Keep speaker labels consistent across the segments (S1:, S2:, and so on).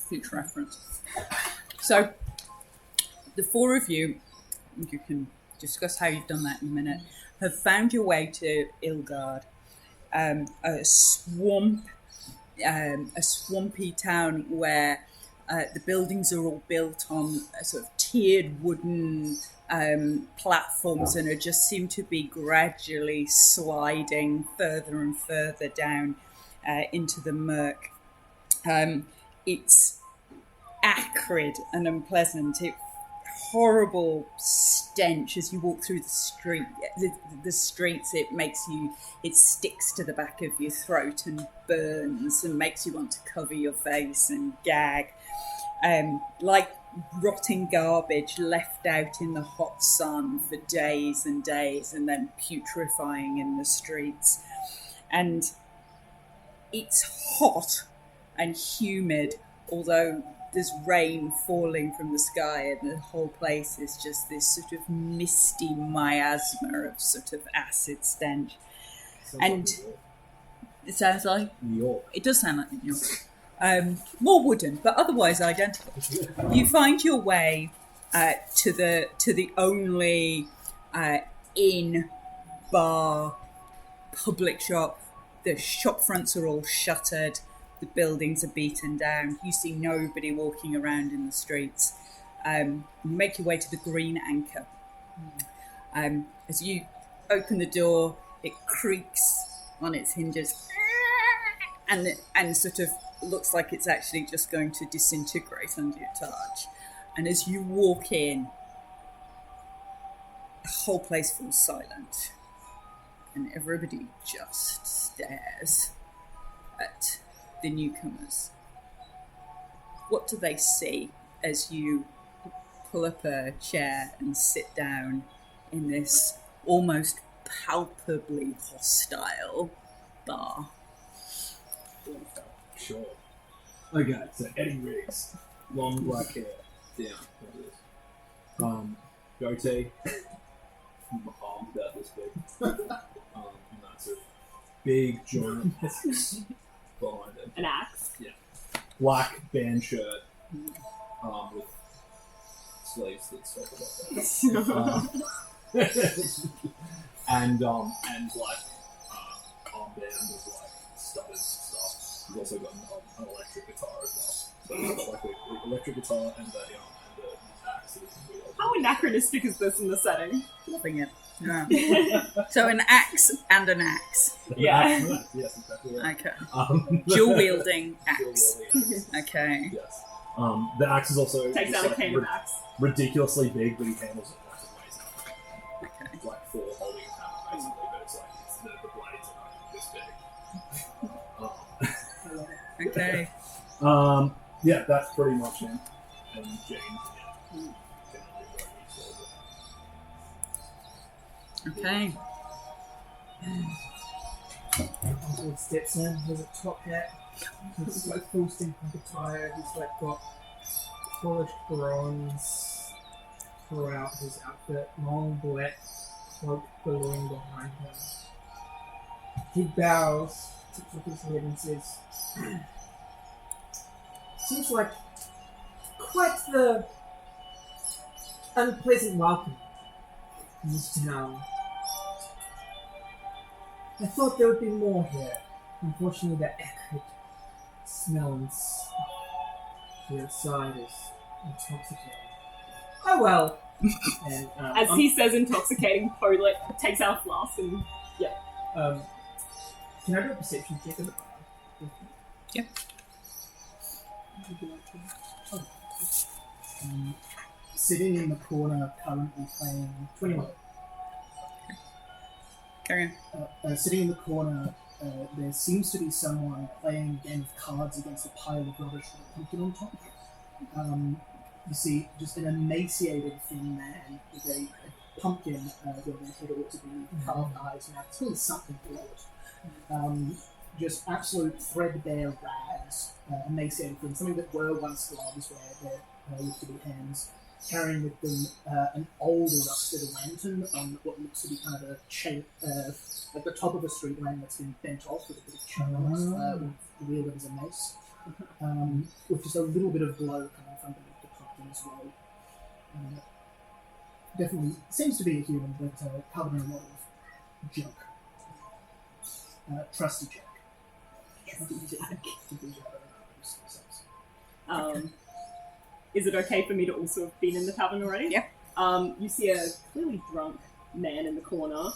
S1: future reference. So, the four of you can discuss how you've done that in a minute, have found your way to Ilgard, a swampy town where the buildings are all built on sort of tiered wooden platforms and just seem to be gradually sliding further and further down into the murk. It's acrid and unpleasant. Horrible stench as you walk through the street. The streets. It sticks to the back of your throat and burns and makes you want to cover your face and gag. Like rotting garbage left out in the hot sun for days and days and then putrefying in the streets. And it's hot and humid, although there's rain falling from the sky and the whole place is just this sort of misty miasma of sort of acid stench. It sounds like
S2: New York.
S1: It does sound like New York. More wooden, but otherwise identical. You find your way to the only inn, bar, public shop. The shop fronts are all shuttered. The buildings are beaten down. You see nobody walking around in the streets. You make your way to the Green Anchor. As you open the door, it creaks on its hinges and sort of looks like it's actually just going to disintegrate under your touch. And as you walk in, the whole place falls silent. And everybody just stares at the newcomers. What do they see as you pull up a chair and sit down in this almost palpably hostile bar?
S2: Sure. Okay, so Eddie Riggs, long black hair, goatee, arms about this big, massive, big giant husks behind it.
S3: An axe.
S2: Yeah. Black band shirt, with sleeves that stop above that. And like armband of like studded stuff. He's also got an electric guitar as well. So he's got like an electric guitar and the axe that he can wield.
S3: How anachronistic is this in the setting?
S1: Loving it. Yeah. So an axe and an axe.
S3: Yeah.
S2: Yes, exactly right.
S1: Okay. Dual wielding axe. Okay.
S2: Yes. The axe is also
S3: Takes
S2: just,
S3: out a
S2: like,
S3: cane of axe.
S2: ridiculously big, but he handles it like amazing.
S1: Okay.
S2: It's like four holding his hammer basically, but it's like the blades are like this big.
S1: Okay.
S2: Yeah, that's pretty much him. And James, generally
S1: Okay.
S4: Uncle steps in, has a top hat, he's like full steampunk attire, he's like got polished bronze throughout his outfit, long black cloak billowing behind him. He bows, tips up his head and says, seems like quite the unpleasant welcome in this town. I thought there would be more here. Unfortunately, the acrid smells the outside is intoxicating. Oh well. And,
S3: As he says intoxicating, Poe takes out a flask and
S4: can I do a perception check in the bar?
S1: Yeah.
S4: Sitting in the corner, currently playing 21.
S1: Carry on.
S4: Sitting in the corner, there seems to be someone playing a game of cards against a pile of rubbish with a pumpkin on top. You see just an emaciated thin man with a pumpkin where their head ought to be, carved eyes, mouth, it's really something for it. Just absolute threadbare rags, emaciated things, something that were once gloves where they're looked to be hands. Carrying with them an old rusted lantern on what looks to be kind of a chain, like the top of a street lamp that's been bent off with a bit of chain on it, wielded as a mace. with just a little bit of glow coming from beneath the pumpkin as well. Definitely seems to be a human, but covered in a lot of junk. Trusty Jack.
S3: Is it okay for me to also have been in the tavern already?
S1: Yeah.
S3: You see a clearly drunk man in the corner,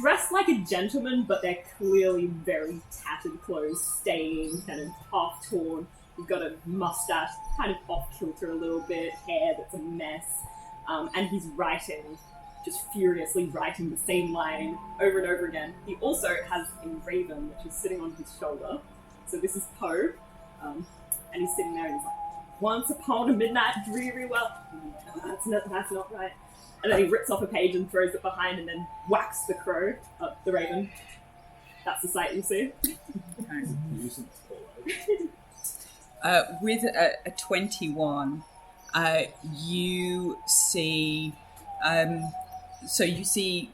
S3: dressed like a gentleman, but they're clearly very tattered clothes, stained, kind of half torn. He's got a mustache, kind of off kilter a little bit, hair that's a mess, and he's writing, just furiously writing the same line over and over again. He also has a raven, which is sitting on his shoulder. So this is Poe, and he's sitting there and he's like, "Once upon a midnight dreary well." That's not right. And then he rips off a page and throws it behind and then whacks the crow, the raven. That's the sight you see.
S1: With a 21, you see... so you see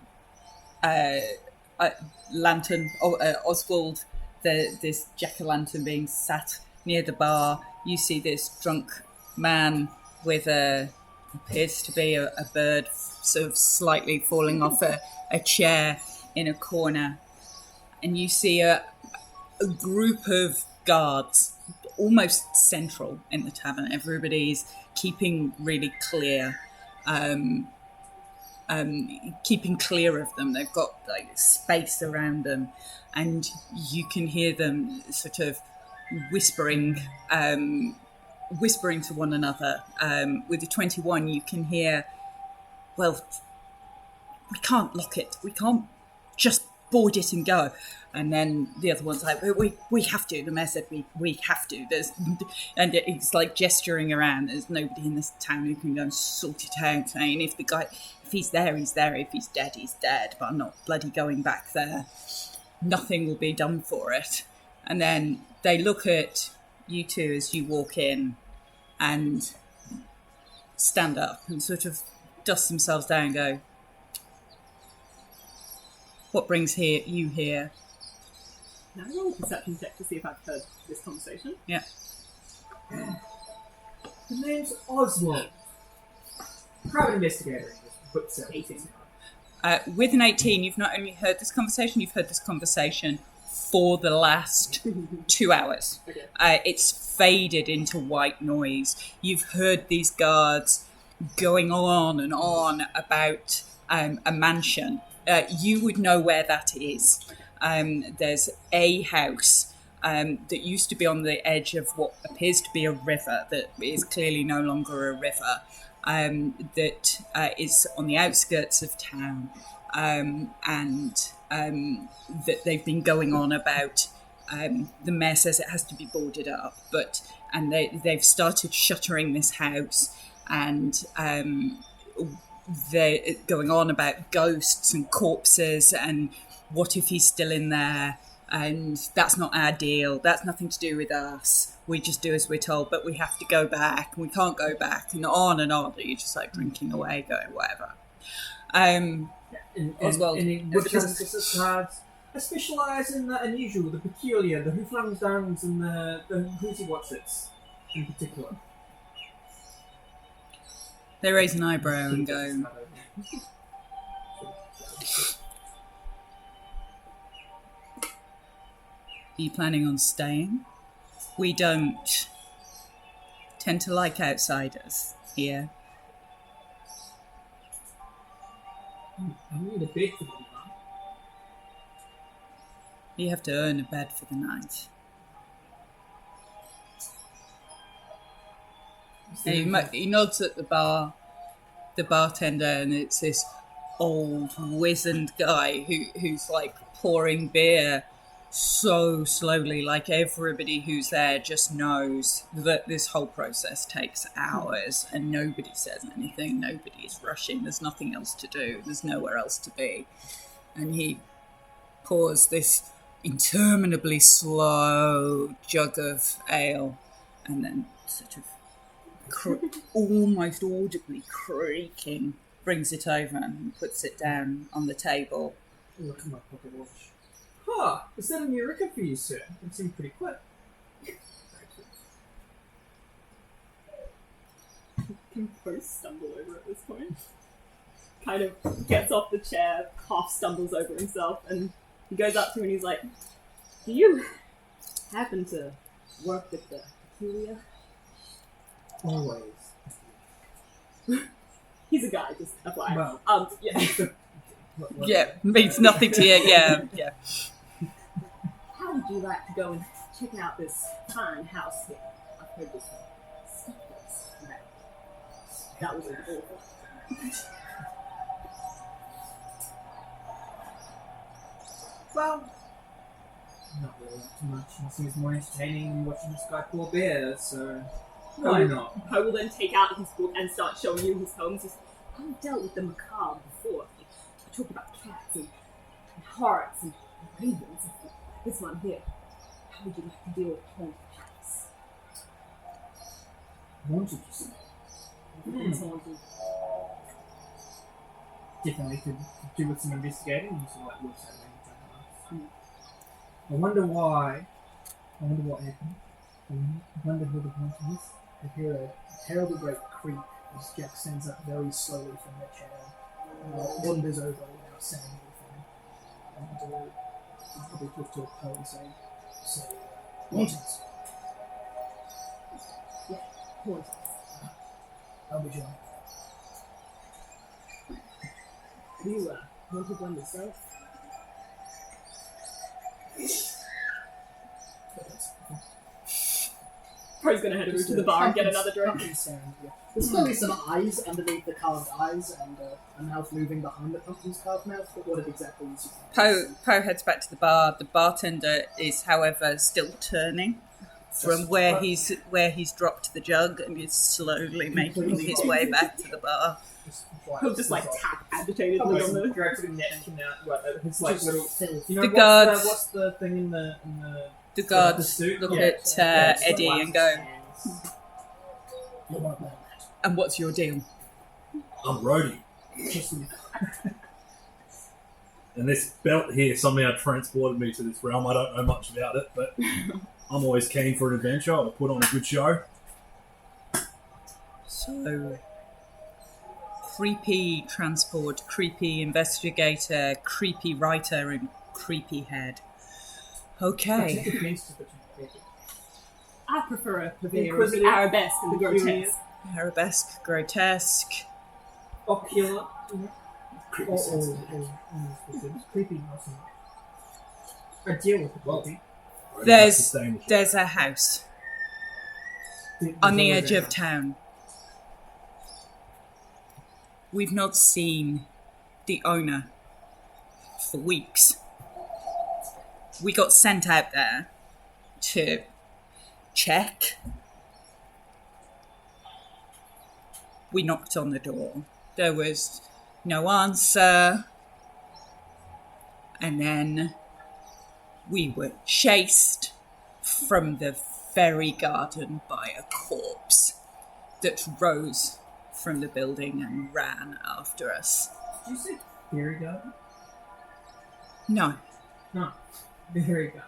S1: Lantern, Oswald, this jack-o'-lantern being sat near the bar. You see this drunk man with appears to be a bird sort of slightly falling off a chair in a corner. And you see a group of guards almost central in the tavern. Everybody's keeping really clear. Keeping clear of them. They've got like space around them, and you can hear them sort of whispering to one another. With the 21, you can hear, "Well, we can't lock it. We can't just board it and go." And then the other one's like, we have to. The mayor said we have to. And it's like gesturing around. There's nobody in this town who can go and sort it out, saying if he's there, he's there. If he's dead, he's dead. But I'm not bloody going back there. Nothing will be done for it. And then they look at you two as you walk in and stand up and sort of dust themselves down and go, "What brings you here?"
S3: Now roll a perception check to see if I've heard this conversation.
S1: Yeah.
S5: The name's Oswald. Private investigator. But
S3: 18.
S1: With an 18, you've not only heard this conversation, you've heard this conversation for the last 2 hours.
S3: Okay.
S1: It's faded into white noise. You've heard these guards going on and on about a mansion. You would know where that is. There's a house that used to be on the edge of what appears to be a river that is clearly no longer a river, that is on the outskirts of town, and that they've been going on about. The mayor says it has to be boarded up, and they've started shuttering this house, and they're going on about ghosts and corpses and what if he's still in there, and that's not our deal, that's nothing to do with us, we just do as we're told, but we have to go back and we can't go back, and on you're just like drinking away, going whatever. Oswald,
S5: and Wood Justice cards. I specialise in the unusual, the peculiar, the who-flams downs, and the who's-he-what's-its in particular.
S1: they raise an eyebrow and go, "Are you planning on staying? We don't tend to like outsiders here."
S5: I need a bed for them, huh?
S1: You have to earn a bed for the night. And he nods at the bartender, and it's this old, wizened guy who's like pouring beer so slowly, like everybody who's there just knows that this whole process takes hours, and nobody says anything, nobody is rushing, there's nothing else to do, there's nowhere else to be. And he pours this interminably slow jug of ale, and then sort of almost audibly creaking, brings it over and puts it down on the table.
S5: Look at my pocket watch. Huh, is that a new record for you, sir? It seemed pretty quick.
S3: Can Poe stumble over at this point? Kind of gets off the chair, half stumbles over himself, and he goes up to him and he's like, "Do you happen to work with the Peculiar?"
S5: Always.
S3: He's a guy, just FYI.
S5: Well,
S3: Yeah.
S1: Yeah, means nothing to you. Yeah, yeah.
S3: How would you like to go and check out this fine house here? I've heard this stuff that was an awful.
S5: well, not really too much. It seems more entertaining than watching this guy pour beer, so why not?
S3: Poe will then take out his book and start showing you his poems. He's like, I've dealt with the macabre before. I talk about cats and hearts and ravens. This one here. How would you like to deal with haunted house?
S4: Haunted, you say?
S3: It's haunted.
S5: Definitely could do with some investigating. You sort of like looks at it and I wonder why. I wonder what happened. I wonder who the haunted is.
S4: You hear a terrible great creak as Jack stands up very slowly from their chair and wanders over without saying anything. And he'll probably talk to a Poe and say, hauntings.
S3: Haunted.
S4: How would you like?
S3: You haunted one yourself? Poe's gonna head over to the bar and get another drink.
S4: There's probably some eyes underneath the carved eyes and a mouth moving behind the pumpkin's carved mouth, but what it exactly is you
S1: Poe heads back to the bar. The bartender is, however, still turning from where he's dropped the jug and is slowly making his way back to the bar.
S3: He'll just like tap agitatedly on the.
S5: Grabs a napkin out. It's like
S4: just
S5: little.
S4: filth.
S5: You know
S1: The
S5: what's
S1: guards-
S5: what's the thing in the
S1: The
S5: the
S1: guards
S5: suit?
S1: look
S5: Yeah.
S1: at Eddie and go,
S4: You won't know
S1: "And what's your deal?"
S2: I'm roadie.
S4: that. Just leave.
S2: And this belt here somehow transported me to this realm. I don't know much about it, but I'm always keen for an adventure. I'll put on a good show.
S1: So, creepy transport, creepy investigator, creepy writer, and creepy head. Okay.
S3: I prefer a purveyor of the
S5: Inquisitive,
S3: arabesque and the
S5: peculiar.
S3: grotesque.
S1: Arabesque, grotesque.
S5: Ocular.
S2: Creepy
S5: Oh,
S2: sensitive.
S5: creepy, not so much. I deal with the
S2: Well,
S5: creepy.
S1: There's a house on the edge of town. We've not seen the owner for weeks. We got sent out there to check. We knocked on the door. There was no answer. And then we were chased from the very garden by a corpse that rose from the building and ran after us.
S5: Did you say fairy garden?
S1: No,
S5: No. Fairy garden.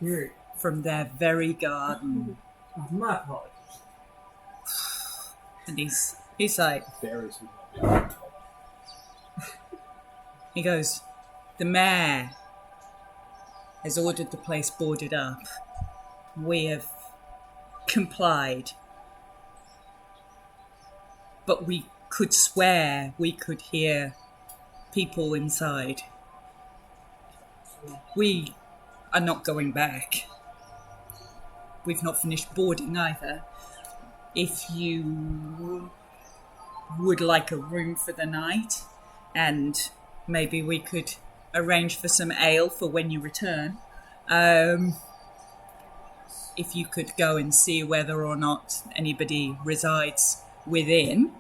S5: Fairy.
S1: from their very garden.
S5: Oh, my apologies.
S1: And he's like,
S2: Fairies would not be told.
S1: he goes, the mayor has ordered the place boarded up. We have complied. But we could swear we could hear people inside. We are not going back. We've not finished boarding either. If you would like a room for the night, and maybe we could arrange for some ale for when you return. If you could go and see whether or not anybody resides within.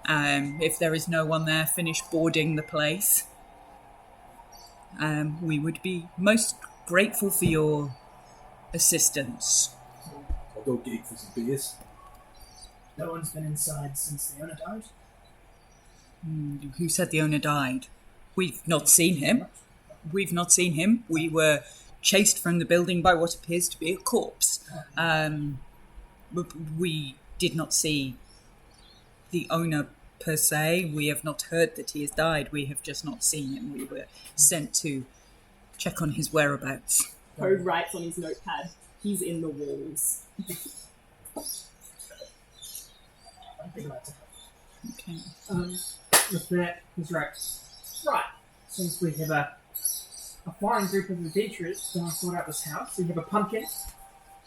S1: If there is no one there, finish boarding the place. We would be most grateful for your assistance.
S2: I'll go gig for some beers.
S4: No one's been inside since the owner died.
S1: Who said the owner died? We've not seen him. We've not seen him. We were chased from the building by what appears to be a corpse. We did not see the owner per se. We have not heard that he has died. We have just not seen him. We were sent to check on his whereabouts.
S3: Code writes on his notepad, he's in the walls.
S4: I'd be glad to help.
S1: Okay.
S5: With that, he's right. Right. Since we have a foreign group of adventurers going to sort out this house, we have a pumpkin,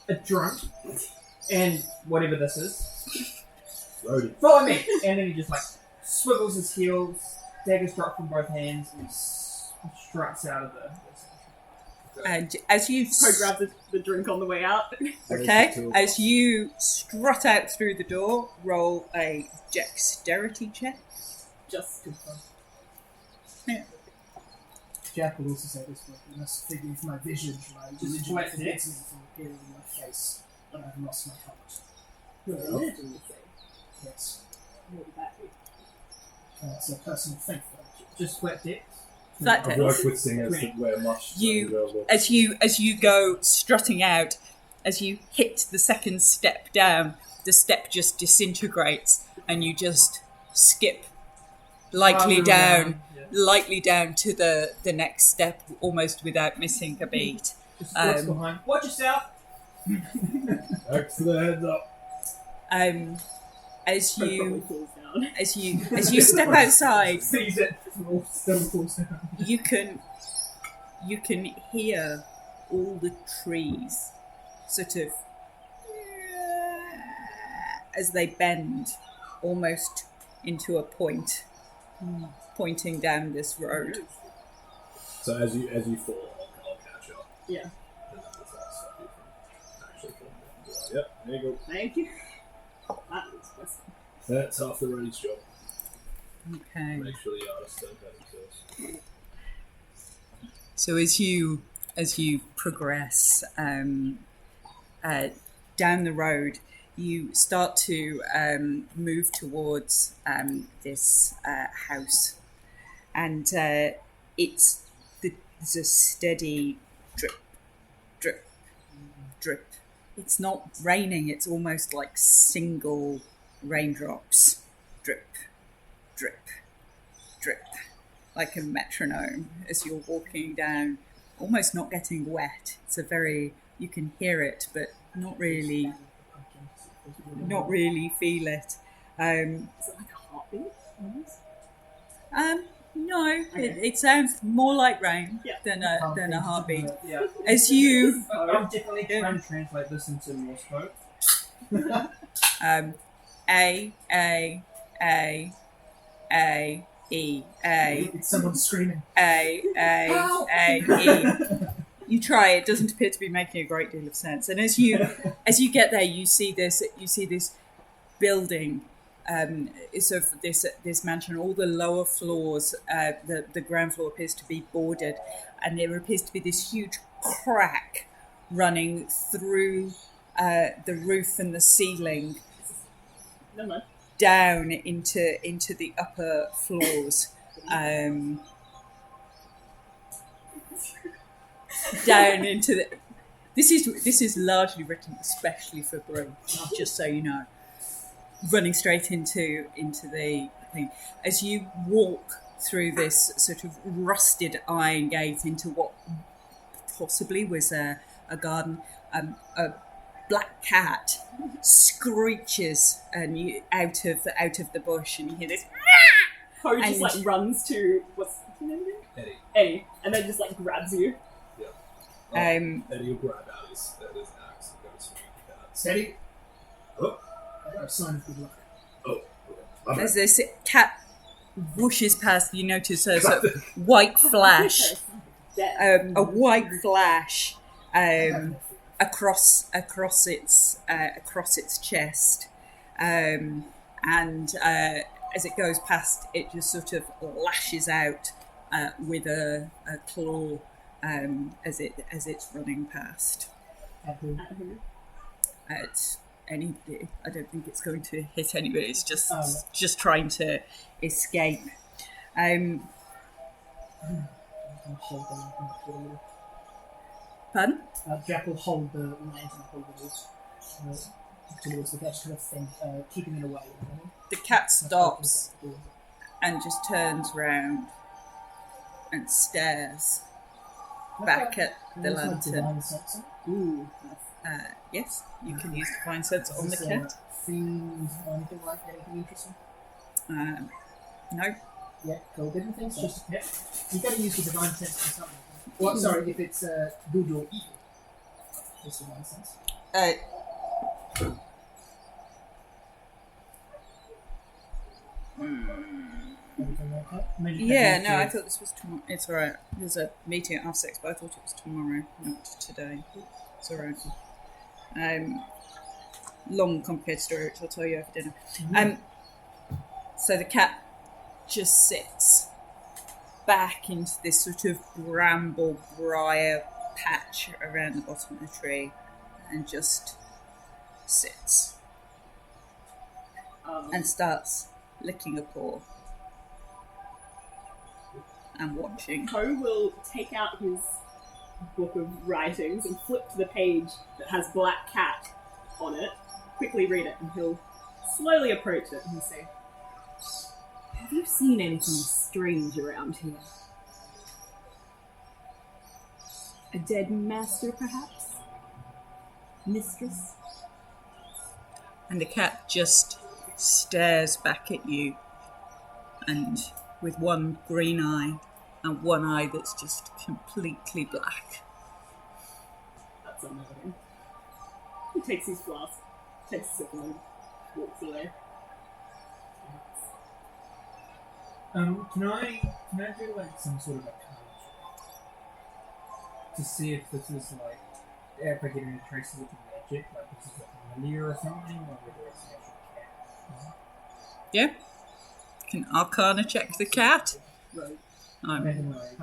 S5: a drunk, and whatever this is.
S2: Loaded.
S5: Follow me! And then he just swivels his heels, daggers drop from both hands, and struts out of the
S1: And as you
S3: Code grabs the drink on the way out.
S1: okay, as you strut out through the door, roll a dexterity check.
S3: Just confirm.
S4: Jack will also say this, but you must forgive my vision. My religion
S5: wet
S4: forbids
S5: dick.
S4: me from appearing in my face, but I've lost my heart.
S3: Religion, you say.
S4: Yes,
S3: What would that be?
S4: it's a personal faith that I keep.
S5: just wet dicks.
S1: That
S2: I've worked with singers that wear much longer looks.
S1: as you go strutting out, as you hit the second step down, the step just disintegrates, and you just skip lightly down to the next step, almost without missing a beat.
S5: Just looks behind. Watch yourself!
S2: Back to the heads up.
S1: As
S3: Code
S1: you
S3: probably falls down.
S1: as you step outside,
S5: Sees it. Still falls down.
S1: you can hear all the trees sort of as they bend almost into a point, pointing down this road.
S2: So as you fall, I'll catch up.
S3: Yeah.
S2: And then does that stop you from actually falling down? Yep, there you go.
S3: Thank you. That was best.
S2: That's half the road's job.
S1: Okay.
S2: Make sure the artists don't have themselves.
S1: So as you progress down the road, you start to move towards this house, and it's there's a steady drip, drip, drip. It's not raining. It's almost like single raindrops, drip, drip, drip, like a metronome as you're walking down, almost not getting wet. It's a very, you can hear it, but not really feel it.
S3: Is it like a heartbeat? Almost?
S1: No,
S3: Okay.
S1: it sounds more like rain
S3: Yeah.
S1: than a heartbeat.
S5: Yeah.
S1: As you
S5: I'm definitely trying to translate this into Morse code.
S1: A E A
S4: It's someone screaming.
S1: A E. You try. It doesn't appear to be making a great deal of sense. And as you get there, you see this building, sort of this mansion. All the lower floors, the ground floor appears to be boarded, and there appears to be this huge crack running through the roof and the ceiling
S3: Never mind.
S1: down into the upper floors. Down into the. This is largely written especially for Bree, just so you know. Running straight into the thing. As you walk through this sort of rusted iron gate into what possibly was a garden, a black cat screeches and you out of the bush, and you hear this.
S3: Code
S1: And-
S3: just like runs to what's his name again?
S2: Eddie.
S3: Eddie, and then just like grabs you.
S2: Eddie will grab out his axe and go swing at that.
S4: Steady.
S2: Oh.
S4: A sign of good luck.
S2: Oh. Okay.
S1: As this cat whooshes past, you notice a sort of white flash,
S3: Dead.
S1: a white flash across its chest, and as it goes past, it just sort of lashes out with a claw as it's running past. At anybody, I don't think it's going to hit anybody. It's just trying to escape. Pardon?
S4: Jack will hold the lantern towards the cat, kind of thing, keeping it away.
S1: The cat stops and just turns round and stares back at the lantern.
S4: Divine sensing.
S3: Ooh.
S1: Yes, you can use Divine Sense on the
S4: Is this,
S1: cat.
S4: Themed or anything like anything interesting?
S1: No.
S4: Yeah, cool. Different things. Just a cat. You got to use the divine sense for something. Well, sorry, if it's good or evil. Just divine sense. Everything okay?
S1: Yeah, no, I thought this was tomorrow. It's alright. There's a meeting at 6:30, but I thought it was tomorrow, not today. It's alright. Long, complicated story, which I'll tell you after dinner. So the cat just sits back into this sort of bramble briar patch around the bottom of the tree and just sits and starts licking a paw and watching.
S3: Poe will take out his book of writings and flip to the page that has Black Cat on it, quickly read it, and he'll slowly approach it and say, "Have you seen anything strange around here? A dead master, perhaps? Mistress?"
S1: And the cat just stares back at you, and with one green eye and one eye that's just completely black.
S3: That's annoying. He takes his flask, takes a sip, and then walks away.
S5: Can I do like some sort of a to see if this is like if I get any traces of magic, like this is a familiar or something, or whether it's an actual cat.
S1: Yeah? Can Arcana check the cat?
S3: Right.
S1: I'm
S5: Anyway.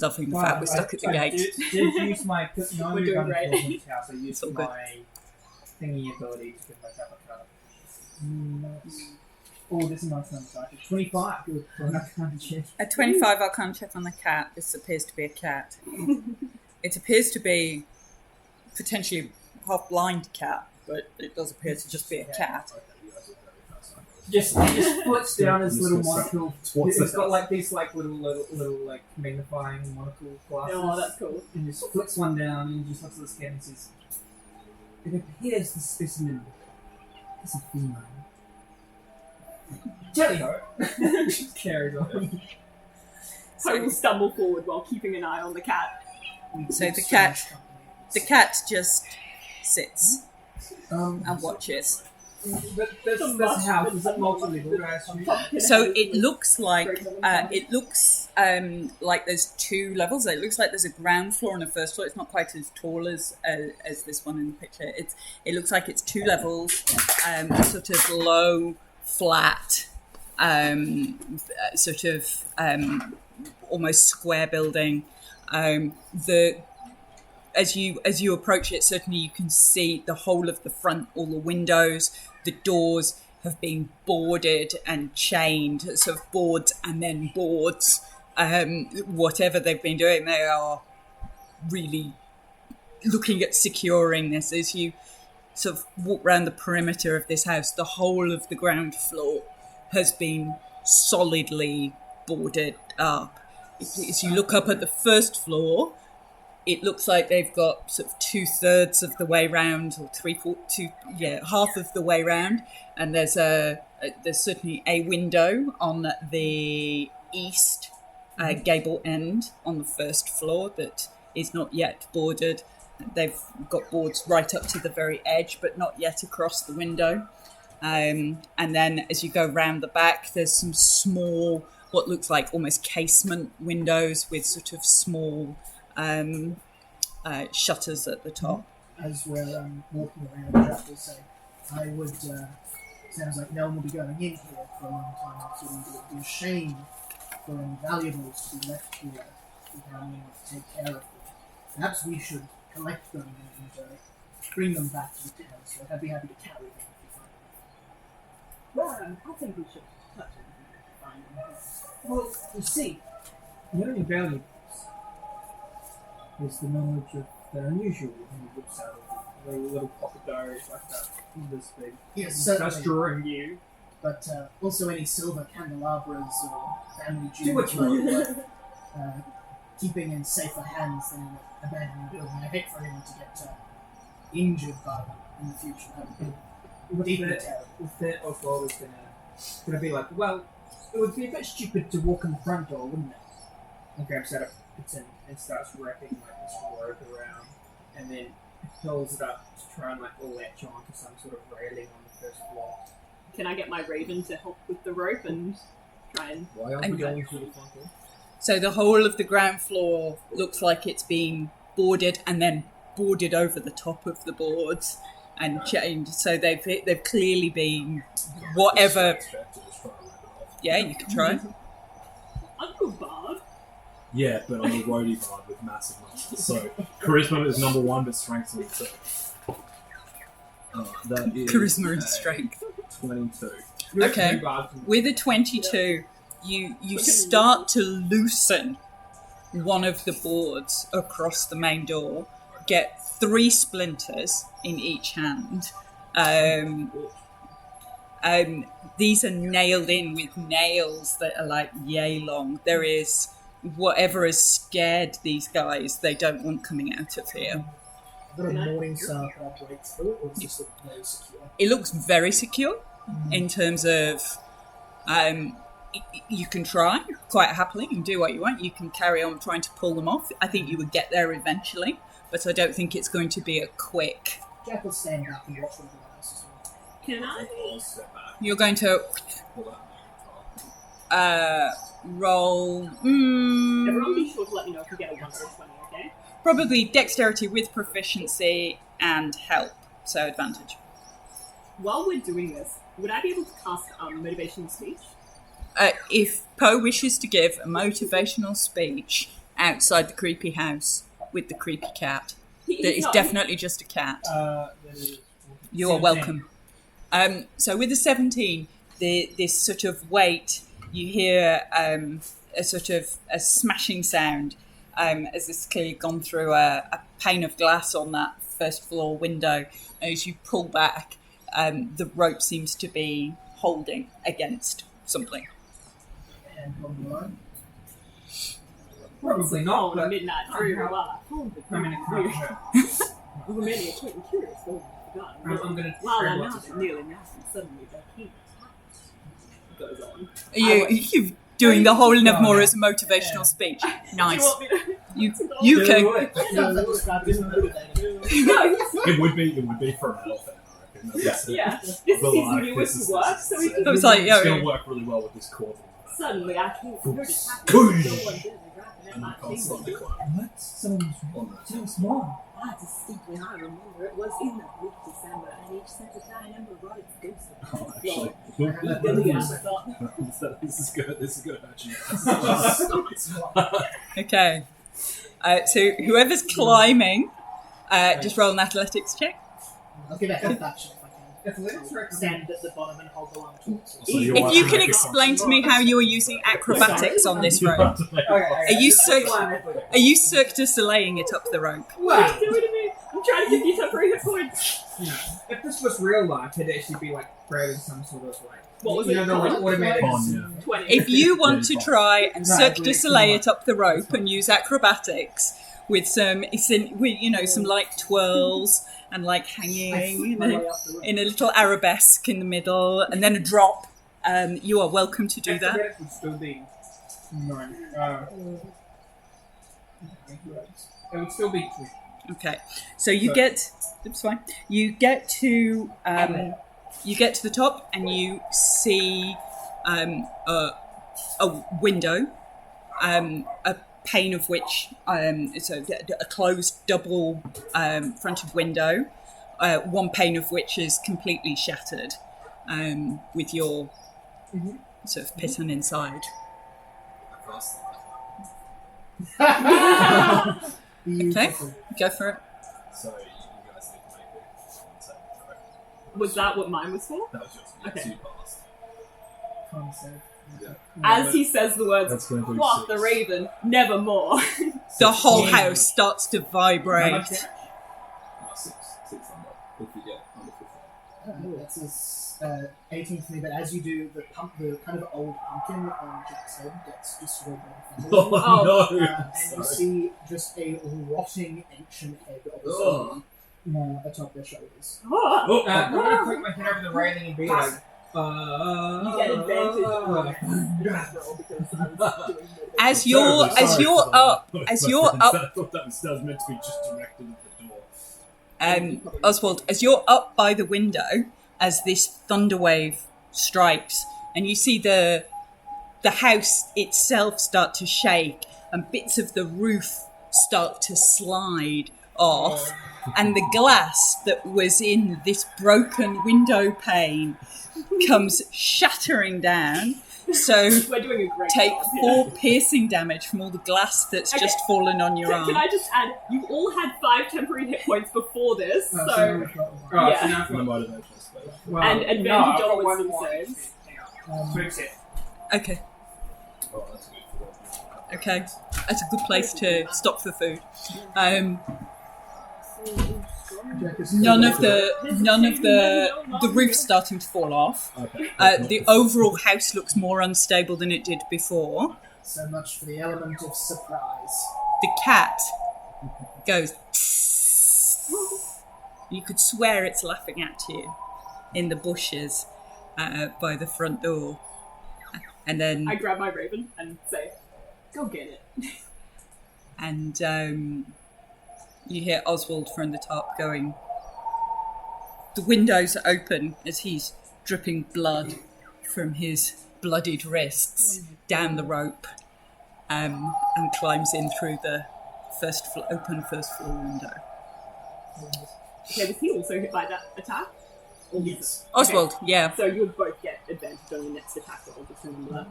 S1: loving the fact we're stuck at the gate.
S5: Did use my no,
S3: We're doing great.
S5: house. I used
S1: all good.
S5: my thingy ability to give myself a card. Nice. Oh, this is a nice number. 25. Good. Arcana check.
S1: A 25 Arcana check on the cat. This appears to be a cat. It appears to be potentially half-blind cat, but it does appear to just be a cat.
S5: Just flicks down his little monocle.
S2: What's
S5: It's
S2: this?
S5: got like these like little like magnifying monocle glasses.
S3: Oh, that's cool.
S5: And just flicks one down and just looks at the scan and says, "It appears the specimen is a female." Jelly-ho! Just carries on.
S3: Poe will stumble forward while keeping an eye on the cat.
S1: So the cat just sits and watches.
S5: But this house is it multi-level, I assume?
S1: So it looks like there's two levels. It looks like there's a ground floor and a first floor. It's not quite as tall as this one in the picture. It looks like it's two levels, sort of low, flat, sort of almost square building. As you approach it, certainly you can see the whole of the front, all the windows, the doors have been boarded and chained, sort of boards and then boards. Whatever they've been doing, they are really looking at securing this. As you sort of walk around the perimeter of this house, the whole of the ground floor has been solidly boarded up. As you look up at the first floor, it looks like they've got sort of 2/3 of the way round, or half of the way round. And there's certainly a window on the east gable end on the first floor that is not yet boarded. They've got boards right up to the very edge, but not yet across the window. And then as you go round the back, there's some small, what looks like almost casement windows with sort of small shutters at the top.
S4: As we're walking around, Jack will say, I would, sounds like no one will be going in here for a long time, so it would be a shame for any valuables to be left here without anyone to take care of them. Perhaps we should collect them and bring them back to the town, so I'd be happy to carry them if you find them.
S3: Well, I think we should touch it and find them.
S5: Well, you see, the only valuables is the knowledge of the unusual when he looks out of the little pocket diaries like that. This big.
S4: Yes,
S5: That's
S4: certainly.
S5: drawing you.
S4: But also any silver candelabras or family
S5: Do what
S4: jewelry
S5: you
S4: worth keeping in safer hands than in an abandoned building. I hate for anyone to get injured by them in the future. That would be deeply terrible.
S5: With that, Oswald is gonna be like, well, it would be a bit stupid to walk in the front door, wouldn't it? And grabs out a pin and starts wrapping like this rope around, and then pulls it up to try and like latch onto some sort of railing on the first floor.
S3: Can I get my raven to help with the rope and try and...
S2: Why aren't we
S1: Okay.
S2: going through the front door?
S1: So the whole of the ground floor looks like it's been boarded and then boarded over the top of the boards and chained. So they've clearly been whatever.
S2: Just try to wrap it off.
S1: Yeah, you can try.
S3: I'm a bard.
S2: Yeah, but I'm a roadie bard with massive muscles. So charisma is number 1, but strength's number 2. That is
S1: Charisma and
S2: a
S1: strength.
S2: 22.
S1: Okay. With a 22, you start to loosen one of the boards across the main door, get 3 splinters in each hand. These are nailed in with nails that are like yay long. There is whatever has scared these guys, they don't want coming out of here.
S4: I've got a morning star that I break through, or is this look very secure?
S1: It looks very secure in terms of you can try quite happily and do what you want. You can carry on trying to pull them off. I think you would get there eventually, but I don't think it's going to be a quick.
S4: Jack will stand back and watch what everyone else is doing.
S3: Can I...
S2: I'll step back.
S1: You're going to
S2: Pull that
S1: roll
S3: Everyone be sure to let me know if you get a 1 or a 20, okay?
S1: probably dexterity with proficiency and help, so advantage.
S3: While we're doing this, would I be able to cast motivational speech?
S1: If Poe wishes to give a motivational speech outside the creepy house with the creepy cat, that is
S3: No.
S1: definitely just a cat.
S5: That is
S1: You are
S5: 17.
S1: welcome. So with the 17, this sort of weight, you hear a sort of a smashing sound as this clearly gone through a pane of glass on that first floor window. As you pull back, the rope seems to be holding against something.
S4: And on the line.
S5: Probably not,
S3: On
S5: but
S3: midnight through the bar.
S5: I mean, it can't hurt.
S3: Over many a quick and curious, though forgotten.
S5: I'm gonna
S3: While
S5: try
S3: I'm
S5: lots
S3: out
S5: of
S3: and kneeling out, and suddenly the heat goes on.
S1: You're doing the whole of more as a motivational speech.
S3: Do you
S1: Nice.
S3: want me to...
S1: You can.
S4: I don't know if that described as motivating.
S2: It would be for an elf, I reckon. That's
S3: Yeah, this is his newest work, so he
S1: I
S3: can...
S1: was like,
S2: it's
S1: yo,
S2: going to work really well with this cord.
S3: Suddenly, I can't hear it
S2: Good.
S3: happen. No one did it, right?
S2: And
S3: My
S2: you can't stop the
S3: fingers.
S2: climb
S4: What? Someone's
S2: on that.
S4: too small.
S3: I distinctly I remember it was in the bleak December, and each Santa Time Ember brought its ghost
S2: Oh,
S3: upon the floor.
S2: actually.
S3: Billy, I thought,
S2: This is good. This is good, actually.
S1: okay. So whoever's climbing, just roll an athletics check.
S4: I'll give a health action if I can.
S5: Athletics are
S4: Stand at the bottom and hold the line towards
S2: So you're
S1: If you
S2: watching
S1: can
S2: the
S1: explain to me how you are using acrobatics on this rope. Are you Are you Cirque du Soleiling it up the rope?
S5: Well,
S3: do it to me. I'm trying to give you temporary hit points.
S5: if this was real life, it'd actually be like grabbing some sort of like
S3: What was
S5: you
S3: it
S5: know, the like
S3: called?
S5: automatic.
S2: Con, yeah.
S3: 20.
S1: If you want to try and
S5: No,
S1: Cirque du
S5: it's
S1: Soleil
S5: not.
S1: it up the rope and use acrobatics with some, some like twirls and like hanging, in a little arabesque in the middle, and then a drop, you are welcome to do that.
S5: Athletics would still be 9. It would still be 2.
S1: Okay, so you get. It's fine. You get to the top, and you see a window, a pane of which so a closed double fronted window, one pane of which is completely shattered, with your sort of pitten inside.
S4: Beautiful.
S1: Go for it.
S2: So you guys need to make a con save throw.
S3: Was that what mine was for?
S2: That was just
S3: Okay.
S2: two passed.
S4: Con save.
S2: Yeah.
S3: As he says the words,
S2: That's going to be
S3: "Quoth the
S2: 6.
S3: raven, nevermore."
S1: the whole
S2: 16.
S1: house starts to
S5: How
S1: vibrate.
S5: much damage?
S2: 6 under. If you get under 15.
S4: That's 18 for me, but as you do, the kind of old pumpkin on Jack's head gets destroyed by the thunder.
S2: Oh, no!
S4: And you see just a rotting ancient head of a zombie atop their shoulders.
S3: Oh,
S5: I'm gonna put my head over the railing and be like,
S3: you get advantage on the attack roll because I was doing the
S1: As you're up,
S2: I thought that was meant to be just directed at the door.
S1: Oswald, as you're up by the window, as this thunder wave strikes, and you see the house itself start to shake, and bits of the roof start to slide off, and the glass that was in this broken window pane comes shattering down. So
S3: We're doing a great
S1: take
S3: job here.
S1: 4 piercing damage from all the glass that's
S3: Okay.
S1: just fallen on your
S3: Can
S1: arm.
S3: I just add, you all had 5 temporary hit points before this,
S4: So
S3: so...
S4: we've got one.
S5: oh,
S3: Yeah.
S5: so now I've
S2: My
S5: got,
S2: motivational space.
S5: well,
S3: And advantage
S5: no, I've got
S3: on
S5: one
S3: wisdom
S5: more
S3: saves.
S5: HP. Hang on. So it's it.
S1: Okay,
S2: Oh, that's good for that.
S1: okay. That's a good place to stop for food.
S4: Jack is
S1: None of the roof's starting to fall off.
S2: Okay.
S1: The overall house looks more unstable than it did before.
S4: So much for the element of surprise.
S1: The cat goes. You could swear it's laughing at you in the bushes by the front door, and then
S3: I grab my raven and say, go get it.
S1: and you hear Oswald from the top going. The windows open as he's dripping blood from his bloodied wrists down the rope, and climbs in through the open first floor window.
S3: Okay, was he also hit by that attack?
S4: Yes.
S1: Oswald, yeah.
S3: So you would both get advantage on your next attack roll, just remember that.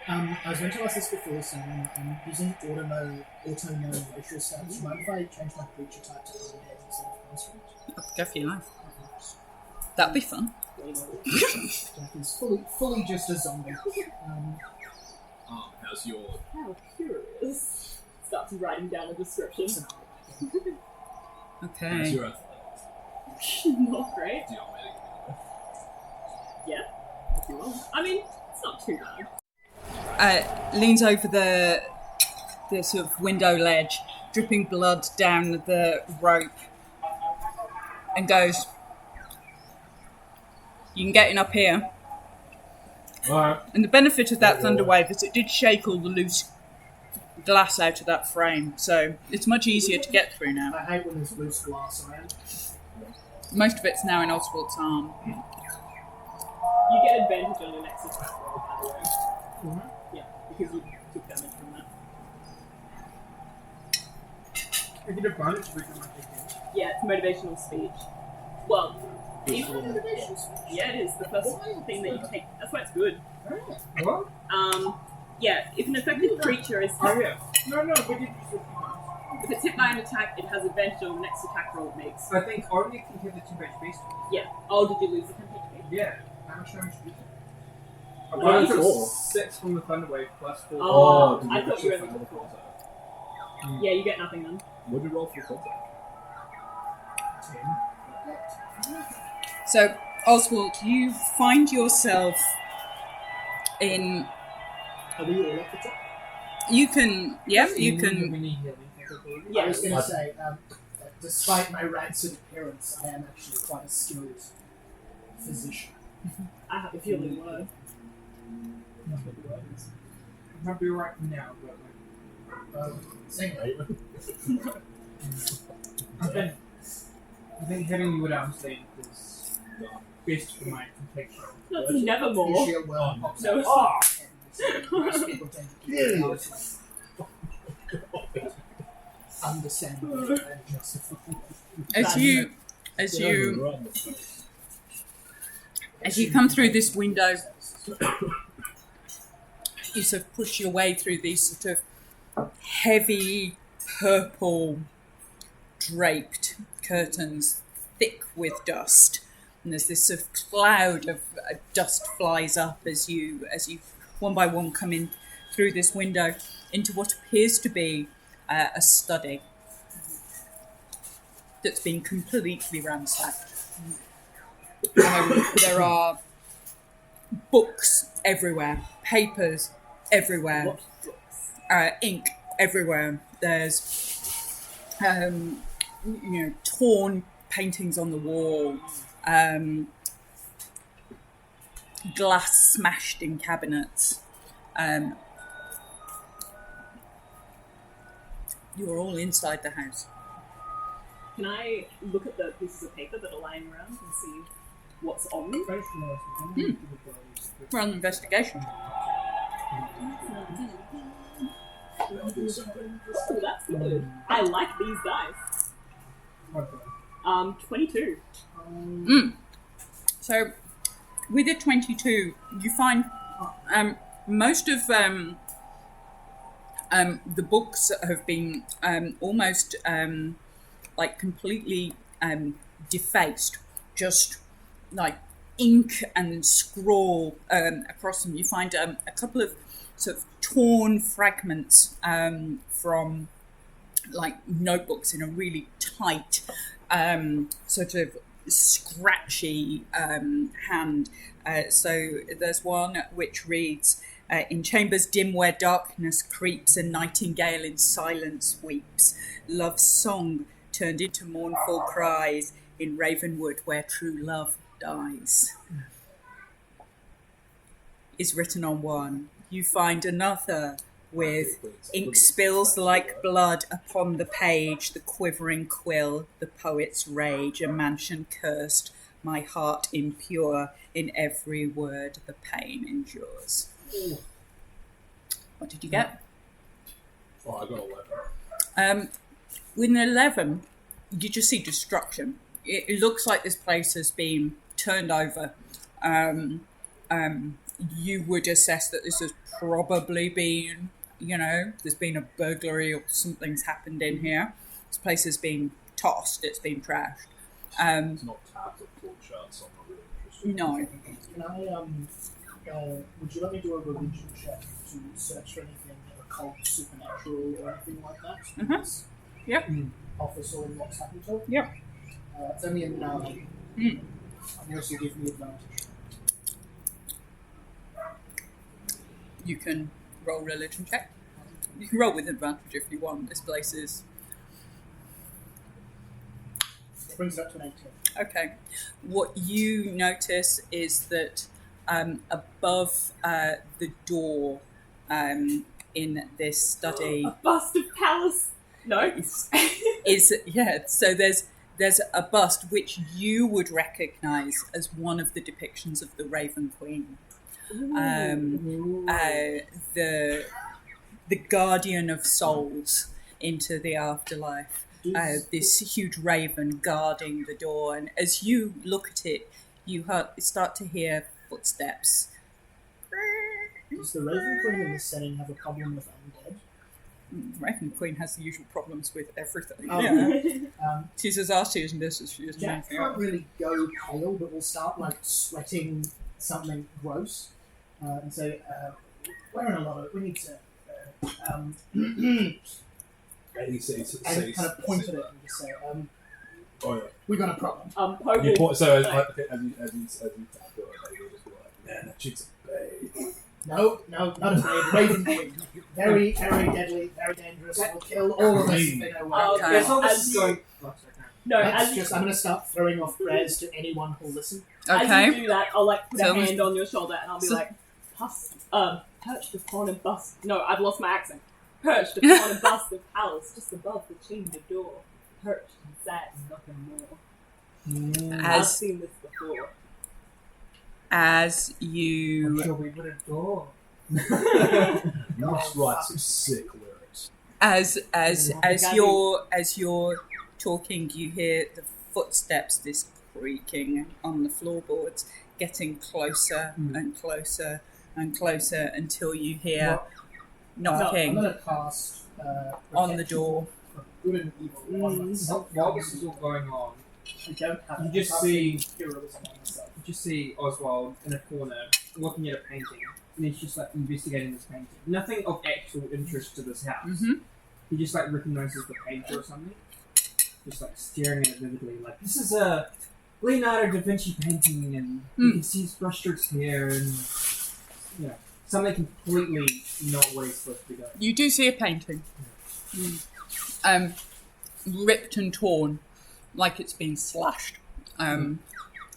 S4: I was going to ask this before, so I'm using auto mode racial stats. Do you mind if I change my creature type to undead instead of construct?
S1: Go for your life. That'd be fun.
S4: Jack is fully just a zombie.
S2: How's your...
S3: How curious. Starts writing down a description.
S4: It's an
S2: How's
S1: Okay.
S2: your athletics?
S3: Not great.
S2: Do you want me to give you
S3: Yeah. If you want. I mean, it's not too bad.
S1: Leans over the sort of window ledge, dripping blood down the rope, and goes, "You can get in up here."
S2: Alright.
S1: And the benefit of that thunder wave is it did shake all the loose glass out of that frame, so it's much easier to get through now.
S4: I hate when there's loose glass around.
S1: Most of it's now in Oswald's arm.
S3: You get advantage on your next attack roll, by the way. Yeah, because you took damage from that.
S5: I get a bonus for my damage.
S3: Yeah, it's motivational speech. Well, yeah, it is. The first thing that you take. That's why it's good.
S5: What?
S3: Yeah, if an affected creature is
S5: Oh yeah. No, but it,
S3: if it's hit by an attack, it has advantage on the next attack roll it makes.
S5: I think only can hit the 2 HP.
S3: Yeah. Oh, did you lose the 10 HP?
S5: Yeah. How much damage did you take?
S2: Well,
S5: I
S2: it's
S5: took
S2: four.
S5: 6 from the thunder wave plus 4.
S3: Oh,
S2: did
S3: I
S2: you
S3: thought you
S2: get
S3: only
S2: your
S3: took 4.
S2: contact?
S3: Yeah, you get nothing then.
S2: What did you roll for your contact?
S4: 10.
S1: So, Oswald, you find yourself in.
S4: Are we all at the top?
S1: You can. Yeah, you can.
S5: We need healing.
S3: Yeah.
S4: I was going to say, despite my rancid appearance, I am actually quite a skilled physician.
S3: I have a feeling you were.
S4: Not what the word is.
S5: I might be alright now, but
S4: Same way.
S5: I think having you at arm's length is best for my complexion.
S3: That's nevermore.
S4: Usually a well pops
S3: No.
S4: out. Most people tend to keep it out, like, understandable and justifiable.
S1: As you come through this window, you sort of push your way through these sort of heavy purple draped curtains, thick with dust. And there's this sort of cloud of dust flies up as you one by one come in through this window into what appears to be a study that's been completely ransacked. There are books everywhere, papers everywhere,
S3: What books?
S1: ink everywhere. There's torn paintings on the wall, glass smashed in cabinets. You're all inside the house.
S3: Can I look at the pieces of paper that are lying around and see what's on them?
S1: We're on investigation.
S2: I'll do something.
S3: Oh, that's good. I like these dice. 22.
S1: So, with a 22, you find most of the books have been almost like completely defaced, just like ink and scrawl across them. You find a couple of sort of torn fragments from like notebooks in a really tight sort of scratchy hand. So there's one which reads, in chambers dim where darkness creeps, a nightingale in silence weeps. Love's song turned into mournful cries in Ravenwood where true love dies. Is written on one. You find another with ink spills like blood upon the page, the quivering quill, the poet's rage, a mansion cursed, my heart impure, in every word the pain endures. What did you get?
S2: Oh, I got 11.
S1: With an 11, you just see destruction. It looks like this place has been turned over. You would assess that this has probably been, there's been a burglary or something's happened in here. This place has been tossed, it's been trashed.
S2: It's not tapped or pulled shut, so I'm not really interested.
S1: No.
S4: Can I, would you let me do a religion check to search for anything occult, supernatural, or anything like that?
S1: Yep.
S4: Office or in what's happened to it?
S1: Yep.
S4: It's only a 9.
S1: Mm.
S4: And you also give me advantage.
S1: You can roll religion check. You can roll with advantage if you want. This place is...
S4: It brings it up to an 18.
S1: Okay. What you notice is that above the door in this study
S3: A bust of Pallas. No.
S1: so there's a bust which you would recognise as one of the depictions of the Raven Queen. The guardian of souls into the afterlife. This huge raven guarding the door, and as you look at it, you start to hear footsteps.
S4: Does the Raven Queen in this setting have a problem with undead?
S1: Raven Queen has the usual problems with everything.
S4: Oh.
S1: Yeah. She's as arsy as this as she is
S4: Jack
S1: anything
S4: can't
S1: else.
S4: really go pale, but will start like sweating something gross, and say, "We're in a lot of. We need to."
S2: And he says,
S4: and kind of point at it and just say,
S2: oh yeah.
S4: "We got a problem."
S2: You
S3: Pogo.
S2: point, so as you tap it, you'll just be like, man, that chick's a babe.
S4: No, not a babe. Raven Queen, very, very deadly, very dangerous. Will kill all of us if they know where.
S3: Oh,
S1: Okay.
S5: There's all
S3: As
S5: this
S3: you-
S5: going.
S3: No,
S4: That's
S3: as you,
S4: just. I'm going to start throwing off prayers to anyone who'll listen.
S3: as
S1: Okay.
S3: you do that, I'll like put
S1: So-
S3: a hand on your shoulder and I'll be
S1: so-
S3: like, perched upon a bust. No, I've lost my accent. Perched upon a bust of Pallas just above the chamber door. Perched and sat and nothing more. I've
S1: As
S3: seen this before.
S1: as
S5: I'm
S1: you
S5: sure we would adore.
S2: Ross writes some sick lyrics.
S1: as
S3: Yeah.
S1: you're talking, you hear the footsteps, this creaking on the floorboards, getting closer and closer and closer until you hear
S4: I'm
S1: knocking
S4: going to cast
S1: on the
S4: protection
S1: door.
S4: for good and evil. One myself.
S5: While this is all going on,
S4: I don't have.
S5: You just
S4: I can't
S5: see-
S4: heroism on myself.
S5: you just see Oswald in a corner looking at a painting, and he's just like investigating this painting. Nothing of actual interest to this house.
S1: Mhm.
S5: he just like recognizes the page or something. Just like staring at it vividly, like this is a Leonardo da Vinci painting, and you can see his brushstrokes here, and something completely not what he's supposed to be doing.
S1: You do see a painting, ripped and torn, like it's been slashed, over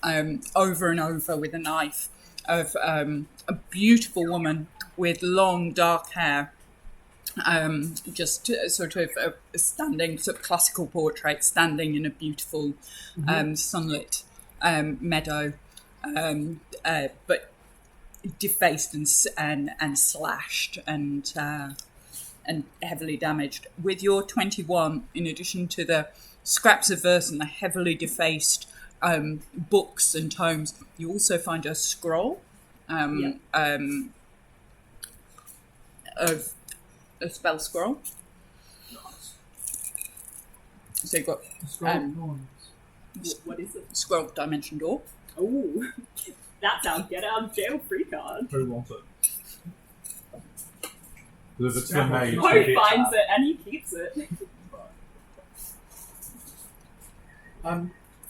S1: and over with a knife, of a beautiful woman with long dark hair. Just sort of a standing, sort of classical portrait, standing in a beautiful sunlit meadow, but defaced and slashed and heavily damaged. With your 21, in addition to the scraps of verse and the heavily defaced books and tomes, you also find a scroll of a spell scroll.
S2: Nice.
S1: So you've got
S3: What is it?
S1: Scroll of Dimension Door.
S3: Oh, that's our get out of jail free card.
S2: Who wants it? Because if it's been made, it's
S3: Poe
S2: gonna be a
S3: finds
S2: trap.
S3: it and he keeps it.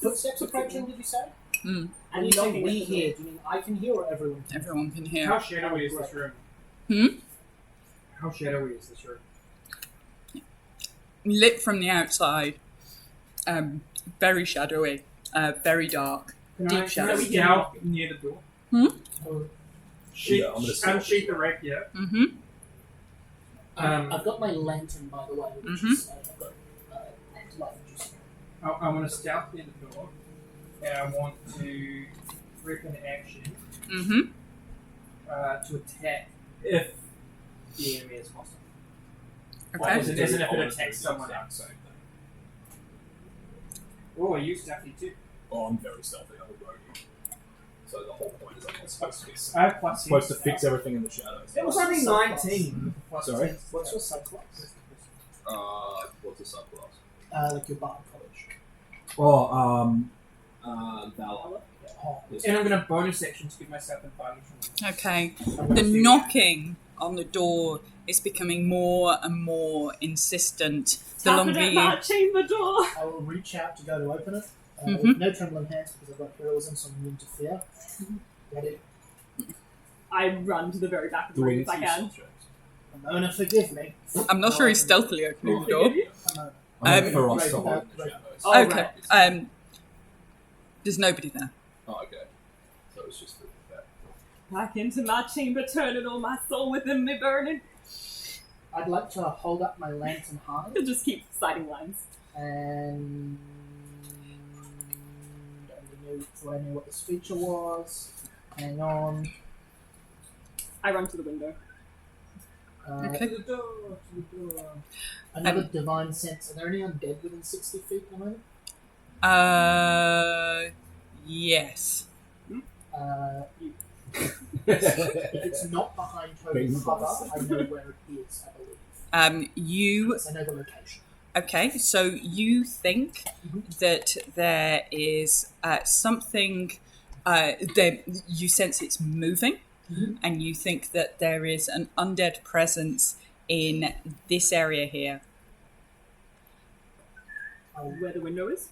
S4: Footsteps approaching, did you say?
S3: And
S4: And
S3: he's
S4: you know
S3: looking
S4: we
S3: at the
S4: hear. Do you mean I can hear or everyone can hear?
S1: Everyone can hear.
S5: How shadowy is this room? How shadowy is this room?
S1: Lit from the outside. Very shadowy. Very dark. Deep
S5: Can I
S1: shadow.
S5: scout near the door?
S4: Oh,
S5: Sheet,
S2: Yeah, I'm gonna see
S5: unsheath the rack, yeah.
S1: Mm-hmm.
S4: I've got my lantern, by the way, which is I've got light juice.
S5: I want to scout near the door, and I want to rip an action
S1: Mm-hmm.
S5: to attack if the enemy is hostile.
S1: Okay.
S5: As in if it
S2: I wanna
S5: attacks
S2: do the
S5: someone
S2: exact
S5: else.
S2: same thing.
S5: Oh, I used stealthy too.
S2: Oh, I'm very stealthy. I'm a rogue. So the whole point is I'm not supposed to be
S5: I have plus
S2: supposed to
S5: six.
S2: fix everything in the shadows.
S5: It was only 19. Plus
S2: Sorry?
S5: 10.
S4: What's your subclass?
S2: What's the subclass?
S4: Like your bard college.
S2: Oh, Valor.
S4: Oh,
S2: Yes.
S5: And I'm going to bonus action to give myself advantage.
S1: Okay.
S4: I'm
S1: The
S4: gonna see-
S1: knocking on the door is becoming more and more insistent. The
S3: Tap it
S1: longer
S3: at
S1: you...
S3: that chamber door.
S4: I will reach out to go to open it.
S1: Mhm.
S4: With no trembling hands because I've got heroism, so I'm immune to fear. Ready?
S3: I run to the very back of the
S2: Do
S3: room
S2: we
S3: if I can.
S4: Ramona, forgive me.
S1: I'm not sure he's stealthily opening the door.
S4: Ramona.
S2: I'm for us
S4: Right,
S2: to hold
S4: right,
S2: in the
S4: right.
S2: shadows.
S3: Oh,
S1: Okay.
S3: right.
S1: There's nobody there.
S2: Oh, okay. So it's just that.
S3: Back into my chamber, turning all my soul within me burning.
S4: I'd like to hold up my lantern high
S3: I'll just keep citing lines.
S4: and I knew what this feature was. Hang on.
S3: I run to the window.
S1: Okay.
S5: To the door.
S4: Another divine sense. Are there any undead within 60 feet at the moment?
S1: Yes.
S4: If it's not behind
S2: Bing
S4: Toby's cover,
S2: bong.
S4: I know where it is, I believe.
S1: You
S4: Yes, I know the location.
S1: Okay, so you think that there is something that you sense it's moving, and you think that there is an undead presence in this area here.
S3: Where the window is?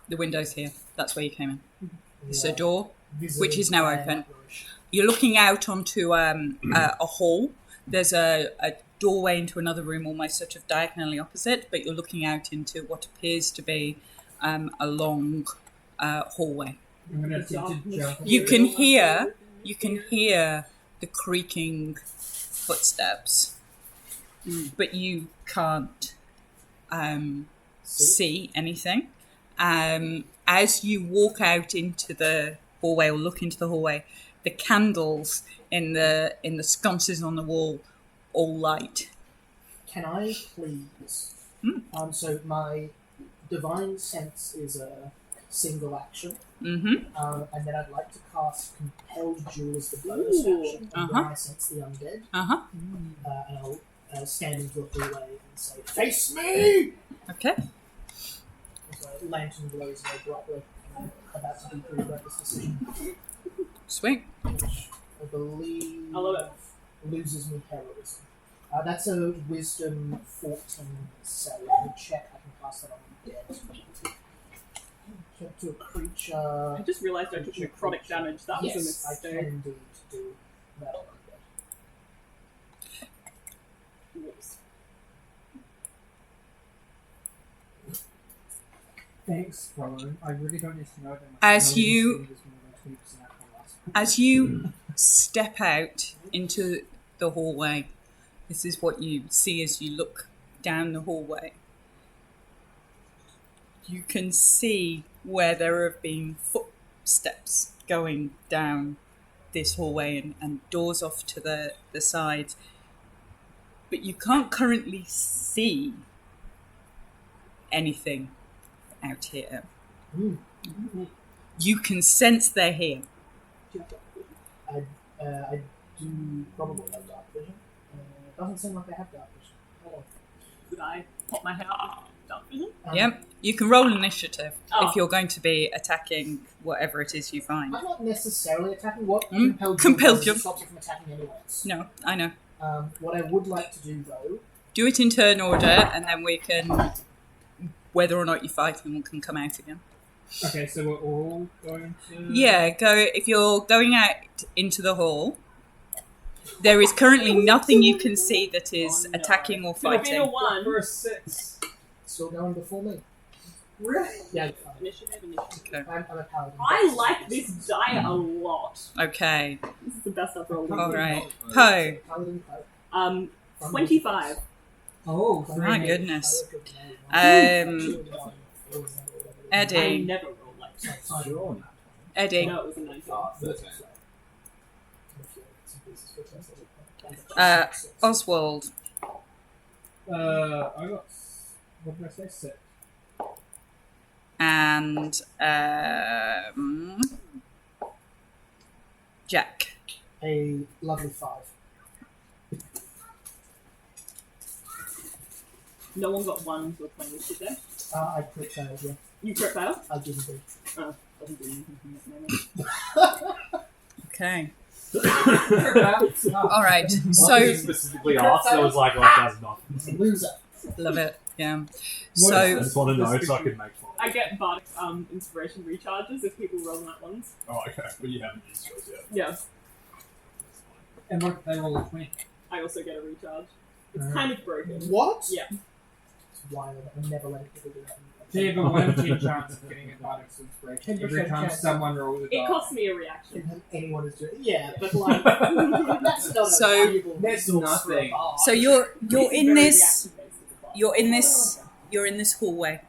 S1: The window's here. That's where you came in. It's a
S4: Yeah.
S1: door.
S4: Visited
S1: which is now
S4: by
S1: open.
S4: an apparition.
S1: You're looking out onto a hall. There's a doorway into another room almost sort of diagonally opposite, but you're looking out into what appears to be a long hallway.
S5: I'm going to attempt to jump.
S1: You can hear the creaking footsteps, but you can't see anything. As you walk out into the hallway or look into the hallway, the candles in the sconces on the wall all light.
S4: Can I please? So my divine sense is a single action,
S1: Mm-hmm.
S4: and then I'd like to cast Compelled Jewel as the bonus
S3: Ooh.
S4: action, and then I sense the undead,
S1: Uh-huh.
S4: and I'll stand into a hallway and say, "Face me!"
S1: Okay.
S4: As a lantern glows very brightly. I'm about to do regret this decision,
S1: Sweet.
S4: which I believe
S3: I love
S4: loses me heroism. That's a wisdom 14 save. Let me check. I can pass that on dead. Check to a creature.
S3: I just realised I took necrotic damage. That was a
S4: Yes, I
S3: mistake.
S4: can indeed do that on dead.
S3: Whoops.
S5: Thanks, Rowan. I really don't need to know that much.
S1: As
S5: Knowing
S1: you-
S5: this thing is more than 20% out of my last one.
S1: As you step out into the hallway, this is what you see as you look down the hallway. You can see where there have been footsteps going down this hallway and doors off to the sides. But you can't currently see anything out here. You can sense they're here.
S4: I do probably have dark vision. Doesn't seem like I have dark vision. Hold on.
S3: Could I pop my head out with dark vision?
S1: Yep. You can roll initiative
S3: Oh.
S1: if you're going to be attacking whatever it is you find.
S4: I'm not necessarily attacking. What
S1: Compelled
S4: compelled
S1: jump.
S4: you stops you from attacking anyone else.
S1: No, I know.
S4: What I would like to do though,
S1: Do it in turn order, and then we can, whether or not you fight them, can come out again.
S5: Okay, so we're all going to...
S1: Yeah, go. If you're going out into the hall, there is currently nothing you can see that is
S3: Oh, no.
S1: attacking or
S3: Could have been a
S1: fighting.
S3: one.
S5: For a 6.
S4: still going before me.
S5: Really?
S4: Yeah, you're fine.
S3: Initiative.
S1: Okay.
S4: I'm a paladin.
S3: I like this die a lot.
S1: Okay.
S3: This is the best I've rolled.
S1: All right. Poe.
S4: Paladin cloak.
S3: 25.
S5: Oh,
S1: My
S5: three.
S1: goodness.
S3: I
S1: Eddie.
S3: never rolled like that.
S2: Sure.
S1: Eddie.
S3: No, it was a 19.
S2: 13.
S1: Oswald.
S5: I got... What did I say? 6.
S1: And Jack.
S4: A lovely 5.
S3: No one got 1 or 20, did they?
S4: I crit failed, yeah.
S3: You crit fail?
S4: I did indeed.
S3: Oh, doesn't do anything from that moment.
S1: Okay.
S5: Oh.
S1: All right.
S2: So
S1: So
S2: specifically asked, I was like, that's nothing.
S4: Loser.
S1: love it. Yeah.
S2: I
S1: So
S2: just want to know so I can make fun.
S3: I get bardic inspiration recharges if people roll that ones.
S2: Oh, okay. But you haven't used yours yet.
S3: Yeah,
S5: And what, they roll a 20.
S3: I also get a recharge. It's
S5: Alright.
S3: kind of broken.
S4: What?
S3: Yeah.
S4: It's wild. I never let people do that.
S5: So you have a 1 in 10 chance of getting a Bardic Inspiration
S4: 10%
S5: every time
S4: chance.
S5: someone rolls a
S3: It
S5: die.
S3: costs me a reaction.
S4: And anyone is doing yeah, but like that's not
S1: So,
S4: a valuable
S5: that's
S4: resource for a
S5: nothing.
S4: bard.
S1: so you're
S3: It's
S1: in
S3: very
S1: this
S3: reaction-based as a class.
S1: you're in this hallway.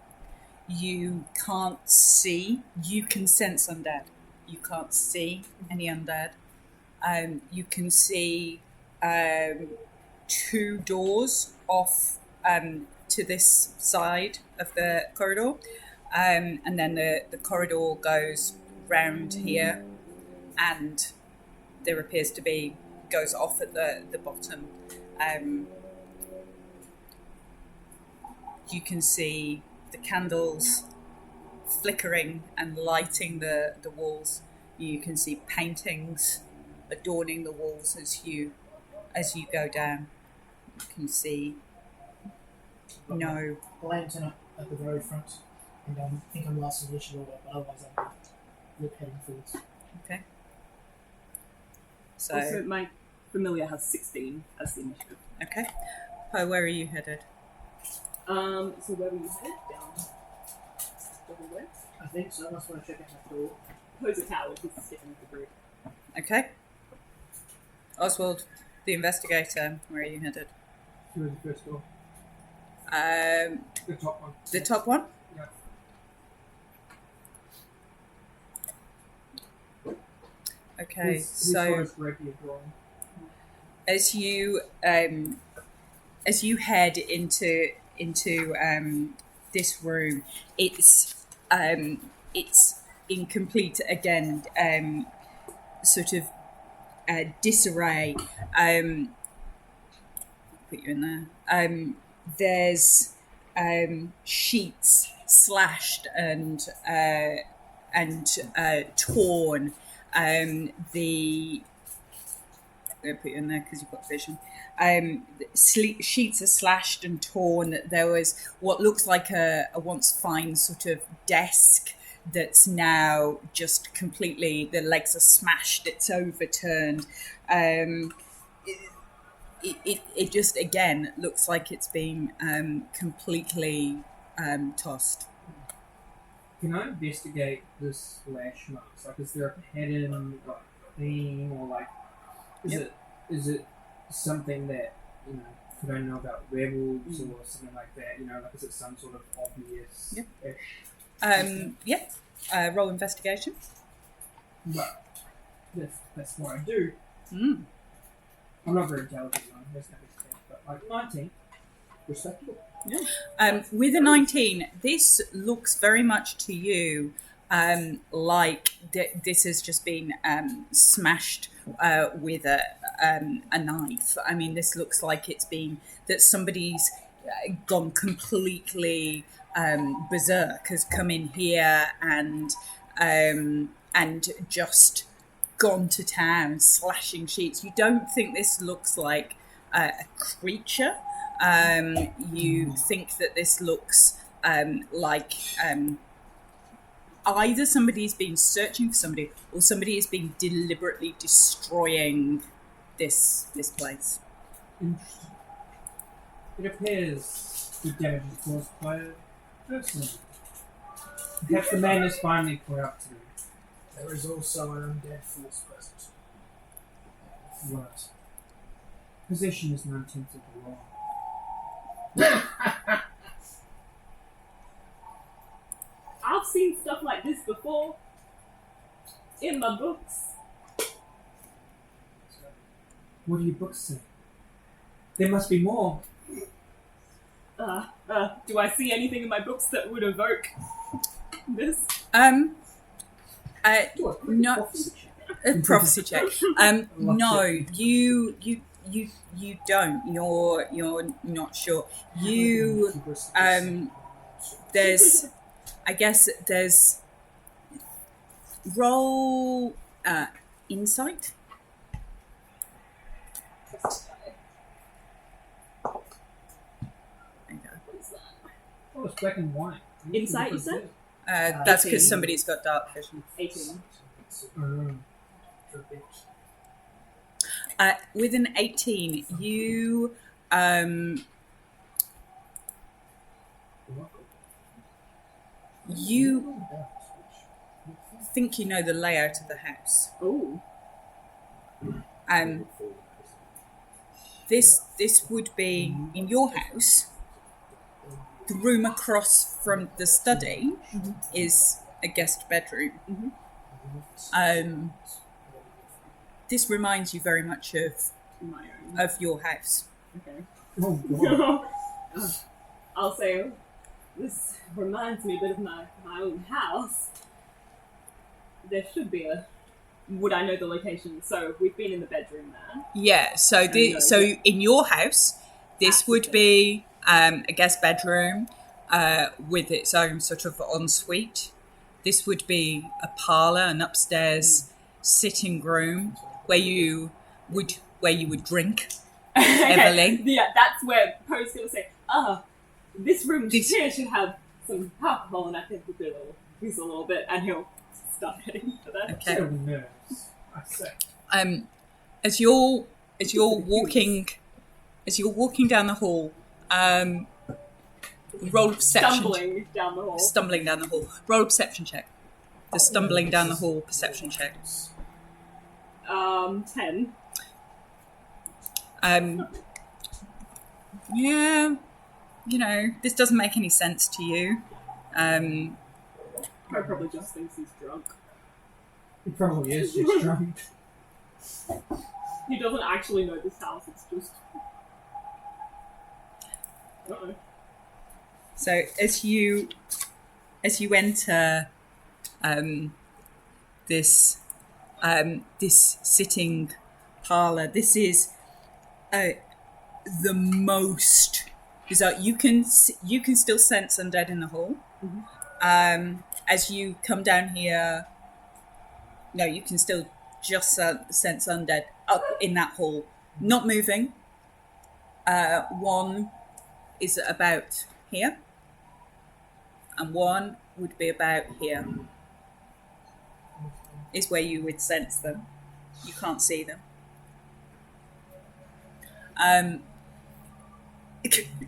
S1: You can't see. You can sense undead. You can't see any undead. You can see 2 doors off to this side of the corridor, and then the corridor goes round here, and there appears to be goes off at the bottom. You can see the candles flickering and lighting the walls. You can see paintings adorning the walls as you go down. You can see no.
S4: lantern at the very front, and I think I'm last in initial order, but otherwise I'm look heading forwards.
S1: Okay. So
S3: Also, my familiar has 16 as the initiative.
S1: okay. Poe, where are you headed?
S3: So where were you headed? Down. Double way?
S4: I think so. I must want to check out that door.
S3: Pose a coward, he's sticking with the group.
S1: Okay. Oswald, the investigator, where are you headed?
S5: Through the first door.
S1: The
S5: The top one.
S1: top one?
S5: Yeah.
S1: Okay,
S5: His
S1: so
S5: forest rapier drawing.
S1: as you head into this room, it's in complete again sort of disarray. Put you in there. There's sheets slashed and torn. going to put you in there because you've got vision. Sheets are slashed and torn. There was what looks like a once fine sort of desk that's now just completely, the legs are smashed, it's overturned. It just, again, looks like it's been completely tossed.
S5: Can I investigate this slash marks? Like, is there a pattern, like, theme, or like, is it something that, you know, could I know about werewolves or something like that? You know, like, is it some sort of obvious-ish?
S1: Roll investigation.
S5: Well, that's what I do.
S1: Mm.
S5: I'm not very intelligent, there's no mistake, but like 19, respectable.
S1: With a 19, this looks very much to you like this has just been smashed with a knife. I mean, this looks like it's been that somebody's gone completely berserk, has come in here and just gone to town slashing sheets. You don't think this looks like a creature. You think that this looks like either somebody's been searching for somebody or somebody has been deliberately destroying this place.
S5: Interesting. It appears the damage is caused by a person. Perhaps the man is finally corrupted.
S4: There is also an undead force present.
S5: What? Possession is 9/10 of the law.
S3: I've seen stuff like this before in my books.
S5: What do your books say? There must be more.
S3: Do I see anything in my books that would evoke this?
S1: No. Prophecy check. No, you don't. You're not sure. You there's roll insight. There you go.
S5: Oh, it's black and white.
S3: Insight, you said?
S1: That's because somebody's got dark vision.
S3: 18.
S1: With an 18, you think you know the layout of the house.
S3: Oh.
S1: This would be in your house. The room across from the study is a guest bedroom. This reminds you very much of
S3: My own.
S1: of your house.
S3: Okay.
S5: Oh, God.
S3: I'll say, this reminds me a bit of my own house. There should be a... Would I know the location? So we've been in the bedroom there.
S1: Yeah. So in your house, this would be a guest bedroom with its own sort of ensuite. This would be a parlor, an upstairs sitting room where you would drink heavily.
S3: Yeah, that's where Poe's going to say, this room here should have some alcohol, and I think we'll use a little bit, and he'll start heading for that.
S1: Okay.
S5: So nerves, I say.
S1: As you're walking down the hall, roll a perception.
S3: Stumbling down the hall.
S1: Roll a perception check. The stumbling down the hall perception check.
S3: 10.
S1: Yeah, this doesn't make any sense to you.
S3: Poe probably just thinks he's drunk.
S5: He probably is just drunk.
S3: He doesn't actually know this house, it's just... Uh-oh.
S1: So as you enter this sitting parlor, this is the most bizarre. You can still sense undead in the hall. As you come down here, no, you can still just sense undead up in that hall, not moving. One is about here, and one would be about here. Is where you would sense them. You can't see them.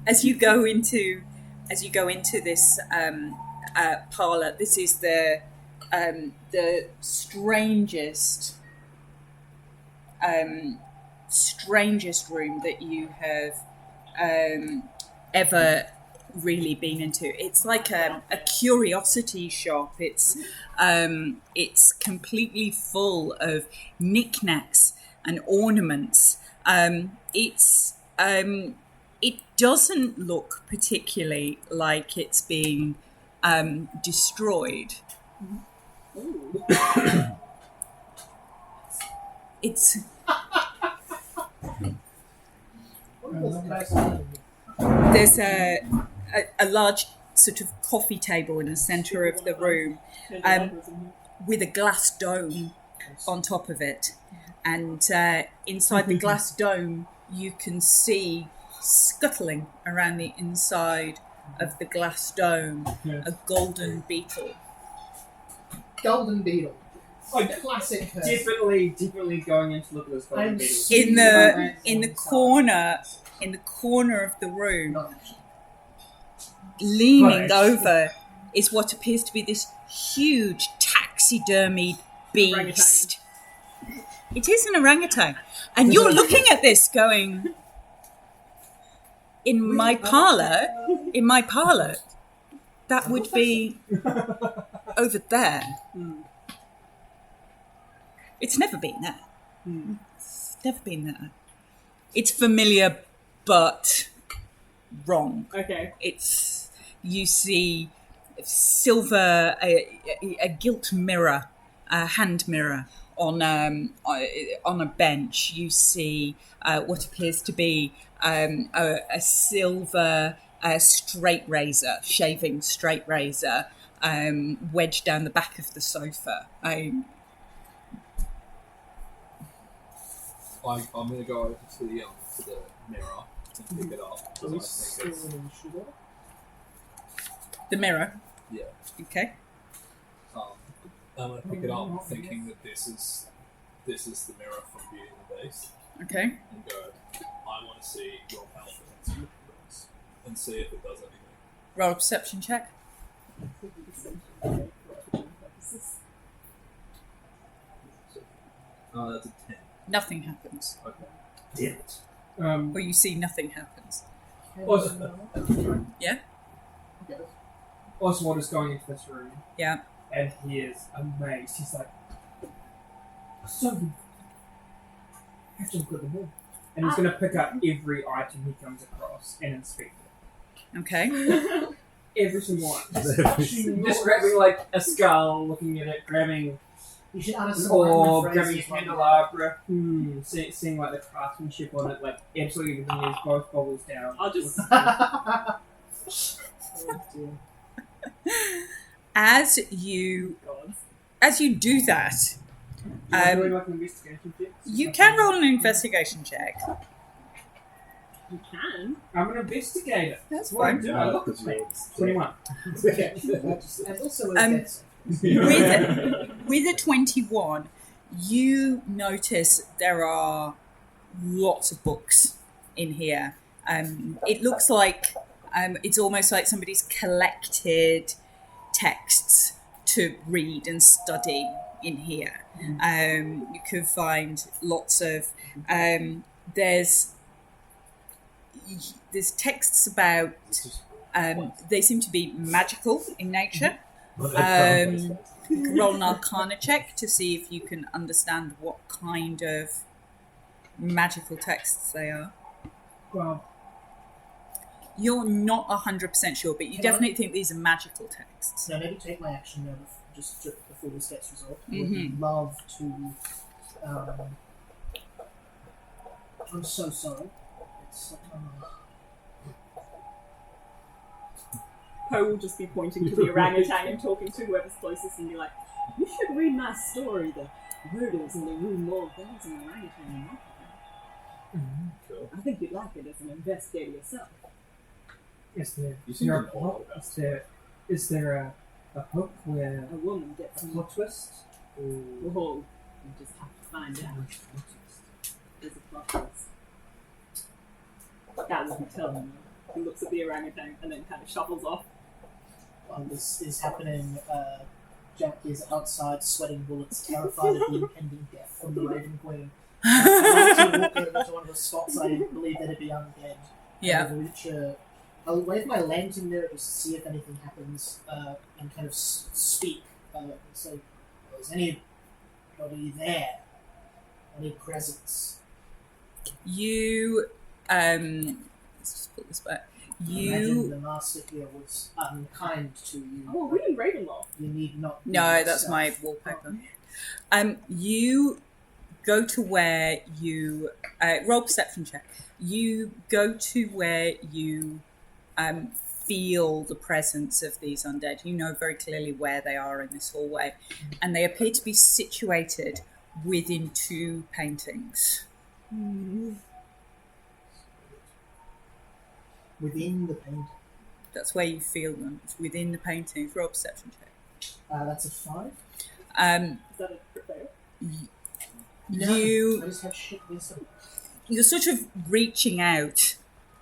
S1: As you go into this parlor, this is the strangest room that you have ever really been into. It's like a curiosity shop. It's completely full of knickknacks and ornaments. It doesn't look particularly like it's being destroyed.
S3: Ooh.
S1: It's there's a large sort of coffee table in the center of the room, with a glass dome on top of it, and inside the glass dome you can see scuttling around the inside of the glass dome a golden beetle.
S4: Golden beetle.
S5: Oh,
S4: Classic curse.
S5: definitely going in to look at this golden
S4: I'm
S5: beetle.
S1: In the corner of the room,
S4: Not actually.
S1: leaning
S5: Right.
S1: over, is what appears to be this huge taxidermied beast. It is an orangutan. And you're looking at this going, in my parlour, that would be over there. It's never been there. It's never been there. It's familiar, but wrong.
S3: Okay.
S1: You see silver, a gilt mirror, a hand mirror on a bench. You see what appears to be a silver shaving straight razor, wedged down the back of the sofa.
S2: I'm going to go over to the mirror and pick it up because I think it's
S1: The mirror.
S2: yeah.
S1: Okay.
S2: I'm going to pick it up thinking that this is the mirror from Beauty and the Beast,
S1: Okay.
S2: and go, I want to see your power potential and see if it does anything.
S1: Roll a perception check.
S2: That's a 10.
S1: Nothing happens.
S2: Okay.
S4: Damn it.
S1: Or you see nothing happens. Yeah?
S5: Oswald is going into this room,
S1: Yeah.
S5: and he is amazed. He's like, so you have to look at the wall. And he's going to pick up every item he comes across and inspect it.
S1: Okay.
S5: Every single one. Just grabbing like a skull, looking at it, grabbing
S4: You should add a
S5: or
S4: smart
S5: grabbing a
S4: phrases like
S5: candelabra, seeing like the craftsmanship on it, like absolutely everything is both bubbles down.
S3: I'll just.
S4: that. Oh, dear.
S1: As you
S3: God.
S1: do that,
S5: You're doing like an investigation check?
S1: you can roll an investigation check.
S3: You can.
S5: I'm an investigator.
S1: That's
S5: What
S1: fine.
S5: do I look at? 21.
S4: And also a death
S1: With a 21, you notice there are lots of books in here. It looks like it's almost like somebody's collected texts to read and study in here. You could find lots of there's texts about they seem to be magical in nature. You can roll an arcana check to see if you can understand what kind of magical texts they are.
S5: Well,
S1: You're not 100% sure, but you
S4: Can
S1: definitely think these are magical texts.
S4: So maybe take my action now just before this gets resolved. I
S1: Mhm.
S4: would love to. I'm so sorry. It's,
S3: Poe will just be pointing to the orangutan and talking to whoever's closest and be like, you should read my story. The Word is in the room more there's an orangutan in Africa.
S2: Cool.
S3: I think you'd like it as an investigator yourself.
S5: Is there,
S2: You
S5: is
S2: seem
S5: there
S2: to
S5: a
S2: know
S5: plot?
S2: about
S5: Is there a hook where
S3: A woman gets
S5: a
S3: some
S5: plot twist? Or
S3: behold. You just have to find out. There's a plot twist. That wouldn't tell him. He looks at the orangutan and then kind of shuffles off.
S4: While this is happening, Jack is outside sweating bullets, terrified of the impending death from the Raven Queen. I'd like to walk over to one of the spots I believe that'd be undead.
S1: Yeah.
S4: I'll wave my lantern there just to see if anything happens, and kind of speak. So, is anybody there? Any presence?
S1: You, let's just put this back.
S4: Imagine the master here was unkind to you.
S3: Oh, we're in Ravenloft.
S4: You need not. be
S1: No, that's
S4: yourself.
S1: my wallpaper. You go to where you roll perception check. You go to where you feel the presence of these undead. You know very clearly where they are in this hallway, and they appear to be situated within two paintings.
S4: Within the painting.
S1: That's where you feel them. It's within the paintings. Roll perception check.
S4: That's a 5.
S3: Is that a crit fail?
S4: No,
S1: You
S4: I just have shit wisdom.
S1: you're sort of reaching out,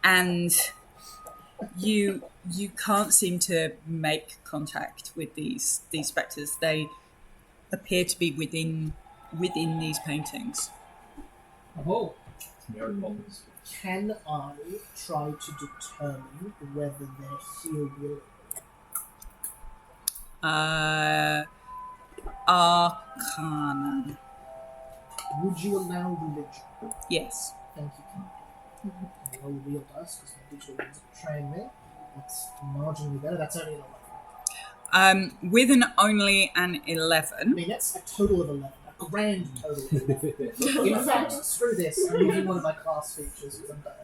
S1: and you can't seem to make contact with these spectres. They appear to be within these paintings.
S5: oh,
S2: Mary Poppins.
S4: Can I try to determine whether they're here willing?
S1: Arcana.
S4: Would you allow religion?
S1: Yes.
S4: Thank you. I roll real dice because my digital ones are betraying me. That's marginally better. That's only an 11.
S1: With only an
S4: I
S1: 11.
S4: mean, that's a total of 11. A grand total of 11. In fact, screw this. I'm using one of my class features because I'm done.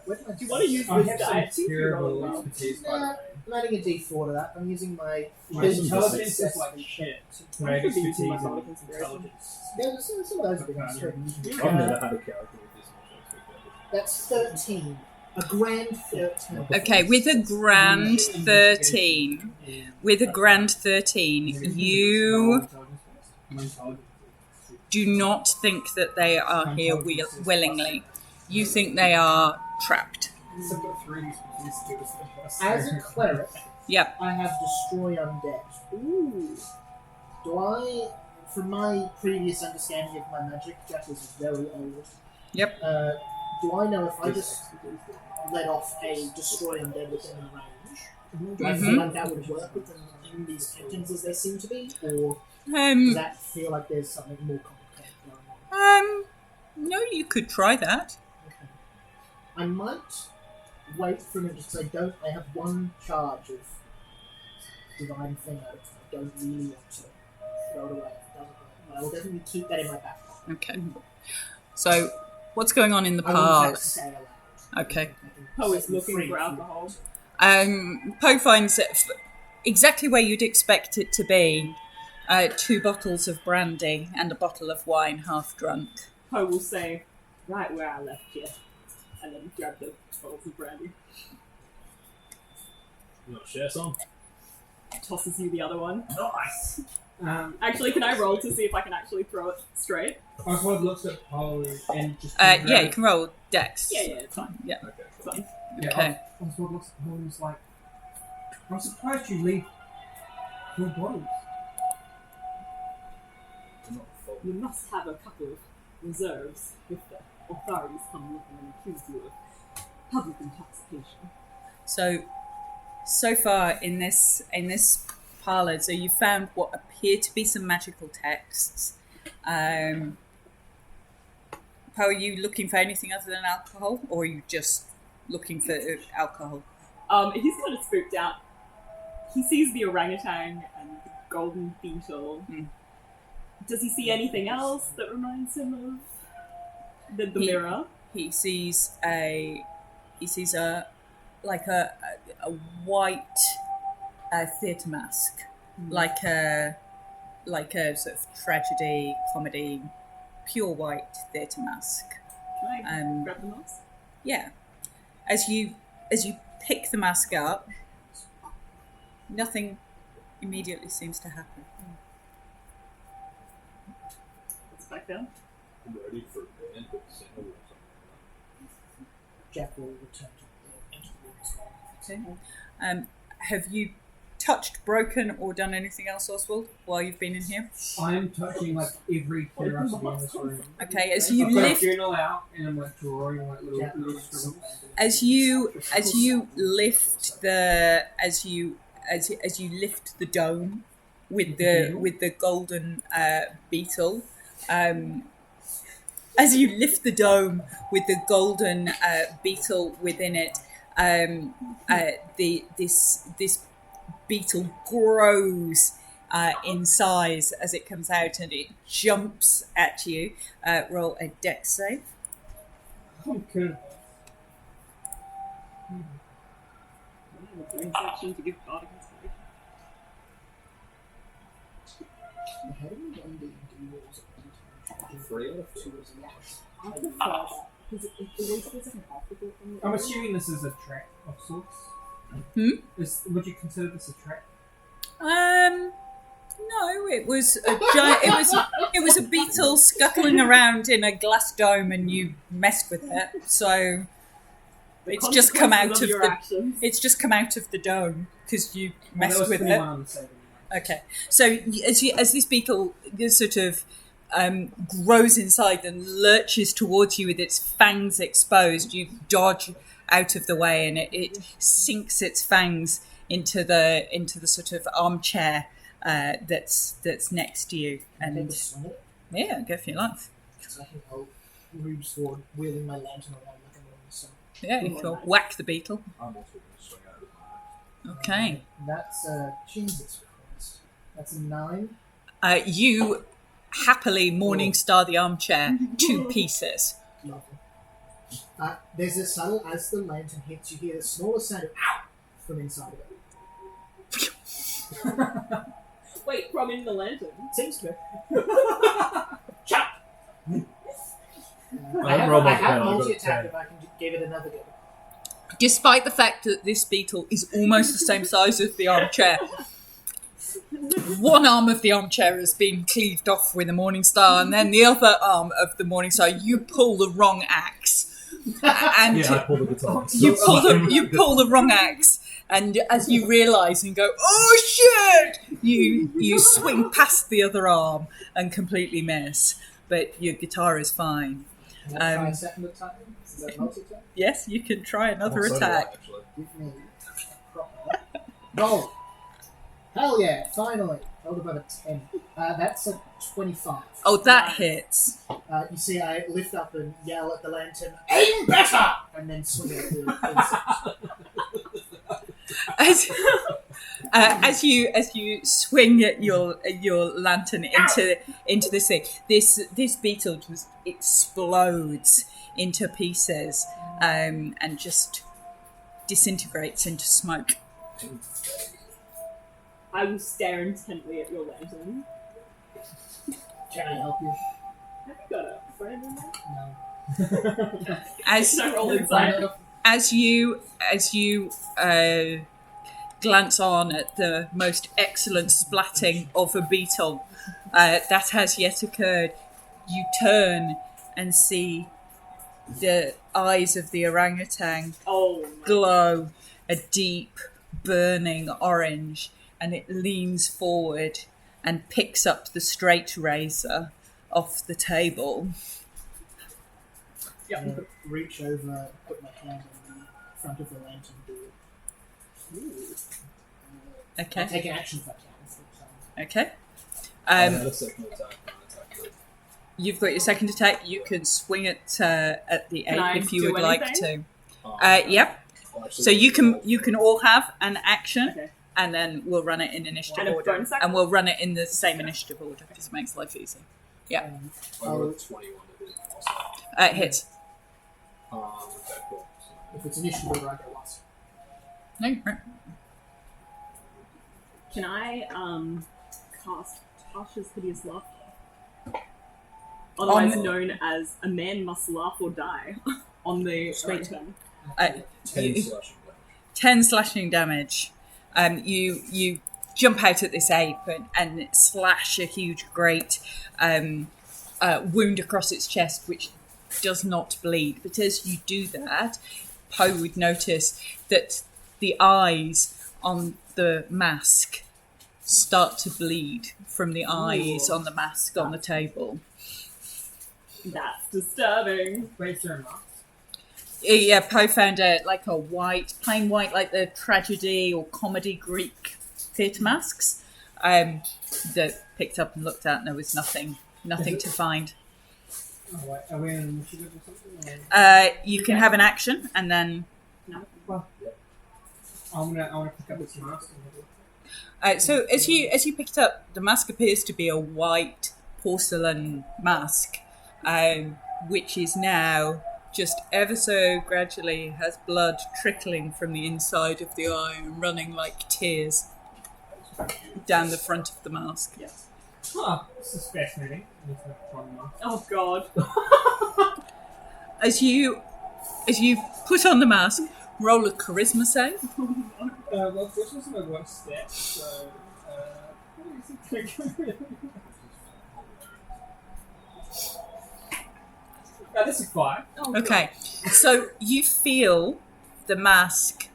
S4: Where did I
S3: Do you want to use
S5: I
S3: this
S5: have
S3: die?
S5: some terrible expertise, by the
S4: Nah,
S5: way.
S4: I'm adding a d4 to that. I'm using my
S5: My
S2: Yes,
S5: intelligence
S2: yes.
S5: is like shit.
S3: I
S5: My
S3: could be using
S5: expertise
S3: my
S5: is
S3: bardic inspiration.
S5: intelligence.
S4: Yeah, some of those are big ones too.
S2: I've never had a character with this much expectation.
S4: That's 13. A grand 13.
S1: Okay, with a grand 13. With a grand 13, you do not think that they are here willingly. You think they are trapped.
S4: As a cleric,
S1: Yep.
S4: I have Destroy Undead.
S3: Ooh.
S4: Do I, from my previous understanding of my magic, Jack is very old.
S1: Yep.
S4: Do I know if I just let off a Destroy Undead within the range, do I feel like that would work with them in these paintings as they seem to be? Or does that feel like there's something more complicated going on?
S1: No, you could try that.
S4: Okay. I might wait for him just because I have one charge of Divine Thing out of it. I don't really want to throw it away if it doesn't work. But I will definitely keep that in my back pocket.
S1: Okay. So, what's going on in the
S4: I won't have
S1: park?
S4: to say aloud.
S1: Okay.
S4: I can
S3: Poe is
S4: set them
S3: looking
S4: free
S3: for
S4: if you
S3: alcohol.
S4: want.
S1: Poe finds it exactly where you'd expect it to be. 2 bottles of brandy and a bottle of wine, half drunk.
S3: Poe will say, right where I left you. And then grab the bottles of brandy.
S2: You want to share some?
S3: Tosses you the other one.
S2: Nice!
S3: Actually, can I roll to see if I can actually throw it straight?
S5: Oswald looks at Paul and just.
S1: Yeah, you can roll dex.
S3: Yeah, it's fine.
S1: Yeah.
S2: Okay,
S3: It's
S2: cool.
S3: fine.
S1: Okay.
S5: Oswald looks at Paul and is like, I'm surprised you leave your bottles.
S2: I'm not full.
S3: You must have a couple of reserves if the authorities come looking and accuse you of public intoxication.
S1: So far in this parlour, so you found what appear to be some magical texts. Poe, are you looking for anything other than alcohol, or are you just looking for alcohol?
S3: He's kind of spooked out. He sees the orangutan and the golden beetle.
S1: Mm.
S3: Does he see anything else that reminds him of the mirror?
S1: He sees a white theatre mask, like a like a sort of tragedy, comedy, pure white theatre mask.
S3: Can I
S1: Um,
S3: grab the mask?
S1: Yeah. As you pick the mask up, nothing immediately seems to happen.
S3: It's back down.
S2: I'm ready for band with single or something.
S4: Jack will return to the room as well.
S1: Have you touched, broken, or done anything else, Oswald, while you've been in here?
S5: I'm touching like every curiosity in this room.
S1: Okay, as you
S5: I've got a
S1: lift
S5: journal out and I'm like drawing like
S4: Jack
S5: little
S4: will
S5: scribbles.
S1: as you lift the as you lift the dome with the golden beetle, as you lift the dome with the golden beetle within it, this beetle grows in size as it comes out, and it jumps at you. Roll a dex save.
S5: Okay.
S3: Bonus action to give bardic inspiration.
S4: How do we run D&D rules?
S2: 3 out of 4.
S4: 2 is a yes.
S3: I prefer because it always feels like an alphabet on the
S5: I'm assuming this is a track of sorts. Would you consider this a track?
S1: No, it was a it was a beetle scuttling around in a glass dome, and you messed with it. So it's just come out of
S3: your
S1: the
S3: actions.
S1: it's just come out of the dome because you
S5: Well,
S1: messed
S5: there was
S1: with
S5: 21
S1: it.
S5: on the save anyway.
S1: Okay, so as this beetle sort of grows inside and lurches towards you with its fangs exposed, you dodge out of the way, and it sinks its fangs into the sort of armchair that's next to you.
S4: And
S1: And
S4: swing it,
S1: yeah, go for your life.
S4: so I can hold Rube's sword, wheeling my lantern around like I'm rolling the sun.
S1: Yeah, you can whack the beetle.
S2: I'm also going to swing out with my
S1: Okay.
S4: That's Jesus Christ. That's a 9.
S1: You happily Morningstar the armchair to pieces.
S4: Lovely. There's a subtle, as the lantern hits, you hear the smallest sound of ow from inside of it.
S3: Wait, from in the lantern.
S4: Seems to be.
S2: I haven't rolled my
S4: I have
S2: pen, I've got
S4: multi-attack
S2: 10.
S4: if I can give it another go.
S1: Despite the fact that this beetle is almost the same size as the armchair, one arm of the armchair has been cleaved off with a Morningstar, and then the other arm of the Morningstar, you pull the wrong axe. And
S2: Yeah, I pulled the guitar.
S1: you pull the wrong axe, and as you realise and go, oh shit, you swing past the other arm and completely miss, but your guitar is fine.
S4: Can I try a second attack? Is that multi-attack?
S1: Yes, you can try another
S2: Also,
S1: attack.
S2: actually.
S4: Give me proper. Roll. Hell yeah! Finally, rolled above a 10. That's a 25.
S1: Oh, that hits.
S4: You see, I lift up and yell at the lantern, "Aim better!" and then swing it at the insect.
S1: As you swing your lantern into this thing, this beetle just explodes into pieces and just disintegrates into smoke.
S3: I will stare intently at your lantern.
S4: Can I help you?
S3: Have you got a friend in there?
S4: No.
S1: As
S3: Can I roll inside?
S1: as you glance on at the most excellent splatting of a beetle that has yet occurred, you turn and see the eyes of the orangutan
S3: Oh, my.
S1: glow a deep burning orange, and it leans forward and picks up the straight razor off the table.
S3: Yeah.
S4: Reach over, put my hand on the front of the lantern door. I
S1: Okay.
S4: take an action if I can.
S1: Okay.
S2: I had a second attack.
S1: You've got your second attack. You can swing it at the
S3: Can
S1: ape
S3: I
S1: if you
S3: do
S1: would like
S3: anything?
S1: to. Yep.
S2: Well, actually,
S1: So you can all have an action,
S3: Okay.
S1: and then we'll run it in initiative
S3: And a
S1: order,
S3: bonus action?
S1: and we'll run it in the same initiative order because it makes life easy. Yeah.
S2: I rolled 21 to hit.
S1: Hits.
S2: Okay, cool. So,
S4: If it's initiative order, I go last.
S1: No, right.
S3: Can I cast Tasha's hideous laughter. Otherwise
S1: On-
S3: known as a man must laugh or die on the
S1: Sweet.
S3: turn.
S2: 10
S1: You-
S2: slashing damage.
S1: 10 slashing damage. You jump out at this ape and slash a huge, great wound across its chest, which does not bleed. But as you do that, Poe would notice that the eyes on the mask start to bleed from the eyes on the mask on the table.
S3: That's disturbing.
S5: Wait, sorry, Mark.
S1: Yeah, Poe found a plain white, like the tragedy or comedy Greek theatre masks. That picked up and looked at, and there was nothing to find.
S5: Oh, wait, are we in initiative or something? Or...
S1: You can have an action, and then
S5: Well, I want to pick up this mask.
S1: so as you pick it up, the mask appears to be a white porcelain mask, which is now just ever so gradually has blood trickling from the inside of the eye and running like tears down the front of the mask.
S3: Yes.
S5: Oh, this is fascinating. I need to try the mask.
S3: Oh god.
S1: As you put on the mask, roll a charisma save.
S5: Well, this was my worst stat, so... what is it? This is 5.
S3: Oh,
S1: Okay, so you feel the mask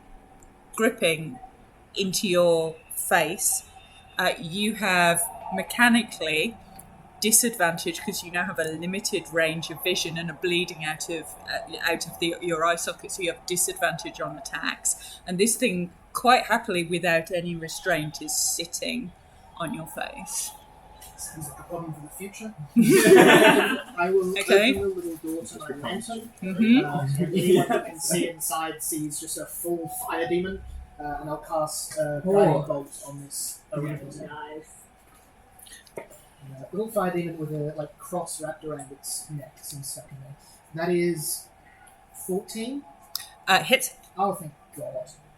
S1: gripping into your face. You have mechanically disadvantage because you now have a limited range of vision and are bleeding out of your eye socket, so you have disadvantage on attacks. And this thing, quite happily, without any restraint, is sitting on your face.
S4: Sounds like a problem for the future. I will
S1: Okay.
S4: open the little door to my lantern.
S1: Mm-hmm.
S4: So anyone who can see inside sees just a full fire demon, and I'll cast Guiding Bolt on this.
S3: Nice.
S4: Little fire demon with a cross wrapped around its neck and stuck in there. That is 14.
S1: Hit.
S4: Oh, thank God.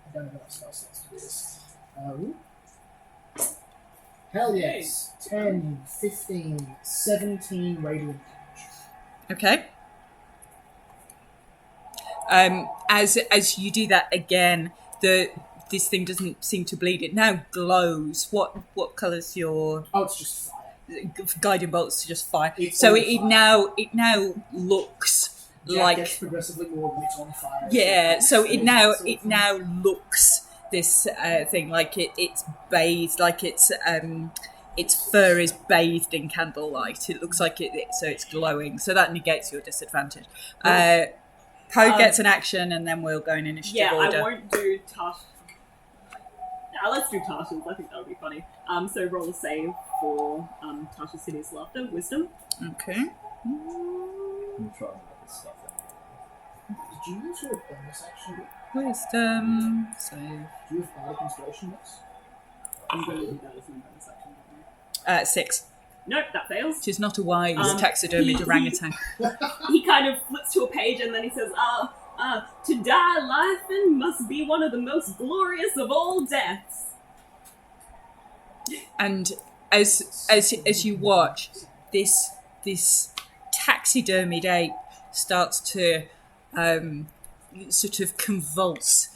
S4: I don't know what spell slots to do this. Ooh. Hell yes. 10, 15, 17 radiant damage.
S1: Okay. As you do that again, this thing doesn't seem to bleed. It now glows. What colour's your
S4: Oh, it's just fire.
S1: guiding bolts? Just fire.
S4: It's
S1: So
S4: on
S1: it
S4: fire.
S1: now looks
S4: Jack
S1: like
S4: gets progressively more lit on fire.
S1: yeah. So it now
S4: Sort of
S1: it now looks this thing like it's bathed, like its fur is bathed in candlelight. It looks like so it's glowing. So that negates your disadvantage. Poe gets an action, and then we'll go in initiative
S3: Yeah,
S1: order.
S3: I won't do Tash. Nah, let's do Tasha's. I think that would be funny. So roll a save for Tasha's hideous laughter, wisdom.
S1: Okay.
S2: I'm trying to make this stuff out.
S4: Did you use your bonus action?
S1: Wisdom. So
S4: Do you have Bardic Inspiration next?
S3: I'm going to do that as my bonus action. don't I?
S1: 6.
S3: Nope, that fails.
S1: She's not a wise
S3: Um,
S1: taxidermied
S3: he-
S1: orangutan.
S3: He kind of flips to a page and then he says, to die laughing must be one of the most glorious of all deaths.
S1: And as you watch, this taxidermied ape starts to sort of convulse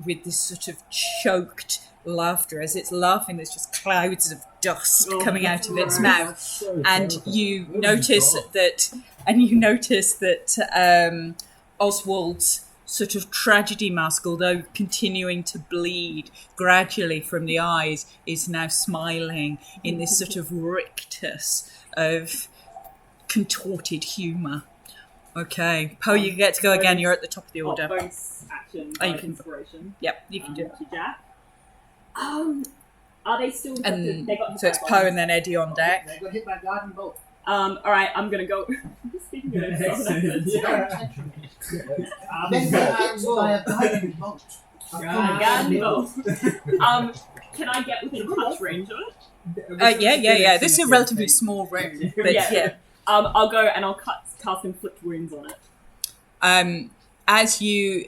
S1: with this sort of choked laughter. As it's laughing, there's just clouds of dust coming out of its mouth.
S2: So
S1: And
S2: terrifying.
S1: you
S2: Oh my
S1: notice
S2: God.
S1: that Oswald's sort of tragedy mask, although continuing to bleed gradually from the eyes, is now smiling in this sort of rictus of contorted humour. Okay, Poe, you get to go again. You're at the top of the order.
S3: Bonus action,
S1: Oh, you
S3: by
S1: can-
S3: inspiration.
S1: Yep, you can do it.
S3: To Jack. Are they still...
S1: And
S3: they got
S1: so it's Poe and then Eddie on deck.
S4: They got hit by Guiding Bolt.
S3: Alright, I'm gonna go... Speaking of
S4: Then by a Guiding Bolt.
S3: can I get within touch range of it?
S1: Yeah. This is a relatively small room, but yeah.
S3: I'll go and I'll cast inflict wounds on it.
S1: As you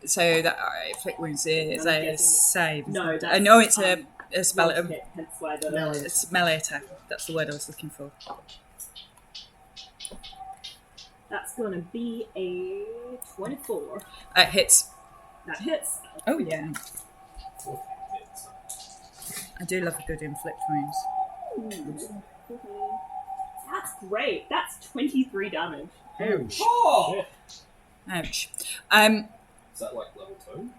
S1: so that inflict wounds is
S3: I'm
S1: a
S3: guessing-
S1: save.
S3: No,
S1: isn't it?
S3: that's,
S1: no, it's a spell it.
S3: hit, hence why the
S4: Melee.
S1: It's melee attack. That's the word I was looking for.
S3: That's gonna be a 24.
S1: Hits.
S3: That hits.
S1: Oh yeah, I do love a good inflict wounds.
S3: That's great. That's 23 damage.
S1: Ouch.
S5: Oh!
S1: Ouch.
S2: Is that like level 2?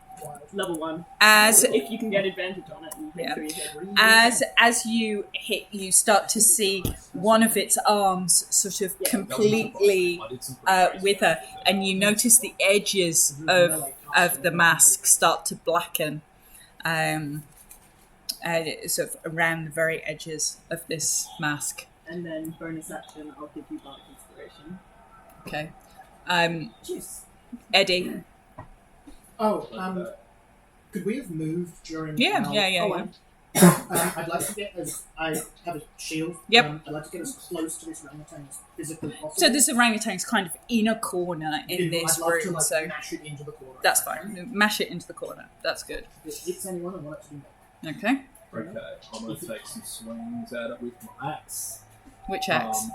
S3: Level 1.
S1: As
S3: If you can get advantage on it, you
S1: Yeah.
S3: hit 3 hit.
S1: as you hit, you start to see one of its arms sort of completely
S2: I did some pretty crazy
S1: wither,
S2: stuff.
S1: and you notice the edges of the mask start to blacken, sort of around the very edges of this mask.
S3: And then bonus action, I'll give you Bardic Inspiration.
S1: Okay,
S3: Juice.
S1: Eddie.
S4: Oh,
S2: Like that.
S4: could we have moved during?
S1: Yeah,
S4: our-
S1: yeah, yeah,
S3: Oh,
S1: yeah.
S4: I'd like to get as I have a shield.
S1: Yep.
S4: I'd like to get as close to this orangutan as physically possible.
S1: So this orangutan's kind of in a corner in
S4: I'd
S1: this
S4: love to,
S1: room,
S4: like,
S1: so
S4: mash it into the corner.
S1: that's fine. Mash it into the corner. That's good.
S4: If it hits anyone, I want it to do that.
S1: Okay.
S2: Okay, I'm going to take some swings at it with my axe.
S1: Which axe?
S2: Um,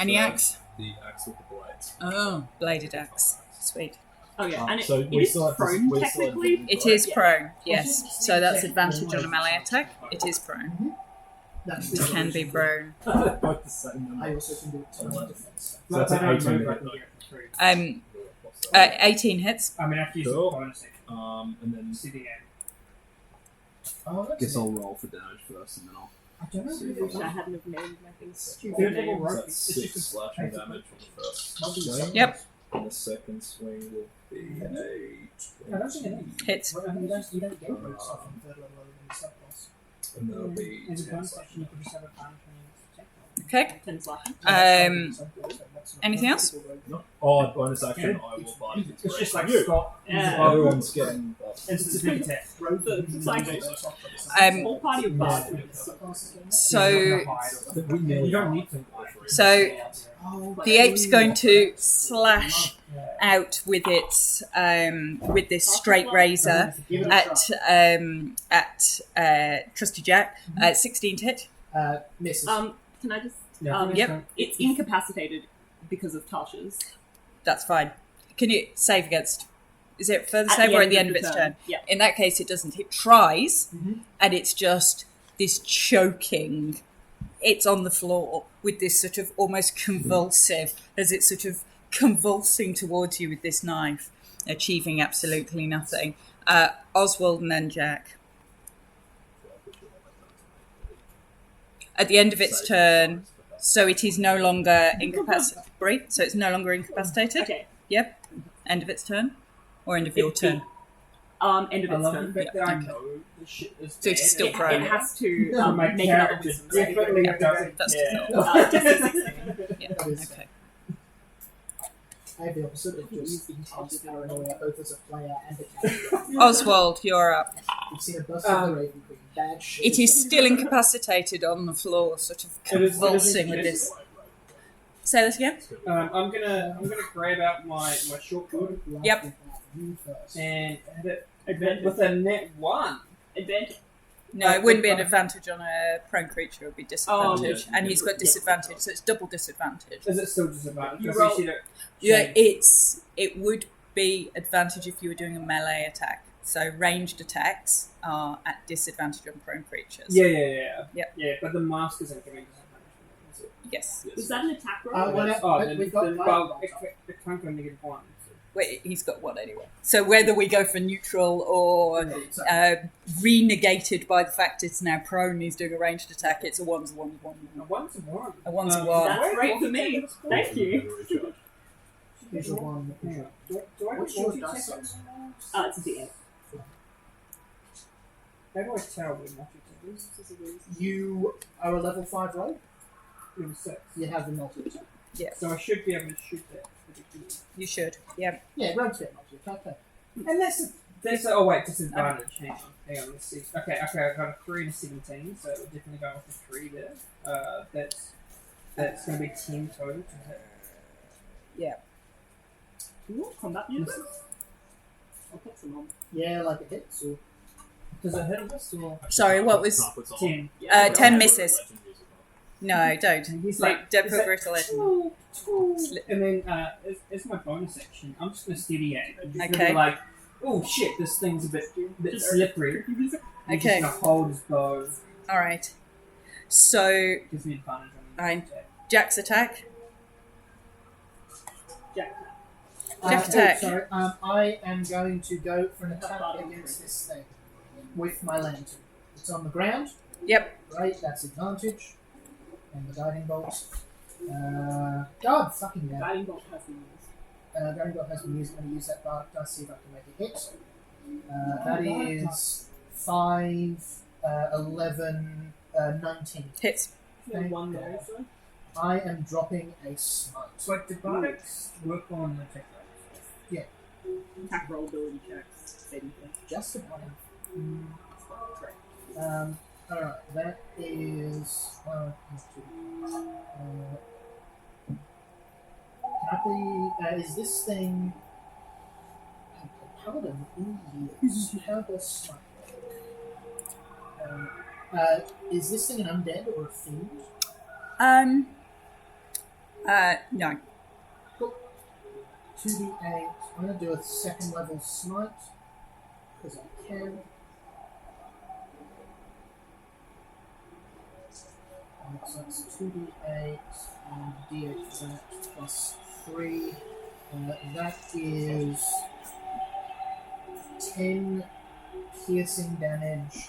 S1: Any
S2: so
S1: axe?
S2: The axe with the blades.
S1: Oh, bladed axe. Sweet.
S3: Oh yeah, and
S2: So
S3: it
S2: we
S3: is
S2: still have
S3: prone
S2: we still have
S3: technically.
S1: It
S2: right?
S1: is
S3: Yeah.
S1: prone, yes. So that's advantage on a melee attack. It is prone.
S4: That's
S1: It can be prone.
S2: Both the same number.
S4: I also can do it to my defense.
S2: So that's an 18 hit, though.
S1: 18 hits.
S5: I mean, I have to use
S2: Cool.
S5: the bonus action.
S2: And then
S5: CDA.
S4: Oh,
S2: I
S4: that's
S2: guess
S4: it.
S2: I'll roll for damage first, and then I'll.
S4: I don't know.
S2: See
S4: if
S2: if
S3: Wish
S2: I
S3: I
S2: can-
S3: hadn't have named my things stupid
S5: Third
S3: names.
S5: level
S2: So
S5: rope.
S2: that's
S5: It's
S2: 6
S5: just a-
S2: slashing damage on the first
S4: I'll do
S2: swing.
S4: something.
S1: Yep.
S2: And the second swing will be a
S5: I don't think it
S2: 20.
S5: is.
S1: Hits.
S4: You don't get yourself on third level over the subclass.
S2: And that'll be
S5: As a
S2: 10
S5: bonus
S2: slashing
S5: action, you can
S2: damage.
S5: just have advantage when you attack.
S1: Okay.
S3: 10 slashing.
S1: Anything else?
S2: No. Oh, bonus action, I will buy it.
S5: It's just like
S2: you.
S5: Scott.
S2: Everyone's getting buffed.
S5: It's a sneak attack.
S3: It's like
S1: Um,
S3: whole party of bards.
S1: So
S2: We nearly
S5: You don't need to.
S1: So
S4: Oh,
S1: the ape's going to slash out with its with this straight razor at Trusty Jack. 16 to hit.
S4: Misses.
S3: Can I just?
S5: Yeah.
S1: Yep.
S3: It's incapacitated because of Tasha's.
S1: That's fine. Can you save against? Is it further
S3: At
S1: save
S3: the
S1: or
S3: end
S1: at the
S3: of
S1: end of
S3: the
S1: its
S3: turn.
S1: turn?
S3: Yeah.
S1: In that case, it doesn't. It tries,
S4: Mhm.
S1: and it's just this choking. It's on the floor with this sort of almost convulsive, as it's sort of convulsing towards you with this knife, achieving absolutely nothing. Oswald and then Jack. At the end of its turn, so it is no longer incapacitated. So it's no longer incapacitated.
S3: Okay.
S1: Yep. End of its turn, or end of your turn.
S3: End of
S5: I
S3: its
S5: love
S3: turn.
S5: the fact that I
S1: Okay.
S5: know the shit is
S1: So it's
S5: bad.
S1: still
S3: It
S1: prone.
S3: has to
S5: My
S3: make another
S5: character
S3: wisdom save.
S5: definitely
S1: Yeah,
S5: doesn't
S1: that's
S5: care.
S3: DC 16.
S1: Yeah.
S4: That is-
S1: Okay.
S4: I have the opposite of just intense paranoia, both as a player and a character.
S1: Oswald, you're up.
S4: You've seen a bust of the Raven Queen. Bad shit.
S1: It is still incapacitated on the floor, sort of
S5: It is-
S1: convulsing
S5: it
S1: with
S5: is-
S1: this. Say that again.
S5: I'm gonna grab out my short sword
S1: Yep.
S4: You first.
S5: and hit it
S3: Advantage.
S5: with a net 1.
S3: Advantage.
S1: No, it wouldn't be an advantage on a prone creature. It would be disadvantage,
S2: yeah.
S1: and he's got disadvantage, so it's double disadvantage.
S5: Is it still disadvantage?
S3: You
S5: Because
S3: roll-
S5: see that-
S1: Yeah, it would be advantage if you were doing a melee attack. So ranged attacks are at disadvantage on prone creatures.
S5: Yeah.
S1: Yep.
S5: Yeah, but the mask isn't giving disadvantage. Is it?
S1: Yes.
S3: Was that an attack roll?
S5: Oh, then,
S4: we've got
S5: then
S4: five
S5: well,
S4: rolls.
S5: it can't go negative 1.
S1: Wait, he's got one anyway. So whether we go for neutral or
S4: So-
S1: renegated by the fact it's now prone, he's doing a ranged attack. It's a 1's a 1's 1.
S5: A 1's a 1.
S1: A 1's a 1.
S3: That's great for me. Thank you.
S4: Here's your one.
S5: Hang on. Do I
S4: What's
S5: get
S4: your
S5: multi
S4: dice
S5: check?
S4: size?
S3: It's a D8.
S5: How do I tell when multi
S4: You are a level 5 rogue.
S5: check? 6.
S4: You have the multi attack.
S5: So I should be able to shoot that.
S1: You should. Yeah.
S4: Yeah, rogues get multi attack.
S5: And that's oh wait, disadvantage. Hang on, let's see. Okay, I got a 3 and a 17, so we're definitely going with a 3 there. That's going to be 10 total to hit.
S3: Ooh, combat music. I'll put some on.
S4: Yeah, like it hits. Or
S5: Does it hit us or
S1: Sorry, what was...
S2: Can't put it on.
S5: 10?
S3: Yeah.
S1: 10 misses.
S2: Legend music on.
S1: No, don't.
S5: He's
S1: Like,
S5: like,
S1: don't
S5: is
S1: put
S5: that-
S1: brutal legend.
S5: And then as my bonus action, I'm just gonna steady aim. I'm just
S1: Okay.
S5: gonna be like, oh shit, this thing's a bit slippery. He's
S1: Okay.
S5: just gonna hold his bow.
S1: Alright. So,
S5: Gives me advantage on
S1: Fine.
S5: attack.
S1: Jack's attack.
S3: Jack.
S1: Jack attack.
S4: Sorry, I am going to go for an attack against this thing with my lantern. It's on the ground.
S1: Yep.
S4: Great, that's advantage. And the guiding bolt. God fucking hell.
S3: Guiding bolt has been used.
S4: Guiding bolt has been used. I'm going to use that bar. Let's see if I can make a hit. That is 5, 11, 19.
S1: Hits.
S3: No one there, so.
S4: I am dropping a smite.
S5: So like, did Bardics work on the attack rolls?
S3: Attack roll ability checks. Saving throws.
S4: Just about.
S3: Great.
S4: Alright, that is. Can I be. Is this thing. Paladin in years. How does smite work? Is this thing an undead or a fiend?
S1: No.
S4: 2d8. I'm going to do a second level smite. Because I can. So it's 2d8 and d8 for that plus 3. That is 10 piercing damage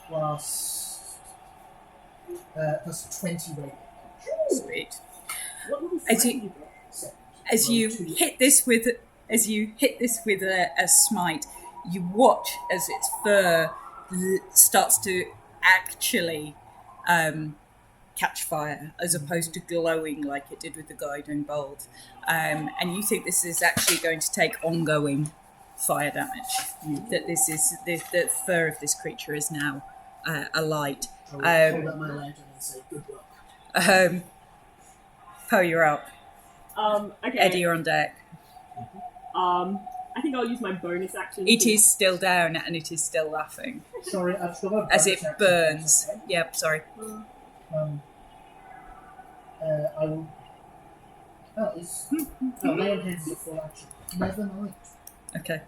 S4: plus 20 radiant.
S1: Sweet.
S3: What little
S1: As
S3: friend
S1: you-
S3: you got?
S4: Second.
S1: As
S4: Roll
S1: you
S4: 2d8.
S1: hit this with a smite, you watch as its fur starts to actually catch fire, as opposed to glowing like it did with the guiding bolt. And you think this is actually going to take ongoing fire damage. That this is the fur of this creature is now alight.
S4: I will hold up my lantern and say good luck.
S1: Poe, you're up.
S3: Okay.
S1: Eddie, you're on deck.
S3: I think I'll use my bonus action.
S1: It
S3: to-
S1: is still down and it is still laughing
S4: Sorry, I've still got a
S1: as
S4: bonus
S1: it
S4: action,
S1: burns.
S4: okay?
S1: Yep, sorry.
S4: I will. Oh, it's. Oh, lay on hands is a full action. Never mind.
S1: Okay.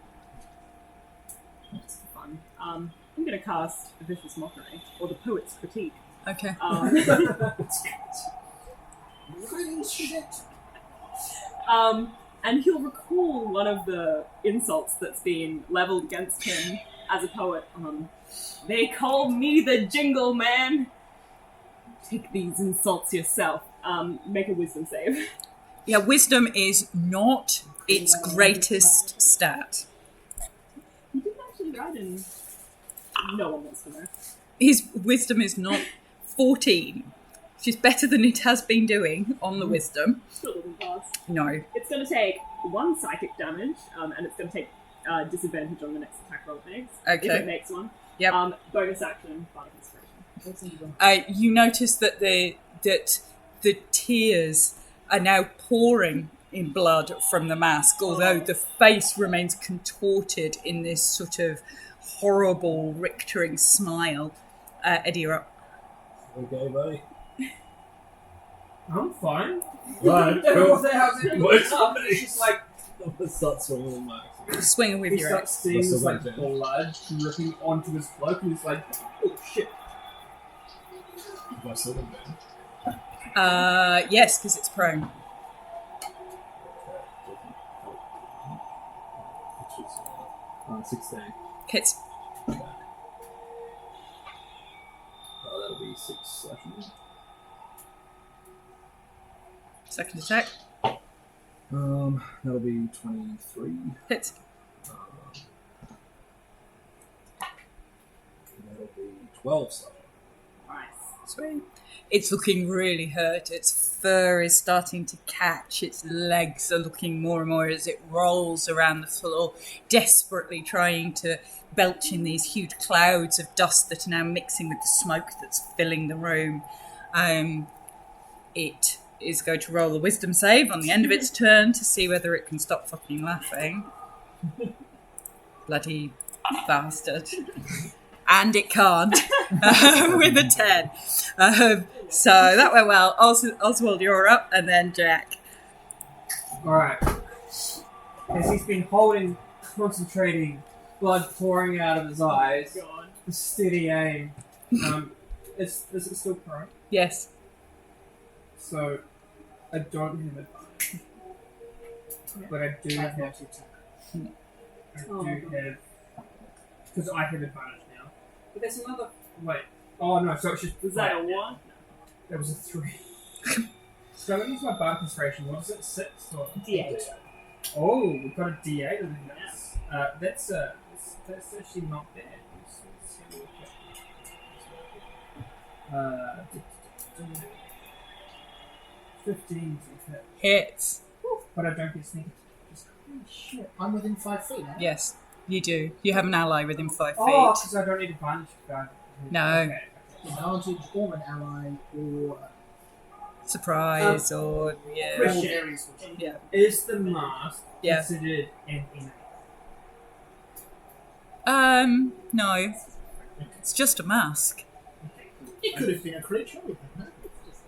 S3: Just for fun. I'm gonna cast Vicious Mockery, or the Poet's Critique.
S1: Okay.
S4: Really shit.
S3: And he'll recall one of the insults that's been leveled against him as a poet. They call me the Jingle Man. Take these insults yourself. Make a wisdom save.
S1: Yeah, wisdom is not its greatest stat.
S3: You didn't actually write in. No one wants to know.
S1: His wisdom is not 14, which is better than it has been doing on the wisdom.
S3: Still doesn't pass.
S1: No.
S3: It's going to take 1 psychic damage, and it's going to take disadvantage on the next attack roll it makes.
S1: Okay.
S3: If it makes one.
S1: Yep.
S3: Bonus action, Bardic Inspiration.
S1: You notice that the tears are now pouring in blood from the mask, although the face remains contorted in this sort of horrible, ricturing smile. Eddie, you're up.
S2: Okay, buddy.
S5: I'm fine.
S2: Right,
S5: What
S2: cool.
S5: the hell's it?
S2: What's
S5: It's just like
S2: I'm gonna start swinging with my axe.
S1: Swinging with
S5: he
S1: your
S5: starts
S1: axe.
S5: seeing
S2: What's
S5: this
S2: the
S5: like
S2: weight
S5: blood dripping onto his cloak, and he's like, "Oh shit!"
S2: Have I still been down?
S1: Yes, because it's prone.
S2: Which is 16.
S1: Hits.
S2: That'll be 6 slashing.
S1: Second attack.
S2: That'll be 23.
S1: Hits.
S2: That'll be 12 slashing.
S3: Nice.
S1: Sweet. It's looking really hurt. Its fur is starting to catch. Its legs are looking more and more as it rolls around the floor, desperately trying to belch in these huge clouds of dust that are now mixing with the smoke that's filling the room. It is going to roll a wisdom save on the end of its turn to see whether it can stop fucking laughing. Bloody Bastard. And it can't with a 10. So that went well. Oswald, you're up, and then Jack.
S5: Alright. As he's been holding, concentrating, blood pouring out of his eyes,
S3: God.
S5: steady aim. Is it still prone?
S1: Yes.
S5: So, I don't have advantage. But I do
S4: Attack
S5: have...
S4: multi-attack.
S5: Because I have advantage now. But there's another... Wait. Oh no, so it's just...
S3: Was that a 1?
S5: That was a 3. So I'm going to use my bar inspiration. What is it? 6 or...
S3: D8.
S5: Oh, we've got a D8 of this. That's actually not bad. Let's have a look at 15 to hit.
S1: Hits.
S5: But I don't get sneak.
S4: Oh, shit. I'm within 5 feet now.
S1: Yes, you do. You have an ally within 5 feet.
S5: Oh, because I don't need advantage.
S1: No.
S5: Okay.
S4: Advantage or an ally or
S1: Surprise or yeah.
S4: all
S5: Question.
S4: various.
S1: Yeah.
S5: Is the mask
S1: Yeah.
S5: considered an innate?
S1: No. It's just a mask.
S4: It could have been a creature. We don't know.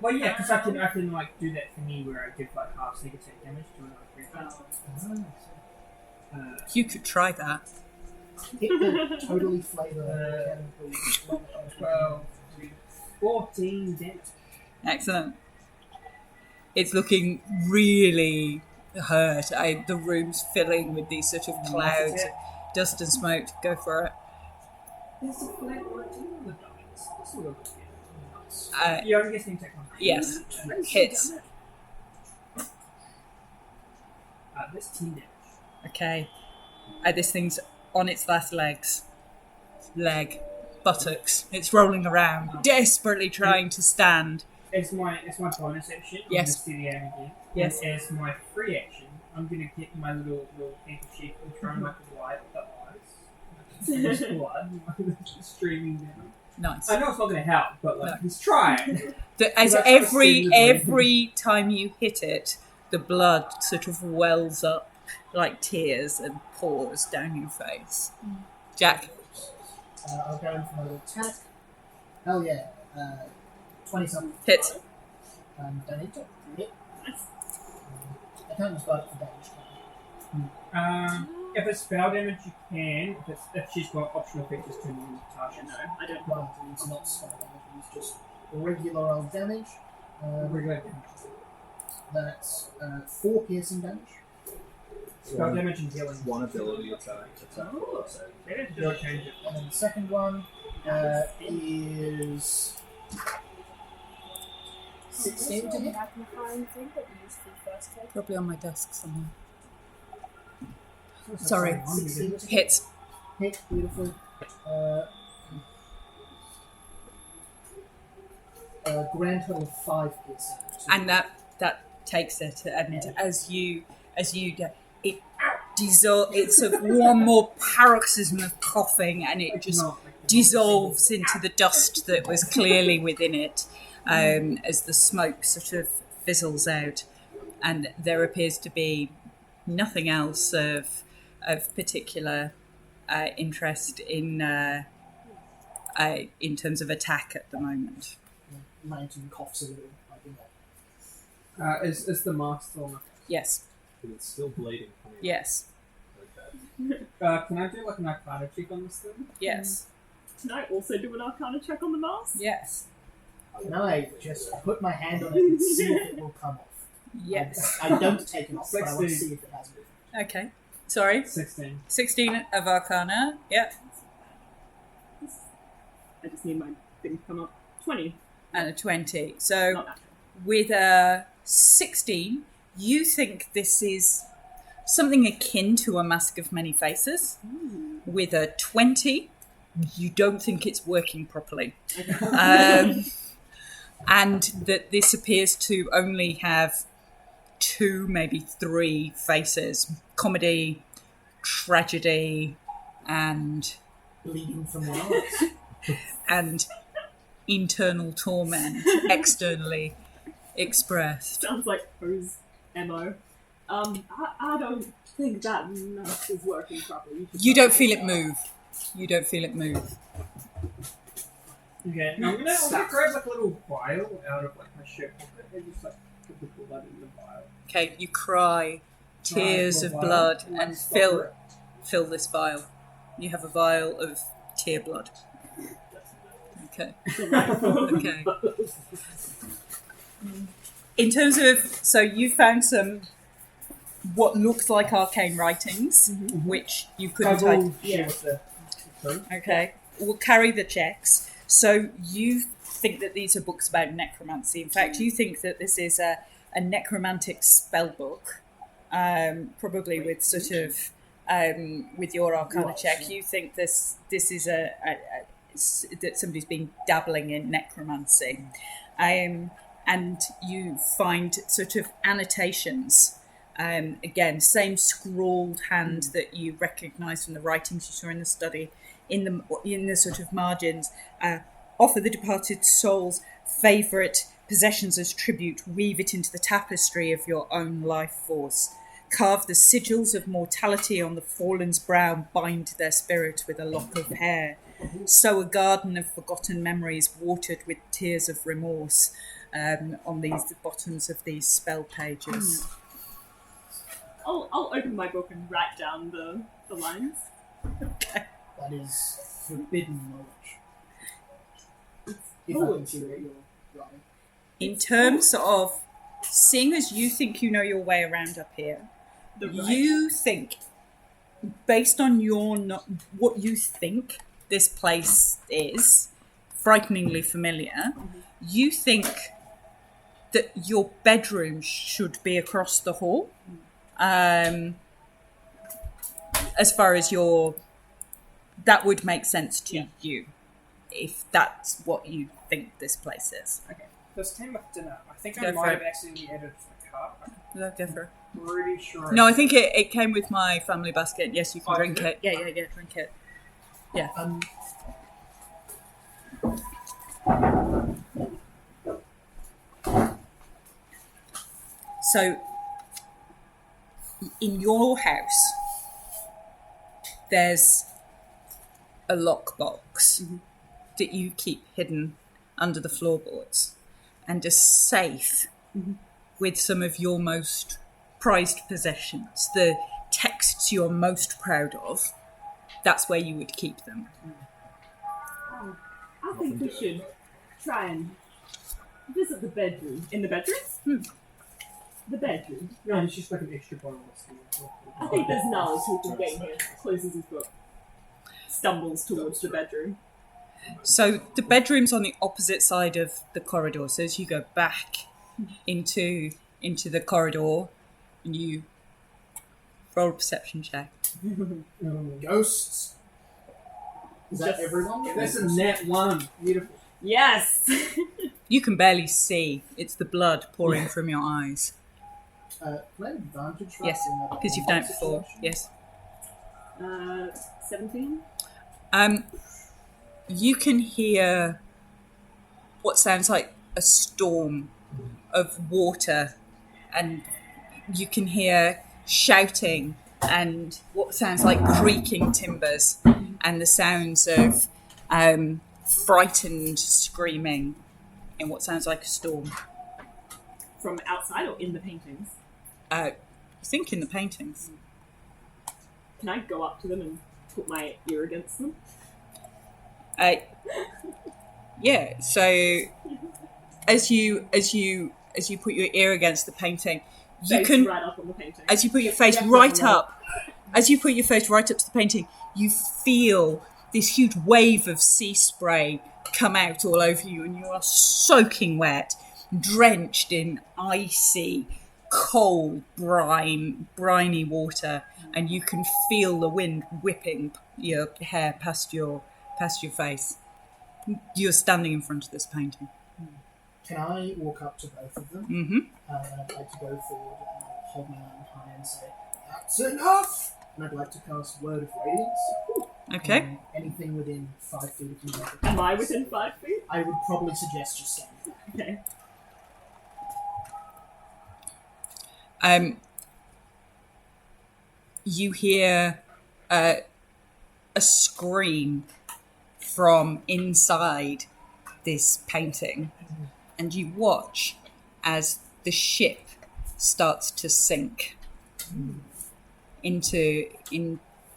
S5: Well, yeah, because I can like do that for me where I give like half sneak attack damage to another creature.
S1: You could try that.
S4: It could totally flavour.
S5: 12, 14 damage.
S1: Excellent. It's looking really hurt. The room's filling with these sort of clouds, of dust and smoke. Go for it.
S5: There's a flag right on the dice. That's a little bit nice.
S1: Yeah,
S5: I'm guessing take one.
S1: yes. Hits.
S5: That's 10 damage.
S1: Okay. This thing's on its last buttocks. It's rolling around, desperately trying to stand.
S5: As my bonus action, I'm
S1: Yes.
S5: going to steady aim again.
S1: Yes.
S5: And as my free action, I'm going to get my little handkerchief and try and wipe the eyes. There's blood streaming down.
S1: Nice.
S5: I know it's not going to help, but like,
S1: No.
S5: he's trying.
S1: As
S5: That's
S1: every time you hit it, the blood sort of wells up like tears and pours down your face. Jack.
S4: I'll go in for another attack. Oh yeah. 20 something.
S1: Hits.
S4: Don't need to. Hit. I can't use blood for damage.
S5: If it's spell damage, you can. If she's got optional features to use Tasha,
S3: No, I don't.
S4: Well, it's not spell damage. It's just regular old damage.
S5: Regular damage.
S4: That's 4 piercing damage.
S5: Spell damage and healing.
S2: One ability attack.
S5: Oh. They'll change it.
S4: And then the second one is 16 to hit.
S1: Probably on my desk somewhere. Sorry.
S4: 16 to hit.
S1: Hits.
S4: Hit, beautiful. Grand total of 5 piercing.
S1: And that takes it. And as you it dissolves. It's one more paroxysm of coughing, and it just dissolves into the dust that was clearly within it, as the smoke sort of fizzles out, and there appears to be nothing else of particular interest in terms of attack at the moment.
S4: Mountain coughs a little. I think
S5: Is the mask still on the
S1: Yes.
S2: But it's still bleeding.
S1: Yes.
S2: Okay.
S5: can I do like an arcana check on this thing?
S1: Yes.
S3: Can I also do an Arcana check on the mask?
S1: Yes.
S4: Can I just put my hand on it and see if it will come off?
S1: Yes.
S4: I don't take it off, but I want to
S5: 16.
S4: see if it has moved.
S1: Okay. Sorry.
S5: 16.
S1: 16 of Arcana. Yep.
S3: I just need my thing to come up. 20.
S1: And a 20. So
S3: Not natural.
S1: with a 16, you think this is something akin to a Mask of Many Faces. With a 20, you don't think it's working properly. And that this appears to only have 2, maybe 3 faces. Comedy, tragedy, and
S4: Bleeding from the eyes.
S1: and internal torment externally expressed.
S3: Sounds like Poe's MO. I don't think that mask is working properly.
S1: You don't feel it move. You don't feel it move.
S5: Okay, I'm gonna grab like a little vial out of like my shirt pocket and just like put the blood in the vial.
S1: Okay, you cry tears
S5: Right,
S1: of
S5: well,
S1: blood
S5: vial,
S1: and
S5: stop
S1: fill
S5: it.
S1: this vial. You have a vial of tear blood. Okay. Okay. In terms of, so you found some what looked like arcane writings, which you couldn't
S5: I
S1: type.
S5: will share with the crew.
S1: Okay, we'll carry the checks. So you think that these are books about necromancy. In fact, you think that this is a necromantic spell book, probably with sort of with your Arcana check. You think this is that somebody's been dabbling in necromancy, and you find sort of annotations. Again, same scrawled hand that you recognise from the writings you saw in the study. In the sort of margins, offer the departed soul's favourite possessions as tribute. Weave it into the tapestry of your own life force. Carve the sigils of mortality on the fallen's brow. Bind their spirit with a lock of hair. Sow a garden of forgotten memories, watered with tears of remorse. On the bottoms of these spell pages.
S3: I'll open my book and write down the lines.
S1: Okay.
S4: That is forbidden knowledge. If I
S3: Oh.
S4: can see what you're writing.
S1: In terms of seeing as you think you know your way around up here,
S3: The right.
S1: you think, based on what you think this place is, frighteningly familiar, you think that your bedroom should be across the hall. As far as that would make sense to you, if that's what you think this place is.
S5: Okay. This came with dinner. I think
S1: Go
S5: I
S1: for
S5: might
S1: it.
S5: have accidentally added to the cart.
S1: Is that different?
S5: I'm pretty sure.
S1: No, I think it came with my family basket. Yes, you can
S5: Oh,
S1: drink
S5: did
S1: it. Yeah, drink it. So, in your house, there's a lockbox that you keep hidden under the floorboards, and a safe with some of your most prized possessions, the texts you're most proud of. That's where you would keep them.
S3: I think we should try and visit the bedroom. In the bedroom? The bedroom.
S5: No, it's just like an extra bottle of steam.
S3: I think there's knowledge who can get here. Closes his book. Stumbles towards the bedroom.
S1: So the bedroom's on the opposite side of the corridor. So as you go back into the corridor, and you roll a perception check.
S4: Ghosts. Is that
S3: Just-
S4: everyone?
S5: That's a net one. Beautiful.
S3: Yes!
S1: You can barely see. It's the blood pouring from your eyes.
S4: Can I have advantage? for
S1: Yes,
S4: that in that
S1: because you've done it
S4: combat
S1: before.
S4: situation?
S1: Yes.
S3: 17?
S1: You can hear what sounds like a storm of water, and you can hear shouting and what sounds like creaking timbers, and the sounds of frightened screaming in what sounds like a storm.
S3: From outside or in the paintings?
S1: I think in the paintings.
S3: Can I go up to them and put my ear against them?
S1: Yeah. So as you put your ear against the painting, you
S3: Face
S1: can.
S3: right up on the painting.
S1: As you put your face right up, as you put your face right up to the painting, you feel this huge wave of sea spray come out all over you, and you are soaking wet, drenched in icy, cold, briny water, and you can feel the wind whipping your hair past your face. You're standing in front of this painting.
S4: Can I walk up to both of them?
S1: Mm-hmm.
S4: And I'd like to go forward and I'll hold my arm high and say, "That's enough!" And I'd like to cast Word of Radiance.
S1: Okay.
S4: And anything within 5 feet of me.
S3: Am I within 5 feet?
S4: I would probably suggest just standing.
S3: Okay.
S1: You hear a scream from inside this painting, and you watch as the ship starts to sink into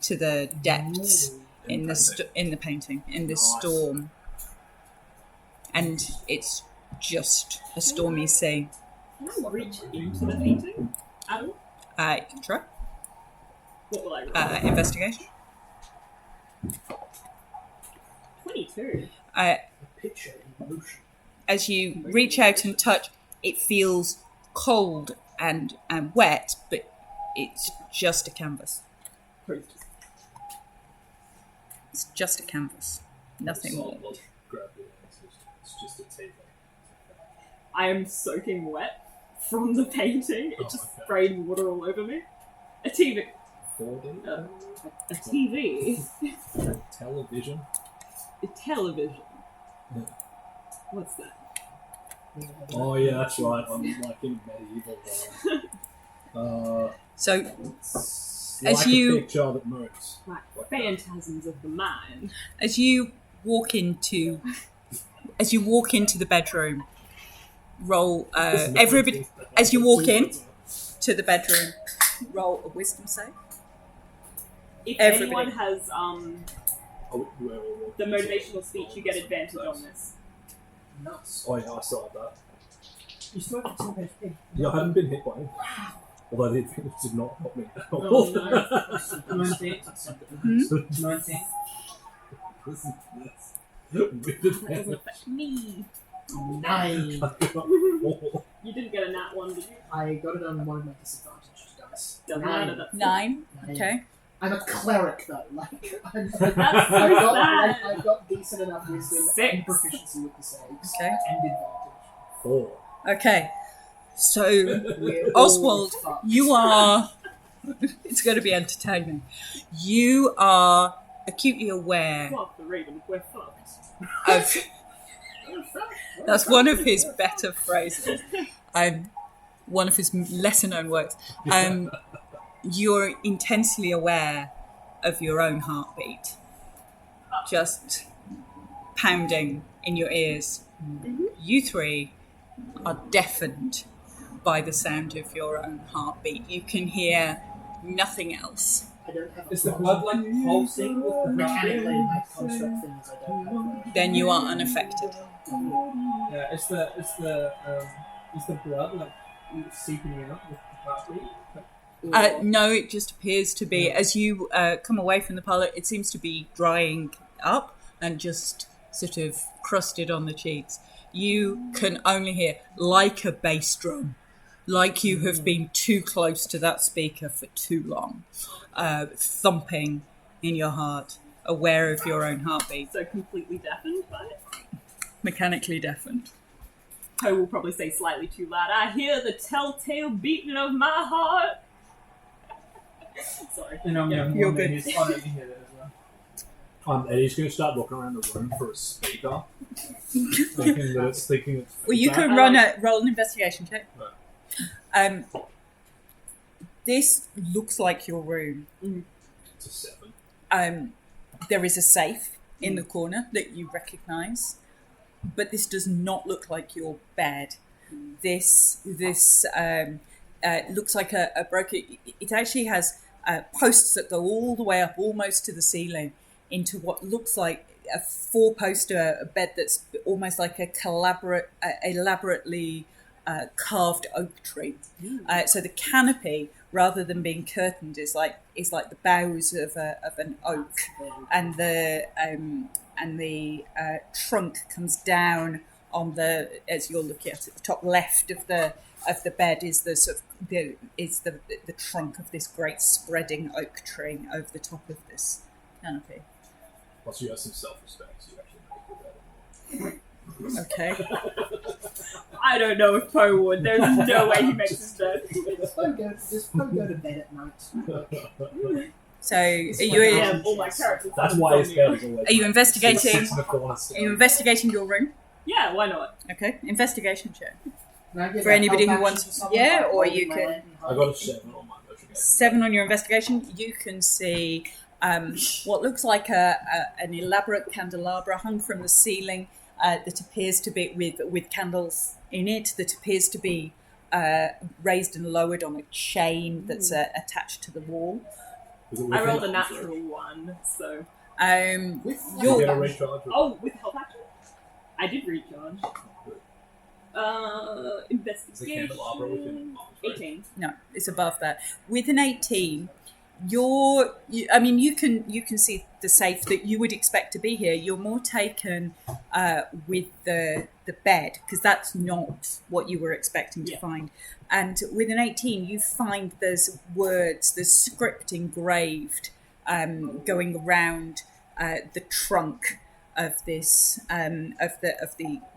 S1: the depths in the painting, in this storm, and it's just a stormy sea.
S3: Can I reach into the painting? At all?
S1: You can try.
S3: What will I roll?
S1: Investigation.
S3: 22.
S4: Picture in motion.
S1: As you reach out and touch, it feels cold and wet, but it's just a canvas. It's just a canvas. Nothing more.
S2: It's just a TV.
S3: I am soaking wet from the painting. It just sprayed water all over me. A TV.
S2: 4D?
S3: A TV.
S2: Television?
S3: A television.
S2: Yeah.
S3: What's that?
S2: Oh yeah, that's right. I'm like in medieval.
S1: So
S2: It's
S1: As
S2: like
S1: you-
S2: a picture that moves.
S3: Like phantasms of the mind.
S1: as you walk into the bedroom, roll everybody as you walk in to the bedroom, roll a wisdom save.
S3: If
S1: Everybody.
S3: anyone has
S2: Oh,
S3: the motivational speech, you get advantage on this.
S4: Nuts.
S2: Oh yeah, I saw that.
S5: You still have 2 HP.
S2: Yeah, I haven't been hit by it. Although the thing did not help me at all.
S5: Oh, no. 19. 19.
S2: With
S3: That doesn't
S2: advantage.
S3: affect me.
S4: 9.
S3: You didn't get a nat one, did you?
S4: I got it on one of my disadvantage dice.
S3: Doesn't
S4: 9.
S3: matter. That's
S1: 9.
S4: Nine.
S1: Okay.
S4: I'm a cleric though. Like
S3: That's
S4: I've got decent enough wisdom
S3: 6.
S4: and proficiency with the saves
S1: Okay.
S4: and advantage.
S2: 4.
S1: Okay. So
S4: We're
S1: Oswald,
S4: all fucked.
S1: you are. It's going to be entertaining. You are acutely aware
S3: Fuck the Raven, we're fucked.
S1: of. That's one of his better phrases. One of his lesser-known words. You're intensely aware of your own heartbeat, just pounding in your ears. You three are deafened by the sound of your own heartbeat. You can hear nothing else.
S4: I don't have
S5: Is the blood like pulsing with the
S4: mechanically
S5: heartbeat?
S4: my construct things I don't have.
S1: Then you are unaffected.
S5: Yeah, is the blood like seeping out with the heartbeat?
S1: No, it just appears to be, as you come away from the parlour, it seems to be drying up and just sort of crusted on the cheeks. You can only hear, like a bass drum, like you have been too close to that speaker for too long, thumping in your heart, aware of your own heartbeat,
S3: So completely deafened by it.
S1: mechanically deafened.
S3: Poe will probably say slightly too loud, I hear the telltale beating of my heart. Sorry.
S5: And I'm going
S1: You're good.
S5: Oh, no, you hear that as well.
S2: Eddie's going to start looking around the room for a speaker, thinking that it's
S1: Well, you can roll an investigation check. This looks like your room.
S2: It's a 7.
S1: There is a safe in the corner that you recognise, but this does not look like your bed. This looks like a broken. It actually has posts that go all the way up, almost to the ceiling, into what looks like a 4-poster bed that's almost like a elaborately carved oak tree. So the canopy, rather than being curtained, is like the boughs of an oak, and the trunk comes down on the, as you're looking at it, the top left of the bed is the sort of the trunk of this great spreading oak tree over the top of this canopy.
S2: Plus, you have some self-respect, so you actually make your bed.
S1: Okay.
S3: I don't know if Poe would. There's no way he makes his bed.
S4: Does Poe go to bed at night?
S1: So are
S3: Yeah, all my characters
S2: That's
S3: have
S2: why his
S3: insomnia.
S2: bed is always.
S1: Are you investigating?
S2: Sits in the corner
S1: Are
S2: still.
S1: you investigating your room?
S3: Yeah, why not?
S1: Okay. Investigation check.
S4: Can I give
S1: For
S4: a
S1: anybody
S4: help
S1: who
S4: action
S1: wants-
S4: to someone
S1: yeah,
S4: by
S1: or
S4: holding
S1: you
S4: my
S1: can-
S4: lantern
S2: I
S4: high?
S2: got a 7 on my motion.
S1: 7 on your investigation. You can see what looks like an elaborate candelabra hung from the ceiling that appears to be with candles in it that appears to be raised and lowered on a chain that's attached to the wall.
S3: I rolled a natural 1, so...
S2: You
S1: You're
S2: get a recharge.
S3: Oh, with help action? I did recharge. Investigation...
S2: candelabra within arm's reach.
S3: 18.
S1: No, it's above that. With an 18, you can see the safe that you would expect to be here. You're more taken with the bed, because that's not what you were expecting to find. And with an 18, you find there's words, there's script engraved going around the trunk of this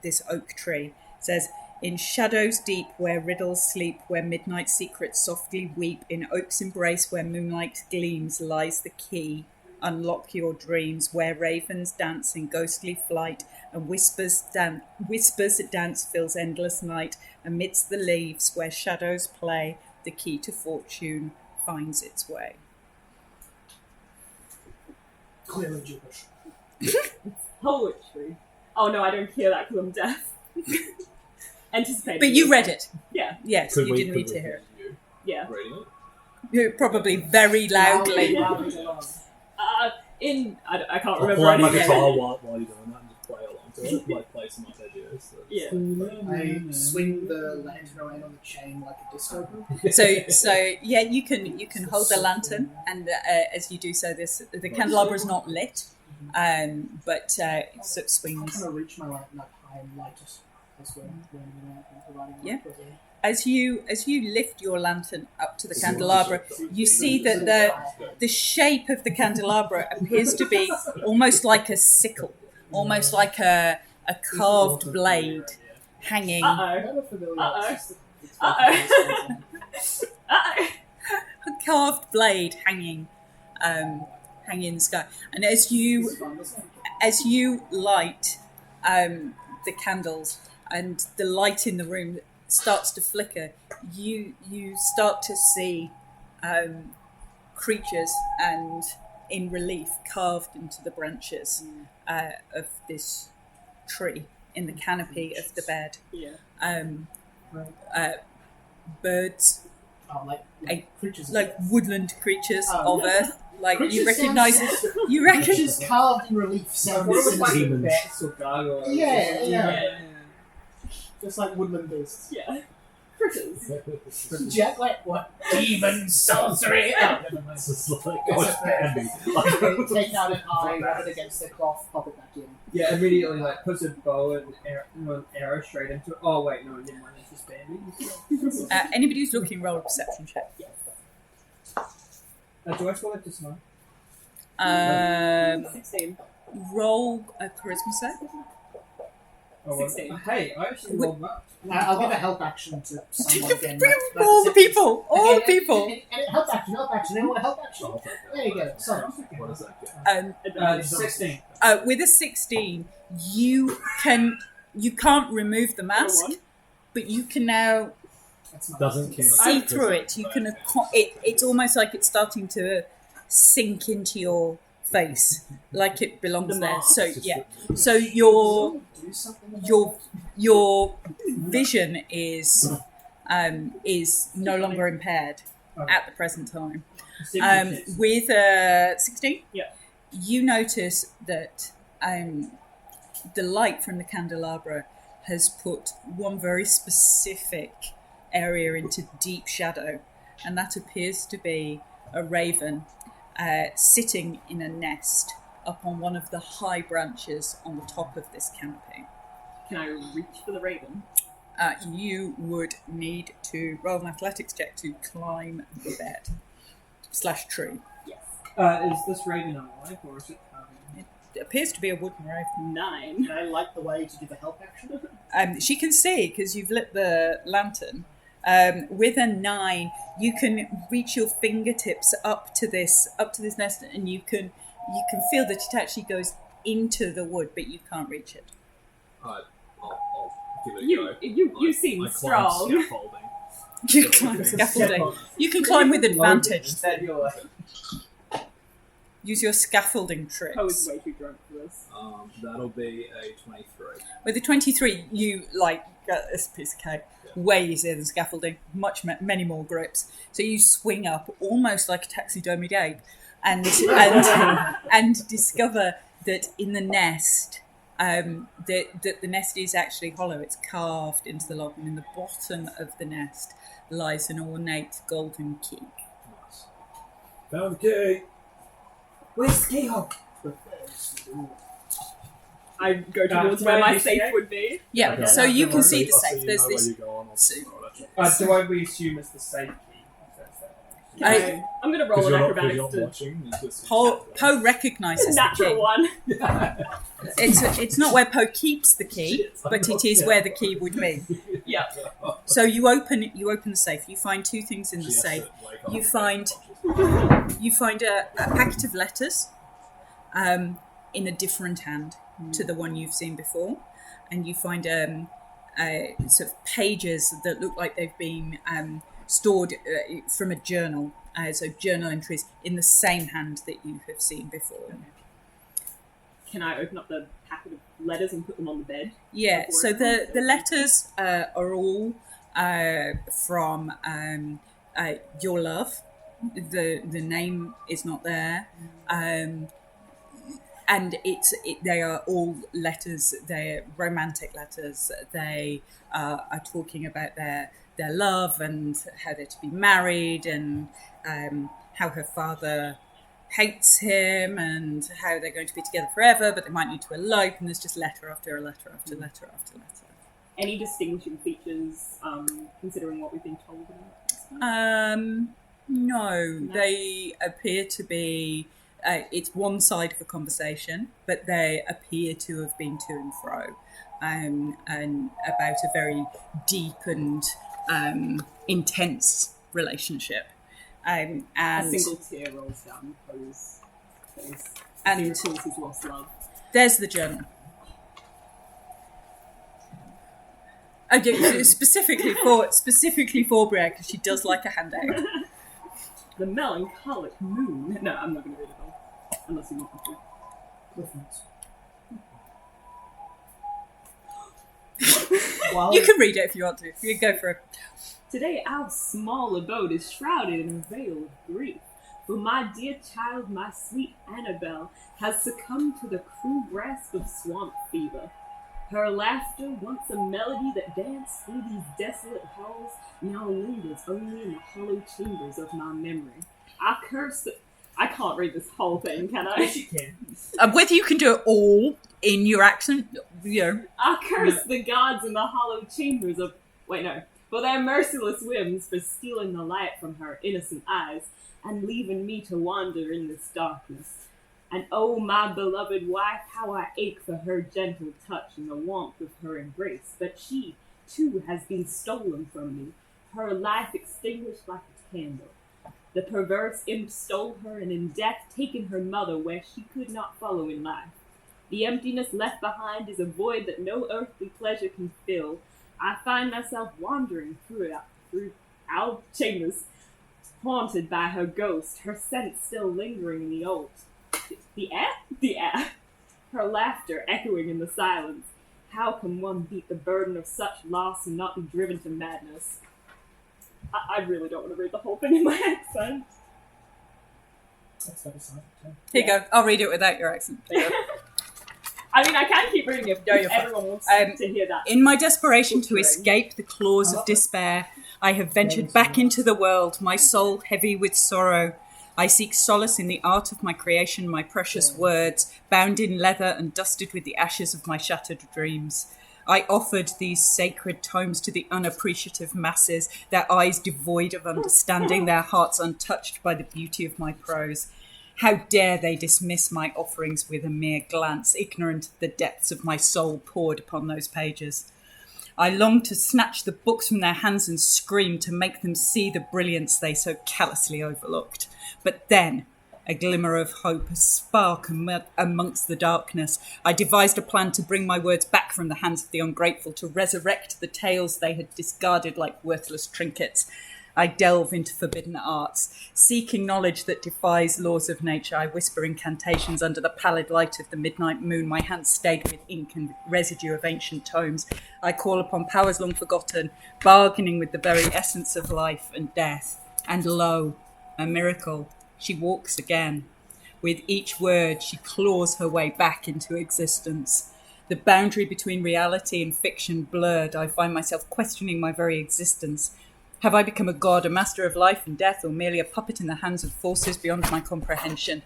S1: this oak tree. It says, "In shadows deep, where riddles sleep, where midnight secrets softly weep, in oak's embrace, where moonlight gleams, lies the key. Unlock your dreams, where ravens dance in ghostly flight, and whispers dance fills endless night. Amidst the leaves, where shadows play, the key to fortune finds its way."
S4: Clearly gibberish.
S3: Poetry. Oh no, I don't hear that because I'm deaf. Anticipating.
S1: But you read it.
S3: Yeah.
S1: Yes, you didn't need to hear it.
S2: You
S3: Yeah.
S2: reading it?
S1: You probably very loudly.
S4: Loudly along.
S3: I can't
S2: I'll
S3: remember
S2: pull out my
S3: anything.
S2: guitar while you're doing that and just play along to it, like play some ideas. So.
S3: Yeah.
S4: I swing the lantern around on the chain like a disco ball.
S1: So yeah, you can hold the lantern, and as you do so, the candelabra is not lit, but it sort of
S4: I'm
S1: swings.
S4: trying to reach my lantern up high and light it as we're providing
S1: Yeah.
S4: light.
S1: As you lift your lantern up to the candelabra, you see that the shape of the candelabra appears to be almost like a sickle, almost like a carved blade hanging.
S3: Uh-oh.
S4: Never familiar.
S3: Uh-oh.
S4: It's
S3: Uh-oh. Uh-oh.
S1: A carved blade hanging in the sky. And as you light the candles and the light in the room starts to flicker, you start to see creatures and in relief carved into the branches of this tree in the canopy of the bed.
S3: Yeah.
S1: Birds,
S4: creatures.
S1: like woodland creatures
S4: Oh.
S1: of earth. Like you
S4: Creatures
S1: recognise
S4: sounds-
S1: it. You reckon?
S4: Creatures carved in relief sound
S5: What about like
S2: Demons.
S5: bats or gargoyles?
S4: Yeah. Just like woodland beasts.
S3: Yeah. Critters.
S4: Jack, like what? Demon sorcery! Oh, never mind.
S2: It's just like,
S4: It's
S2: oh,
S4: a
S2: it's
S4: bad-
S2: Bambi.
S4: They take out an eye, rub it against their cloth, pop it back in.
S5: Yeah, immediately like puts a bow and an arrow straight into it. Oh wait, no, never mind. It's just Bambi.
S1: Anybody who's looking, roll a perception check.
S5: Do I still have to smile?
S3: 16.
S1: Roll a charisma save.
S5: Oh,
S3: 16.
S5: Hey, I actually rolled well.
S4: I'll give a help action to someone again.
S1: All the people, all the people.
S4: Help action, anyone want a help action?
S2: I'll take that.
S4: There you go, sorry.
S2: What does that get?
S5: 16.
S1: With a 16, you can't remove the mask, but you can now
S4: That's my
S2: Doesn't count.
S1: see through it. You can. It's almost like it's starting to sink into your face, like it belongs
S3: The
S1: there.
S3: mask.
S1: So yeah. So your
S4: Do something
S1: your vision is no longer impaired at the present time. With 16,
S3: Yeah.
S1: you notice that the light from the candelabra has put one very specific area into deep shadow, and that appears to be a raven sitting in a nest up on one of the high branches on the top of this canopy.
S3: Can I reach for the raven?
S1: You would need to roll an athletics check to climb the bed / tree.
S3: Yes.
S5: Is this raven alive or is it carving?
S1: It appears to be a wooden raven.
S3: 9.
S4: I like the way to give a help action.
S1: She can see because you've lit the lantern. With a 9, you can reach your fingertips up to this nest, and you can feel that it actually goes into the wood, but you can't reach it.
S2: I'll give it a
S3: You
S2: go.
S3: you seem
S2: I climb
S3: strong.
S2: scaffolding.
S1: You climb scaffolding. You can climb with advantage.
S5: Instead
S1: Then
S5: you're like,
S1: Use your scaffolding tricks.
S3: Poe is way too drunk for this.
S2: That'll be a 23.
S1: With the 23, you get this piece of cake. Way easier than scaffolding. Many more grips. So you swing up almost like a taxidermied ape, and discover that in the nest, that the nest is actually hollow. It's carved into the log, and in the bottom of the nest lies an ornate golden key.
S2: Nice. Found the key.
S5: Where's the keyhole?
S3: I go towards where my safe would be.
S1: Yeah,
S2: Okay.
S1: so you can
S2: I'll
S1: see the
S2: I'll
S1: safe.
S2: you
S1: There's
S2: know where
S1: this.
S2: you're going. I'll
S1: so-
S2: just roll that check.
S5: Do I we assume it's the safe key?
S3: Okay. I'm going to roll an acrobatics
S2: You're
S3: to
S2: watching. It's just-
S1: Poe recognises the
S3: natural
S1: key.
S3: one.
S1: It's not where Poe keeps the key, but it is where the key would be.
S3: Yeah.
S1: So you open the safe. You find two things in the
S2: She has
S1: safe.
S2: to wake up
S1: You
S2: and
S1: find-
S2: get conscious.
S1: You find a packet of letters in a different hand to the one you've seen before, and you find sort of pages that look like they've been stored from a journal, so journal entries in the same hand that you have seen before.
S3: Can I open up the packet of letters and put them on the bed?
S1: Yeah, so the letters are all from your love. The name is not there, and they are all letters. They're romantic letters. They are talking about their love and how they're to be married, and how her father hates him, and how they're going to be together forever, but they might need to elope. And there's just letter after letter after letter after letter.
S3: Any distinguishing features, considering what we've been told about this one?
S1: No, they appear to be. It's one side of a conversation, but they appear to have been to and fro, and about a very deep and intense relationship. And
S3: A single tear rolls down Poe's face.
S1: And-
S3: He recalls his lost love.
S1: there's the journal. Okay, specifically for Bria, because she does like a handout.
S3: The melancholic moon. No, I'm not going to read it all. Unless you want me to.
S4: Reference.
S1: You can read it if you want to. You go for it.
S3: Today our small abode is shrouded in a veil of grief. For my dear child, my sweet Annabelle, has succumbed to the cruel grasp of swamp fever. Her laughter, once a melody that danced through these desolate halls, now lingers only in the hollow chambers of my memory. I curse the... I can't read this whole thing, can I?
S5: Yes, you can.
S1: Whether you can do it all in your accent,
S3: I curse the gods in the hollow chambers of... Wait, no. For their merciless whims, for stealing the light from her innocent eyes, and leaving me to wander in this darkness. And oh, my beloved wife, how I ache for her gentle touch and the warmth of her embrace. But she, too, has been stolen from me, her life extinguished like a candle. The perverse imp stole her, and in death taken her mother where she could not follow in life. The emptiness left behind is a void that no earthly pleasure can fill. I find myself wandering through our chambers, haunted by her ghost, her scent still lingering in the old. The air. Her laughter echoing in the silence. How can one beat the burden of such loss and not be driven to madness? I really don't want to read the whole thing in my accent.
S4: That's very silent.
S1: here you go. I'll read it without your accent. There you go.
S3: I mean, I can keep reading it
S1: No,
S3: if
S1: you're fine.
S3: everyone wants to hear that.
S1: In my desperation to escape the claws of despair, I have ventured back into the world, my soul heavy with sorrow. I seek solace in the art of my creation, my precious words, bound in leather and dusted with the ashes of my shattered dreams. I offered these sacred tomes to the unappreciative masses, their eyes devoid of understanding, their hearts untouched by the beauty of my prose. How dare they dismiss my offerings with a mere glance, ignorant of the depths of my soul poured upon those pages. I long to snatch the books from their hands and scream to make them see the brilliance they so callously overlooked. But then, a glimmer of hope, a spark amongst the darkness, I devised a plan to bring my words back from the hands of the ungrateful, to resurrect the tales they had discarded like worthless trinkets. I delve into forbidden arts. Seeking knowledge that defies laws of nature, I whisper incantations under the pallid light of the midnight moon, my hands stained with ink and residue of ancient tomes. I call upon powers long forgotten, bargaining with the very essence of life and death. And lo, a miracle, she walks again. With each word, she claws her way back into existence. The boundary between reality and fiction blurred, I find myself questioning my very existence. Have I become a god, a master of life and death, or merely a puppet in the hands of forces beyond my comprehension?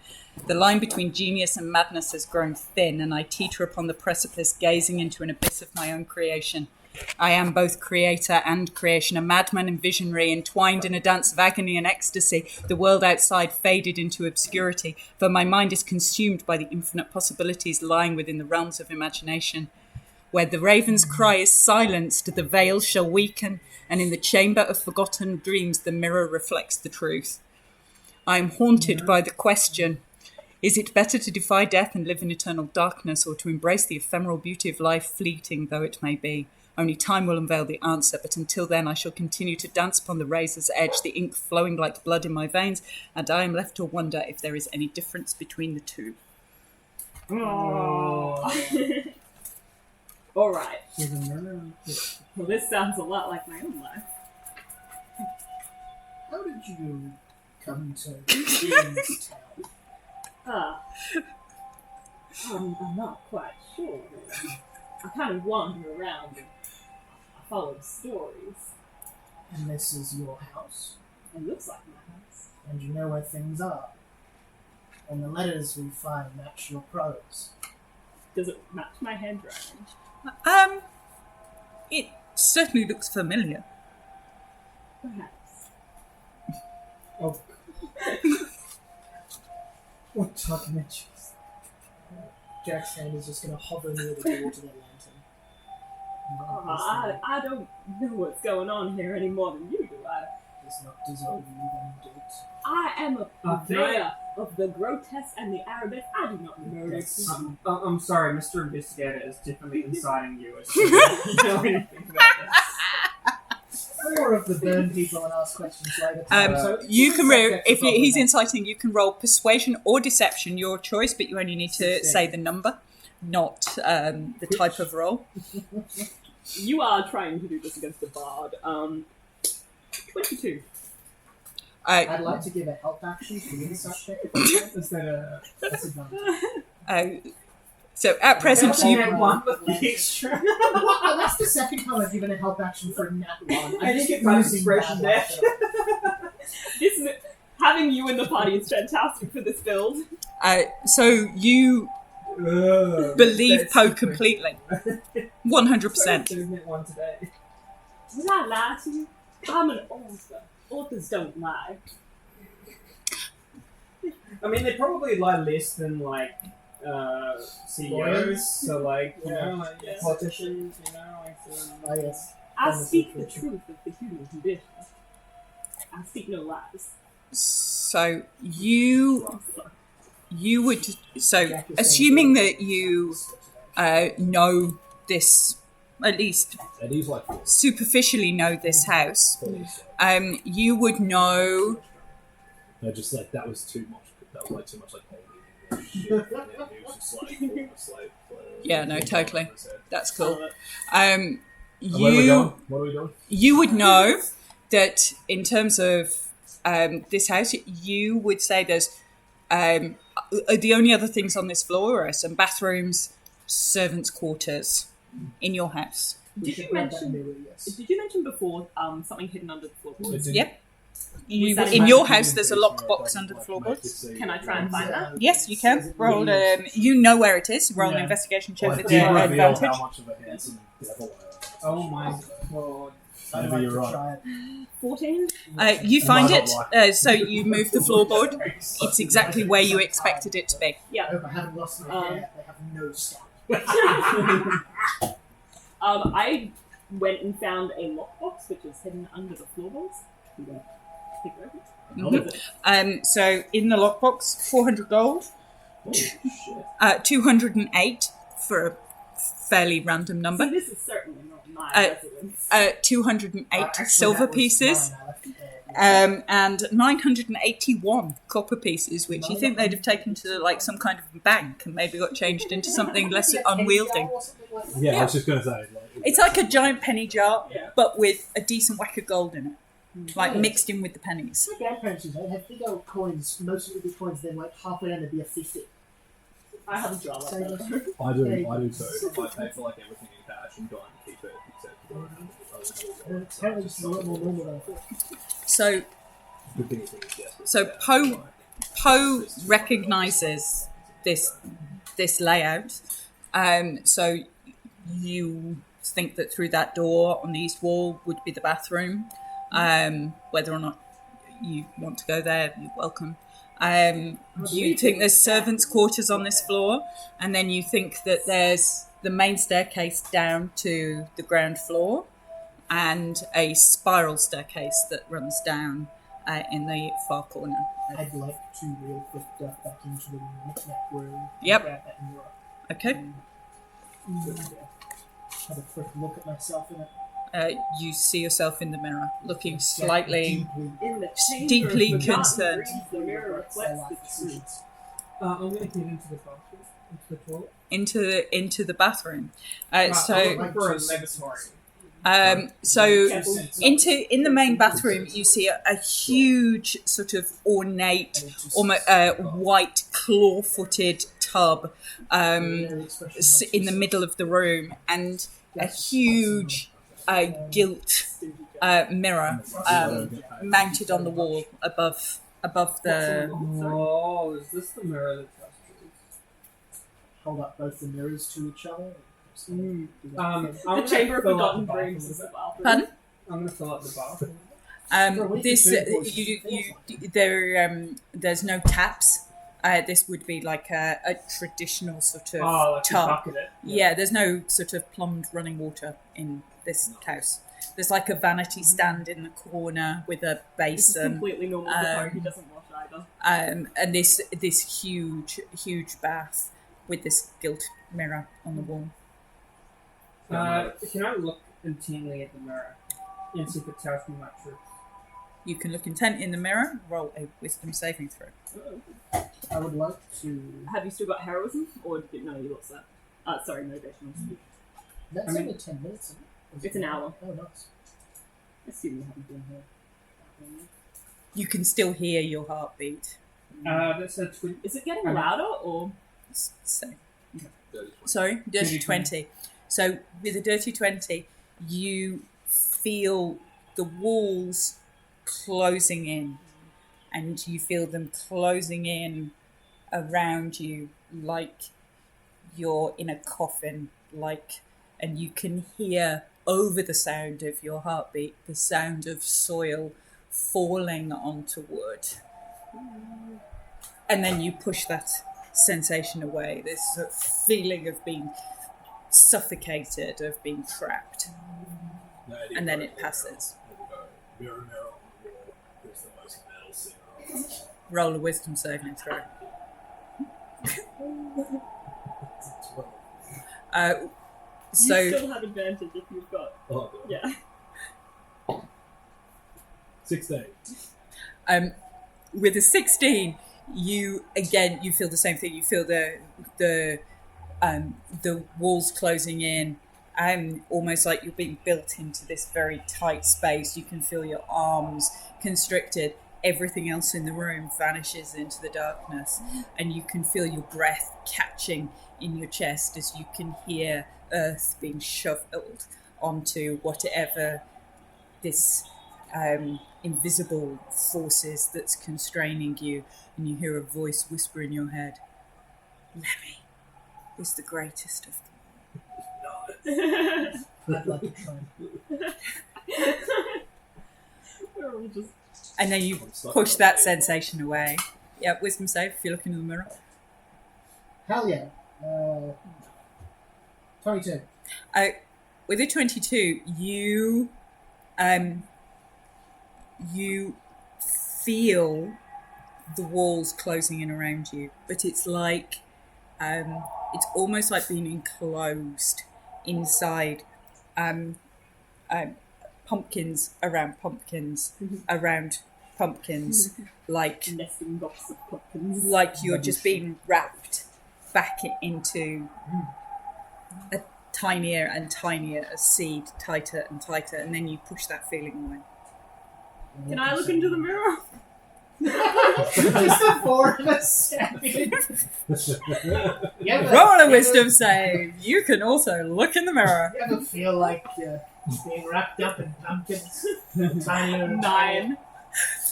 S1: The line between genius and madness has grown thin, and I teeter upon the precipice, gazing into an abyss of my own creation. I am both creator and creation, a madman and visionary, entwined in a dance of agony and ecstasy. The world outside faded into obscurity, for my mind is consumed by the infinite possibilities lying within the realms of imagination. Where the raven's cry is silenced, the veil shall weaken, and in the chamber of forgotten dreams the mirror reflects the truth. I am haunted by the question, is it better to defy death and live in eternal darkness, or to embrace the ephemeral beauty of life, fleeting though it may be? Only time will unveil the answer, but until then I shall continue to dance upon the razor's edge, the ink flowing like blood in my veins, and I am left to wonder if there is any difference between the two.
S3: All right. Well, this sounds a lot like my own life.
S4: How did you come to be in this town?
S3: I'm not quite sure. I kind of wander around and I follow stories.
S4: And this is your house?
S3: It looks like my house.
S4: And you know where things are? And the letters we find match your prose.
S3: Does it match my handwriting?
S1: It certainly looks familiar.
S3: Perhaps.
S5: Oh. What documentaries?
S4: Jack's hand is just going to hover near the door to the lantern.
S3: I don't know what's going on here any more than you do.
S4: Does not dissolve you when you do it.
S3: I am a purveyor of the grotesque and the arabesque. I do not murder people.
S5: I'm sorry, Mr. Investigator is definitely inciting you. As you know anything about this.
S4: More of the burn people and ask questions later.
S1: So you can if he's inciting, you can roll persuasion or deception, your choice, but you only need to say the number, not the type of roll.
S3: You are trying to do this against the bard. 22.
S4: I'd like to give a help action for the insight check. Is that a disadvantage?
S1: So at present, you
S5: one with the extra.
S4: Well, that's the second time I've given a help action for a nat one.
S5: I didn't get my inspiration there.
S3: Having you in the party is fantastic for this build.
S1: So you believe Poe completely, 100%.
S5: Didn't one today.
S3: Did I lie to you? I'm an author. Authors don't lie.
S5: I mean, they probably lie less than like CEOs, so like you know, like politicians, you know, like.
S4: Yes.
S3: I speak the truth of the human condition. I speak no lies.
S1: So you would assuming that you know this, at least superficially know this house, you would know.
S2: No, just like that was too much. That was like too much. Like holy shit. It was just like
S1: yeah, no, totally. That's cool.
S2: Where are we going? What are we doing?
S1: You would know that in terms of this house, you would say there's the only other things on this floor are some bathrooms, servants' quarters in your house.
S3: Did you mention before something hidden under the floorboards?
S1: Yep. In your house, there's a lockbox under the floorboards.
S3: Can I try and find that?
S1: Yes, you can. Roll. You know where it is. Roll an investigation check with your advantage.
S2: How much of a handsome devil I am.
S5: Oh my god.
S2: Maybe you're right.
S3: 14?
S1: You find it, so you move the floorboard. It's exactly where you expected it to be.
S3: Yeah.
S4: I haven't lost my hair. They have no scalp.
S3: I went and found a lockbox which is hidden under the floorboards.
S1: So in the lockbox, 400 gold, 208 for a fairly random number.
S3: So this is certainly not my residence.
S1: 208 silver pieces, and 981 copper pieces, which you think they'd have taken to like some kind of bank and maybe got changed into something less unwieldy.
S2: Yeah, I was just going to say. Like,
S1: It's like a giant penny jar,
S3: Yeah.
S1: but with a decent whack of gold in it, like mixed in with the pennies.
S4: My grandparents used to have big old coins, most of the big coins, then like halfway down there'd be a 50.
S3: I have a jar like
S4: So,
S3: that.
S2: I do too. I pay for like everything in cash and try and keep it except for
S4: apparently just a lot more normal than I thought.
S1: So,
S2: good thing is when it's desperate.
S1: so Poe recognizes this layout. So you think that through that door on the east wall would be the bathroom. Whether or not you want to go there, you're welcome. You think there's servants' quarters on this floor, and then you think that there's the main staircase down to the ground floor, and a spiral staircase that runs down in the far corner.
S4: I'd like to real quick duck back into the knick-knack room.
S1: Yep.
S4: Grab that mirror.
S1: Okay.
S4: Have a quick look at myself in it.
S1: You see yourself in the mirror, looking slightly
S4: Deeply.
S3: In the chamber
S1: Deeply
S3: of forgotten
S1: concerned.
S3: dreams, the mirror reflects the truth.
S5: I'm going to get into the bathroom, into the toilet.
S1: into the bathroom.
S5: I'm
S1: So
S5: looking for a lavatory.
S1: in the main bathroom, you see a huge sort of ornate, almost white claw-footed tub in the middle of the room, and a huge gilt mirror mounted on the wall above the.
S5: Oh, is this the mirror that tells truth?
S4: Hold up both the mirrors to each other.
S5: I'm
S3: The
S5: gonna
S3: chamber of
S5: fill up
S3: forgotten
S5: the
S3: dreams
S5: bathroom.
S3: is the bathroom.
S1: Pardon?
S5: I'm going to fill up the bathroom.
S1: There's no taps. This would be like a traditional sort of
S5: Oh, like
S1: tub.
S5: a bucket it.
S1: Yeah, there's no sort of plumbed running water in this house. There's like a vanity stand in the corner with a
S3: This is
S1: basin,
S3: completely normal for Poe, who doesn't wash either.
S1: and this huge bath with this gilt mirror on the wall.
S5: Can I look intently at the mirror and see if it tells me my truth?
S1: You can look intent in the mirror. Roll a wisdom saving throw.
S4: I would like to.
S3: Have you still got heroism? Or no, you lost that. Sorry, motivational speech.
S4: That's
S5: I mean-
S4: only 10 minutes. Isn't it?
S3: It's an hour.
S4: Oh, nice.
S3: Assuming you haven't been here.
S1: You can still hear your heartbeat.
S5: That's a twin.
S3: Is it getting
S5: Okay.
S3: louder or?
S1: So, sorry, dirty 20. So with a dirty 20, you feel the walls closing in, and you feel them closing in around you like you're in a coffin, and you can hear over the sound of your heartbeat the sound of soil falling onto wood. And then you push that sensation away, this sort of feeling of being suffocated, of being trapped, and then it passes.
S2: Mirror, mirror on the wall. Who's the most metal singer?
S1: Roll a wisdom saving throw.
S3: You
S1: So
S3: still have advantage if you've got.
S2: Oh,
S3: Yeah.
S2: 16.
S1: with a 16, you feel the same thing. You feel the walls closing in, almost like you're being built into this very tight space. You can feel your arms constricted. Everything else in the room vanishes into the darkness, and you can feel your breath catching in your chest as you can hear earth being shoveled onto whatever this invisible force is that's constraining you, and you hear a voice whisper in your head, "Lemmy is the greatest of them."
S4: I'd like to try.
S3: We're all just.
S1: And then you push that sensation away. Yeah, wisdom save if you're looking in the mirror.
S4: Hell yeah. 22.
S1: With a 22, you feel the walls closing in around you, but it's like it's almost like being enclosed inside pumpkins around pumpkins around pumpkins, like
S3: Nesting box of pumpkins.
S1: you're just being wrapped back into a tinier and tinier seed, tighter and tighter, and then you push that feeling away.
S3: Can I look into the mirror?
S4: Just the four of us standing.
S1: Roll a wisdom save. You can also look in the mirror.
S4: You ever feel like you're being wrapped up in pumpkins? Tinier and
S3: 9.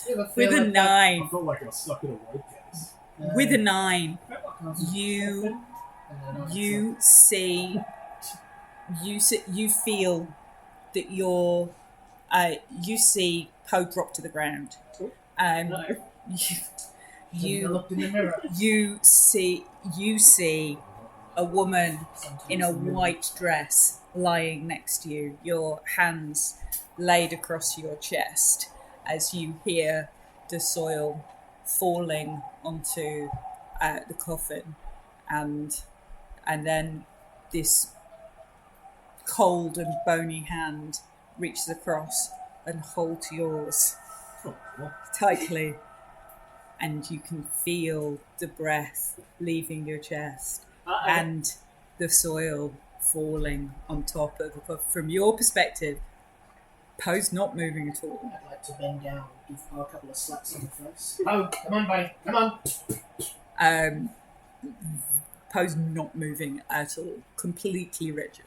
S4: You ever feel
S1: With a
S4: like
S1: 9.
S2: I felt like I was stuck in a road case.
S4: that?
S1: With a 9.
S4: You
S1: You see, you feel that you see Poe drop to the ground.
S3: No.
S4: you looked in the mirror.
S1: You see a woman in a white dress lying next to you, your hands laid across your chest as you hear the soil falling onto the coffin, and then this cold and bony hand reaches across and holds yours tightly, and you can feel the breath leaving your chest and the soil falling on top of the coffin. From your perspective, Poe's not moving at all.
S4: I'd like to bend down, give Poe a couple of slaps on the face. Oh, come on, buddy, come on.
S1: Poe's not moving at all, completely rigid,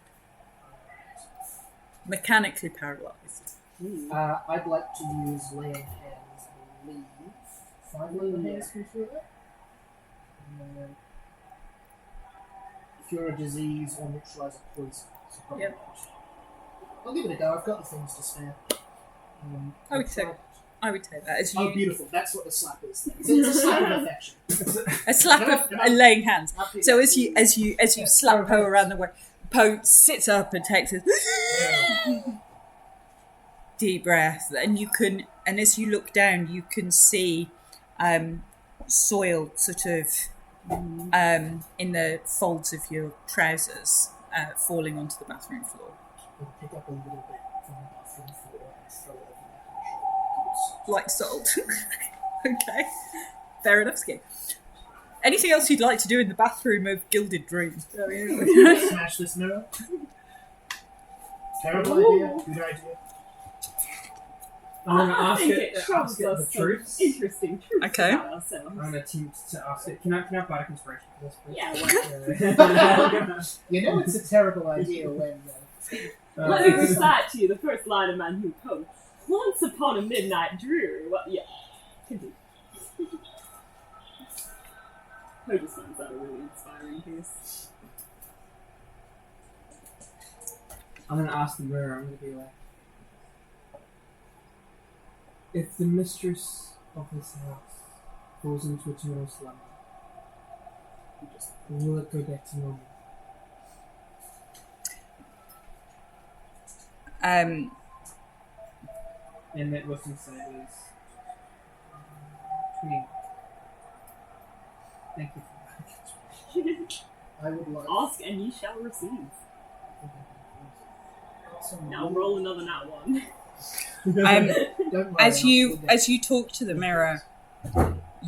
S1: mechanically paralyzed.
S4: I'd like to use laying hands, I believe. 5 laying hands can cure that? Cure a disease or neutralize a poison. So probably
S1: Yep.
S4: not. I'll give it a go, I've got the things to spare.
S1: I would take that as you
S4: Oh, beautiful, that's what the slap is. It's a slap of affection.
S1: a slap
S4: No,
S1: of
S4: no.
S1: laying hands.
S4: Happy-
S1: So as you
S4: Yeah,
S1: slap
S4: go
S1: Poe around the way, Poe sits up and takes a deep breath, and as you look down, you can see soil sort of in the folds of your trousers falling onto the bathroom floor,
S4: We'll pick up a little bit from the bathroom floor and throw it over the
S1: like salt. Okay, fair enough, Skip. Anything else you'd like to do in the bathroom of Gilded Dreams?
S4: Smash this mirror. Terrible idea, good idea.
S5: I'm going to
S3: I
S5: ask
S3: think
S5: it,
S3: it shows
S5: ask it the
S3: us some
S5: truth.
S3: interesting truths
S1: Okay.
S3: about ourselves.
S5: I'm going to attempt to ask it. Can I apply to inspiration for this, please?
S3: Yeah,
S4: You know it's a terrible idea when
S3: let me recite to you the first line of my new poem. Once upon a midnight dreary. Well, yeah. Continue. Poe just finds that a really inspiring piece.
S5: I'm going to ask the mirror, I'm going to be like, if the mistress of this house falls into eternal slumber, will it go back to normal? And that what you said is twink. Thank you for that.
S4: I would like
S3: Ask and ye shall receive. Now roll another nat one.
S4: Don't worry,
S1: As you
S4: I'll
S1: as you talk to the mirror,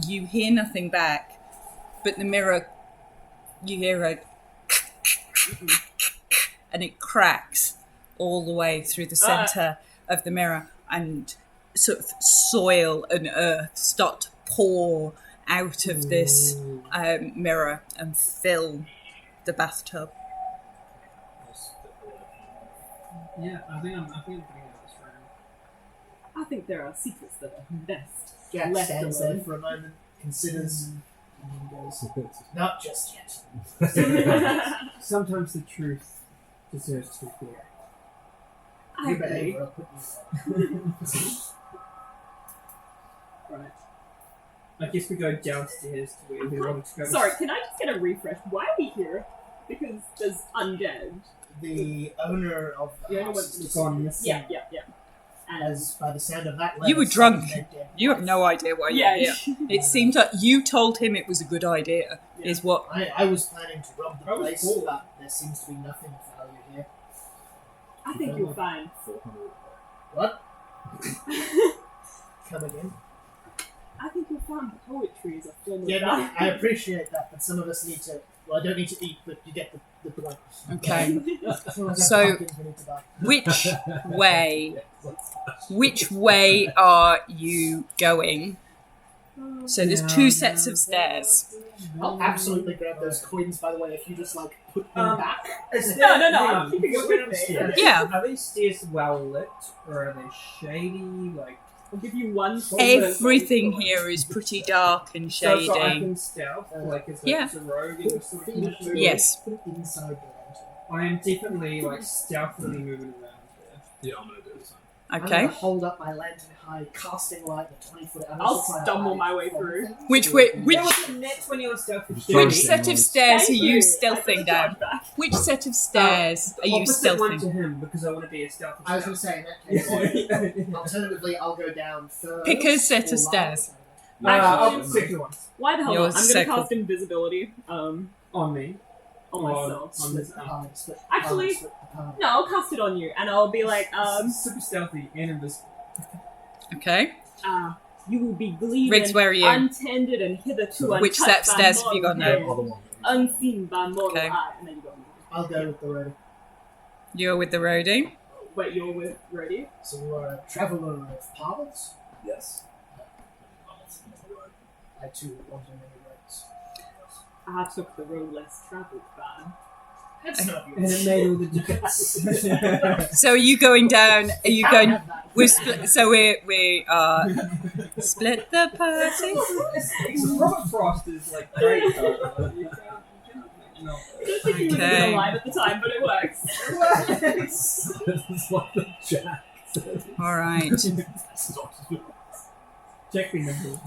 S1: you hear nothing back, but the mirror, you hear a and it cracks all the way through the center of the mirror, and sort of soil and earth start to pour out of this mirror and fill the bathtub.
S5: Yeah, I think I'm getting out this round.
S3: I think there are secrets that are best
S4: Jack
S3: left
S4: stands there
S3: alone.
S4: for a moment, considers, and then goes, not just yet.
S5: Sometimes the truth deserves to be clear.
S3: I
S4: You
S3: agree.
S4: behave or I'll put you
S3: Right.
S5: I guess we go downstairs to where we wanted to go.
S3: Sorry, can I just get a refresh? Why are we here? Because there's undead.
S4: The owner of the
S3: Yeah,
S4: house
S3: what-
S4: is
S5: gone missing.
S3: Yeah. And
S4: as by the sound of that
S1: You were
S4: letter,
S1: drunk.
S4: some dead
S1: You have no idea why
S3: yeah,
S1: you're here. It seemed like you told him it was a good idea,
S3: Yeah.
S1: is what.
S4: I was planning to rob the
S5: I was
S4: place,
S5: cool.
S4: but there seems to be nothing of value here.
S3: I think you'll find.
S2: 400.
S4: What? Come again?
S3: I think you'll find poetry is a form of
S4: Yeah, no,
S3: diet.
S4: I appreciate that, but some of us need to. Well, I don't need to eat, but you get the point.
S1: Okay.
S4: Some of us
S1: So-
S4: have pumpkins we need to buy.
S1: Which way are you going? So there's two sets of stairs.
S4: I'll absolutely grab those coins, by the way, if you just, like, put them back.
S3: No, I'm keeping it with me.
S1: Yeah.
S5: Are these stairs well lit or are they shady? Like,
S3: I'll give you one.
S1: Everything here is pretty dark and
S5: so I
S1: shady.
S5: can stealth? Like, is
S1: Yeah.
S5: it a rogue in this sort of condition?
S1: Yes.
S4: Put it inside the lantern.
S5: I am definitely like stealthily moving around here.
S2: Yeah, I'm gonna do the same.
S4: I'm
S1: Okay.
S4: gonna hold up my lantern high, casting light at 20 foot. I'm
S3: I'll
S4: also trying to
S3: stumble
S4: hide
S3: my way
S4: from
S3: through.
S4: things.
S1: Which way?
S5: That
S1: Which
S5: was a net 20 on stealth.
S2: Just
S1: which
S2: Trying
S1: set
S2: to
S1: of stairs are
S3: Thank
S1: you
S3: I
S1: stealthing
S3: got
S1: down?
S3: back.
S1: Which set of stairs are you
S5: Opposite one
S1: stealthing?
S5: to him because I want to be a stealthy.
S4: I was gonna say, in that case,
S5: Yeah.
S4: alternatively, I'll go down first.
S1: Pick a set of
S4: or
S1: stairs.
S5: I'll pick the ones
S3: Why the hell
S1: Yours
S3: not? I'm gonna
S1: second.
S3: cast invisibility
S5: on me.
S3: on myself.
S5: On
S4: Split
S5: this
S4: the party, split the
S3: Actually-
S4: party, split the party.
S3: No, I'll cast it on you, and I'll be like,
S5: super stealthy and invisible.
S1: Okay.
S3: you will be gleaming
S1: Riggs, where are you?
S3: untended and hitherto
S1: Which set of
S3: untouched by
S1: stairs have you got
S3: mortal
S1: now?
S3: hand,
S2: Other one.
S3: unseen by mortal
S1: Okay.
S3: eye. And then you got me.
S4: I'll go with the road.
S1: You're with the roadie.
S3: Wait, you're with Rody?
S4: So you are a traveller of paths.
S2: Yes.
S4: I too want to many roads.
S3: I took the road less travelled by.
S4: That's not
S5: And it made all the difference.
S1: So are you going down? Are you going?
S4: Have that.
S1: We're so we split the party.
S5: Robert Frost is like great. Though. You can't, no.
S3: I don't think he was
S1: Okay.
S3: even alive at the time, but it works.
S2: It's like the Jack said.
S1: All right.
S5: Check me number.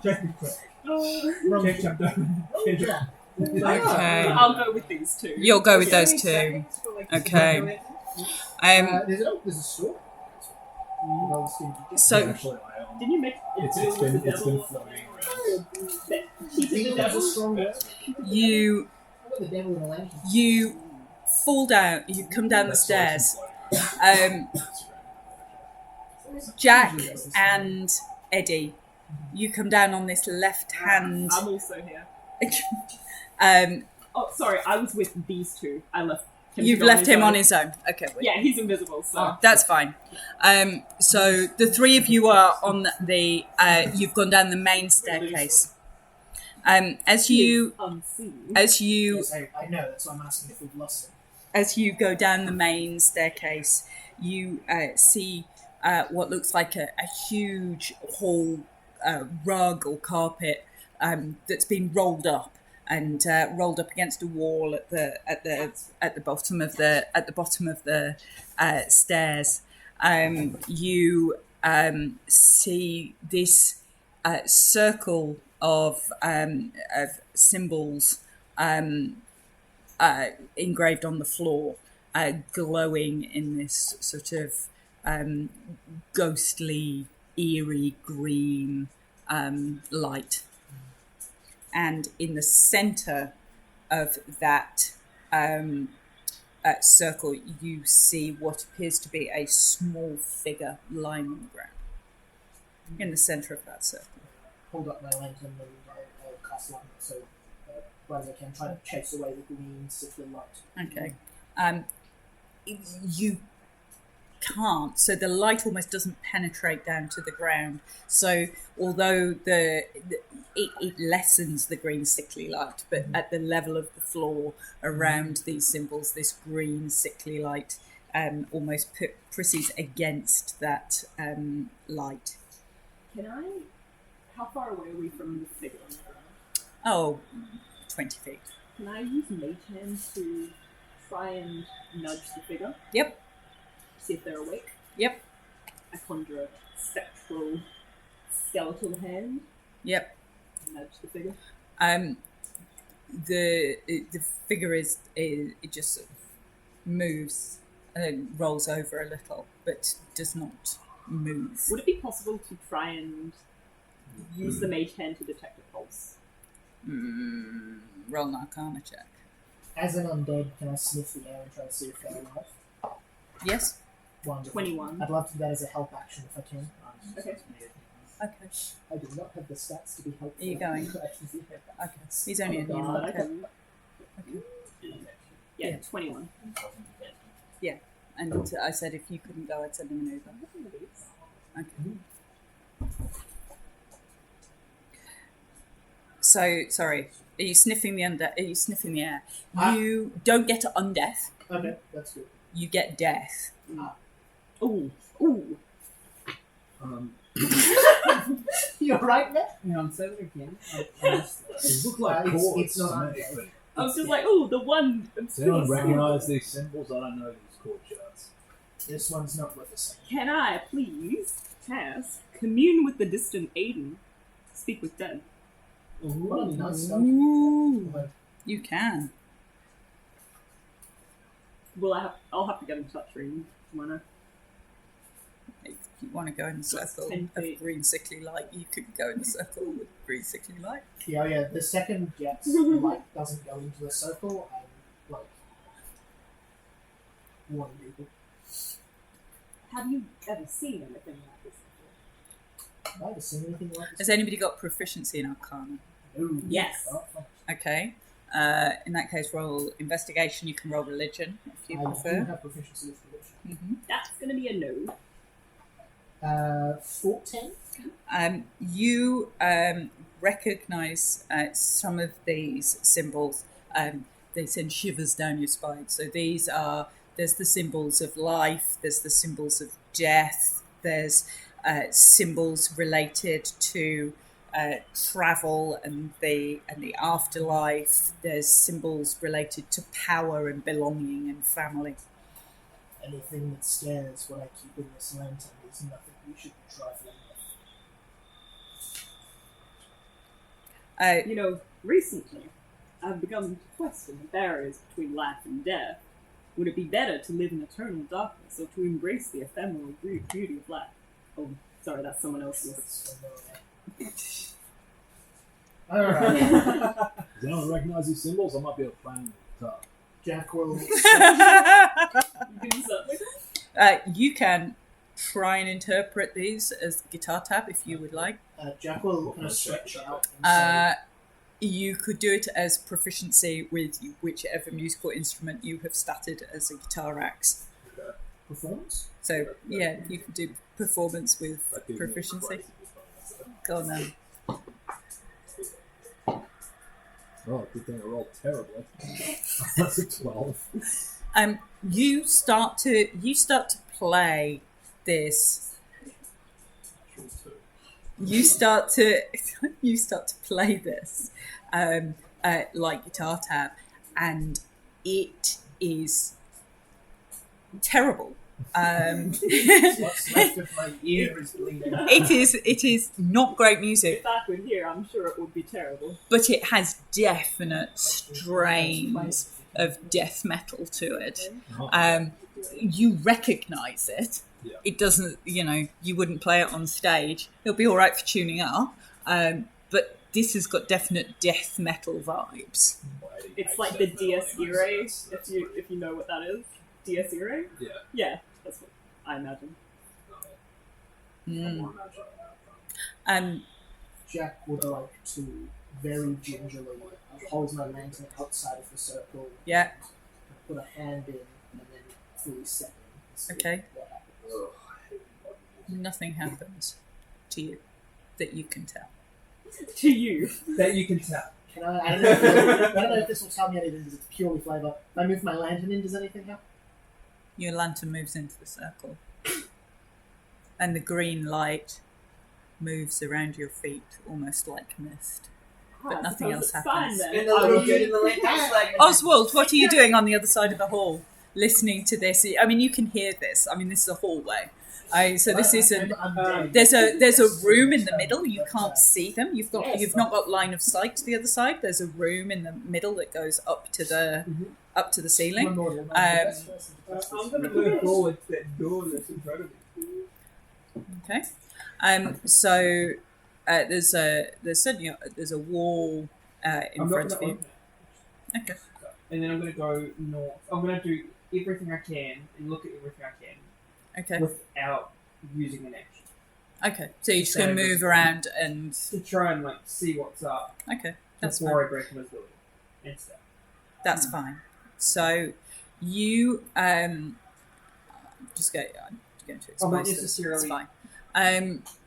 S5: Check me quick.
S3: Oh.
S5: Check jump down.
S4: Yeah.
S1: Okay.
S3: I'll go with these two.
S1: You'll go with those two. Okay.
S4: There's a store.
S1: So
S2: Actually,
S3: Didn't you make
S2: it's been floating around.
S4: Think that's a strong word?
S1: you
S4: I've got the devil in a lantern.
S1: you fall down. You come down the
S2: That's why
S1: stairs.
S2: it's floating.
S1: Jack and Eddie, you come down on this left hand.
S3: I'm also here.
S1: um,
S3: Oh, sorry, I was with these two. I left him.
S1: you've
S3: to go
S1: left him on
S3: own.
S1: his own. Okay. Wait.
S3: Yeah, he's invisible, so.
S1: That's fine. So the three of you are on the. You've gone down the main staircase. As you
S3: Unseen.
S1: as you
S4: Yes, I know, that's why I'm asking if we've lost him.
S1: as you go down the main staircase, you see what looks like a huge hall rug or carpet that's been rolled up and rolled up against a wall at the bottom of the stairs. You see this circle of symbols engraved on the floor, glowing in this sort of ghostly, eerie green light. And in the center of that circle, you see what appears to be a small figure lying on the ground. In the center of that circle.
S4: Hold up my lantern and I'll cast light so well as I can try to chase away the green sickly light.
S1: Okay. You can't. So the light almost doesn't penetrate down to the ground. So although it lessens the green sickly light, but at the level of the floor around these symbols, this green sickly light almost proceeds against that light.
S3: Can I? How far away are we from the figure on the ground?
S1: Oh, 20 feet.
S3: Can I use Mage Hand to try and nudge the figure?
S1: Yep.
S3: See if they're awake?
S1: Yep.
S3: I conjure a spectral skeletal hand
S1: Yep.
S3: and nudge the figure.
S1: The figure is it just sort of moves and rolls over a little, but does not move.
S3: Would it be possible to try and use the Mage Hand to detect a pulse?
S1: Roll an Arcana check.
S4: As an undead, can I sniff the air and try to see if they're alive?
S1: Yes.
S4: Wonderful.
S3: 21.
S4: I'd love to do that as a help action if I can.
S3: Okay.
S1: Okay.
S4: I do not have the stats to be helpful.
S1: Are you going? Okay. He's only a new
S3: God, I
S1: okay.
S3: can- Yeah, 21.
S1: And I said if you couldn't go, I'd send him an Uber. Okay. So sorry. Are you sniffing the Are you sniffing the air? You don't get undeath.
S4: Okay, that's good.
S1: You get death.
S3: Ooh. Ooh.
S4: You're right, Matt.
S5: You know, I'm saying it again.
S2: They look like
S4: It's-
S2: chords
S4: it's not
S2: to me,
S4: undead.
S2: but
S3: I was just like, oh, the one.
S2: does anyone recognise these symbols? I don't know these chord charts.
S4: This one's not worth the same.
S3: Can I please cast commune with the distant Aiden? Speak with dead.
S4: What a nice stuff.
S1: Ooh.
S4: Like,
S1: You can.
S3: I'll have to get in touch with you. Wanna?
S1: If you want to go in the circle
S3: 10
S1: of
S3: feet.
S1: green sickly light, you could go in the circle with green sickly light.
S4: yeah. The second Jet's light doesn't go into the circle, and warning people.
S3: Have you ever seen anything like this before?
S4: Have I ever seen anything like
S1: Has
S4: this?
S1: anybody got proficiency in Arcana?
S4: Ooh,
S3: Yes.
S4: oh, fuck.
S1: Okay. In that case, roll investigation. You can roll religion if you
S4: I do
S1: prefer.
S4: have proficiency with religion.
S1: Mm-hmm.
S3: That's gonna be a no.
S4: 14?
S1: You recognize some of these symbols. They send shivers down your spine. So there's the symbols of life, there's the symbols of death, there's symbols related to travel and the afterlife, there's symbols related to power and belonging and family.
S4: Anything that scares what I keep in this lantern is nothing we should be trifling with.
S3: You know, recently, I've begun to question the barriers between life and death. Would it be better to live in eternal darkness or to embrace the ephemeral beauty of life? Oh, sorry, that's someone else's.
S4: Alright.
S2: Does anyone recognise these symbols? I might be able to play them with the guitar.
S4: Jack will.
S3: You can do something.
S1: You can try and interpret these as guitar tab if you would like.
S4: Jack will kind of stretch out and say,
S1: You could do it as proficiency with whichever musical instrument you have started as a guitar axe.
S4: performance?
S1: So yeah, you can do performance with
S2: That gives me a
S1: proficiency.
S2: crazy response.
S1: Go on then.
S2: Oh, good thing I rolled terribly. That's a 12.
S1: You start to play this. You start to play this like guitar tab, and it is terrible.
S4: What's left of my ear is bleeding.
S1: It is not great music,
S3: If I could hear, I'm sure it would be terrible.
S1: but it has definite strains of death metal to it. You recognise it.
S2: Yeah.
S1: It doesn't, you wouldn't play it on stage. It'll be all right for tuning up, but this has got definite death metal vibes.
S3: It's like the Dies Irae, if you know what that is. Dies Irae?
S2: Yeah.
S3: Yeah, that's what I imagine.
S1: Mm.
S4: Jack would like to very gingerly hold my lantern outside of the circle.
S1: Yeah.
S4: Put a hand in and then fully set in. and see
S1: Okay.
S4: what happens.
S1: Nothing happens to you that you can tell.
S3: To you.
S5: That you can tell.
S4: Can I don't know if this will tell me anything because it's purely flavour. If I move my lantern in, does anything happen?
S1: Your lantern moves into the circle, and the green light moves around your feet, almost like mist. But nothing else happens.
S3: Fine, then.
S1: Oswald, what are you doing on the other side of the hall, listening to this? I mean, you can hear this. I mean, this is a hallway. So this isn't. There's a room in the middle. You can't see them. You've not got line of sight to the other side. There's a room in the middle that goes up to the ceiling.
S5: I'm going to move forward to that door that's in front of me.
S1: Okay. So there's a wall in front of you. Okay.
S5: And then I'm going to go north. I'm going to do everything I can and look at everything I can.
S1: Okay.
S5: without using an action
S1: Okay. So you're just going to move around and...
S5: to try and like see what's up
S1: Okay. That's
S5: before
S1: fine.
S5: I break invisibility and stuff.
S1: That's fine. So you... I'm going to
S5: I'm
S1: explain
S5: not
S1: this. It's
S5: necessarily
S1: fine.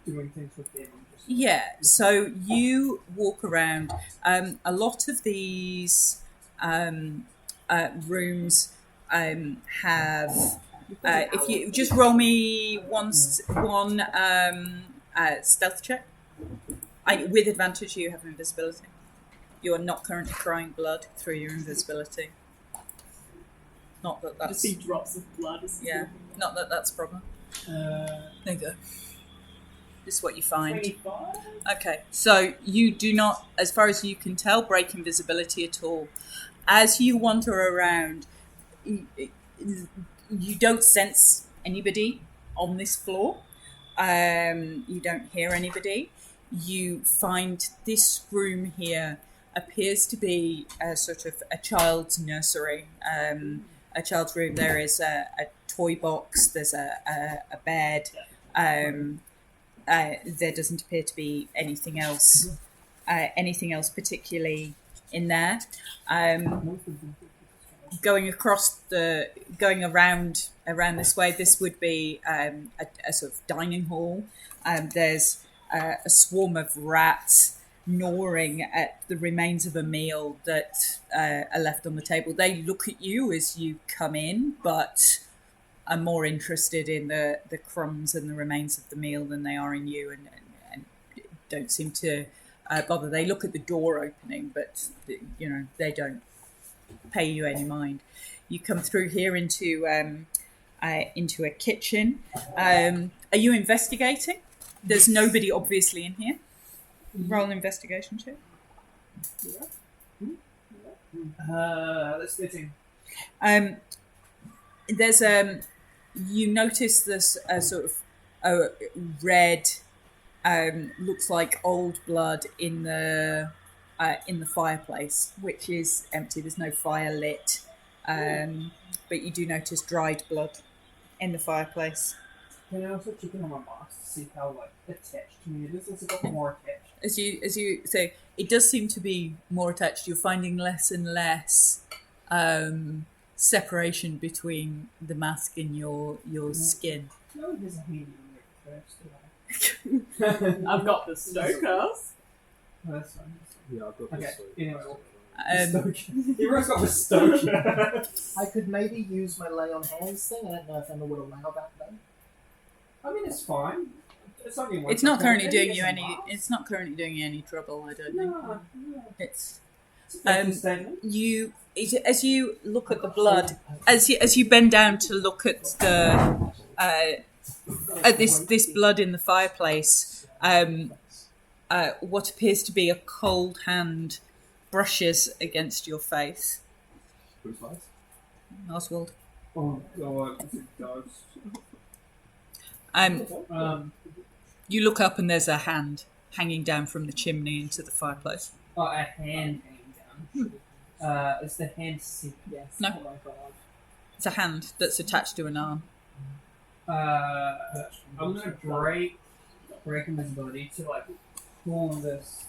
S5: doing things with them. I'm just
S1: Yeah, so you walk around. A lot of these rooms have. If you just roll me one stealth check, with advantage, you have invisibility. You are not currently crying blood through your invisibility. Not that
S3: Just
S1: that's
S3: see drops of blood.
S1: not that that's a problem. There you go. This is what you find.
S3: 25?
S1: Okay, so you do not, as far as you can tell, break invisibility at all. As you wander around, you don't sense anybody on this floor. You don't hear anybody. You find this room here appears to be a sort of a child's nursery, a child's room. There is a toy box. There's a bed. There doesn't appear to be anything else particularly in there. Going around this way, this would be a sort of dining hall. There's a swarm of rats gnawing at the remains of a meal that are left on the table. They look at you as you come in, but are more interested in the crumbs and the remains of the meal than they are in you, and don't seem to bother. They look at the door opening, but they don't pay you any mind. You come through here into a kitchen. Are you investigating? There's nobody obviously in here. Roll an investigation check.
S5: That's 13.
S1: There's you notice this sort of red, looks like old blood in the fireplace, which is empty. There's no fire lit, but you do notice dried blood in the fireplace.
S5: Can I also check in on my mask to see how like attached to me it is? Has it got more attached?
S1: As you say, it does seem to be more attached. You're finding less and less separation between the mask and your skin.
S5: No, there's a handy one first.
S3: I've got the Stokers.
S5: Oh, that's fine.
S2: Yeah, I've got
S5: Okay.
S2: this.
S5: Anyway, everyone's got the Stoker.
S4: I could maybe use my lay on hands thing. I don't know if Emma would allow that though.
S5: I mean, it's fine. It's only one.
S1: It's not currently doing you
S5: It's
S1: any. It's not currently doing you any trouble. I don't think.
S5: No,
S1: It's
S5: it's a fair statement.
S1: as you look at the blood, as you bend down to look at the at this blood in the fireplace, what appears to be a cold hand brushes against your face.
S2: Who's last?
S1: Oswald.
S5: Oh god, it's a ghost.
S1: You look up and there's a hand hanging down from the chimney into the fireplace.
S5: Oh, a hand hanging down. Is the hand sick?
S3: Yes.
S1: No.
S3: Oh my god.
S1: It's a hand that's attached to an arm.
S5: I'm gonna break invisibility to like pull this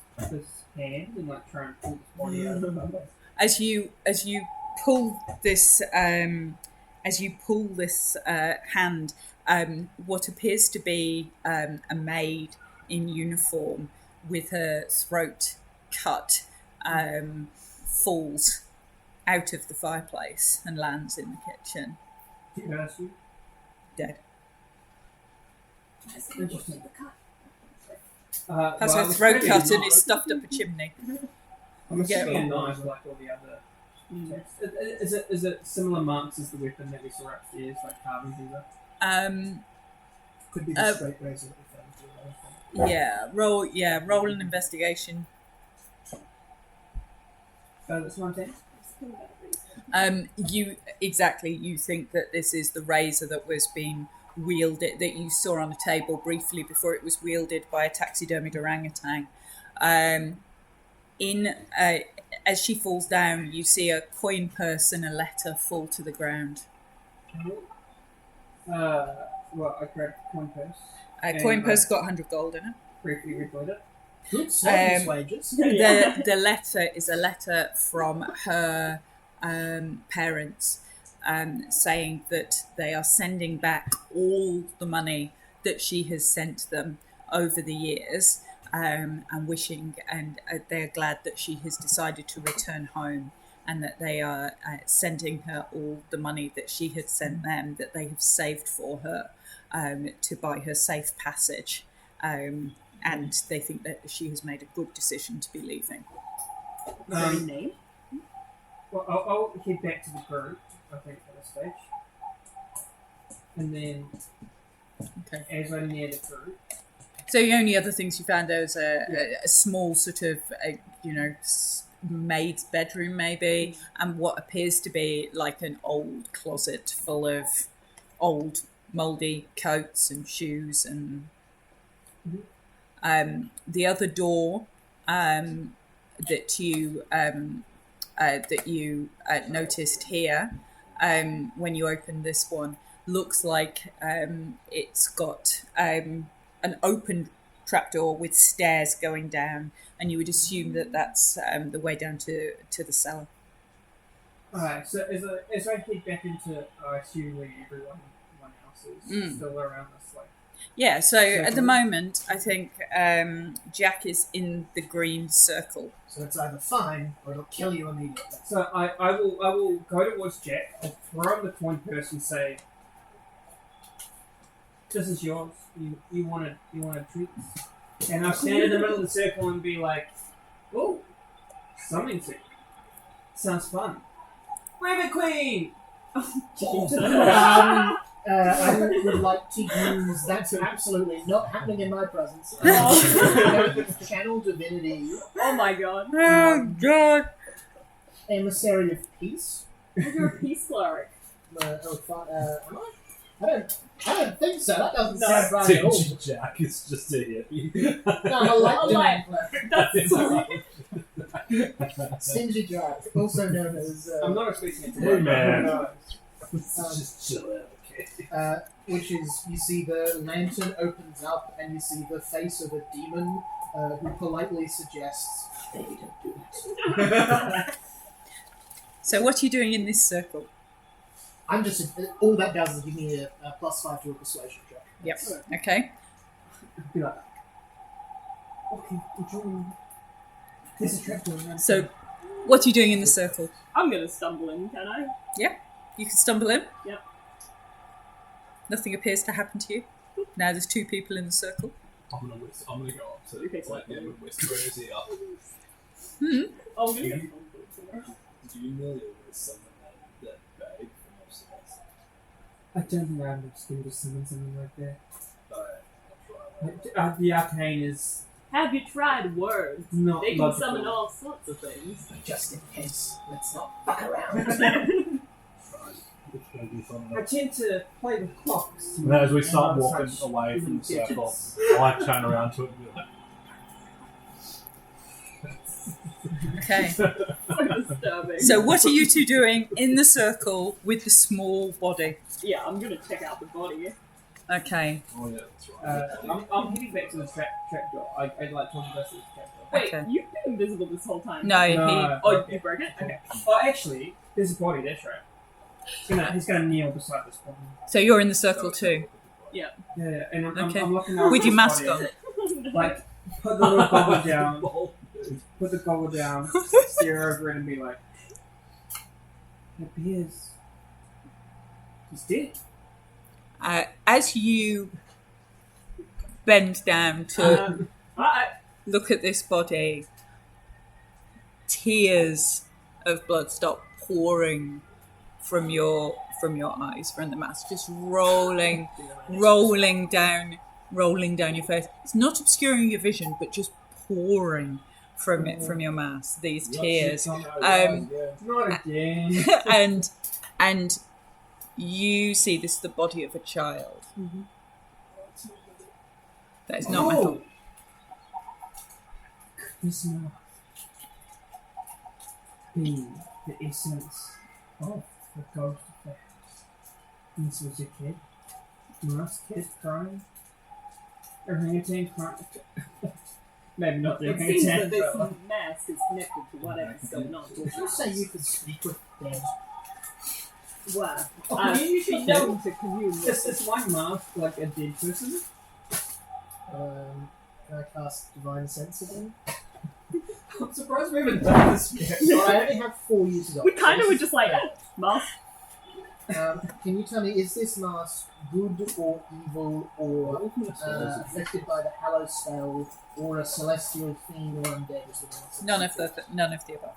S5: hand and like try and pull this body out of the
S1: As you pull this hand, what appears to be a maid in uniform with her throat cut falls out of the fireplace and lands in the kitchen, dead.
S5: Interesting.
S1: Has her throat cut and is stuffed up a chimney.
S5: I'm assuming
S1: Yeah.
S5: a knife like all the other. Is it similar marks as the weapon that we saw upstairs, like carving either?
S4: Could be the straight razor that we found.
S1: Roll an investigation.
S5: That's 19.
S1: You think that this is the razor that was being wielded, that you saw on a table briefly before it was wielded by a taxidermied orangutan. As she falls down, you see a coin purse and a letter fall to the ground.
S5: Well, I grabbed the coin purse.
S1: Coin purse got 100 gold in it.
S5: Briefly read it.
S4: Good servants' wages.
S1: The letter is a letter from her parents saying that they are sending back all the money that she has sent them over the years, and wishing, and they're glad that she has decided to return home, and that they are sending her all the money that she had sent them, that they have saved for her to buy her safe passage. And they think that she has made a good decision to be leaving.
S3: Is there any name?
S5: Well, I'll head back to the group, I think, at this stage. And then, as I near the group...
S1: So the only other things you found there was a small sort of, maid's bedroom maybe, and what appears to be like an old closet full of old mouldy coats and shoes and... the other door that you noticed here when you opened this one looks like it's got an open trapdoor with stairs going down, and you would assume that that's the way down to the cellar.
S5: Alright, so as I head back into, I assume where everyone else is still around this, like...
S1: Yeah, so at the moment, I think Jack is in the green circle.
S4: So it's either fine or it'll kill you immediately.
S5: So I will go towards Jack, I'll throw him the coin purse and say, "This is yours. You want a treat?" And I'll stand in the middle of the circle and be like, "Oh, something to sounds fun. Rabbit Queen."
S4: I would like to use that's absolutely not happening in my presence. Channel Divinity,
S3: Oh my god.
S1: Oh, God!
S4: Emissary of Peace.
S3: You're a peace cleric.
S4: Am I? I don't think so. That doesn't sound right at all.
S2: Jack is just a hippie.
S4: No, I like
S3: I like-
S4: Divinity Cleric.
S3: That's
S4: Stingy Jack, also known as
S5: I'm not expecting it to
S2: Hey,
S5: work.
S2: man.
S4: uh,
S2: Just chill out, okay?
S4: which is, you see the lantern opens up and you see the face of a demon who politely suggests, "Maybe don't do that."
S1: So what are you doing in this circle?
S4: I'm just, all that does is give me a +5 to a persuasion check.
S1: Yep. Okay.
S5: Be like, okay, we're drawing. There's a trapdoor around.
S1: So what are you doing in the circle?
S3: I'm gonna stumble in, can I?
S1: You can stumble in.
S3: Yep.
S1: Nothing appears to happen to you. Now there's two people in the circle.
S2: I'm gonna go up to
S3: Okay, so-
S2: like them and whisper in his ear.
S3: Oh, we're gonna get
S2: Do you know there was someone that bag from upstairs?
S5: I don't think I'm just going to summon something like that.
S2: Alright, I'll try.
S5: The arcane is
S3: Have you tried words?
S5: not
S3: They can
S5: logical.
S3: summon all sorts of things.
S4: Just in case, let's not fuck around.
S2: It's gonna be fun.
S5: I tend to play with clocks.
S2: And as we start
S5: And
S2: walking
S5: such
S2: away from the circle,
S5: digits.
S2: I like turn around to it and be like,
S1: Okay.
S3: So disturbing.
S1: So what are you two doing in the circle with the small body?
S3: Yeah, I'm gonna check out the body.
S1: Okay.
S2: oh yeah, that's right.
S5: I'm heading back to the trapdoor. I'd like to invest in the trapdoor.
S3: Wait,
S1: Okay.
S3: you've been invisible this whole time.
S1: No,
S3: Oh, you broke it? Okay.
S5: Oh, actually, there's a body. That's right. He's gonna kneel beside this body.
S1: So you're in the circle too,
S5: Yeah, and I'm
S1: Okay.
S5: looking over
S1: with your
S5: this
S1: mask
S5: body.
S1: on.
S5: Like, put the little gobble down. Put the gobble down. Stare over it and be like, "It appears he's dead."
S1: As you bend down to look at this body, tears of blood start pouring from your eyes, from the mask, just rolling down your face. It's not obscuring your vision, but just pouring from your mask. These tears,
S5: Not again.
S1: and you see this is the body of a child. That is not my thought.
S5: This must be the essence of the ghost of the house. This was a kid. Mask kid crying. Orangutan crying. Maybe not the
S3: It seems that
S5: orangutan.
S3: this
S5: but,
S3: mask is connected to whatever's going on.
S4: Did you say you could speak with dead?
S3: Well,
S5: Oh,
S3: I've
S5: can you usually
S3: been known to commune with
S5: Is one mask like a dead person?
S4: Can I cast Divine Sense again?
S5: I'm surprised we haven't done this yet.
S4: So I only have 4 uses of
S3: We
S4: it.
S3: kind of
S4: So
S3: were
S4: this
S3: just like,
S4: is-
S3: mask.
S4: Can you tell me, is this mask good or evil or affected by the Hallow spell or a celestial fiend or undead? Is the answer?
S1: None of the above.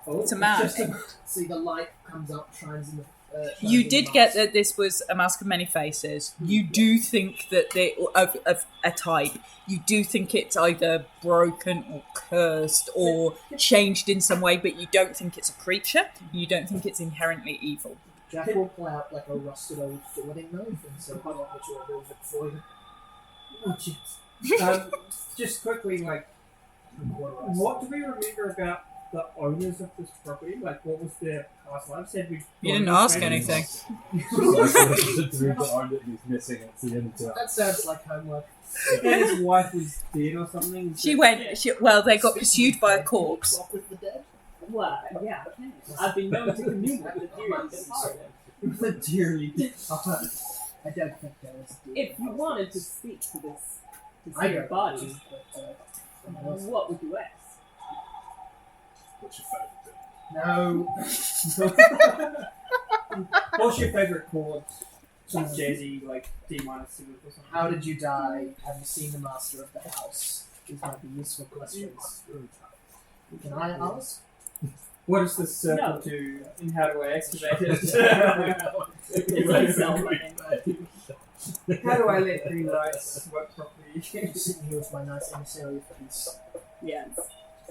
S5: Oh,
S1: It's a mask.
S5: just a-
S4: See, the light comes up, shines in the. Shines
S1: You
S4: in
S1: did
S4: the
S1: get
S4: mask.
S1: that this was a mask of many faces. You do think that they of a type. You do think it's either broken or cursed or changed in some way, but you don't think it's a creature. You don't think it's inherently evil.
S4: Jack will pull out like a rusted old filleting knife and say, "Hold on, which will move it for you."
S5: Oh, jeez. Just quickly, like, what do we remember about the owners of this property? Like, what was their past life? Said we.
S1: You didn't ask anything.
S2: The dude that owned it, he's missing. It's the end of town.
S4: That sounds like homework.
S5: And his wife was dead or something.
S1: She went. Well, they got pursued by a corpse.
S4: Walk with the dead.
S3: Well, yeah, okay. I've been known to commune with the dearly departed.
S5: The dearly.
S4: I don't think there is.
S3: If you wanted to speak to this
S4: I
S3: your
S4: don't
S3: body,
S4: but someone else.
S3: what would you ask?
S2: What's your favourite bit?
S4: No.
S5: What's your favourite chord? Some jazzy, like D minor 7 or something.
S4: How did you die? Have you seen the master of the house? These might be useful questions. Can I ask?
S5: What does this circle
S3: No.
S5: do, and how do I activate it?
S3: It's like self-thing.
S5: How do I let green lights work properly?
S4: I'm sitting here with my nice emissary face.
S3: Yes.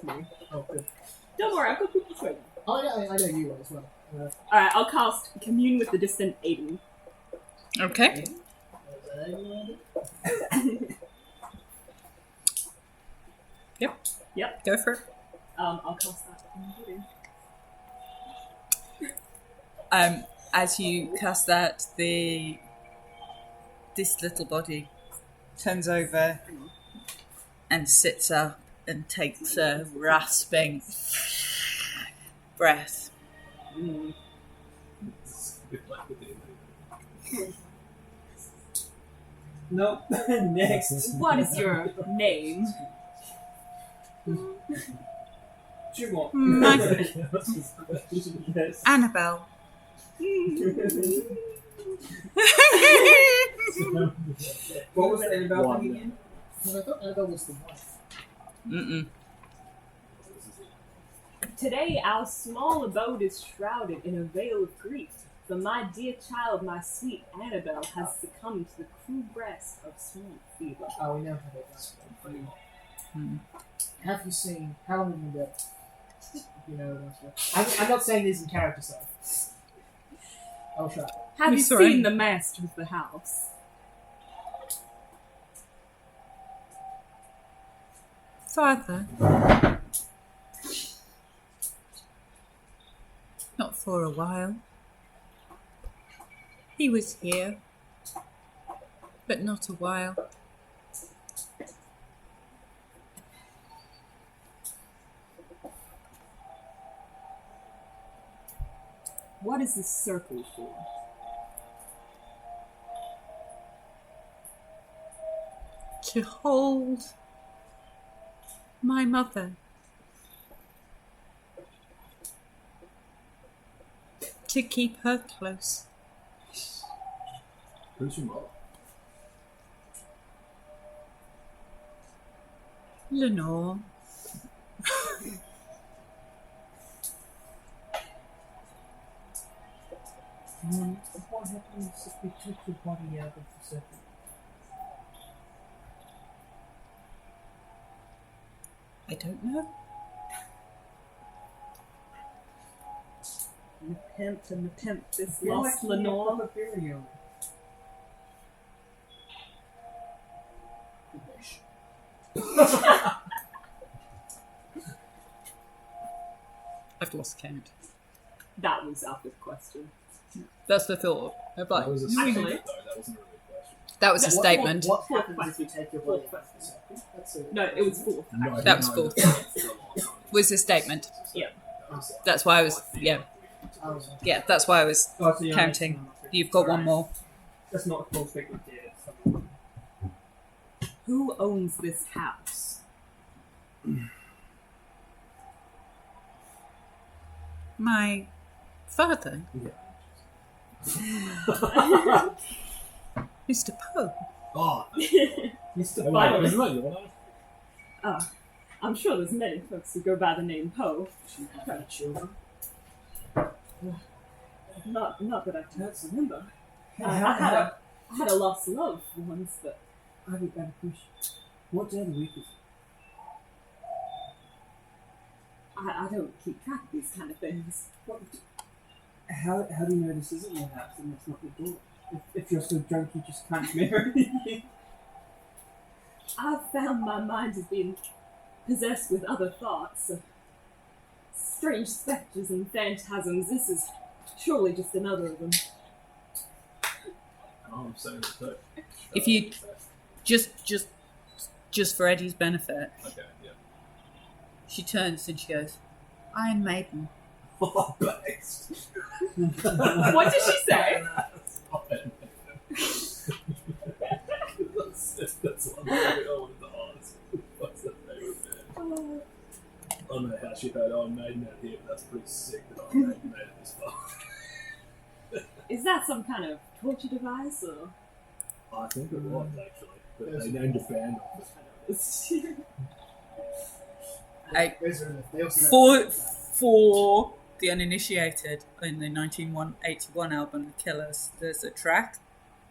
S3: Me.
S4: Oh, good.
S3: Don't worry, I've got people for you.
S4: Oh, yeah, I know you are as well.
S3: Alright, I'll cast Commune with the Distant Aiden.
S1: Okay.
S4: Is that anyone?
S1: Go for it.
S3: I'll cast that.
S1: As you cast that, this little body turns over and sits up and takes a rasping breath.
S3: Mm.
S5: Nope. Next.
S3: What is your name?
S5: Jumon. Yes.
S1: Annabelle.
S5: What was the Annabelle
S2: One.
S5: thing again?
S4: Well, I thought Annabelle was the wife.
S1: Mm-mm.
S3: Today, our small abode is shrouded in a veil of grief. For my dear child, my sweet Annabelle, has succumbed to the cruel breast of swamp fever.
S4: Oh, we know how they got it.
S1: Hmm.
S4: Have you seen how long have you been dead? You know, I'm not saying this in character, so. I'll try.
S3: Have
S1: I'm
S3: you
S1: sorry.
S3: seen the master of the house?
S1: Father. Not for a while. He was here, but not a while.
S3: What is this circle for?
S1: To hold my mother. To keep her close.
S2: Who's your mother?
S1: Lenore.
S5: What happens if we took your body out of the circle?
S1: I don't know.
S3: Repent and attempt this
S5: You're
S3: lost
S5: like
S3: Lenore.
S5: Lenore burial.
S1: I've lost count.
S3: That was out of question.
S1: That's the thought. Of like,
S2: That was a
S3: Actually-
S2: statement, though. That wasn't really a
S1: That was a statement.
S4: What happens if we take your body out of the circle? That's a,
S3: No, it was 4th.
S2: No,
S1: That was
S2: no,
S1: fourth.
S2: that's-
S1: Was a statement.
S3: Yeah.
S1: That's why I was. Yeah. Yeah. That's why I was
S5: Oh, so you're
S1: counting.
S5: making one.
S1: You've got one
S5: Alright.
S1: more.
S5: That's not a full statement. Yeah.
S3: Who owns this house?
S1: My father, Mr. Poe.
S2: Oh,
S3: Mr.
S2: wait,
S3: Poe.
S2: isn't that your name?
S3: Oh, I'm sure there's many folks who go by the name Poe.
S4: She have any children?
S3: Not that I can remember.
S5: How-
S3: I had a lost love once, but
S5: I have a question. What day of the week is it?
S3: I don't keep track of these kind of things.
S5: How do you know this isn't your house and it's not your door? If you're so drunk you just can't remember anything.
S3: I've found my mind has been possessed with other thoughts, strange spectres and phantasms. This is surely just another of them.
S2: Oh, I'm saying it too.
S1: If you just for Eddie's benefit,
S2: Okay, yeah.
S1: she turns and she goes, "Iron Maiden."
S2: Oh, based.
S3: What did she say?
S2: That's one thing I wanted to ask. What's that favorite band? I don't know how she heard Iron Maiden out here, but that's pretty sick that Iron Maiden made it this far.
S3: Is that some kind of torture device, or?
S2: I think it was, actually. But they named a fan of it.
S4: They also
S1: For the uninitiated, in the 1981 album The Killers, there's a track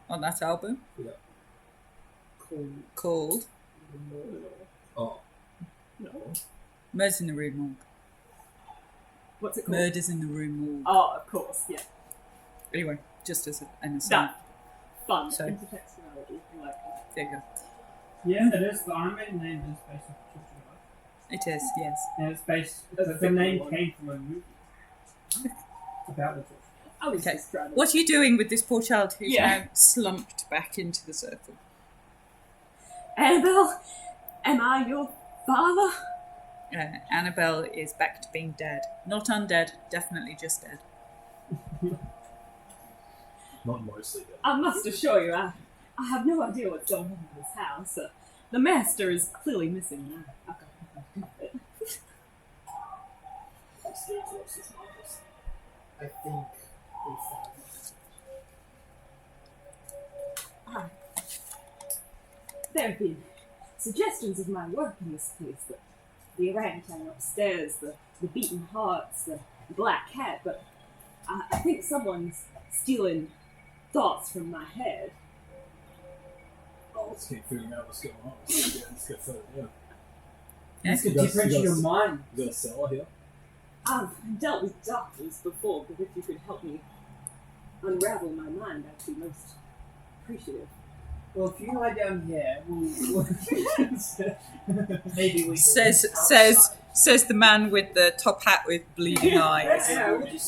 S1: on that album called
S2: Oh,
S3: No.
S1: Murders in the Rue Morgue.
S3: What's it called?
S1: Murders in the Rue Morgue.
S3: Oh, of course, yeah.
S1: Anyway, just as an aside.
S3: That fun
S1: So-
S3: intertextuality. I like that.
S1: There you go.
S5: Yeah, it is. The Iron Maiden name is based on Torture Device.
S1: It is, yes.
S5: And it's based.
S3: That's
S5: The
S3: a fictional
S5: name
S3: one.
S5: came from a movie about the torture.
S3: I was
S1: Okay.
S3: just trying to...
S1: What are you doing with this poor child who's
S3: Yeah.
S1: now slumped back into the circle?
S3: Annabelle, am I your father?
S1: Annabelle is back to being dead. Not undead, definitely just dead.
S2: not mostly dead.
S3: I must assure you, I have no idea what's going on in this house. The master is clearly missing. I've got nothing to do with it.
S4: I think we found
S3: There have been suggestions of my work in this place. The orangutan upstairs, the beaten hearts, the black cat, but I think someone's stealing thoughts from my head.
S2: Oh, let's keep figuring out what's going on. Let's get further down.
S5: It's
S2: You
S5: got
S2: guys-
S5: different
S2: you
S5: in your
S2: guys-
S5: mind.
S2: You got a cellar here?
S3: I've dealt with doctors before, but if you could help me unravel my mind, I'd be most appreciative.
S5: Well, if you lie down here, we'll
S4: maybe we
S1: Says the man with the top hat with bleeding eyes.
S3: Yeah,
S4: we just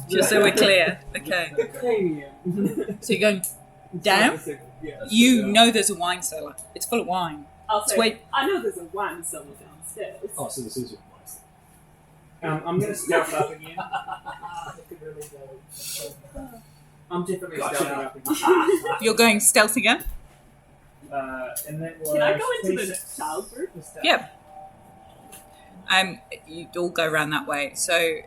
S1: Just so we're clear. Okay.
S5: the cranium.
S1: So you're going down?
S2: Yeah.
S1: You know there's a wine cellar. It's full of wine.
S3: I'll say,
S1: Wait.
S3: I know there's a wine cellar downstairs.
S2: Oh, so this is your place.
S5: I'm gonna stealth up again.
S4: It could really go.
S5: I'm definitely
S2: Gotcha.
S5: stealthing up again.
S1: You're going stealth again?
S5: And that was
S3: Can I go into the
S5: 26
S3: child group?
S5: for stealth.
S1: Yep. You all go around that way. So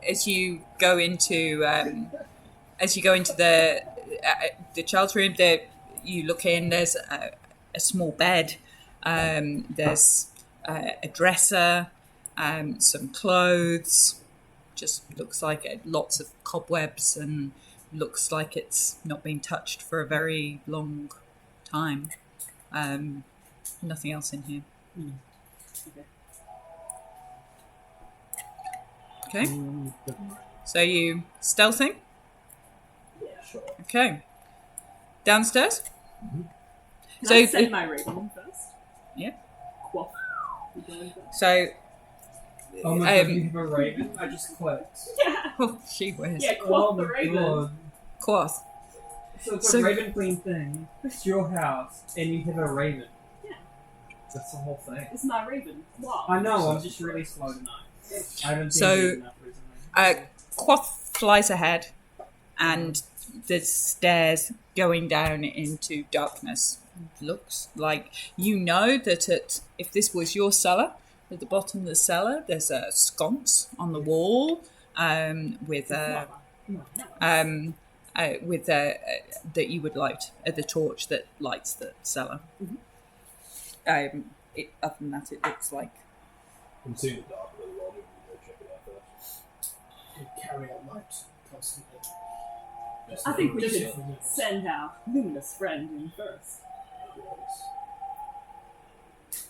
S1: as you go into the child's room, there you look in. There's a small bed. There's a dresser, some clothes. Just looks like it, lots of cobwebs, and looks like it's not been touched for a very long time. Nothing else in here. Okay. So you stealthing?
S2: Sure.
S1: Okay. Downstairs?
S3: Can
S1: So-
S3: I send my raven first?
S1: Yeah.
S3: Quaff. You going first?
S1: So,
S5: Oh my god, you have a raven? I just clicked.
S3: Yeah,
S1: oh, she wears
S3: yeah, quaff
S5: Oh
S3: the
S5: my
S3: raven.
S5: god.
S1: Quoth.
S5: So it's
S1: So-
S5: a Raven Queen thing. It's your house, and you have a raven.
S3: Yeah.
S5: That's the whole thing.
S3: It's my raven. Wow.
S5: I know, I'm just really slow tonight. I haven't
S1: So,
S5: been enough recently.
S1: Quoth flies ahead, and the stairs going down into darkness. Looks like you know that if this was your cellar, at the bottom of the cellar, there's a sconce on the wall with a that you would light the torch that lights the cellar. Other than that, it looks like
S2: I'm seeing the dark really well. Do we go check it out first?
S4: We carry out light constantly.
S2: Just
S3: I think we
S2: just
S3: should send our luminous friend in first.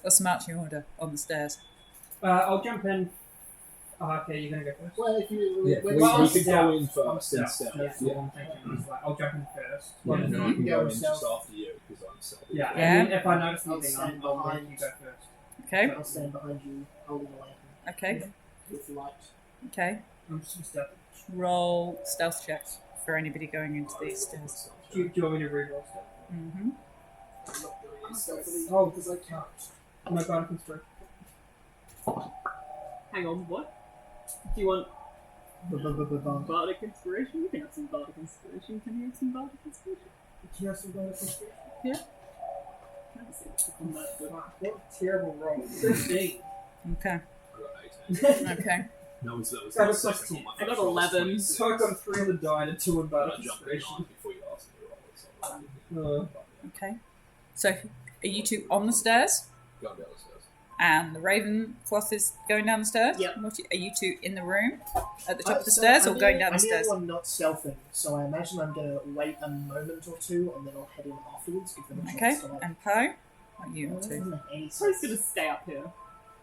S1: what's the marching order on the stairs.
S5: I'll jump in. Oh, okay, you're gonna go first.
S4: Well, if you
S2: Yeah,
S4: when
S2: we
S5: Well,
S2: could
S5: stealth.
S2: go in first
S5: I'm
S2: and
S5: stealth.
S2: stealth.
S5: That's what I'm thinking. It's like, I'll jump in first.
S2: Yeah, and then I
S1: Mhm.
S2: can
S4: Go
S2: go in
S4: stealth.
S2: just after you because I'm stealthy.
S5: Yeah,
S1: Yeah.
S5: and then if I notice
S4: I'll
S5: anything,
S4: stand
S5: I'll let
S4: behind.
S5: you go first.
S1: Okay,
S4: I'll stand behind you, holding a lantern
S1: okay,
S4: with light.
S1: okay.
S5: I'm just stealthy.
S1: Roll stealth checks for anybody going into these stairs.
S5: Do you want me to reroll stuff?
S1: Mm-hmm.
S4: I'm not very stealthily
S5: Oh.
S4: because I can't.
S5: Oh my god, I can strike.
S3: Hang on, what? Do you want
S4: Bum.
S3: bardic inspiration? You can have some bardic inspiration. Can you have some bardic inspiration?
S4: Can you have some light conspiration?
S3: Let me see what's the combat good.
S5: Fuck, what a terrible roll. 15.
S1: Okay,
S2: I got 18.
S1: okay.
S2: No, that was
S5: Got
S2: the
S5: a plus
S2: second
S5: 10.
S2: one.
S3: I got
S2: My first roll was
S3: 11.
S2: 26.
S5: So I got a 3 on the die and a 2 in
S2: I
S5: bardic
S2: jumped in
S5: inspiration.
S2: line before you asked me to roll it. So
S1: Okay. So, are you two on the stairs?
S2: go down the stairs.
S1: And the Raven Cloth is going down the stairs?
S3: Yep.
S1: Are you two in the room at the top of the stairs or going down the stairs?
S4: I'm not stealthing, so I imagine I'm going to wait a moment or two and then I'll head in afterwards. Give them a
S1: Okay.
S4: chance to like.
S1: And Poe? What are you
S4: That
S1: up to?
S4: doesn't make any
S3: So he's
S4: sense.
S3: gonna stay up here.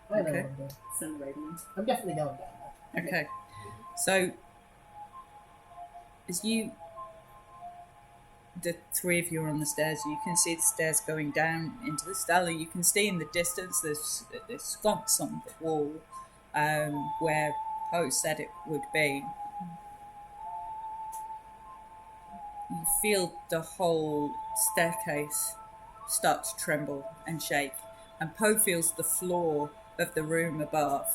S4: I know
S1: Okay.
S4: what I'm doing.
S3: Send the raven in.
S4: I'm definitely going down there.
S1: Okay. So, as the three of you are on the stairs, you can see the stairs going down into the cellar. You can see in the distance this sconce on the wall where Poe said it would be. You feel the whole staircase start to tremble and shake, and Poe feels the floor of the room above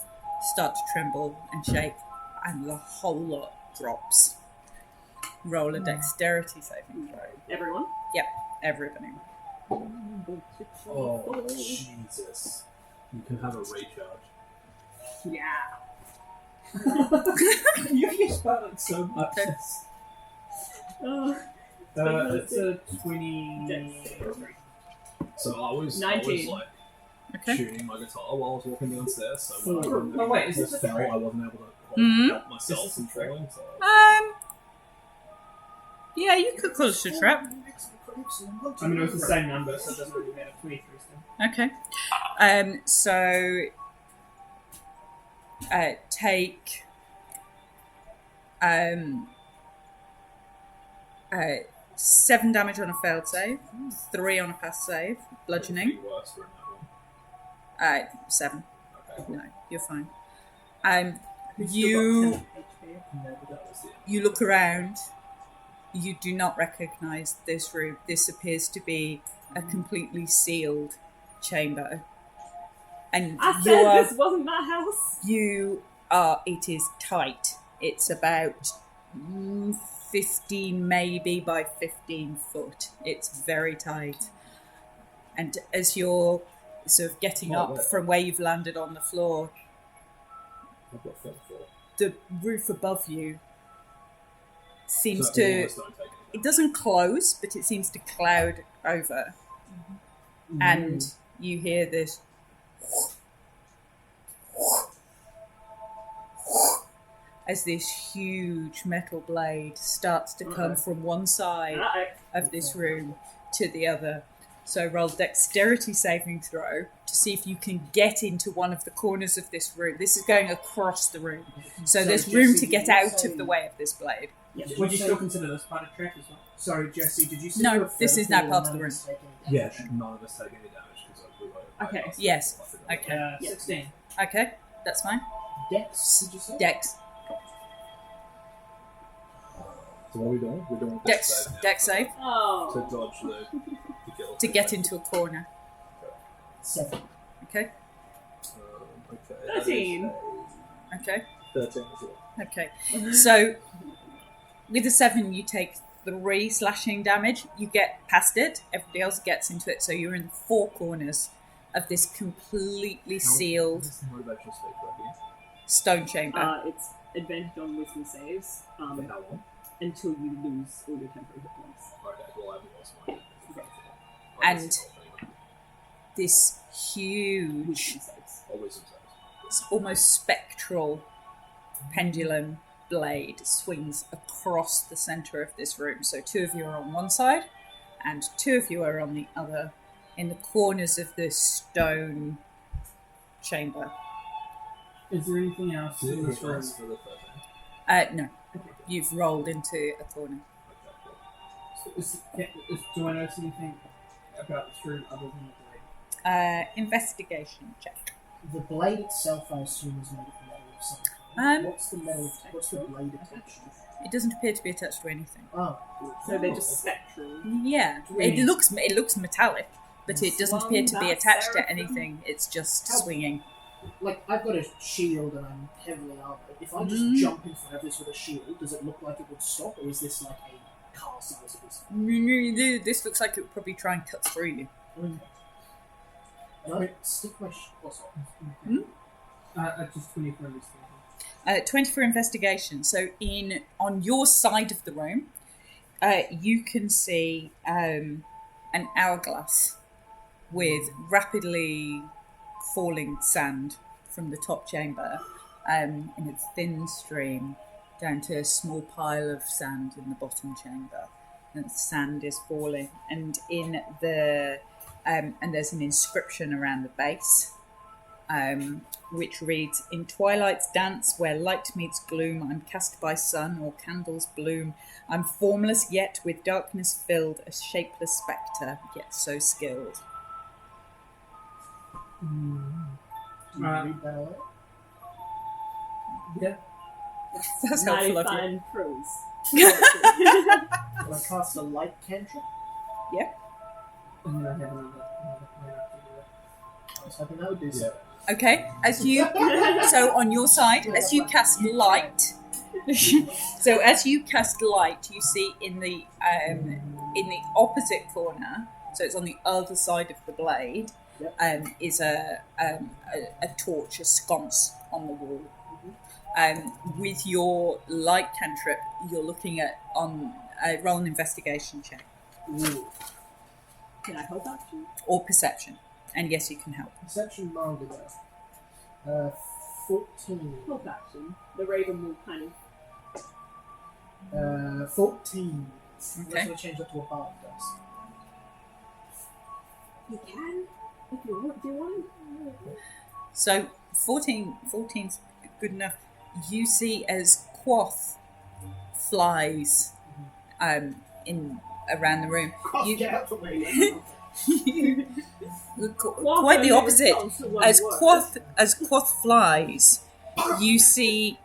S1: start to tremble and shake, and the whole lot drops. Roll a dexterity saving throw.
S3: Everyone.
S1: Yep, everybody.
S2: Oh, Jesus. You can have a recharge.
S3: Yeah.
S5: You use bardic so much.
S1: Okay.
S5: It's a 20.
S2: So I was
S3: 19.
S2: like
S1: Okay.
S2: shooting my guitar while I was walking downstairs. So when I
S5: Oh, wait, is this a
S2: fell,
S5: trick?
S2: I wasn't able to
S1: Mhm.
S2: help myself
S5: Is this a
S2: from
S5: trick?
S2: falling. So
S1: Yeah, you could call it a trap.
S5: I mean, it was the same number, so it doesn't really matter. 23 still.
S1: Okay. So take 7 damage on a failed save, 3 on a pass save, bludgeoning.
S2: it'd be worse for another one.
S1: 7.
S2: Okay.
S1: No, you're fine.
S3: Who's
S1: You
S3: still got 10 HP?
S2: No, but that was the end.
S1: you look around. You do not recognize this room. This appears to be a completely sealed chamber, and
S3: I
S1: you
S3: said
S1: are
S3: this wasn't my house.
S1: you are. It is tight. It's about 15 maybe by 15 foot. It's very tight. And as you're sort of getting
S2: Oh,
S1: up
S2: right.
S1: from where you've landed on the floor,
S2: I've got 34.
S1: the roof above you seems
S2: So
S1: to.
S2: almost don't take anything.
S1: It doesn't close, but it seems to cloud over. And you hear this as this huge metal blade starts to come from one side of this room to the other. So roll dexterity saving throw to see if you can get into one of the corners of this room. This is going across the room. So there's
S4: Jesse,
S1: room to
S4: did
S1: get
S4: you
S1: out
S4: say-
S1: of the way of this blade.
S5: Would you still consider this part of track as well?
S4: Sorry, Jesse, did you say
S1: No,
S4: you were
S1: this is
S4: 30
S1: now
S4: or
S1: part of
S4: none
S1: the room.
S4: us take any
S2: Yeah,
S4: damage?
S2: none of us take any damage because I blew away.
S3: Okay.
S1: Yes. Okay.
S5: 16.
S1: Okay, that's fine.
S4: Dex, did you say?
S1: Dex.
S2: So what are we doing? We're doing
S1: Dex save
S3: Oh.
S2: to dodge the kill.
S1: to get into a corner.
S4: 7.
S1: Okay.
S2: Okay.
S3: 13.
S1: Okay.
S2: 13 as well.
S1: Okay. So with a 7, you take 3 slashing damage. You get past it. Everybody else gets into it. So you're in 4 corners of this completely sealed
S2: What's the motivation state for that again?
S1: stone chamber.
S3: It's advantage on wisdom saves
S2: For how long?
S3: until you lose all your temporary hit points.
S2: Okay, well, I haven't lost mine.
S1: And this huge,
S3: Wisdom saves.
S2: Always saves.
S1: it's almost spectral pendulum blade swings across the center of this room. So 2 of you are on one side, and 2 of you are on the other, in the corners of this stone chamber.
S5: Is there anything else
S2: Did
S5: in
S2: it
S5: this room?
S2: for the 13?
S1: No, you've rolled into a corner.
S2: Okay, cool.
S5: Do I notice anything about this room other than the blade?
S1: Investigation check.
S4: The blade itself, I assume, is made of metal of some kind. What's the metal? What's the blade attached to?
S1: It doesn't appear to be attached to anything.
S4: Oh,
S3: So they're just spectral.
S1: Yeah,
S4: Really?
S1: it looks metallic, but it doesn't appear to be
S3: Swung
S1: attached to
S3: that
S1: anything. It's just
S4: How-
S1: swinging.
S4: like I've got a shield and I'm heavily armored. If I just
S1: Mm.
S4: jump in front of this with a shield, does it look like it would stop, or is this like a car size of this?
S1: This looks like it would probably try and cut through you.
S4: And I stick my also.
S5: Just 24 investigation.
S1: 20 for investigation. So on your side of the room, you can see an hourglass with rapidly falling sand from the top chamber in a thin stream down to a small pile of sand in the bottom chamber. And the sand is falling. And in the and there's an inscription around the base. Which reads, "In twilight's dance, where light meets gloom, I'm cast by sun or candles bloom. I'm formless yet with darkness filled, a shapeless spectre, yet so skilled."
S4: Do you read that aloud?
S5: Yeah.
S1: That's helpful of you.
S3: Fine prose.
S4: Can I cast a light cantrip?
S5: And then I have another plan after that.
S4: I was hoping that would do so.
S1: Okay, so on your side, as you cast light, you see in the opposite corner, so it's on the other side of the blade, is a torch, a sconce on the wall. With your light cantrip, you're looking at roll an investigation check
S4: Ooh.
S3: Can I help action?
S1: or perception, and yes, you can help.
S4: Perception mildly better. 14.
S3: Help action. The raven will kind of
S4: 14. I'm
S1: Okay.
S4: going to change that to a bard dice.
S3: You can, if you want. Do you want?
S1: So 14's good enough. You see as Quoth flies in around the room. You-
S4: Get out the way.
S1: Quite the opposite. As Quoth flies, you see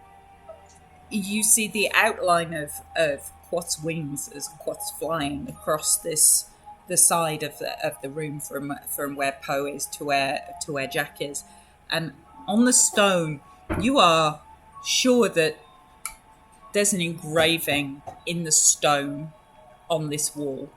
S1: the outline of Quoth's wings as Quoth's flying across the side of the room from where Poe is to where Jack is, and on the stone you are sure that there's an engraving in the stone on this wall.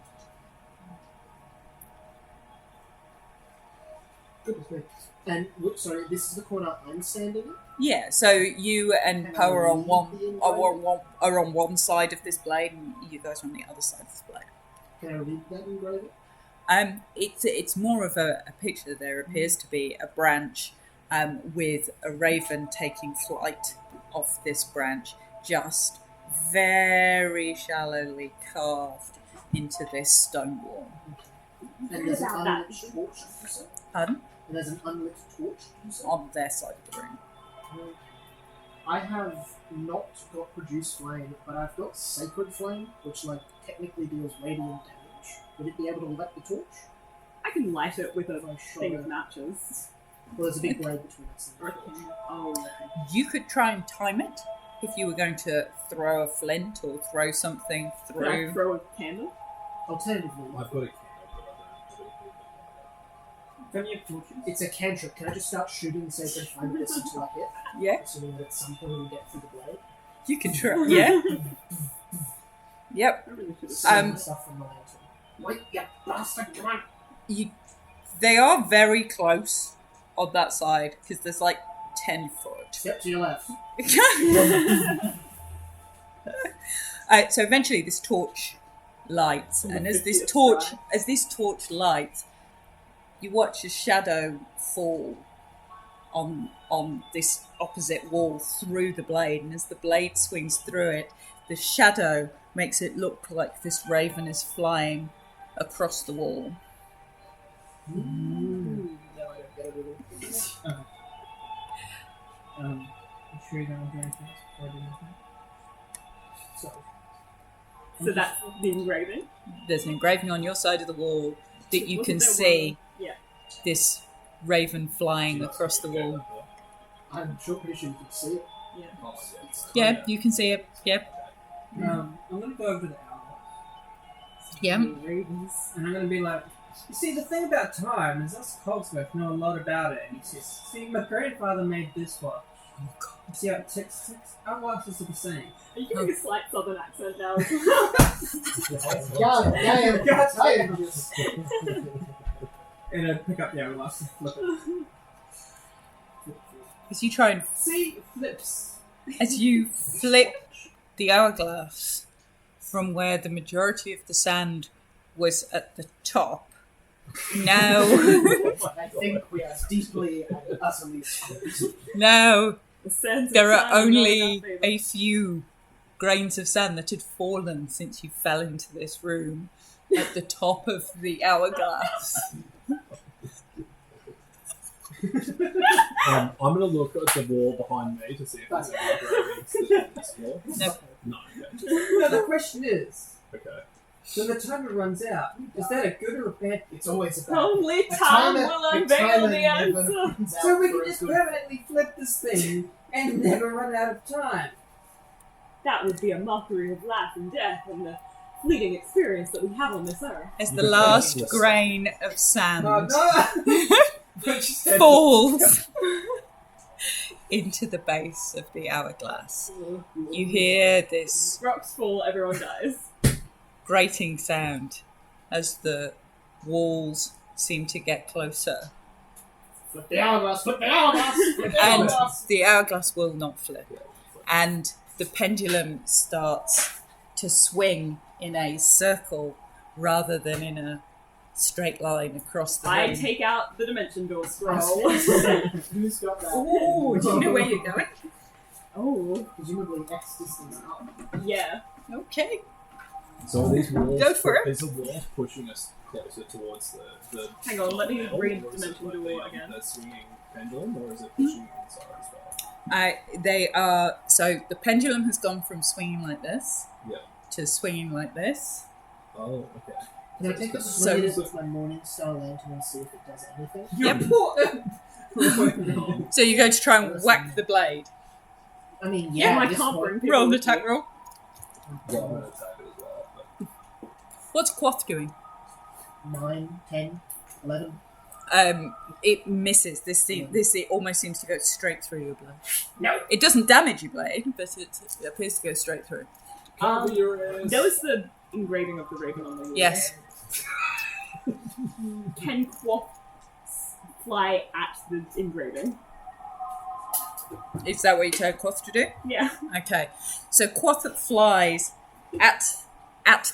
S4: Goodness me. And sorry, this is the corner I'm standing in.
S1: Yeah, so you and
S4: Can
S1: Poe
S4: I
S1: are on
S4: read
S1: one
S4: the
S1: are on one side of this blade, and you guys are on the other side of this blade.
S4: Can I read that engraving?
S1: It's more of a picture. There appears to be a branch with a raven taking flight off this branch, just very shallowly carved into this stone wall.
S4: And there's an
S3: About that.
S4: unlit torch, you said?
S1: Pardon?
S4: And there's an unlit torch, you said?
S1: On their side of the room.
S4: I have not got Produce Flame, but I've got Sacred Flame, which technically deals radiant damage. Would it be able to light the torch?
S3: I can light it with a
S4: If I shot
S3: thing
S4: it?
S3: of matches.
S4: Well, there's a big blade between us and the torch.
S3: Oh,
S1: You could try and time it If you were going to throw a flint or throw something
S3: Can I
S1: through,
S3: throw a candle?
S4: Alternatively,
S2: I've got a candle, but I don't have
S5: Don't you have torches?
S4: it's a cantrip. Can I just start shooting, say, for 5 minutes until I hit?
S1: yeah,
S4: Assuming that at some point we get through the blade.
S1: you can try. Yeah, yep.
S3: I really should have.
S4: Seeing stuff from the lantern. Wait, yeah, bastard, come on.
S1: They are very close on that side because there's like 10 foot.
S4: Step to your left.
S1: So eventually, this torch lights, and as this
S3: 50th
S1: torch lights, you watch a shadow fall on this opposite wall through the blade, and as the blade swings through it, the shadow makes it look like this raven is flying across the wall.
S4: No, I don't get it either.
S5: You sure you don't want to do anything else before I do anything?
S4: So,
S3: So that's the engraving.
S1: There's an engraving on your side of the wall that you can
S3: Wasn't there
S1: see
S3: one- Yeah.
S1: this raven flying across the wall.
S4: I'm pretty sure you can see it.
S3: Yeah.
S2: Oh,
S1: Yeah, you can see it. Yep.
S5: I'm gonna go over to the hourglass.
S1: Yeah.
S3: Ravens.
S5: And I'm gonna be like, you see, the thing about time is us Cogsworth know a lot about it. And he says, see, my grandfather made this watch. You see how it ticks? Hourglasses are the same.
S3: Are you getting a slight southern accent now?
S4: God damn,
S5: God
S4: I am just...
S5: And I pick up the hourglass and flip it.
S1: As you try and
S3: See, flips.
S1: as you flip the hourglass from where the majority of the sand was at the top, now
S4: I think we are deeply and utterly screwed.
S1: now
S3: The sands of
S1: there are
S3: sand going
S1: only
S3: up, baby.
S1: a few grains of sand that had fallen since you fell into this room at the top of the hourglass.
S2: I'm going to look at the wall behind me to see if there's any engravings that are useful.
S1: No.
S2: No, okay.
S5: No, the question is,
S2: Okay.
S5: when the timer runs out, is that a good or a bad thing?
S4: It's always about...
S3: Only
S4: A
S3: time
S4: timer-
S3: will
S4: a
S3: unveil
S4: timer
S3: the
S4: never
S3: answer.
S4: comes out
S5: So we
S4: for
S5: can
S4: a
S5: just
S4: good-
S5: permanently flip this thing and never run out of time.
S3: That would be a mockery of life and death and the fleeting experience that we have on this earth.
S1: As the last grain of sand
S5: Oh, no!
S1: falls into the base of the hourglass, you hear this
S3: Rocks fall, everyone dies.
S1: grating sound as the walls seem to get closer,
S4: Flip the hourglass, flip the hourglass, flip the
S1: and
S4: hourglass.
S1: the hourglass will not flip, and the pendulum starts to swing in a circle rather than in a straight line across the
S3: I
S1: room.
S3: take out the dimension door scroll.
S4: Who's got that?
S1: Oh, do you know where you're going?
S3: Oh,
S4: Presumably X distance up.
S3: yeah.
S1: Okay.
S2: So are these walls,
S1: Go for it.
S2: Is the walls pushing us closer towards the
S3: Hang on, let me
S2: wall,
S3: read
S2: or is
S3: Dimension
S2: it like
S3: Door
S2: the,
S3: again.
S2: The swinging pendulum, or is it pushing inside as well?
S1: They are, so the pendulum has gone from swinging like this
S2: Yeah.
S1: to swinging like this.
S2: Oh, okay.
S4: Can I take a
S1: So-
S4: swing at it with my Morning Star lantern and see if it does anything?
S1: Yep. So you go to try and whack the blade.
S4: I mean,
S3: Yeah,
S4: yeah,
S3: I
S4: at this
S3: can't
S4: point-
S3: bring people
S1: Roll an
S3: with
S1: attack
S3: me.
S1: roll.
S2: Well, I'm going to attack it as well. But
S1: What's Quoth doing?
S4: 9, 10, 11.
S1: It misses. It almost seems to go straight through your blade.
S4: No.
S1: It doesn't damage your blade, but it appears to go straight through.
S2: cover your ass.
S3: That was the engraving of the raven on the wall.
S1: Yes.
S3: Can Quoth fly at the engraving?
S1: Is that what you tell Quoth to do?
S3: Yeah.
S1: Okay. So Quoth flies at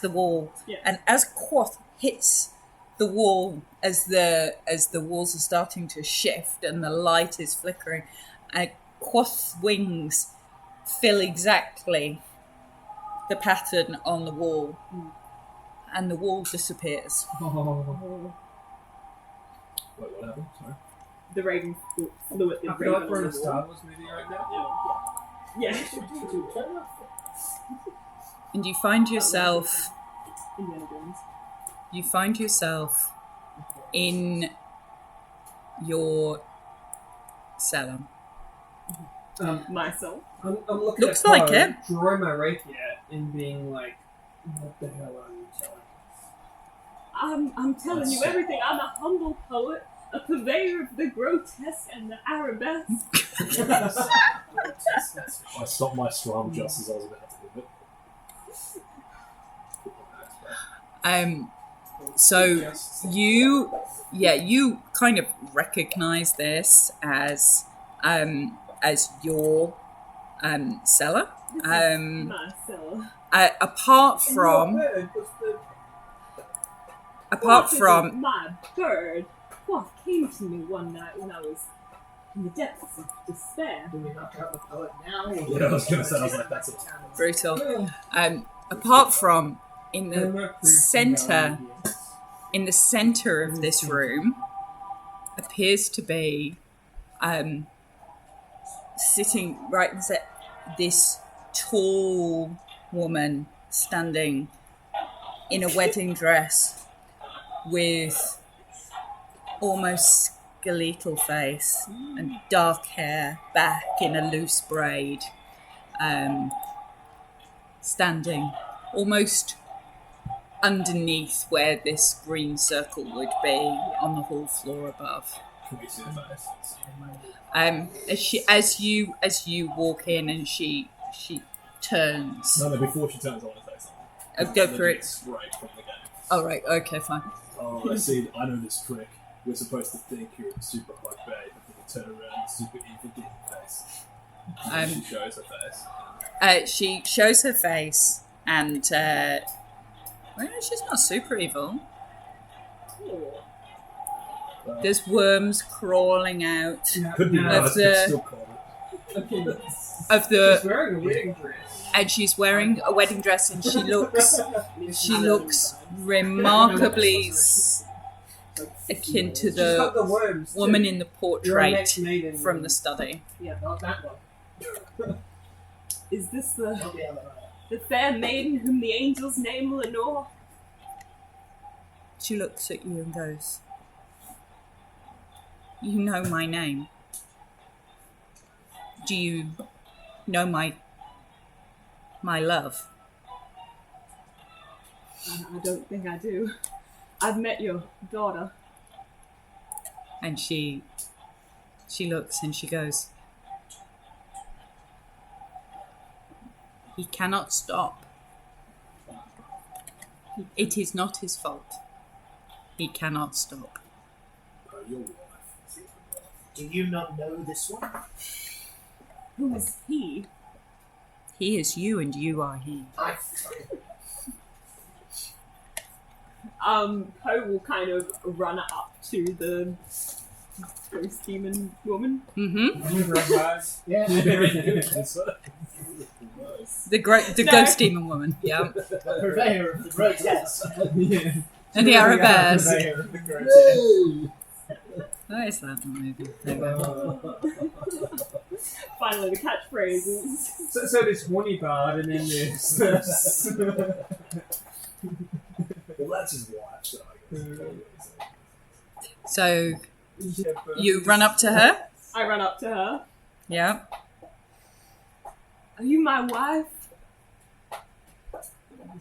S1: the wall,
S3: Yeah.
S1: and as Quoth hits the wall, as the walls are starting to shift and the light is flickering, Quoth's wings fill exactly the pattern on the wall, and the wall disappears.
S5: Oh.
S2: Wait, what happened? Sorry.
S3: The raven flew at the
S5: I feel
S3: raven
S5: like we're in
S3: on
S5: a
S3: the
S5: Star
S3: wall.
S5: Wars movie right now.
S3: Yeah.
S1: And you find yourself
S3: Indiana Jones.
S1: in your cellar.
S3: myself.
S5: I'm looking
S1: Looks
S5: at Poe,
S1: like it.
S5: drawing my rapier and being like, what the hell are you telling us?
S3: I'm telling you everything. I'm a humble poet, a purveyor of the grotesque and the arabesque.
S2: I stopped my strum just as I was about to do it.
S1: So you kind of recognize this as your cellar.
S3: My cellar.
S1: Apart from
S3: My bird, what came to me one night when I was in the depths of despair.
S4: Do we knock out the poet now?
S2: Yeah, I was gonna say, I was like, that's it.
S1: brutal. Apart from in the center of this room appears to be sitting right this tall woman standing in a wedding dress with almost skeletal face and dark hair back in a loose braid, standing almost underneath where this green circle would be on the hall floor above.
S2: Can we see the face?
S1: As you walk in and she turns.
S2: No, before she turns, I want to say something.
S1: Go for it.
S2: Right from the game.
S1: Oh right, okay, fine.
S2: Oh, I see. I know this trick. We're supposed to think you're a super hot babe, but then turn around and super evil game face. She shows her face.
S1: She shows her face, and well, she's not super evil. There's worms crawling out
S2: Could be
S1: of
S2: worse,
S1: the-
S2: but still call it.
S1: of
S5: She's
S1: the,
S5: wearing a wedding dress.
S1: and she's wearing a wedding dress, and she looks remarkably akin to
S5: She's got
S1: the
S5: the worms. too.
S1: woman in the
S5: You're
S1: portrait
S5: next meeting.
S1: from the study.
S4: Not that one.
S3: Is this
S4: Not the other.
S3: the fair maiden whom the angels name Lenore?
S1: She looks at you and goes, "You know my name. Do you know my love?"
S3: I don't think I do. I've met your daughter.
S1: And she looks and she goes, "He cannot stop. It is not his fault. He cannot stop."
S2: Your wife.
S4: Do you not know this one?
S3: Who is he?
S1: He is you and you are he.
S3: Poe will kind of run up to the ghost demon woman.
S1: Mm-hmm.
S4: Yeah.
S1: The
S3: No.
S1: ghost demon woman. Yeah.
S4: Purveyor of the grotesque.
S1: And the Arabesque.
S5: Purveyor of the grotesque.
S1: What is that movie?
S3: Finally, the catchphrase is
S5: So there's Horny Bard, and then there's
S2: Well, that's his wife, so I guess.
S1: So you run up to her.
S3: I run up to her.
S1: Yeah.
S3: Are you my wife?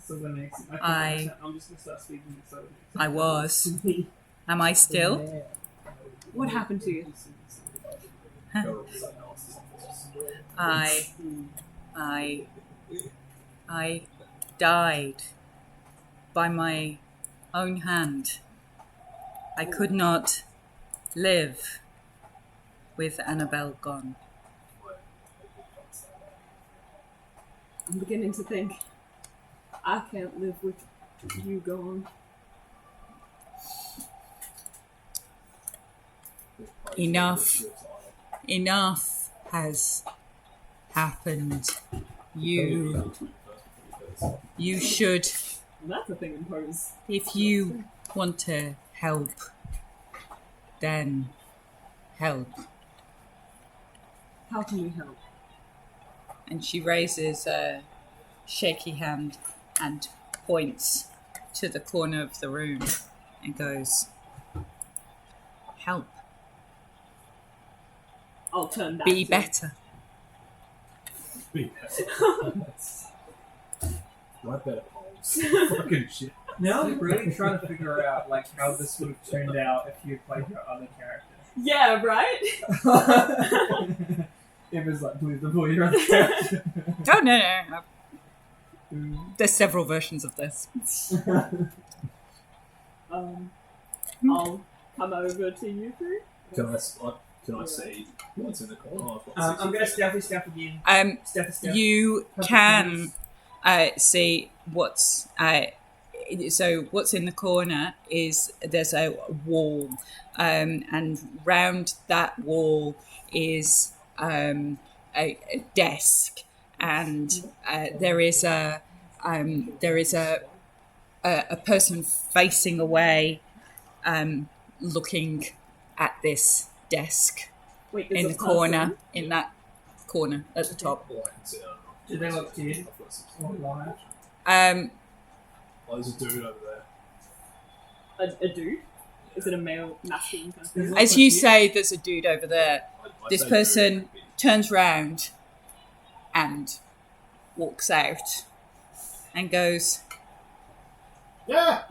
S5: So the next,
S1: I-
S5: I'm just gonna start speaking. So
S1: I was. Am I still?
S3: What happened to you?
S1: I died by my own hand. I could not live with Annabelle gone.
S3: I'm beginning to think I can't live with you gone.
S1: Enough has happened. You should,
S3: Well, that's a thing in Poe's.
S1: if you want to help, then help.
S3: How can we help?
S1: And she raises a shaky hand and points to the corner of the room and goes, "Help.
S3: I'll turn back.
S1: Be
S3: to-
S1: better."
S2: be write better poems. Fucking shit.
S5: Now I'm really trying to figure out like how this would have turned out if you played your other character.
S3: Yeah, right?
S5: It was like, please avoid your other character.
S1: Oh, no. There's several versions of this.
S3: I'll come over to you three.
S2: Can I see what's in the corner?
S5: I'm going to stealthy again. Stealth.
S1: You can see what's so what's in the corner is there's a wall, and round that wall is a desk, and there is a person facing away, looking at this desk.
S3: Wait, there's
S1: In
S3: a
S1: the corner,
S3: person?
S1: in that corner at the top.
S2: Oh, I can see that.
S5: Do they look to you? Why?
S2: Oh, there's a dude over there.
S3: A dude? Is it a male, masculine kind of thing?
S1: As you say, there's a dude over there.
S2: I
S1: This
S2: say
S1: person
S2: dude,
S1: turns round and walks out and goes,
S4: Yeah.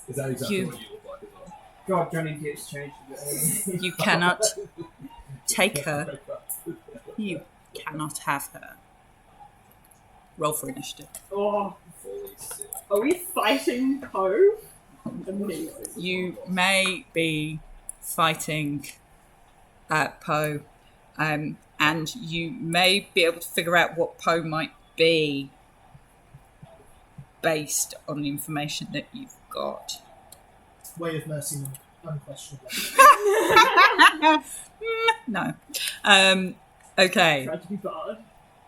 S2: Is that exactly
S1: You-
S2: what you look like as well?
S5: God, Johnny gets changed a bit.
S1: "You cannot take her. You cannot have her." Roll for initiative.
S3: Oh,
S2: Fully sick.
S3: are we fighting Poe? Amazing.
S1: You may be fighting Poe, and you may be able to figure out what Poe might be based on the information that you've got.
S4: Way of mercy, unquestionably.
S1: No. Okay.
S3: Tried to be bad.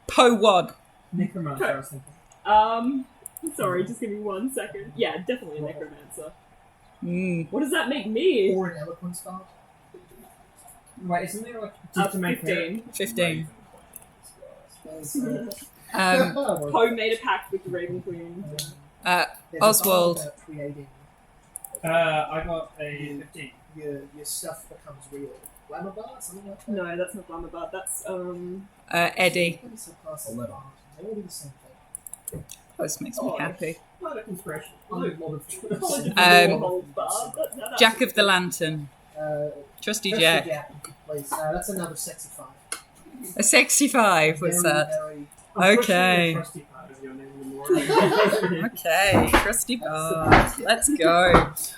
S1: Poe 1.
S5: Necromancer, I was thinking.
S3: Sorry, just give me 1 second. Yeah, definitely a necromancer.
S1: Mm.
S3: What does that make me?
S4: Or an eloquence bard.
S5: Wait, isn't there like to make her?
S3: 15.
S1: 15.
S3: Poe made a pact with the Raven Queen.
S4: There's a
S1: Oswald.
S4: part about creating
S5: I got a 15.
S4: your stuff becomes real. Glamour bar, something like that.
S3: No, that's not Glamour, that's
S1: Eddie.
S4: What is the class of bard? They all do the same thing.
S1: This makes me happy.
S5: What an inspiration.
S4: A lot of
S3: College of
S1: Um,
S3: Warhold Bard. That's
S1: Jack of the Lantern. Trusty
S4: Trusty
S1: Jack.
S4: please. That's another sexy 5.
S1: A 65 was
S4: Very,
S1: that.
S4: very-
S1: Okay. Okay, Trusty Bard. Let's go.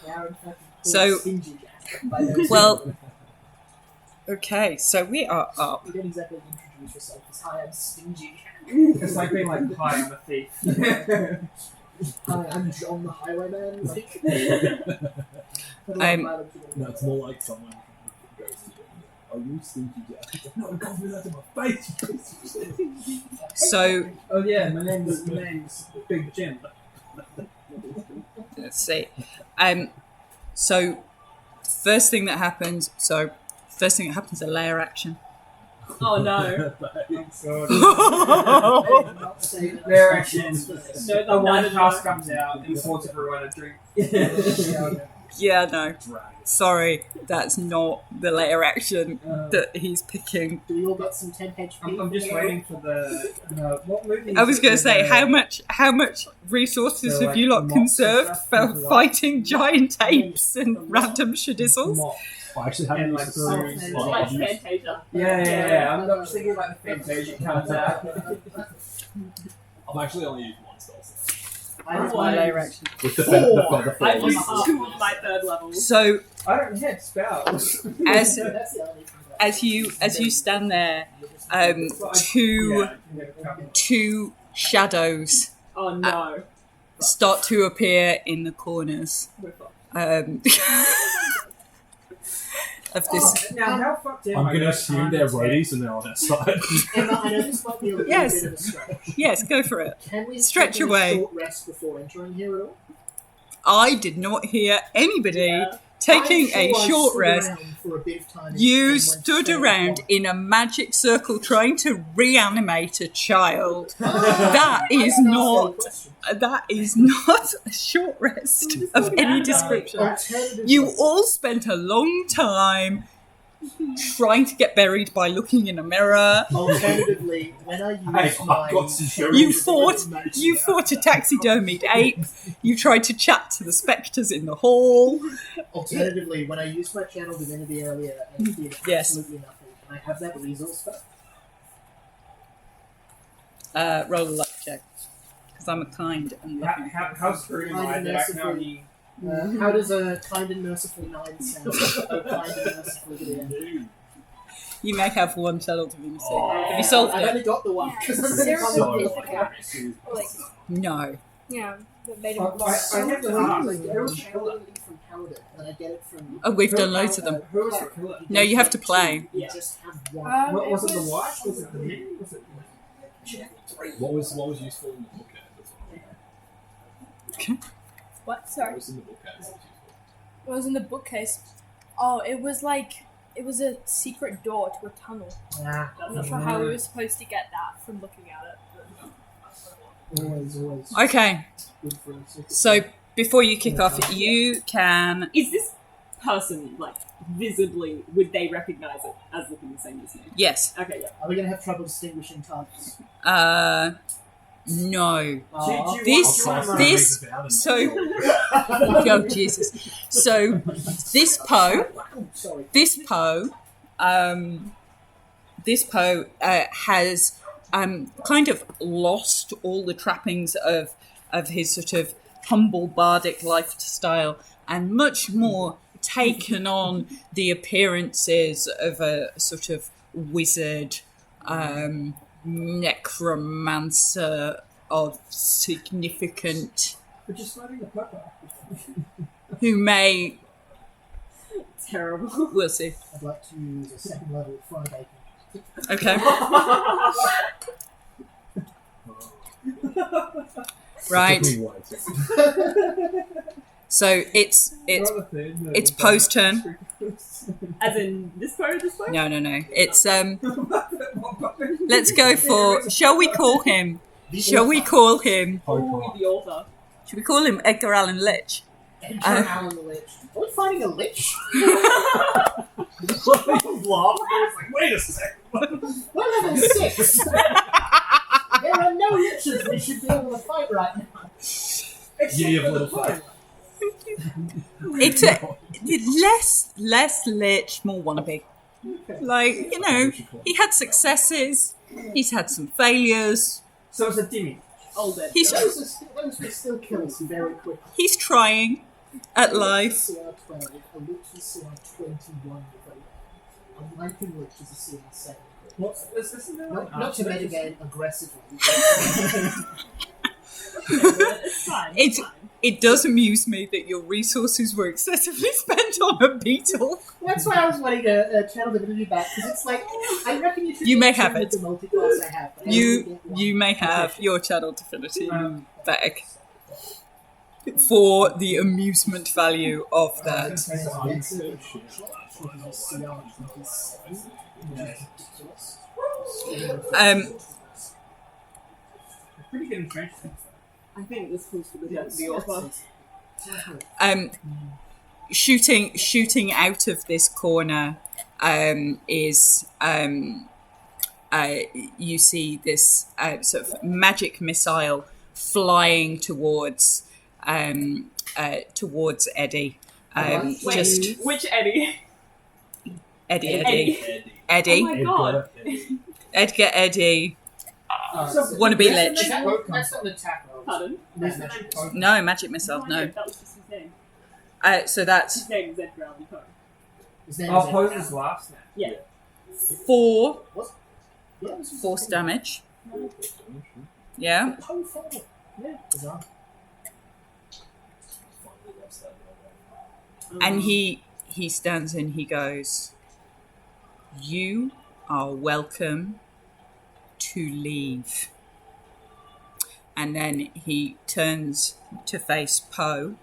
S4: they are in fact called
S1: So-
S4: Stingy Jack. by those
S1: Well-
S4: people.
S1: Okay, so we are up.
S4: You don't exactly introduce yourself as hi, I'm Stingy Jack.
S5: It's like being like, hi, I'm a thief.
S4: Hi, I'm John the Highwayman. Like,
S2: No, it's more like someone goes to them. Are you Stinky Jack? It's like, no, I can't do that to my face.
S1: So,
S5: Oh yeah, my name's Big Jim.
S1: let's see. So, first thing that happens, a layer action.
S3: Oh no.
S5: Their actions.
S3: No,
S5: The one
S3: that-
S5: house comes out and pours everyone a drink.
S1: Yeah, no.
S2: Drag.
S1: Sorry, that's not the layer action
S5: Uh,
S1: that he's picking.
S4: Do we all get some 10 HP?
S5: I'm just waiting for the. what movie?
S1: I was
S5: is it
S1: going to
S5: with
S1: say,
S5: the-
S1: how much resources
S5: So,
S1: have
S5: like,
S1: you lot
S5: mops and
S1: conserved
S5: stuff,
S1: for
S5: people like-
S1: fighting giant apes and random shadizzles?
S5: Mop.
S2: I actually haven't
S5: And,
S2: used
S5: like,
S2: the
S5: breweries.
S2: series.
S3: It's like Fantasia.
S5: Yeah. I'm just thinking like the Fantasia comes out.
S2: I've actually only used one spell.
S1: That's my layer action.
S2: With the
S3: I've
S2: feather
S3: used
S2: falls.
S3: 2 of my 3rd levels.
S1: So,
S5: I don't have spells.
S1: as
S4: That's the only thing that-
S1: as you stand there, two shadows
S3: Oh no.
S1: start to appear in the corners
S3: We're fucked.
S1: of this.
S5: Now, how fucked am
S2: I'm
S5: I?
S2: going to
S5: that I
S2: assume
S5: can't
S2: they're
S5: detect-
S2: roadies and they're on outside.
S4: Emma, I know this might be a little
S1: Yes.
S4: bit of a stretch.
S1: Yes, go for it.
S4: Can we
S1: Stretch
S4: take a
S1: away.
S4: short rest before entering here at all?
S1: I did not hear anybody
S3: Yeah.
S1: taking
S4: I'm
S1: a
S4: sure I
S1: short
S4: stood
S1: rest.
S4: around for a bit of time and
S1: You
S4: went
S1: stood
S4: straight
S1: around
S4: on.
S1: in a magic circle trying to reanimate a child.
S4: Ah,
S1: That
S4: I
S1: is
S4: didn't ask
S1: not.
S4: any questions.
S1: That is not a short rest of any description.
S4: Alternatively,
S1: You all spent a long time trying to get buried by looking in a mirror.
S4: Alternatively, when I use
S2: Hey,
S4: my...
S2: I've got security.
S1: You fought a taxidermied ape. You tried to chat to the spectres in the hall.
S4: Alternatively, when I used my channel divinity earlier and did
S1: Yes.
S4: absolutely nothing, can I have that resource back?
S1: Roll a luck check. Because I'm a kind and loving.
S5: How screwed am I that I can only...
S4: How does a kind and merciful 9 sound? A kind and merciful DM.
S1: You may have one channel divinity.
S2: Oh.
S1: Have you solved
S4: I've
S1: it?
S4: only got the one. Because I'm
S6: Sarah
S4: really
S2: So,
S6: would
S4: confident.
S6: Like,
S1: No.
S6: yeah, that made
S5: I
S6: him
S5: have to ask, who was the killer?
S4: From Paladin, and I get it from...
S1: Oh, we've done loads of them.
S5: Who was the killer?
S1: No, you have to play.
S4: You
S3: Yeah.
S4: just have one.
S5: What was it? The wife? Was it the men? Was it?
S2: What was useful in the book?
S6: What?
S2: What
S6: Sorry.
S2: was in the book? That was useful?
S6: What was in the bookcase? Oh, it was a secret door to a tunnel.
S4: Ah,
S6: I'm not sure how we were supposed to get that from looking at it.
S4: always
S1: Okay,
S4: good for a secret.
S1: so before you kick off, you can.
S3: Is this person, like, visibly, would they recognise it as looking the same as me?
S1: Yes.
S3: Okay, yeah.
S4: Are we going to have trouble distinguishing targets?
S1: No.
S4: Aw.
S1: This-
S2: I'll try to
S1: this-
S2: read it down and
S1: so-
S2: make sure.
S1: Oh Jesus! So this Poe,
S4: Oh, sorry.
S1: this Poe has kind of lost all the trappings of his sort of humble bardic lifestyle and much more taken on the appearances of a sort of wizard, necromancer of significant,
S5: We're just starting the pepper.
S1: who may,
S3: Terrible.
S1: we'll see.
S4: I'd like to use a second level fry bacon.
S1: Okay. Right.
S2: Took me one second.
S1: So it's Poe's turn.
S3: As in, this part.
S1: No. It's let's go for, shall we call him
S3: Oh,
S2: Pokemon.
S3: the author.
S1: should we call him Edgar Allan Lich?
S4: Enter Alan the Lich. Are we finding a lich?
S2: Wait a second.
S4: We're level 6! There are no liches we should be able to fight right now.
S2: Yeah, you have a little fight.
S1: It's less Lich, more wannabe. Like, you know, he had successes, he's had some failures,
S5: So it's a Dimmy.
S3: Oh, dead.
S1: He's-
S4: Those will still kill us very quickly.
S1: he's trying at life.
S4: CR 12, a lich is CR 21 with a lightning lich is a CR 7.
S5: What's is this?
S4: Not to metagame aggressively.
S3: It's fine.
S1: It's- It does amuse me that your resources were excessively spent on a beetle.
S4: That's why I was wanting a channel divinity back, because it's like, I reckon you should
S1: You may
S4: get
S1: have
S4: some
S1: it.
S4: with the multi-class I have. But I only get one.
S1: You may have your channel divinity
S5: Um,
S1: back for the amusement value of that.
S4: It's expensive. It is a CR 27, which is ridiculous.
S5: Pretty good in trench things.
S3: I think this comes to the death of the author.
S1: Shooting out of this corner is you see this sort of magic missile flying towards Eddie.
S3: Wait,
S1: Just
S3: which Eddie?
S1: Eddie.
S3: Oh my god.
S1: Edgar Eddie.
S4: So-
S1: Wanna be
S4: that's
S1: lich.
S4: not- That's not an attack roll.
S3: Pardon?
S4: There's magic poke.
S1: No, magic missile, no.
S3: That was just his name.
S1: So that's
S3: His name is Edgar Allan Poe.
S4: His name
S5: Oh,
S4: is
S5: Pose's last name.
S3: Yeah.
S1: 4
S4: Yeah, this was
S1: force damage. Yeah.
S4: Oh, four. Yeah, bizarre.
S1: And he stands and he goes, "You are welcome to leave." And then he turns to face Poe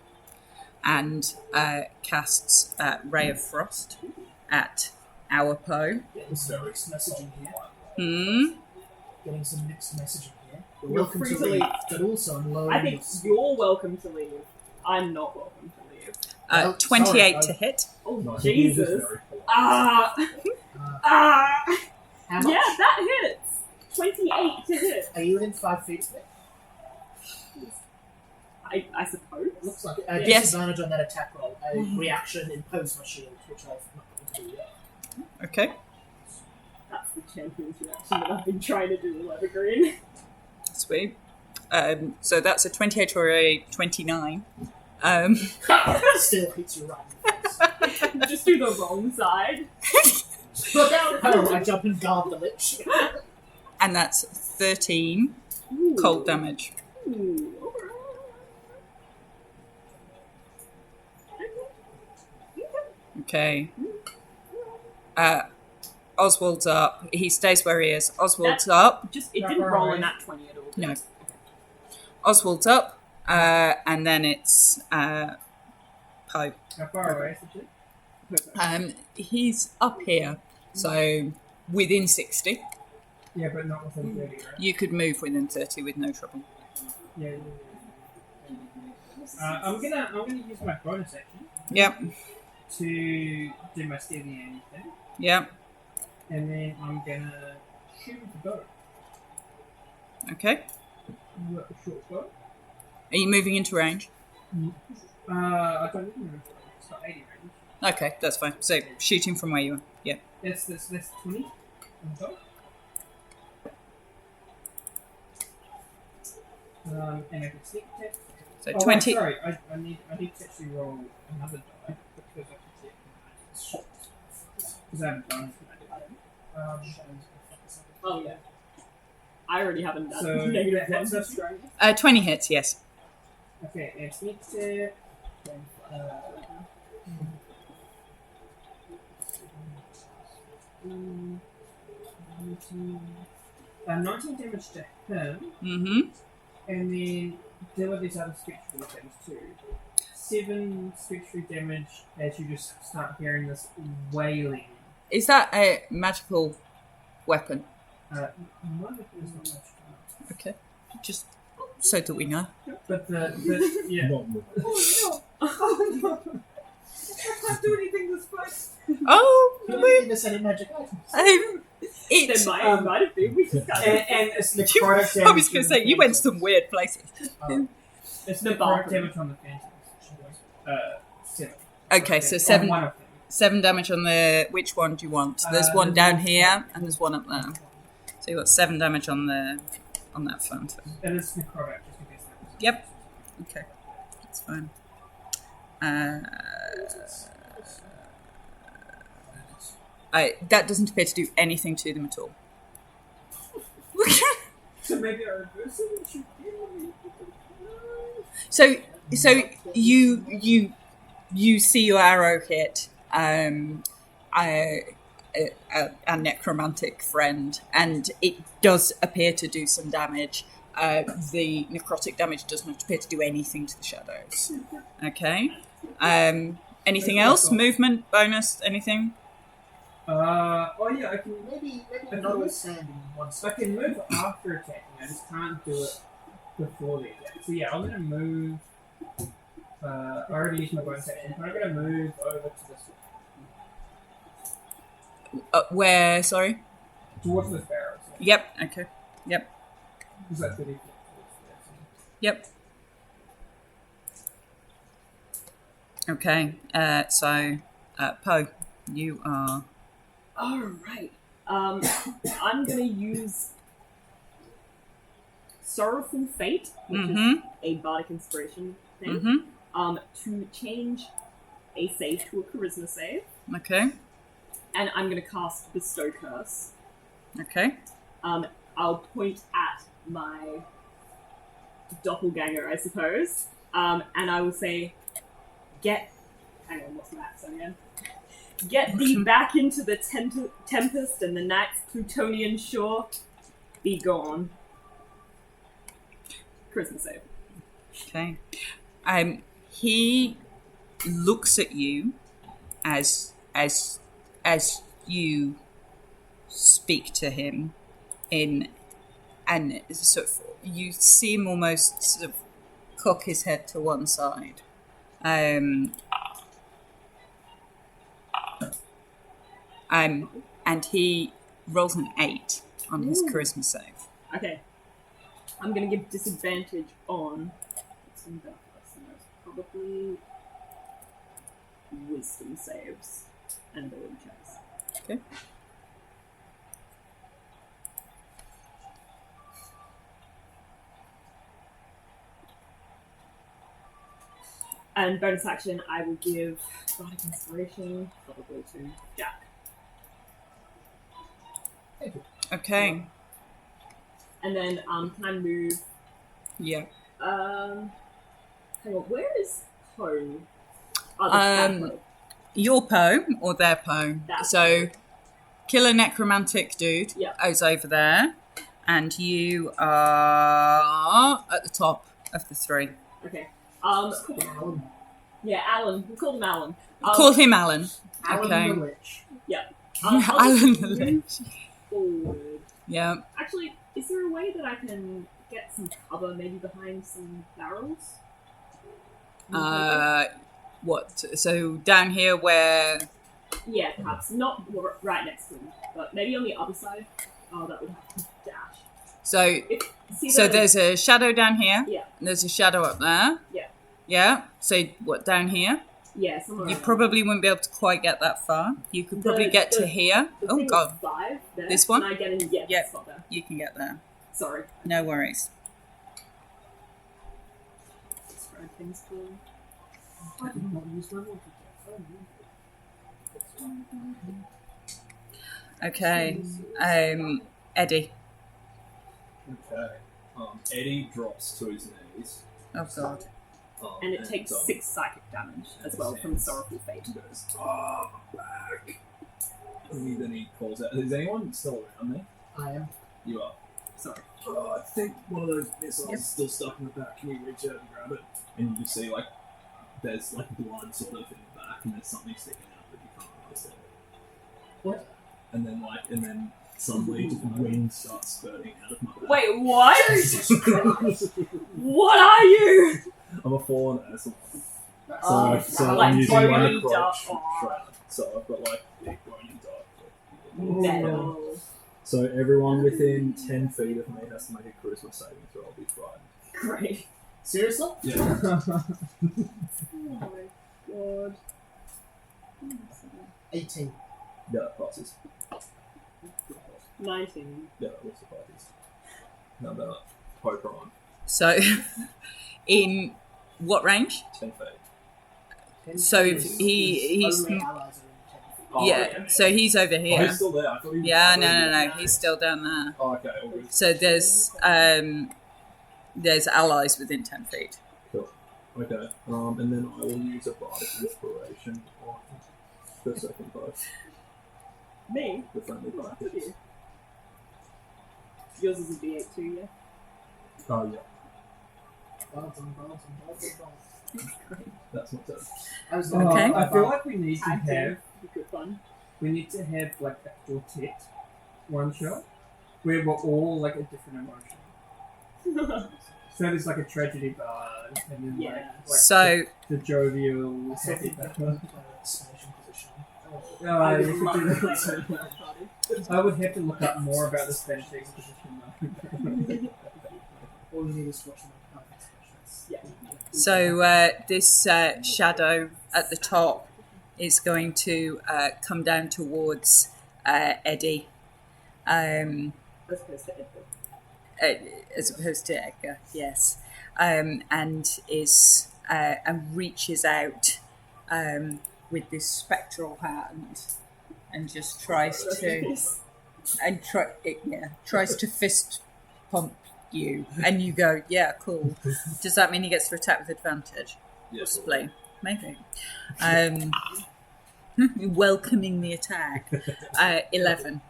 S1: and casts Ray of Frost at our Poe.
S4: Getting some mixed messaging here.
S1: Hmm.
S4: Getting some mixed messaging here. You're
S3: You're
S4: welcome
S3: free
S4: to
S3: to
S4: leave,
S3: leave.
S4: but also I'm lowering
S3: I think
S4: your
S3: you're welcome to leave. I'm not welcome to leave.
S4: Oh,
S1: 28
S4: sorry,
S1: to hit.
S3: Oh,
S2: No, I think he is
S3: Jesus.
S2: very poor.
S3: Ah!
S4: Uh,
S3: Ah!
S4: how much?
S3: Yeah, that hits! 28 to hit.
S4: Are you within 5 feet of it?
S3: I suppose.
S4: Looks like it.
S1: Yes.
S4: Disadvantage on that attack roll. A reaction impose my shield, which I've not got to do yet.
S1: Okay.
S3: That's the champion's reaction that I've been trying to do with Evergreen.
S1: Sweet. So that's a 28 or a 29.
S4: Still hits you right in the face.
S3: Just do the wrong side.
S4: Look out! Oh, I jump and guard the lich.
S1: And that's 13
S3: Ooh.
S1: cold damage.
S3: Ooh.
S1: Okay. Oswald's up. He stays where he is. Oswald's up.
S3: It didn't roll in that 20 at all.
S1: No. Oswald's up. And then it's Poe.
S5: How far away is it?
S1: He's up here. So within 60.
S5: Yeah, but not within 30, right?
S1: You could move within 30 with no trouble.
S5: Yeah. I'm gonna use my bonus action
S1: Yep.
S5: to do my steady Annie thing,
S1: Yep.
S5: and then I'm gonna shoot with the bow.
S1: Okay.
S5: Work the short bow.
S1: Are you moving into range?
S5: I don't even know. It's not 80 range.
S1: Okay, that's fine. So shooting from where you are. Yeah.
S5: That's 20 on the bow. And I can sneak attack.
S1: So
S5: Oh,
S1: 20.
S5: Wait, sorry, I need to actually roll another die because I can see it. Because I haven't done it.
S3: Oh, yeah. I already haven't done
S5: So
S3: negative
S5: that's
S3: one.
S5: a strength.
S1: 20 hits, yes.
S5: Okay, and sneak attack. 19 damage to him,
S1: Mm-hmm.
S5: and then deal with these other spectral things too. 7 spectral damage as you just start hearing this wailing.
S1: Is that a magical weapon?
S5: One of them is not much.
S1: Okay. Just so that we know.
S5: But yeah.
S2: Not more.
S5: Oh no! I can't do anything this fight.
S1: Oh,
S4: You don't give us any magic items.
S1: it's.
S3: There might have been. We just got
S5: And it's necrotic damage.
S1: I was going to say, you went some weird places.
S5: It's
S3: The
S5: necrotic
S3: balcony.
S5: damage on the phantoms. 7.
S1: Okay, so
S5: On
S1: 7
S5: one of them.
S1: 7 damage on the. Which one do you want? There's one down here, and there's one up there. So you got 7 damage on that phantom.
S5: And it's necrotic, just in case that was.
S1: Yep. Okay, that's fine. That doesn't appear to do anything to them at all.
S5: So maybe I reverse it and shoot you?
S1: So you see your arrow hit a necromantic friend, and it does appear to do some damage. The necrotic damage doesn't appear to do anything to the shadows. Okay. Anything else? Movement, bonus, anything?
S5: Oh yeah, I can
S4: Maybe
S5: I
S4: not all
S5: can-
S4: stand in one
S5: I
S4: spot.
S5: can move after attacking. I just can't do it before the attack. So yeah, I'm gonna move. I already used my bonus action, but I'm gonna move over to this
S1: Where? Sorry.
S5: towards this barrel. So
S1: Yep. Okay.
S5: is that 30 feet?
S1: Yep. Okay. So, Poe, you are.
S3: Alright. I'm gonna use Sorrowful Fate, which is
S1: Mm-hmm.
S3: a bardic inspiration thing,
S1: Mm-hmm.
S3: to change a save to a charisma save.
S1: Okay.
S3: And I'm gonna cast Bestow Curse.
S1: Okay.
S3: I'll point at my doppelganger, I suppose, and I will say, hang on, what's my accent again? Get thee back into the tempest and the night's Plutonian shore. Be gone. Charisma save.
S1: Okay. He looks at you as you speak to him and sort of, you see him almost sort of cock his head to one and he rolls an 8 on his
S3: Ooh.
S1: charisma save.
S3: Okay. I'm gonna give disadvantage on. What's in that first? And that's probably wisdom saves and ability checks.
S1: Okay.
S3: And bonus action, I will give Bardic Inspiration probably to Jack.
S1: Okay.
S3: And then can I move?
S1: Yeah.
S3: Hang on, where is Poe? Oh, that's Poe.
S1: Your Poe or their Poe.
S3: That
S1: So, killer necromantic dude
S3: Yeah.
S1: is over there, and you are at the top of the three.
S3: Okay.
S4: Alan.
S3: Yeah, Alan. We call him Alan.
S1: Call him Alan.
S4: Alan
S1: Okay.
S4: the Lich.
S3: I'll
S1: Alan
S3: just
S1: the
S3: move
S1: Lich.
S3: forward.
S1: Yeah.
S3: Actually, is there a way that I can get some cover, maybe behind some barrels?
S1: What? So down here where?
S3: Yeah, perhaps not right next to him, but maybe on the other side. Oh, that would have to dash.
S1: So
S3: See
S1: so
S3: the-
S1: there's a shadow down here.
S3: Yeah.
S1: And there's a shadow up there.
S3: Yeah.
S1: Yeah. So what down here?
S3: Yeah, somewhere.
S1: You
S3: around
S1: probably wouldn't be able to quite get that far. You could probably get to here.
S3: The
S1: Oh
S3: thing
S1: god,
S3: with 5 there.
S1: This one?
S3: Can I get in? Yeah,
S1: Yeah.
S3: it's not there.
S1: you can get there.
S3: Sorry.
S1: No worries.
S3: Describe things for him.
S4: I didn't want to use my water.
S1: Okay. Eddie.
S2: Okay. Eddie drops to his knees.
S1: Oh god.
S3: And it takes 6 psychic damage as well from Sorrowful Fate.
S2: He goes, I'm back. And then he calls out. Is anyone still around there?
S4: I am.
S2: You are.
S3: Sorry.
S2: I think one of those missiles
S1: Yep.
S2: is still stuck in the back. Can you reach out and grab it? And you just see, like, there's, like, blood sort of in the back, and there's something sticking out, but you can't understand it.
S4: What?
S2: And then suddenly just wind starts spurting out of my back.
S3: Wait, what? What are you?
S2: I'm a fallen asshole.
S3: Oh,
S2: So
S3: like
S2: I'm using my
S3: bony
S2: approach
S3: dot-
S2: shroud. So I've got, like, big bony dot.
S3: Metal.
S2: So everyone within 10 feet of me has to make a charisma saving throw. I'll be frightened.
S3: Great.
S4: Seriously?
S2: Yeah.
S3: Oh my god.
S4: 18.
S2: Yeah, that passes.
S3: 19.
S2: Yeah, that also passes. How about poker on?
S1: So, in what range?
S2: 10 feet.
S4: 10
S1: So
S4: feet
S1: if
S4: is-
S1: he's
S4: only allies are in 10 feet.
S2: Oh,
S1: yeah.
S2: okay.
S1: So he's over
S2: Oh,
S1: here.
S2: he's still there. I thought he was
S1: Yeah. No. He's still down there.
S2: Oh, okay, all good.
S1: So there's allies within 10 feet.
S2: Cool. Okay. And then I will use a bardic inspiration on the second post.
S3: Me?
S2: The friendly
S3: Oh,
S2: bardic.
S3: thank you. Yours is a D8 too, yeah?
S2: Oh, yeah.
S4: Bards and bards and bards and bards.
S2: That's not turn.
S4: I was
S1: Okay.
S5: I feel like we need to
S3: Tag team.
S5: have
S3: Be good fun.
S5: like a quartet one shot where we're all like a different emotion. So there's like a tragedy bard and then
S3: Yeah.
S5: like
S1: So
S5: the jovial
S4: I
S5: happy
S4: think
S5: bard.
S4: that Spanish Inquisition. Oh.
S5: Oh, you could do
S3: Party.
S5: that. I would have to look up more about the Spanish Inquisition.
S4: All you need is to watch my expressions.
S3: Yeah.
S1: So this shadow at the top is going to come down towards Eddie,
S3: As opposed to Edward.
S1: as opposed to Edgar. Yes, and is and reaches out with this spectral hand and just tries to tries to fist pump you, and you go, yeah, cool. Does that mean he gets to attack with advantage?
S2: Yes.
S1: Possibly, maybe. Welcoming the attack. 11.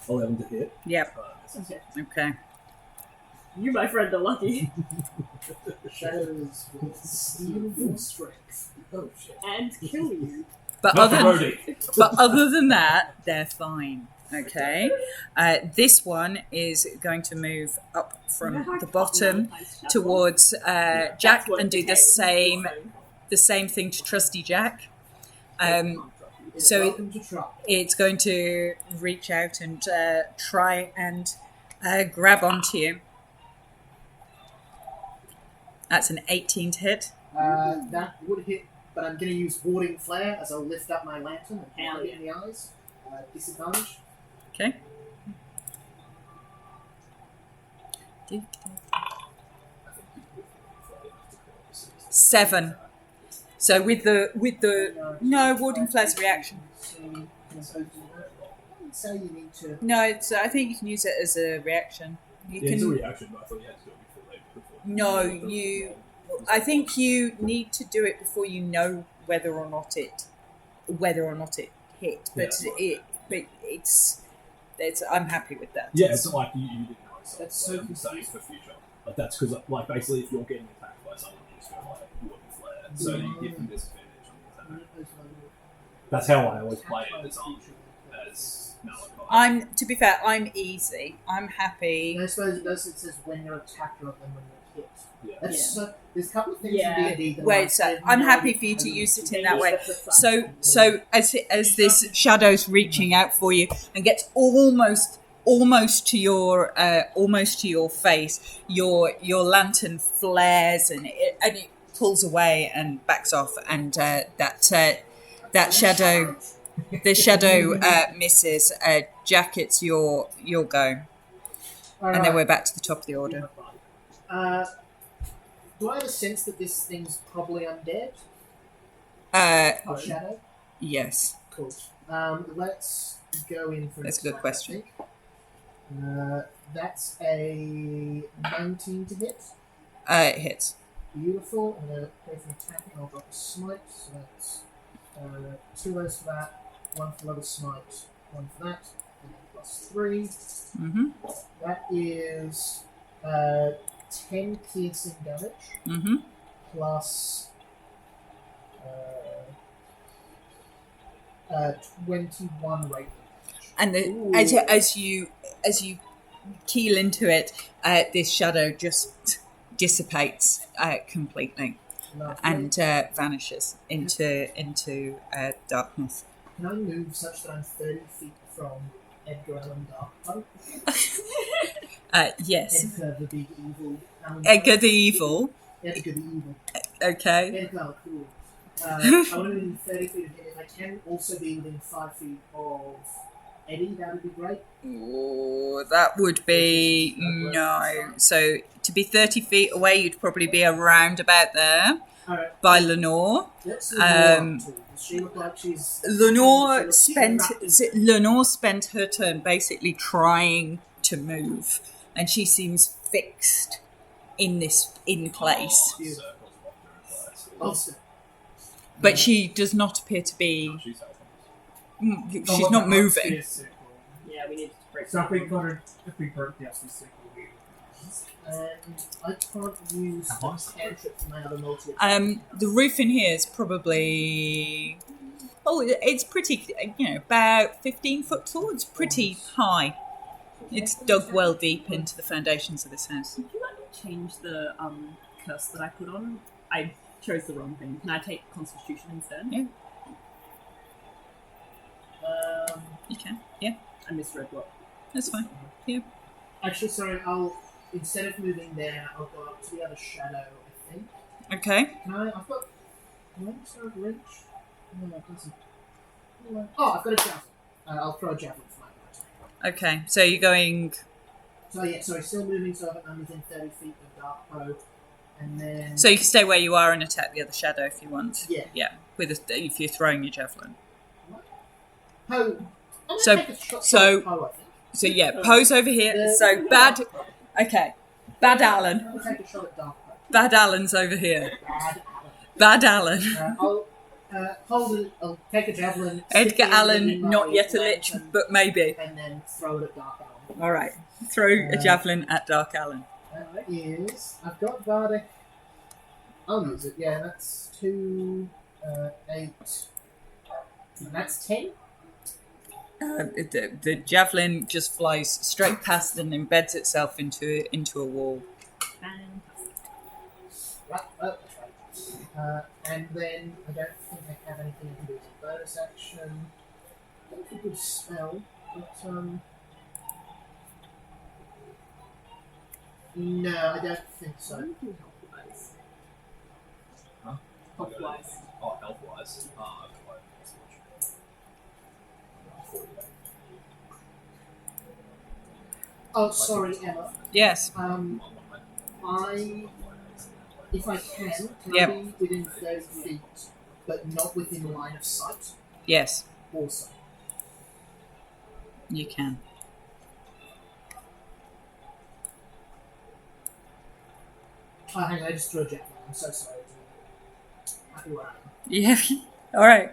S2: 11 to hit.
S1: Yep.
S3: Okay.
S1: Okay.
S3: You, my friend, are lucky.
S4: Shadows will steal your strength. Oh shit.
S3: And kill you.
S1: But
S2: Not the
S1: other
S2: Brody.
S1: but other than that, they're fine. Okay. This one is going to move up from the bottom towards Jack and do the same thing to Trusty Jack. So
S4: welcome to try.
S1: it's going to reach out and try and grab onto you. That's an 18 to hit.
S4: That would hit, but I'm going to use Warding Flare as I'll lift up my lantern and
S3: Hell
S4: blind it in the eyes. Disadvantage.
S1: Okay. 7. So with the no warding flare's reaction.
S4: So you need to.
S1: No, it's, I think you can use it as a reaction. You
S2: Yeah, it's a
S1: can.
S2: reaction, but I thought you had to do it before.
S1: No, you. I think you need to do it before you know whether or not it hit. But it's. I'm happy with that.
S2: Yeah, it's not like you didn't know yourself.
S4: That's so
S2: like, I'm saying
S4: confusing.
S2: for future. Like that's because like basically if you're getting attacked by someone, you just go like wooden flare, so you give them disadvantage on the attack. That's how I always play it as Malachi.
S1: To be fair, I'm easy. I'm happy.
S4: I suppose it does. It says when you're attacked rather than when you're hit.
S2: Yeah.
S4: That's so. There's a couple of things
S3: Yeah.
S4: in D&D that
S1: Wait,
S4: like,
S1: so
S4: there's
S1: I'm
S4: no
S1: happy for you to
S4: element
S1: use it
S3: They
S1: in that
S3: use
S1: way.
S3: the precise-
S1: So as this shadow's reaching out for you and gets almost to your face, your lantern flares and it pulls away and backs off, and that shadow, the shadow misses. Jack, it's your go, and then we're back to the top of the order.
S4: Do I have a sense that this thing's probably undead? Or shadow?
S1: Yes.
S4: Cool. Let's go in for
S1: That's a good
S4: attack,
S1: question.
S4: I think. That's a 19 to hit.
S1: It hits.
S4: Beautiful. I'm going to go for attacking. I'll drop a smite. So that's 2 rows for that, 1 for level smite, 1 for that, and then plus 3.
S1: Mm-hmm.
S4: That is 10 piercing damage
S1: Mm-hmm.
S4: plus 21 radiant.
S1: And as you keel into it, this shadow just dissipates completely
S4: Lovely.
S1: and vanishes into darkness.
S4: Can I move such that I'm 30 feet from Edgar Allan Darkpoe?
S1: Yes,
S4: Edgar the big evil.
S1: Edgar the Evil.
S4: Edgar the evil.
S1: Okay.
S4: Edgar, cool. I want to be within 30 feet of him. If I can also be within 5 feet of Eddie, that would be great.
S1: Ooh, that would be no. So to be 30 feet away, you'd probably be around about there
S4: Alright,
S1: by Lenore.
S4: let's see Lenore
S1: Um,
S4: up to. Does she look like she's...
S1: Lenore
S4: she's
S1: spent her turn basically trying to move, and she seems fixed in place.
S4: Awesome.
S1: But she does not appear to be.
S2: She's helping.
S1: She's not moving.
S3: Yeah, we need to break.
S5: So if we broke the Austin circle, we
S4: And I can't use a cantrip for my other multi.
S1: The roof in here is probably. Oh, it's pretty. About 15 foot tall. It's pretty high. It's dug well deep into the foundations of this house.
S3: Would you like me to change the curse that I put on? I chose the wrong thing. Can I take Constitution instead?
S1: Yeah. You can. Yeah,
S3: I misread what.
S1: that's fine. Yeah.
S4: Actually, sorry, I'll... Instead of moving there, I'll go up to the other shadow, I think.
S1: Okay.
S4: Can I... I've got... Can I throw a wrench? No, it doesn't. Oh, I've got a javelin. I'll throw a javelin for my attack.
S1: Okay. So you're going.
S4: So yeah, sorry, still moving so I'm within 30 feet of Darkpoe. And then...
S1: So you can stay where you are and attack the other shadow if you want.
S4: Yeah.
S1: Yeah. If you're throwing your javelin.
S4: Poe... I'm
S1: So-
S4: gonna take a shot
S1: so-
S4: at Poe, I think.
S1: So yeah, pose over here. So bad. Okay. Bad Alan.
S4: I'll take a shot at Darkpoe.
S1: Bad Alan's over here.
S4: Bad
S1: Bad Alan.
S4: Alan. I'll hold it, I'll take a javelin. stick
S1: Edgar
S4: it in
S1: Allan,
S4: my
S1: not yet a lich,
S4: lantern,
S1: but maybe.
S4: and then throw it at Dark Allan.
S1: All right. Throw a javelin at Dark Alan.
S4: That is... I've got Bardic. I'll use it, yeah, that's 2, 8... And that's 10?
S1: The javelin just flies straight past and embeds itself into a wall.
S3: Fantastic.
S4: Right, that's right. And then I don't think I have anything I can do as a bonus action. I think a good spell, but no, I don't think so.
S3: Health-wise.
S2: Huh?
S3: Health-wise.
S2: Oh, health-wise. Ah, quite as much. 48.
S4: Oh, sorry, Emma.
S1: Yes.
S4: If I can
S1: Yep.
S4: I be within 30 feet, but not within line of sight?
S1: Yes,
S4: Also.
S1: you can.
S4: Oh, hang on, I just threw a javelin. I'm so sorry. Happy where I am.
S1: Yeah. All right.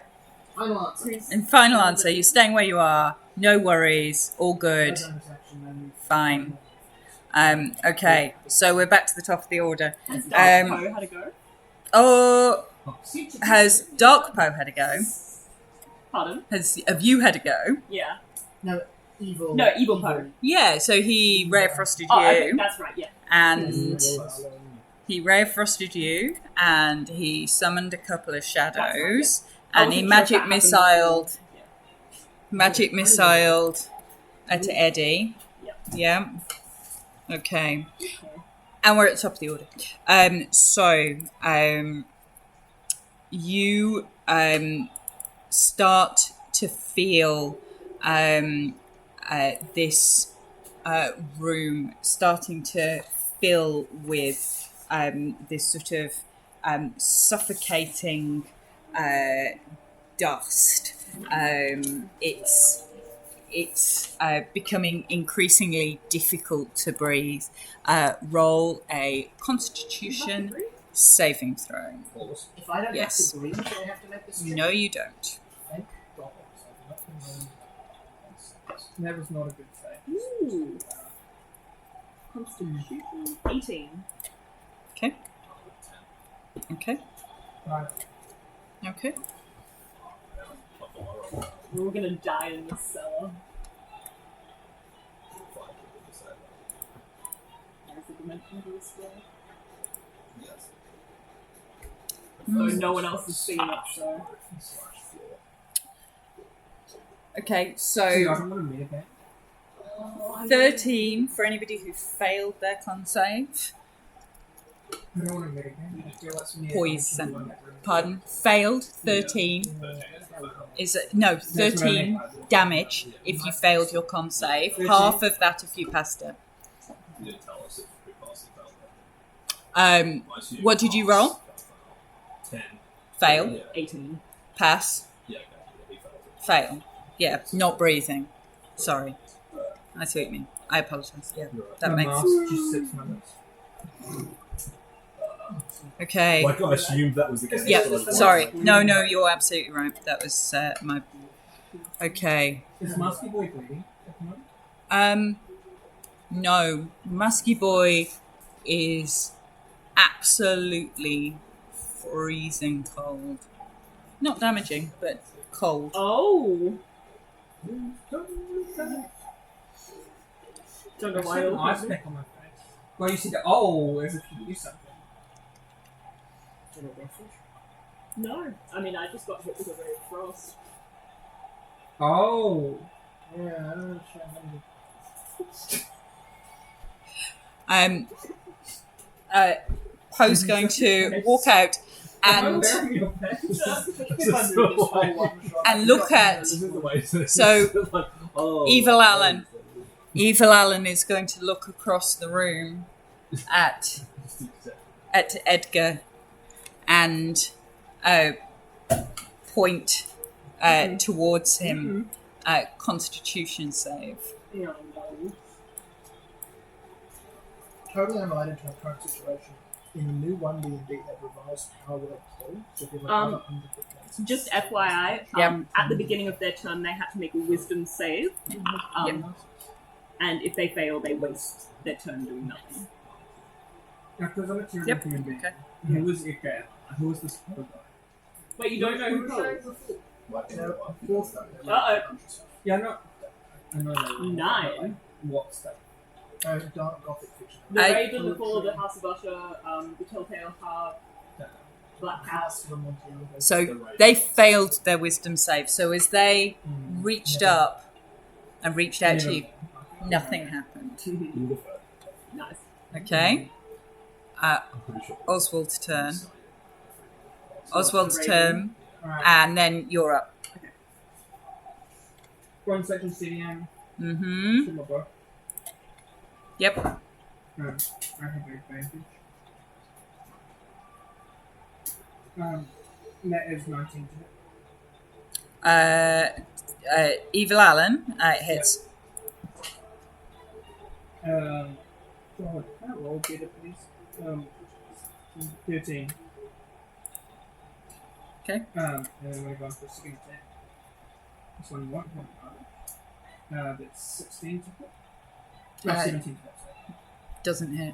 S4: Final answer.
S1: And final answer, you're staying where you are. No worries. All good.
S4: Bonus action, then-
S1: Fine. Okay, so we're back to the top of the order.
S3: Has Dark
S1: Um,
S3: Poe had a go?
S1: Oh, has Dark Poe had a go?
S3: Pardon?
S1: Have you had a go?
S3: Yeah.
S4: No, evil.
S3: No, evil Poe.
S1: Yeah, so he ray of frosted
S3: Oh,
S1: you,
S3: okay, that's right, yeah.
S1: and he ray of frosted you, and he summoned a couple of shadows,
S3: I
S1: and he
S3: wasn't sure if
S1: magic
S3: that happened
S1: missiled,
S3: before. Yeah.
S1: magic missiled at Eddie.
S3: Yep.
S1: Yeah. Okay.
S3: Okay.
S1: And we're at the top of the order. You start to feel this room starting to fill with this sort of suffocating dust. It's becoming increasingly difficult to breathe. Roll a Constitution saving throw.
S4: If I don't
S1: Yes.
S4: have to breathe, do I have to make this check?
S1: No, you don't.
S4: Thank God. I've not been rolling that.
S5: That was not a good save.
S3: Ooh. Constitution 18.
S1: Okay. Okay.
S5: Right.
S1: Okay.
S3: We're all gonna die in this cellar. There's a dimension to this world.
S2: Yes.
S3: So no one else has seen it, so.
S1: Okay,
S5: So I
S1: so
S5: don't want to meet again.
S1: 13 for anybody who failed their con save.
S5: I don't want to meet again. I feel that's me.
S1: Poison. Pardon? Failed 13 is no
S5: That's what I
S1: 13
S5: meant.
S1: damage if you failed your con save. Half of that if you passed it.
S2: You didn't tell us if we passed it failed.
S1: Um,
S2: I assume
S1: What did you roll?
S2: 10.
S1: fail,
S2: Yeah.
S3: 18.
S2: Yeah,
S1: pass,
S2: okay. Yeah, he failed it.
S1: fail. Yeah, not breathing. Sorry. I see what you mean. I apologise. Yeah,
S2: You're right.
S1: that
S5: My
S1: makes
S5: mask just 6 minutes.
S1: okay.
S2: Like I assumed that was the case.
S1: Yeah,
S2: but I was
S1: sorry.
S2: wondering.
S1: No, you're absolutely right. That was my. Okay.
S5: Is Musky Boy bleeding at the moment?
S1: No, Musky Boy is absolutely freezing cold. Not damaging, but cold.
S3: Oh! Don't know
S5: I
S3: why
S5: said
S3: I
S5: an ice
S3: was
S5: pack on my face. Well, you said, oh, as if you knew something.
S3: No, I mean, I just got hit with a ray of frost.
S5: Oh.
S4: Yeah, I don't know.
S1: Poe's going to walk out and and look at
S2: This is the way to-
S1: So,
S2: like, oh,
S1: Evil Alan. Evil Alan is going to look across the room at Edgar and point towards him. Constitution save.
S3: Yeah, no.
S4: Totally unrelated to our current situation. In the new 1D&D, they've revised power word kill. So if you're like
S3: Um,
S4: other undead things.
S3: Just FYI,
S1: Yep.
S3: at the beginning of their turn, they had to make a wisdom save. And if they fail, they waste their turn doing nothing.
S5: Because I'm a terrible
S1: Yep,
S5: human being.
S1: okay.
S5: Who was Ika? Who was this other guy?
S3: But you don't know who goes.
S4: Fourth though.
S3: Uh-oh.
S5: Yeah, I know that.
S3: 9.
S5: What stuff?
S4: Dark Gothic fiction.
S3: The
S1: I-
S3: Raven, the Fall of the House of Usher, the Telltale Heart. Black House.
S1: So they failed their wisdom save. So as they reached up and reached out to you, nothing happened.
S3: Nice.
S1: Okay.
S2: I'm pretty sure.
S1: Oswald's turn. Oswald's
S3: Raven.
S1: turn,
S5: Alright.
S1: and then you're up.
S5: One section CDM.
S1: Mm-hmm.
S5: To my book.
S1: Yep.
S5: I have advantage. That is 19 to hit.
S1: Evil Alan hits.
S5: God, can I roll better, please? 13.
S1: Okay.
S5: And then we're going for a second attack. This one won't have that's 16 to hit. No, 17 to hit. Sorry.
S1: Doesn't hit.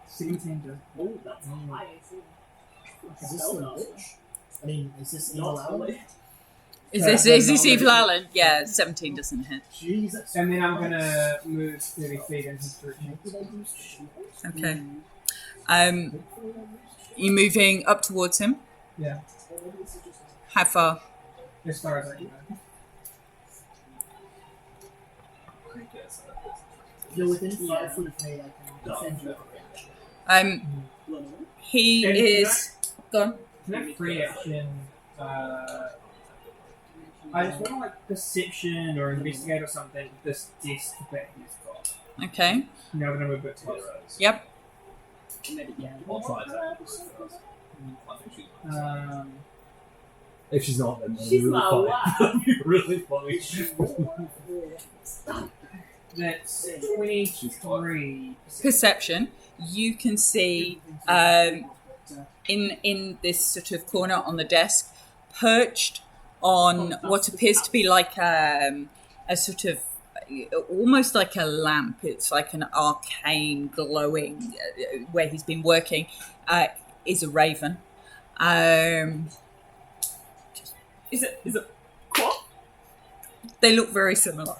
S5: 17 to hit.
S3: Oh, that's high AC.
S4: Is this the lich? I mean, is this Evil
S3: Not
S4: Alan?
S3: really.
S1: Is this Evil Alan? Yeah, 17 doesn't hit.
S4: Jesus.
S5: And then I'm gonna move 30 feet into his direction.
S1: Okay. You're moving up towards him.
S5: Yeah,
S1: How far?
S5: as far as I can go.
S2: I guess
S4: If you're within 5
S3: Yeah.
S4: feet of me, I can defend you.
S1: He
S5: And
S1: is gone.
S5: Can I free action? I just want to like perception or investigate or something. This desk that he's got.
S1: Okay.
S5: Now that I'm a bit closer.
S1: Yep.
S2: I'll try that first. I think she's
S5: Um,
S2: if she's not, then
S3: She's
S2: really
S3: my
S2: funny.
S3: wife.
S2: That'd be really funny.
S5: that's 23.
S1: Perception. You can see in this sort of corner on the desk, perched on what appears to be like a sort of almost like a lamp. It's like an arcane glowing where he's been working. Is a raven.
S3: Is it Quoth?
S1: They look very similar.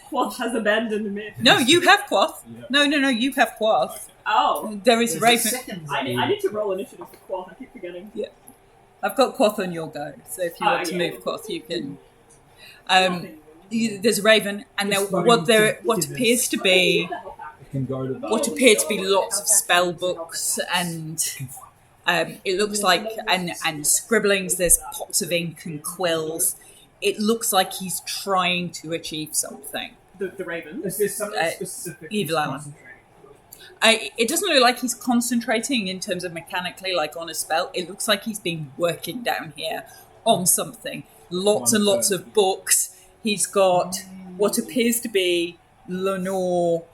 S3: Quoth has abandoned me.
S1: No, you have Quoth.
S2: Yeah.
S1: No, you have Quoth.
S3: Oh.
S1: There is a
S4: There's
S1: raven.
S3: I need to roll initiative for Quoth, I keep forgetting.
S1: I've got Quoth on your go, so if you want to
S3: yeah.
S1: move Quoth, you can. There's a raven, and
S5: It's
S1: what
S5: floating
S1: appears to be
S2: It can go to that.
S1: what appear to be lots of spell books, and it looks like and scribblings. There's pots of ink and quills. It looks like he's trying to achieve something.
S3: The Raven.
S5: Is there something
S1: Uh,
S5: specific?
S1: Evil
S5: he's
S1: Alan.
S5: concentrating on?
S1: It doesn't look like he's concentrating in terms of mechanically, like on a spell. It looks like he's been working down here on something. Lots and lots of books. He's got what appears to be Lenore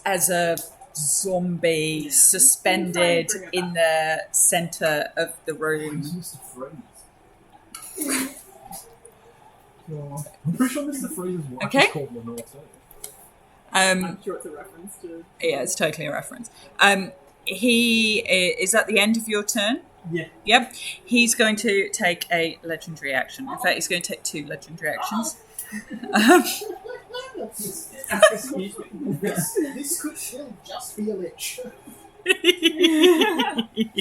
S1: as a zombie suspended in the center of the room.
S2: Mr. Freeze. I'm pretty sure Mr. Freeze's wife
S1: Okay.
S2: is called Lenore too.
S3: I'm sure it's a reference to.
S1: Yeah, it's totally a reference. He is at the end of your turn.
S5: Yeah.
S1: Yep. He's going to take a legendary action. In fact, he's going to take 2 legendary actions.
S5: Excuse me.
S4: This could still just be a lich.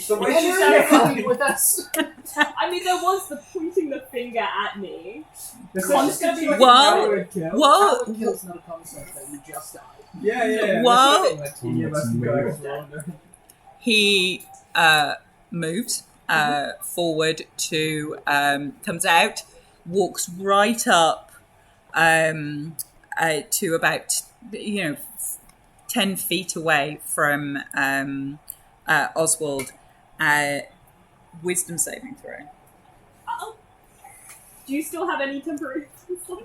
S5: So
S4: Why
S5: when she
S4: are you
S5: started
S4: coming with us?
S3: I mean, there was the pointing the finger at me.
S5: this is gonna be like
S1: Whoa.
S5: a Howard kill.
S1: Whoa!
S4: Howard Kill's not a concept that you just died.
S5: Yeah.
S1: Whoa.
S5: That's what I must go as well.
S1: He moves forward to comes out, walks right up to about 10 feet away from Oswald. Wisdom saving throw.
S3: Uh-oh. Do you still have any temporary left?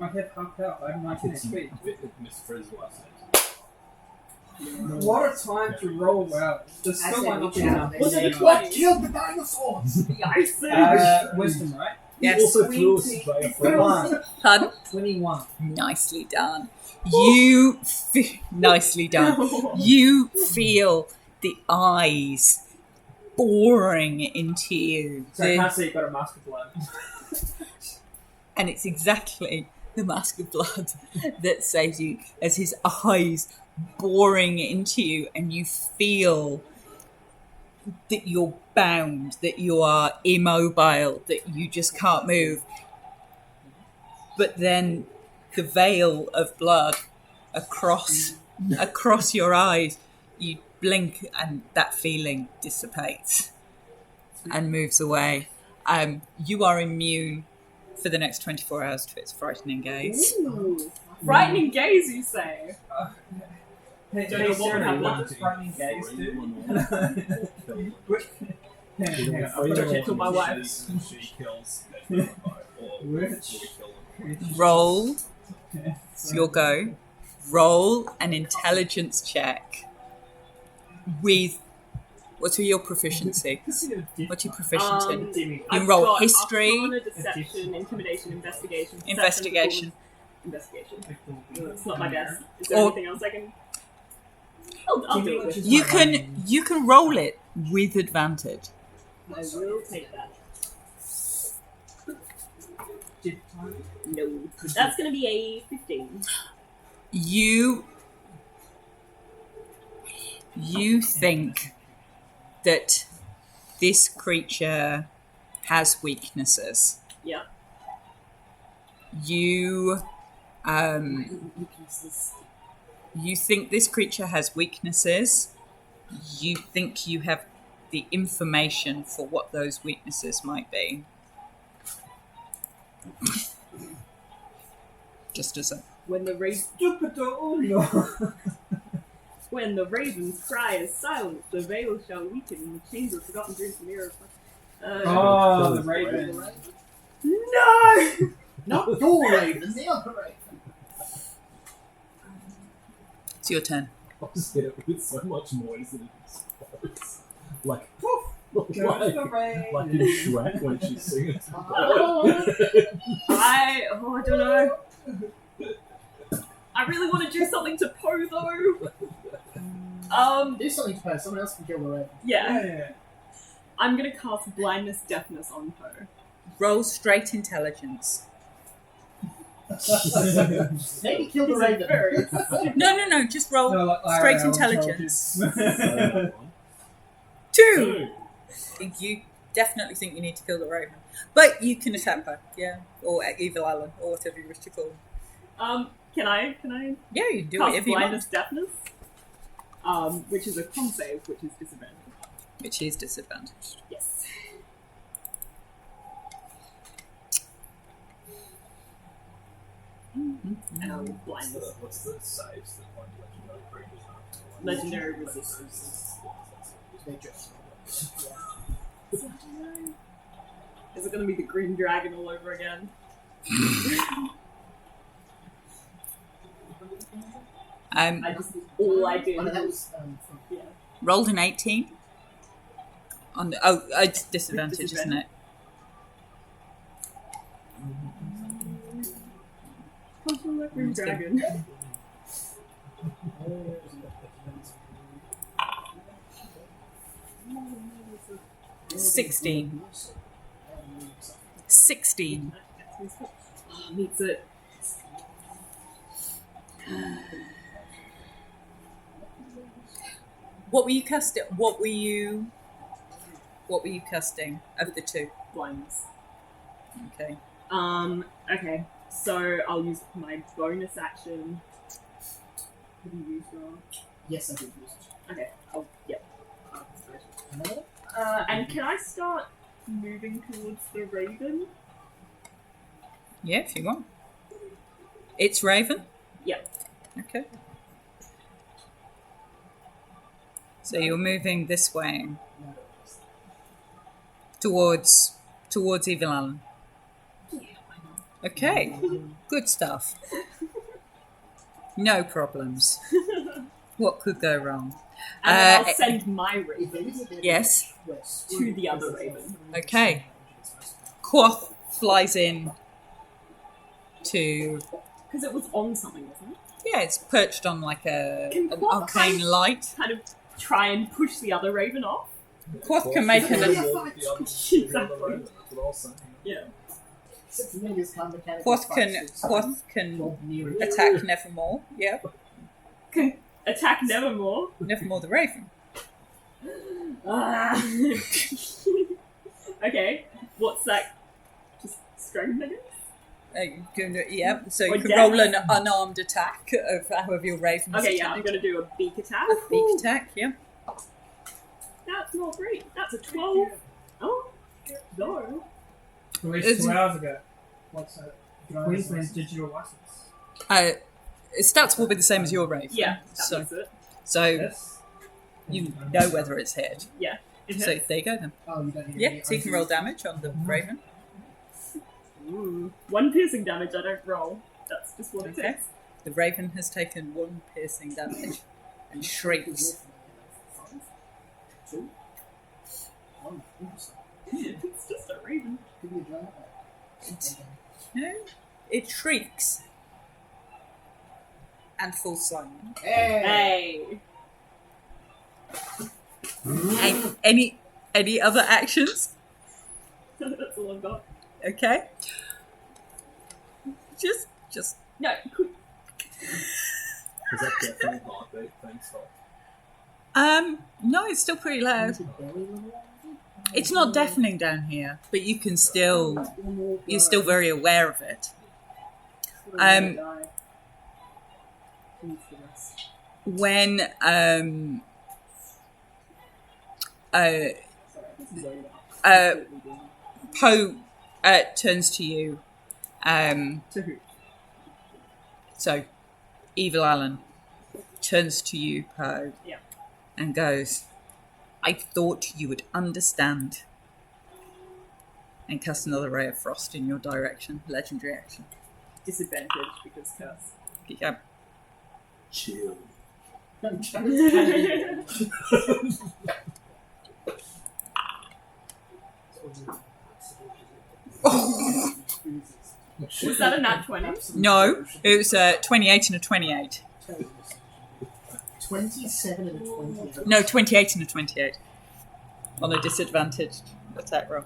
S5: I have half health. I have 19 HP.
S2: Mr. Freeze's wife said.
S5: What a time to roll well. There's
S3: I
S5: still
S3: said
S5: might
S3: we
S5: not be
S3: can.
S5: enough.
S3: Was it a
S4: What killed the dinosaurs?
S3: I see.
S5: Wisdom, right?
S2: He
S1: Yes.
S2: also threw us by a friend.
S5: 21.
S1: Pardon?
S5: 21.
S1: Nicely done. Nicely done. You feel the eyes boring into you.
S5: So I can't see, but a mask of blood.
S1: And it's exactly the mask of blood that saves you as his eyes boring into you, and you feel that you're bound, that you are immobile, that you just can't move. But then the veil of blood across your eyes, you blink and that feeling dissipates and moves away. You are immune for the next 24 hours to its frightening gaze.
S3: Ooh. Frightening gaze, you say?
S5: Hey,
S3: Don't know what would happen.
S5: what does frightening gaze do? Hang on,
S3: I'll put a kick to my wife.
S2: She kills or we kill them.
S1: Roll. It's your go. Roll an intelligence check with... What's your proficiency? What's your proficiency? You
S3: I've
S1: roll
S3: got
S1: history.
S3: Arcana, deception, intimidation, investigation. perception,
S1: Investigation.
S3: Investigation. It's not my guess. Is there
S1: Or-
S3: anything else I can... I'll do it with.
S1: You can roll it with advantage.
S3: I will take that. No. That's going to be a 15.
S1: You think that this creature has weaknesses.
S3: Yeah.
S1: You think this creature has weaknesses. You think you have the information for what those weaknesses might be. Just as a...
S3: When the When the raven's cry is silenced, the veil shall weaken and the chains of forgotten dreams and mirror.
S5: Oh, the raven.
S3: No!
S4: Not your raven, the other raven.
S1: It's your turn.
S2: I just hit it with so much noise that it explodes. Like, poof!
S5: Goes the raven.
S2: Like in Shrek when she's singing.
S3: I don't know. I really want to do something to Poe though.
S4: Do something to Poe. Someone else can kill the raven.
S3: Yeah. I'm gonna cast blindness deafness on Poe.
S1: Roll straight intelligence.
S4: Maybe kill the raven.
S1: No, just roll
S5: No, like
S1: straight
S5: IRL
S1: intelligence. 2!
S2: 2!
S1: You definitely think you need to kill the raven. But you can attack her, yeah. Or Evil Alan, or whatever you wish to call him.
S3: Can I
S1: Yeah, you can do
S3: cast
S1: whatever you
S3: blindness
S1: want.
S3: deafness? Which is a con save, which is disadvantage.
S1: Which is disadvantaged.
S3: Yes. Blindness.
S2: What's the saves that one legendary creatures have?
S3: Legendary resistance.
S4: They just.
S3: Is it gonna be the green dragon all over again? All I did
S4: Oh, that
S3: was
S4: was from
S1: Rolled an 18. On the, it's disadvantage, isn't it?
S3: green dragon.
S1: 16. 16.
S3: Meets it.
S1: What were you casting? What were you casting of the two?
S3: Blindness.
S1: Okay.
S3: Okay. So I'll use my bonus action. Have you used your...
S4: Yes, I did use it.
S3: Okay. Yep.
S4: Another?
S3: And can I start moving towards the raven?
S1: Yeah, if you want. It's Raven?
S3: Yep.
S1: Okay. So you're moving this way towards Evil Alan. Okay. Good stuff. No problems. What could go wrong?
S3: And then I'll send my raven
S1: Yes.
S3: to the other raven.
S1: Okay. Quoth flies in to...
S3: Because it was on something, wasn't it?
S1: Yeah, it's perched on like
S3: Can
S1: an
S3: Quoth
S1: arcane light.
S3: kind of try and push the other raven off?
S1: Quoth can make an...
S3: Yeah.
S1: Quoth can attack Nevermore. Yeah.
S3: Attack Nevermore.
S1: Nevermore the Raven.
S3: Ah. Okay, what's that? Just strength, I guess?
S1: Yeah, so you
S3: Or
S1: can
S3: death.
S1: roll an unarmed attack of however your Raven is
S3: Okay, yeah, I'm
S1: attacked.
S3: gonna do a beak attack.
S1: Beak attack, yeah.
S3: That's not great. That's a 12. Oh, no.
S5: At least
S1: It's-
S5: 2 hours ago.
S4: What's that?
S5: Queensland's digital license.
S1: Stats will be the same as your Raven.
S3: Yeah, that
S1: So,
S3: makes it.
S1: so
S5: Yes.
S1: you know whether it's hit.
S3: It
S1: So
S3: hits.
S1: there you go then.
S4: Oh, you don't need
S1: Yeah,
S4: any
S1: so you can roll damage on the Raven.
S3: Ooh. 1 piercing damage, I don't roll. That's just what it
S1: Okay.
S3: takes.
S1: The Raven has taken 1 piercing damage and shrieks.
S4: 2. 1. Interesting.
S3: It's just a raven.
S4: Give me a giant.
S1: No, it shrieks and falls silent.
S4: Hey!
S3: Hey!
S1: Any other actions?
S3: That's all I've got.
S1: Okay. Just
S3: No, could
S2: Is that definitely heartbeat? Thanks, Scott.
S1: no, it's still pretty loud.
S4: Is it belly level?
S1: It's not deafening down here, but you're still very aware of it. When Poe turns to you,
S3: To who?
S1: so Evil Alan turns to you, Poe,
S3: Yeah.
S1: and goes, "I thought you would understand." And cast another ray of frost in your direction. Legendary action.
S3: Disadvantage because curse.
S1: Yeah.
S2: Chill.
S3: Was that a nat 20?
S1: No, it was a 28 and a 28.
S4: 27 and a 28.
S1: No, 28 and a 28. On a disadvantaged attack roll.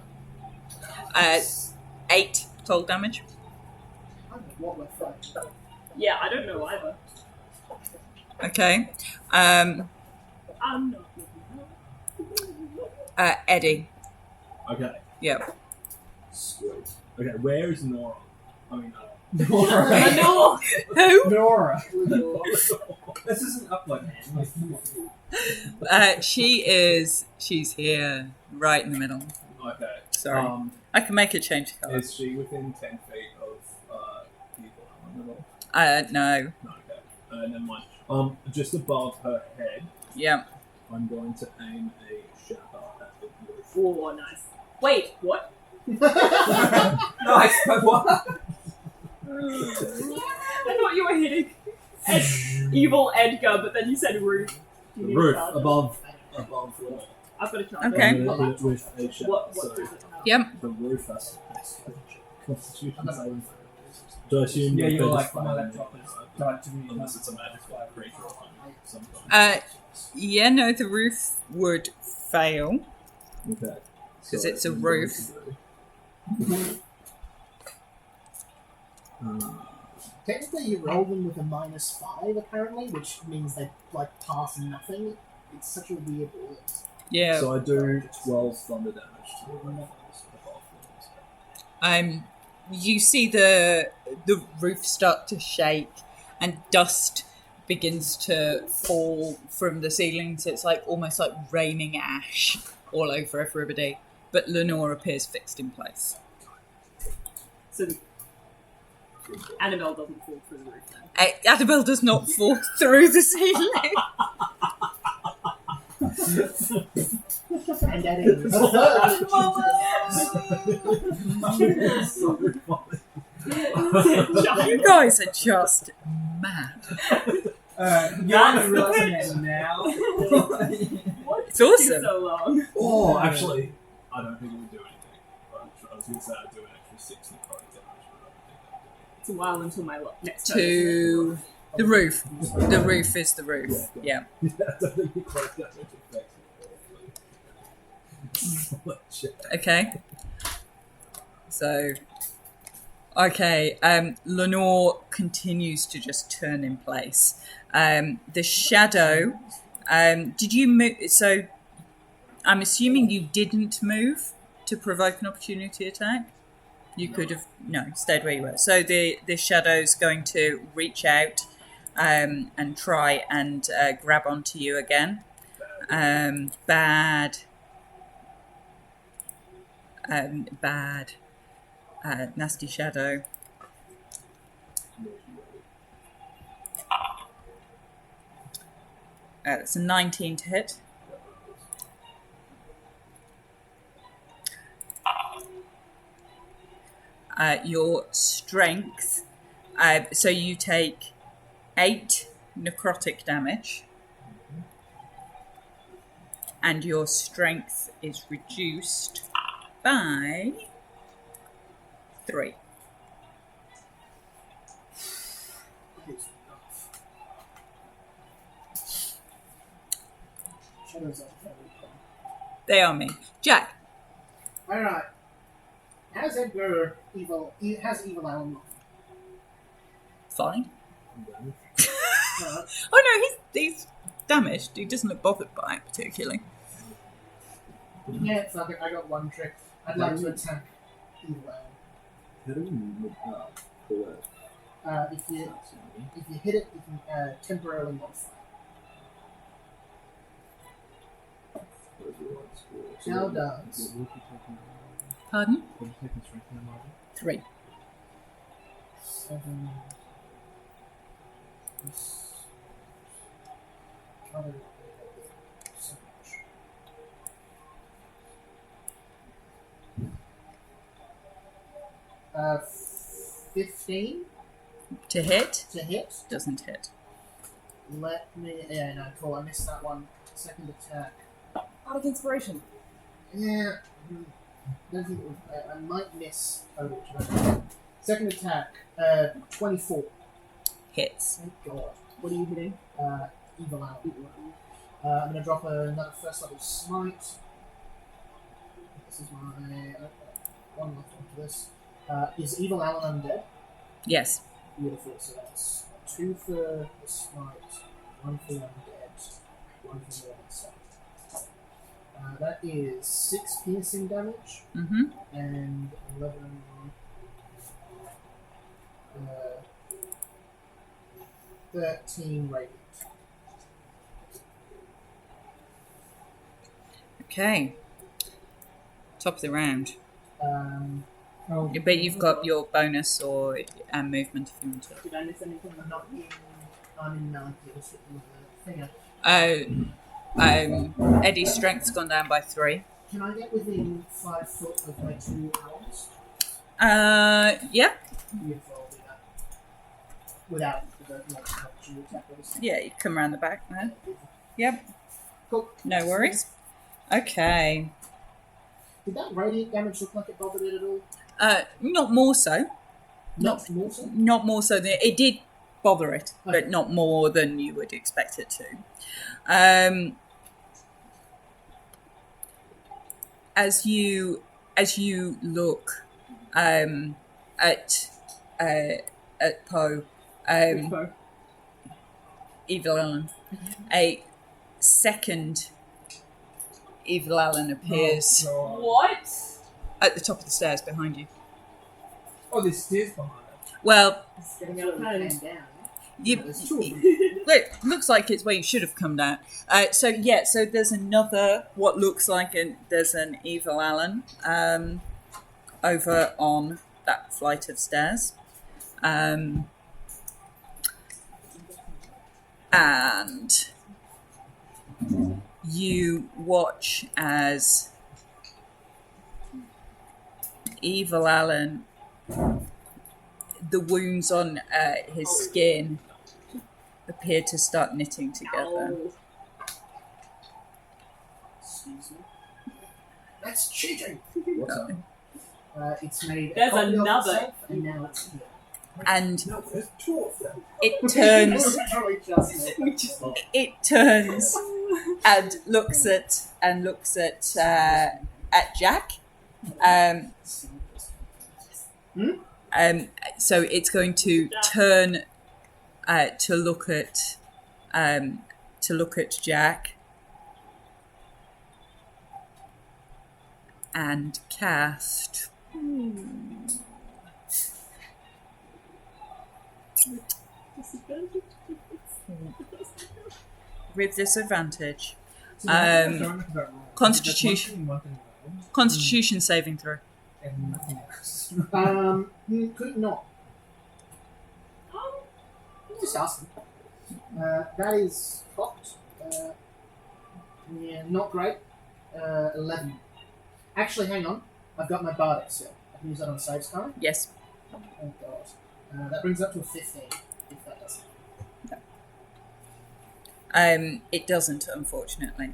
S1: 8 cold damage.
S4: I don't know what we're fighting.
S3: Yeah, I don't know either.
S1: Okay.
S3: I'm not.
S1: Eddie.
S2: Okay,
S1: Yep.
S2: sweet. Okay, where is Nora? I mean,
S3: I know!
S1: Who?
S5: Nora. This isn't upload, man.
S1: She's here, right in the middle.
S2: okay.
S1: Sorry. I can make a change colour.
S2: Is she within 10 feet of Evil Alan at all?
S1: No.
S2: No, okay. Never mind. Just above her head,
S1: Yeah.
S2: I'm going to aim a shatter at the roof.
S3: Oh, nice. Wait, what?
S5: Nice, but what?
S3: I thought you were hitting evil Edgar, but then you said roof. Do you
S2: The
S3: need a
S2: roof
S3: charger?
S2: above Lenore.
S3: I've got a charger.
S1: Okay.
S2: I'm gonna hit it with a shatter.
S3: What
S2: So
S3: does it have?
S1: Yep.
S2: the roof has Constitution saving. Do I assume
S5: Yeah,
S2: that
S5: you're
S2: they're
S5: like
S2: just
S5: my
S2: fine?
S5: laptop is died to me.
S2: Unless it's a magical creature or something.
S1: Yeah, no, the roof would fail.
S2: Okay.
S1: 'Cause
S2: So
S1: it's a
S2: I'm
S1: roof.
S2: going to do-
S4: Technically, you roll them with a -5, apparently, which means they like pass nothing. It's such a weird roll.
S1: Yeah.
S2: So I do 12 thunder damage to the roof.
S1: You see the roof start to shake and dust begins to fall from the ceiling, so it's like almost like raining ash all over everybody. But Lenore appears fixed in place.
S3: So Annabelle doesn't fall through the roof then.
S1: Annabelle does not fall through the ceiling.
S4: And that is
S2: So funny.
S1: You guys are just mad.
S5: You're only realizing that now.
S3: What
S1: It's
S3: took you
S1: awesome.
S3: so long?
S2: Oh, actually, I don't think it would do anything. I was going to say I'd do an extra 6 necrotic damage, but I don't think that would
S3: It's a while until my next turn.
S1: To the roof. The roof is the roof. Yeah.
S2: do anything. I don't think necrotic damage affects it.
S1: Okay. So Okay, Lenore continues to just turn in place. The shadow, did you move? So I'm assuming you didn't move to provoke an opportunity attack? You could have, no, stayed where you were. So the shadow's going to reach out and try and grab onto you again. Bad. Nasty shadow. It's a 19 to hit. Your strength. So you take 8 necrotic damage. And your strength is reduced by 3.
S4: Shadows are very cool.
S1: They are me. Jack.
S4: Alright. How's Edgar evil? How's Evil Alan looking?
S1: Fine.
S4: Alright.
S1: Oh no, he's damaged. He doesn't look bothered by it particularly.
S4: Yeah, fuck it. I got one trick. I'd like to attack Evil Alan.
S2: How do we pull it?
S4: If you hit it, you can temporarily modify. Now does.
S1: Pardon? 3.
S4: 7. Try to so much. 15
S1: To hit?
S4: to hit.
S1: Doesn't hit.
S4: Let me. Yeah, no, cool. I missed that one. Second attack.
S3: Out of inspiration.
S4: Yeah. Don't think it was, I might miss. Oh, second attack. 24.
S1: Hits.
S4: Thank God.
S3: What are you hitting?
S4: Evil out. I'm going to drop another first level smite. This is my one left onto this. Is Evil Alan undead?
S1: Yes.
S4: Beautiful. So that's 2 for the smite, 1 for the undead, 1 for the other side. That is 6 piercing damage
S1: Mm-hmm.
S4: and 11. 13 radiant.
S1: Okay. Top of the round.
S5: Oh,
S1: But you've got your bonus or movement if you want to.
S3: Did I miss anything?
S4: I'm not in. I'm in 90. Let's hit the finger.
S1: Eddie's strength's gone down by 3.
S4: Can I get within 5 foot of my 2 owls?
S1: Yeah.
S4: Beautiful, I'll do that. Without the opportunity attack, obviously.
S1: Yeah, you come around the back there. Yep.
S4: Cool.
S1: No worries. Okay.
S4: Did that radiant damage look like it bothered it at all?
S1: Not more so.
S4: Not more so?
S1: Not more so than it did bother it,
S4: Okay.
S1: but not more than you would expect it to. As you look at Poe,
S3: Info.
S1: Evil Alan, a second Evil Alan appears
S3: What?
S1: at the top of the stairs behind you.
S5: oh, there's stairs behind it.
S1: Well,
S3: It's getting out of hand.
S4: down.
S1: There's 2 of them. It looks like it's where you should have come down. So there's another, what looks like there's an Evil Alan over on that flight of stairs. And you watch as Evil Alan, the wounds on his skin appear to start knitting together.
S3: Oh.
S4: Excuse me. That's cheating!
S2: What's up?
S4: It's made.
S3: There's
S4: a copy of
S3: another.
S4: itself, and now it's here.
S1: And
S2: No, there's 2 of them.
S1: it turns
S4: Literally just made.
S1: it turns and looks at Jack. So it's going to turn to look at Jack and cast. With disadvantage. Constitution saving throw.
S4: And nothing else. Could not. Just ask them. That is cocked. Yeah, not great. 11. Actually, hang on. I've got my bardic still. I can use that on saves card.
S1: Yes.
S4: Oh god. That brings it up to a 15. If that doesn't.
S1: It doesn't, unfortunately.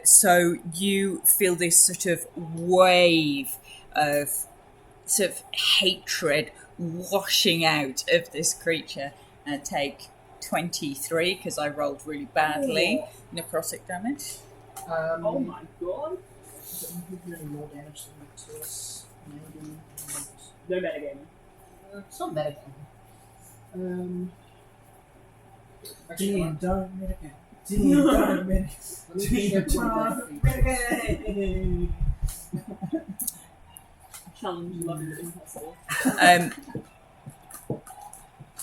S1: So you feel this sort of wave of sort of hatred washing out of this creature, and take 23 because I rolled really badly. Necrotic damage.
S3: Oh my god.
S4: Is it really more damage than that to us? Maybe.
S3: No metagame.
S4: It's not metagaming. Actually,
S5: Dean,
S4: hold on.
S5: don't mitigate. Dean, don't mitigate.
S4: Let me check what that features.
S3: Challenge level impossible.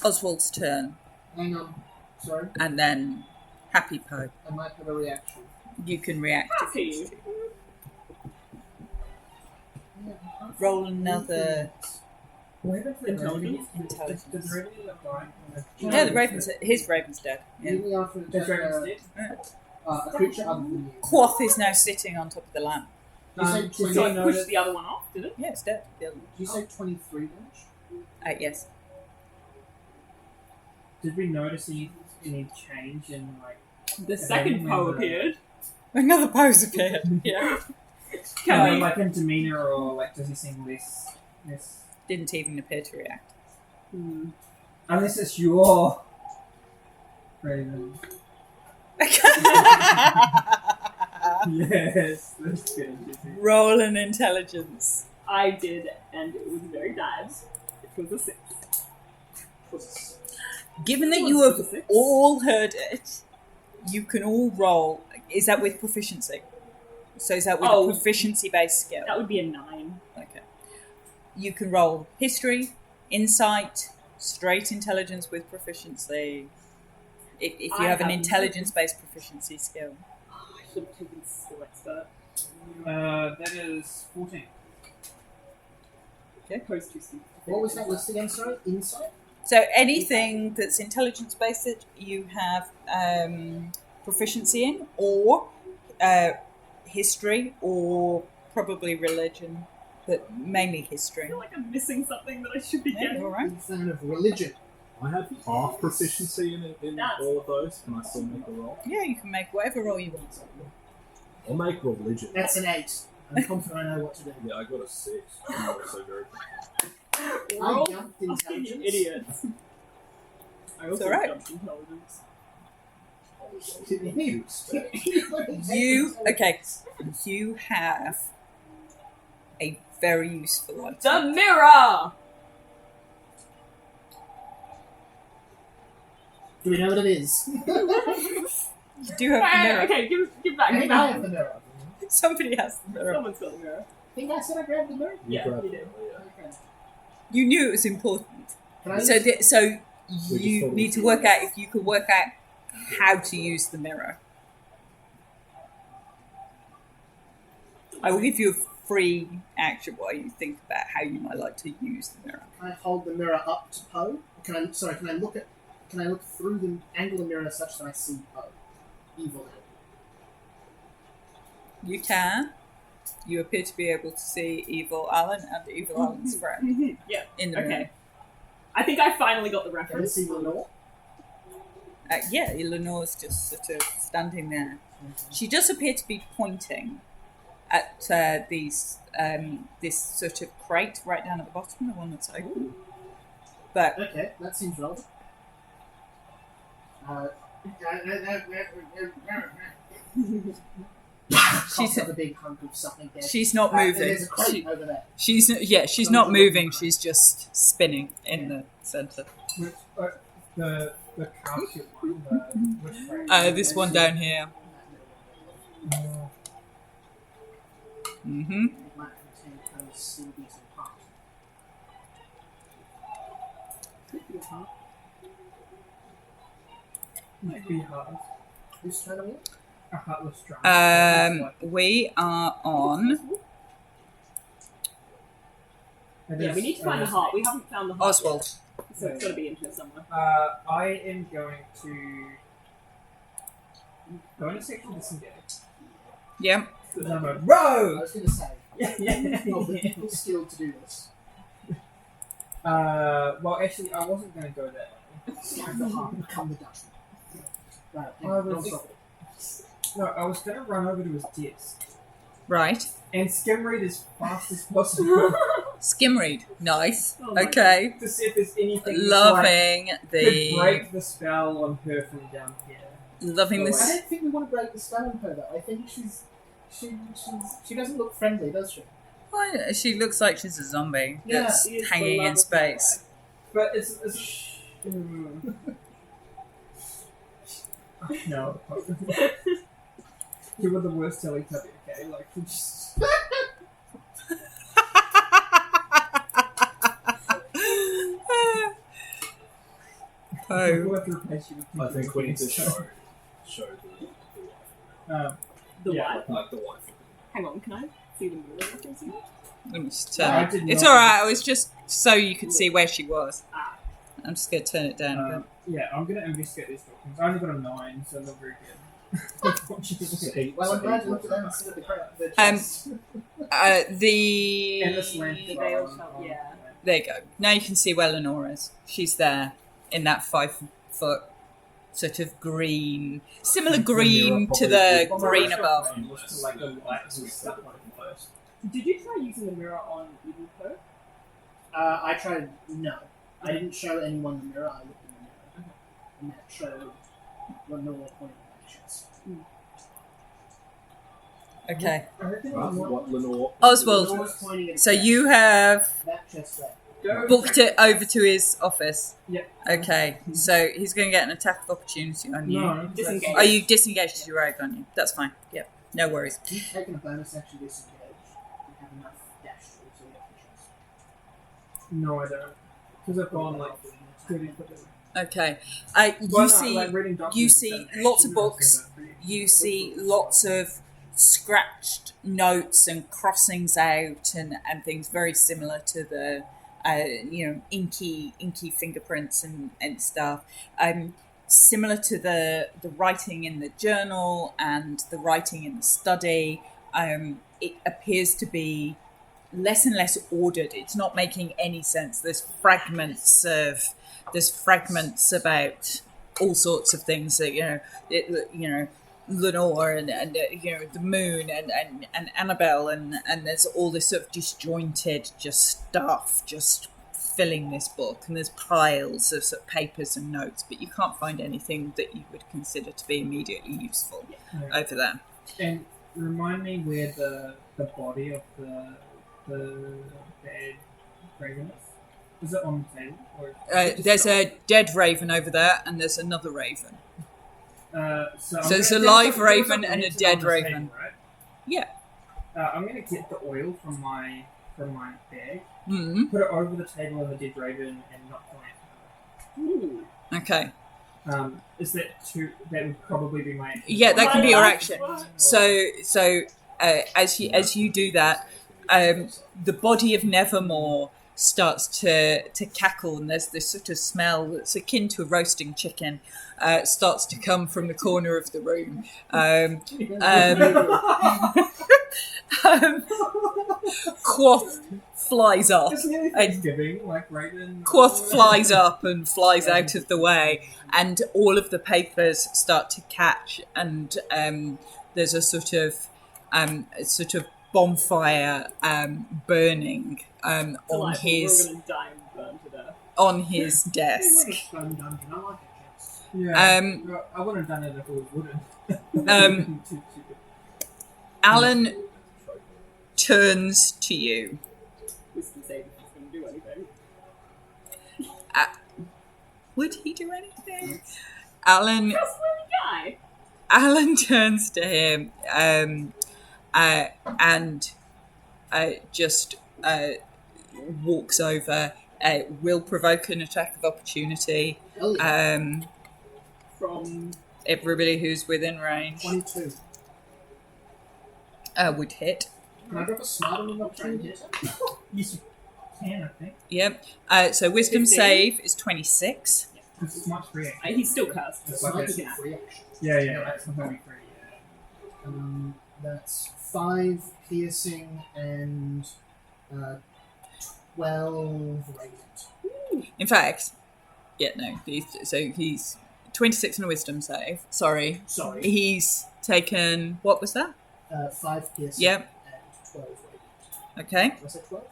S1: Oswald's turn,
S4: Hang on. Sorry.
S1: and then Happy Poe.
S4: I might have a reaction.
S1: You can react if you
S3: Happy.
S1: wish to. Roll another.
S5: What happened to the
S3: Intelligence?
S1: Intelligence.
S5: Did the Raven live die?
S1: Yeah, the raven's his raven's dead. Yeah.
S4: Immediately after
S5: Does
S4: just,
S5: Raven's dead?
S4: a creature other than you.
S1: Quoth is now sitting on top of the lamp.
S4: You say
S5: Did
S4: 20,
S3: So
S5: you
S3: I
S5: notice-
S3: pushed the other one off, did it?
S1: Yeah, it's dead. The other one.
S4: did you say 23 damage?
S1: Yes.
S5: Did we notice any change in like?
S3: The second Poe appeared.
S1: Another pose appeared. Yeah.
S3: Can we...
S5: like in demeanor, or like does he seem less?
S1: Didn't even appear to react.
S3: Hmm.
S5: Unless it's your Raven. Yes, that's good.
S1: Roll an intelligence.
S3: I did, and it was very bad. It was a 6.
S1: Given that
S3: It
S1: you
S3: was
S1: have
S3: a 6.
S1: all heard it, you can all roll. Is that with proficiency? So is that with
S3: Oh.
S1: a proficiency-based skill?
S3: That would be a 9.
S1: Okay. You can roll history, insight, straight intelligence with proficiency. If you
S3: I
S1: have an
S3: have-
S1: intelligence-based proficiency skill.
S3: Oh, I should have taken skill expert.
S5: That is 14.
S3: Post to see.
S4: What was that list again? Sorry? Insight?
S1: So anything that's intelligence-based that you have proficiency in, or history, or probably religion, but mainly
S3: I
S1: history.
S3: feel like I'm missing something that I should be
S1: Yeah,
S3: getting.
S1: all right.
S4: Big fan of religion.
S2: I have half proficiency in
S3: That's-
S2: all of those. Can I still make a roll?
S1: Yeah, you can make whatever roll you want.
S2: I'll make religion.
S4: That's an 8. I'm confident I know what to do.
S2: Yeah, I got a 6. I'm also very.
S4: I
S3: Roll
S4: jumped
S3: fucking
S4: intelligence.
S3: idiots. I also
S1: all right.
S3: jumped intelligence.
S1: You have a very useful item.
S3: The mirror!
S4: Do we know what it is?
S1: You do have the mirror.
S3: Okay, give back,
S4: I
S3: give
S4: think I
S3: back.
S4: have the mirror.
S1: Somebody has the mirror.
S3: Someone's got the mirror.
S4: I think I said I grabbed the mirror.
S3: Yeah,
S2: grabbed
S3: you
S2: it,
S3: did.
S4: Okay.
S1: You knew it was important.
S4: Can I
S1: So
S4: use-
S1: you
S2: thought
S1: need to work out if you can work out how to use the mirror. I will give you a free action while you think about how you might like to use the mirror.
S4: Can I hold the mirror up to Poe? Can I look through the angle of the mirror such that I see Poe? Evil.
S1: You can. You appear to be able to see Evil Alan and Evil Alan's friend
S3: Yeah,
S1: in the
S3: okay.
S1: mirror.
S3: I think I finally got the
S4: Can I
S3: reference.
S4: see Lenore?
S1: Yeah, Eleanor's just sort of standing there. She does appear to be pointing at this sort of crate right down at the bottom, the one that's open. But
S4: Okay, that seems relevant.
S1: She's-
S4: She's a big hunk of something there.
S1: She's not
S4: And
S1: moving.
S4: there's a crate over there.
S1: She's not moving. She's just spinning in the center.
S5: Which, the casket one, which way?
S1: This one down here.
S5: Uh,
S1: Mm-hmm.
S4: It might contain those CDs and parts.
S5: might be heartless.
S4: Who's turn are we?
S5: A heartless drunk.
S1: We are on
S3: Yeah, we need to find the heart. We haven't found the heart.
S1: Oswald.
S3: Yet, so it's got to be in here somewhere.
S5: I am going to go into sexual disengage.
S1: Yeah.
S5: Because I'm a
S4: I
S5: rogue!
S4: was going to say,
S5: Yeah.
S4: you're the skilled to do this.
S5: Well, actually, I wasn't going to go that way.
S4: Stab the heart and become the Dutchman. Right,
S5: I
S4: don't
S5: was-
S4: stop it.
S5: No, I was going to run over to his desk
S1: Right.
S5: and skim read as fast as possible
S1: Skim read. Nice.
S3: Oh my
S1: Okay.
S5: to see if there's anything that's,
S1: Loving
S5: like, could
S1: the
S5: break the spell on her from down here.
S1: loving
S4: I
S1: this.
S4: don't think we want to break the spell on her though. I think she doesn't look friendly, does she?
S1: Well, she looks like she's a zombie
S4: Yeah,
S1: that's
S3: she is
S1: hanging
S3: the
S1: in
S3: love of
S1: space.
S5: But it's no. You were the worst Teletubby, okay? Like, you just...
S1: Oh.
S5: We'll have to replace you with
S2: I think we need to
S5: people.
S2: show the
S3: The
S5: Yeah.
S3: wife.
S2: like the wife.
S3: Hang on, can I see the mirror reference again?
S1: Let me just
S5: No, I
S1: turn
S5: did
S1: it. It's
S5: not.
S1: alright, it was just so you could see where she was.
S3: Ah.
S1: I'm just going to turn it down a bit.
S5: Yeah, I'm gonna investigate these documents. I only got a 9, so not very good. Unfortunately.
S4: Well, I'm glad you looked at them and see what the crap. The
S1: Um,
S4: chest.
S1: The...
S5: Endless lamp.
S3: The veil shell, yeah.
S1: There you go. Now you can see where Lenora is. She's there in that 5-foot sort of green, similar green to the green above.
S5: Like the lights and stuff like that.
S3: Did you try using the mirror on Evil Co?
S4: I tried. No, I didn't show anyone the mirror. I looked in the mirror, and that showed Lenore pointing at my chest.
S1: Okay.
S5: I reckon
S2: Right, what Lenore?
S1: Oswald,
S4: Lenore's pointing at
S1: so you have
S4: that chest there.
S5: Go
S1: booked it over to his office.
S5: Yep.
S1: Okay, so he's going to get an attack of opportunity on you.
S5: No,
S3: Disengage.
S1: Are you disengaged as you rogue on you? That's fine. Yep, no worries.
S4: You've taken a bonus action disengage. You have enough dash to also get the chest.
S5: No, I don't. Because I've gone like 30 foot.
S1: Okay,
S5: Well,
S1: you
S5: no,
S1: see,
S5: like, reading documents
S1: you
S5: is
S1: see
S5: better.
S1: lots of books. You see lots of scratched notes and crossings out and things very similar to the inky fingerprints and stuff. Similar to the writing in the journal and the writing in the study. It appears to be less and less ordered. It's not making any sense. There's fragments about all sorts of things that Lenore and the moon and Annabelle and there's all this sort of disjointed stuff just filling this book, and there's piles of sort of papers and notes, but you can't find anything that you would consider to be immediately useful
S5: Yeah.
S1: over there.
S5: And remind me where the body of the dead raven is. Is it on the table? Or is it just
S1: There's
S5: on-
S1: a dead raven over there, and there's another raven.
S5: So I'm
S1: So
S5: gonna-
S1: it's a
S5: there's
S1: live
S5: some-
S1: raven
S5: there's
S1: and a
S5: some
S1: dead
S5: on the
S1: raven.
S5: table, right?
S1: Yeah.
S5: I'm gonna get the oil from my bag,
S1: Mm.
S5: put it over the table of the dead raven, and not plant
S3: Ooh.
S1: Okay.
S5: Is that too? That would probably be my action.
S1: Yeah, that can be your action.
S5: Or-
S1: So as you do that, the body of Nevermore starts to cackle, and there's this sort of smell that's akin to a roasting chicken starts to come from the corner of the room. Quoth flies up.
S5: It's nearly
S1: And-
S5: Thanksgiving, like raven.
S1: Quoth flies up and flies out of the way, and all of the papers start to catch, and there's a sort of bonfire burning on
S3: Delightful.
S1: his
S3: We're gonna die and burn to death.
S1: on his desk.
S4: It's a fun dungeon. I like it, Jess.
S5: Yeah.
S1: Um,
S5: Well, I wouldn't have done it if it was wooden.
S1: Um, Alan turns to you.
S3: Wisdom save if it's going to do anything.
S1: Would he do anything? Alan
S3: Trustworthy guy.
S1: Alan turns to him and just walks over. Will provoke an attack of opportunity.
S4: Oh, yeah.
S3: From
S1: Everybody who's within range
S4: 22.
S1: would hit.
S4: Can I drop a smart on the opportunity?
S5: Yes, you can, I think.
S1: Yep. So wisdom
S3: 15.
S1: save is 26.
S5: It's smart free.
S3: he's still cursed.
S5: That's
S3: So
S5: like
S3: he
S5: a
S3: can act.
S4: Free action.
S5: Yeah, that's not very free.
S4: That's 5 piercing and 12 radiant.
S1: In fact, no. He's 26 on a wisdom save. Sorry.
S4: Sorry.
S1: He's taken, what was that?
S4: 5 piercing
S1: Yep.
S4: and 12 radiant.
S1: Okay.
S4: Did I say 12?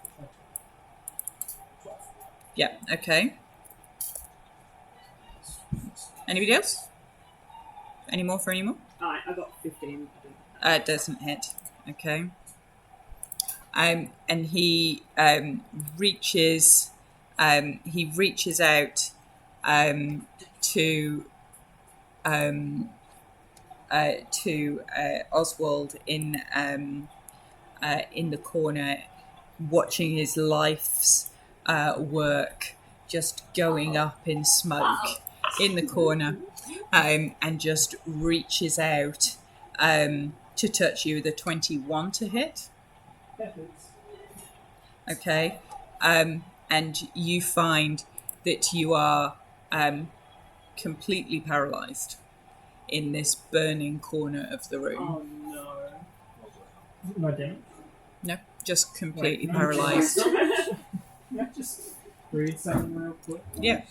S4: 12.
S1: Yeah, okay. Anybody else? Any more for any more?
S3: Alright, I got 15.
S1: It doesn't hit. Okay. And he reaches out to Oswald in the corner, watching his life's work just going up in smoke in the corner, and just reaches out to touch you with a 21 to hit. Okay. And you find that you are completely paralyzed in this burning corner of the room.
S3: Oh no.
S5: No damage.
S1: No, just completely
S5: Wait,
S1: paralyzed.
S5: Yeah, just read something real quick.
S1: Yeah.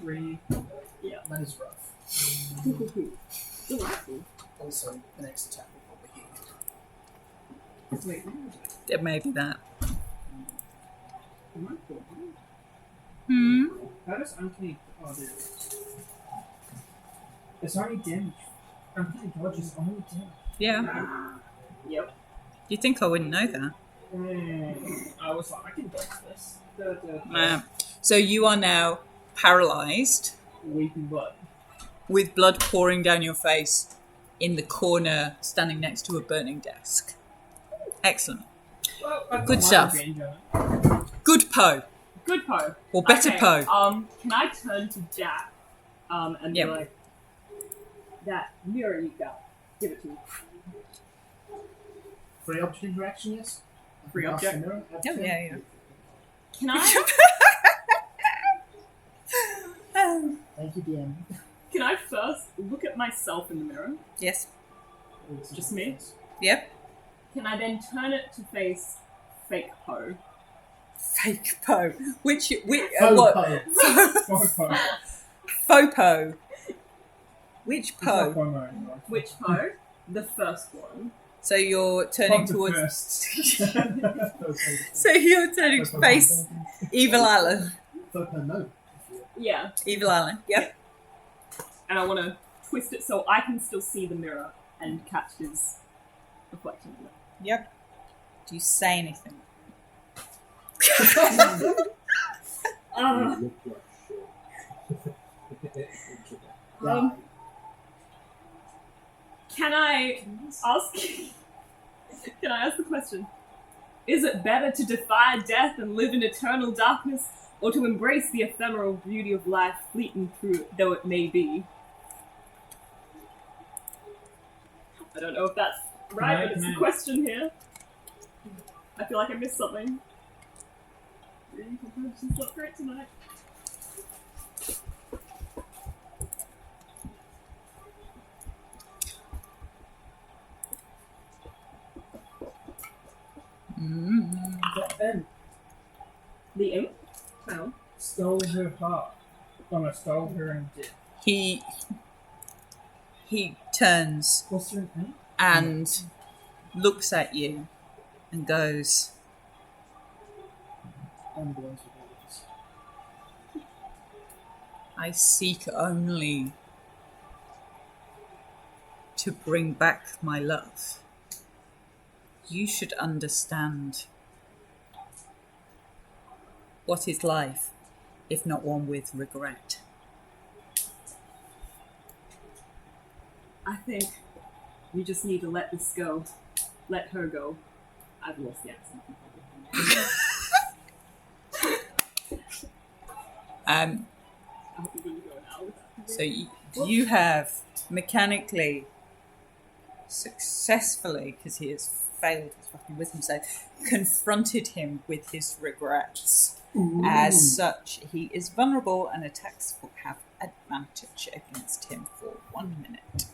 S5: Read.
S4: That is rough.
S3: Delightful.
S4: Also, the next attack will probably hit.
S5: Wait,
S1: It may be that.
S5: delightful. How does uncanny dodge? It's only damage. Uncanny dodge is only damage.
S1: Yeah.
S3: Yep.
S1: You'd think I wouldn't know that.
S5: I was like, I can dodge this.
S1: So you are now paralyzed
S5: Weeping blood.
S1: with blood pouring down your face in the corner, standing next to a burning desk. Excellent.
S5: Well, I've got
S1: Good
S5: my
S1: stuff.
S5: revenge on it.
S1: Good Poe.
S3: Good Poe.
S1: Or better
S3: Okay,
S1: Poe.
S3: can I turn to Jack and
S1: Yeah.
S3: be like, that mirror you got, give it to me.
S4: Free object interaction, yes?
S3: Free
S4: Pass
S3: object?
S4: the mirror,
S1: Oh,
S4: absolutely.
S1: yeah.
S3: Can I
S4: Thank you, DM.
S3: can I first look at myself in the mirror?
S1: Yes.
S3: Just me?
S1: Yep.
S3: Can I then turn it to face fake Poe?
S1: Fake Poe. Which
S4: Faux
S1: what?
S4: Poe.
S1: Faux Poe. Which
S5: It's not
S1: Poe?
S5: FOMO anymore.
S3: Which Poe? The first one.
S1: So you're turning
S5: Pop the
S1: towards.
S5: first.
S1: So you're turning to face Evil Alan.
S4: Faux Poe, no.
S3: Yeah.
S1: Evil Alan. Yep.
S3: And I want to twist it so I can still see the mirror and catch his reflection in it.
S1: Yep. Do you say anything?
S3: Uh,
S2: You look like shit.
S3: Um, can I ask? Can I ask the question? Is it better to defy death and live in eternal darkness, or to embrace the ephemeral beauty of life, fleeting through though it may be? I don't know if that's right, but it's the question here. I feel like I missed something. She's not great tonight.
S5: Then
S3: The imp? No.
S5: stole her heart. Oh no, stole her and did.
S1: He turns
S5: What's her name?
S1: and looks at you and goes,
S4: I'm the ones with all
S1: I seek only to bring back my love. You should understand. What is life, if not one with regret?
S3: I think you just need to let this go. Let her go. I've lost the accent.
S1: Um,
S3: I hope you're going to go now with that.
S1: so you have mechanically, successfully, because he has failed his fucking wisdom save, confronted him with his regrets. As such, he is vulnerable and attacks will have advantage against him for 1 minute.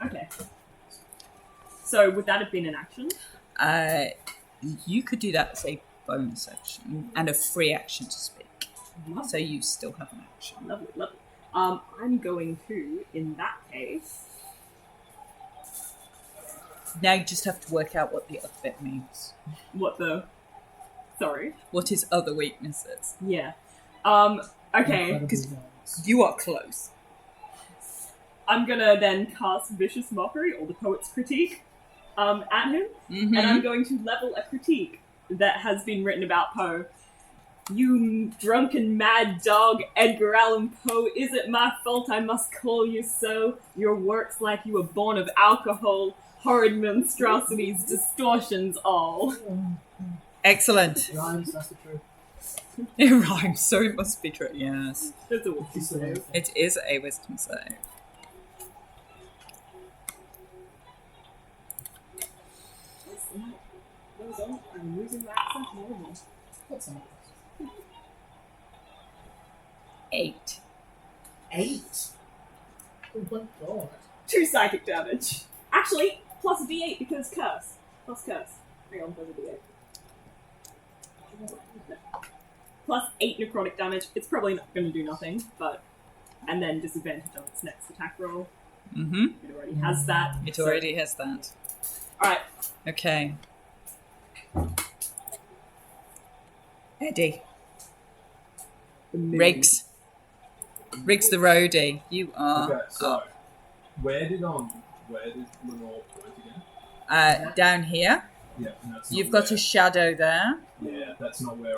S3: Okay. So would that have been an action?
S1: You could do that as a bonus action and a free action to speak. So you still have an action.
S3: Lovely, lovely. I'm going to, in that case,
S1: Now you just have to work out what the other bit means.
S3: what the... Sorry.
S1: What his other weakness is.
S3: Yeah. Okay.
S4: Incredible
S1: 'cause-
S4: guys.
S1: You are close.
S3: I'm gonna then cast Vicious Mockery, or the Poet's Critique, at him.
S1: Mm-hmm.
S3: And I'm going to level a critique that has been written about Poe. You drunken mad dog, Edgar Allan Poe, is it my fault I must call you so? Your works like you were born of alcohol, horrid monstrosities, distortions all.
S1: Excellent.
S4: Rhymes, that's the truth.
S1: It rhymes, so it must be true. Yes.
S3: That's a wisdom save.
S1: It is a wisdom save.
S3: I'm losing my accent more and more.
S4: What's that?
S1: 8.
S4: 8. Oh my god.
S3: 2 psychic damage. Actually, plus a d8 because curse. Plus curse. Hang on, plus a d8. Plus 8 necrotic damage. It's probably not going to do nothing, but... And then disadvantage on its next attack roll.
S1: Mm-hmm.
S3: It already has that.
S1: It already has that.
S3: Alright.
S1: Okay. Eddie. Riggs. Riggs the roadie. You are
S2: Okay, so
S1: up.
S2: where did Lenore point again?
S1: Down here.
S2: Yeah, and that's
S1: You've
S2: not
S1: got
S2: where,
S1: a shadow there.
S2: Yeah, that's not where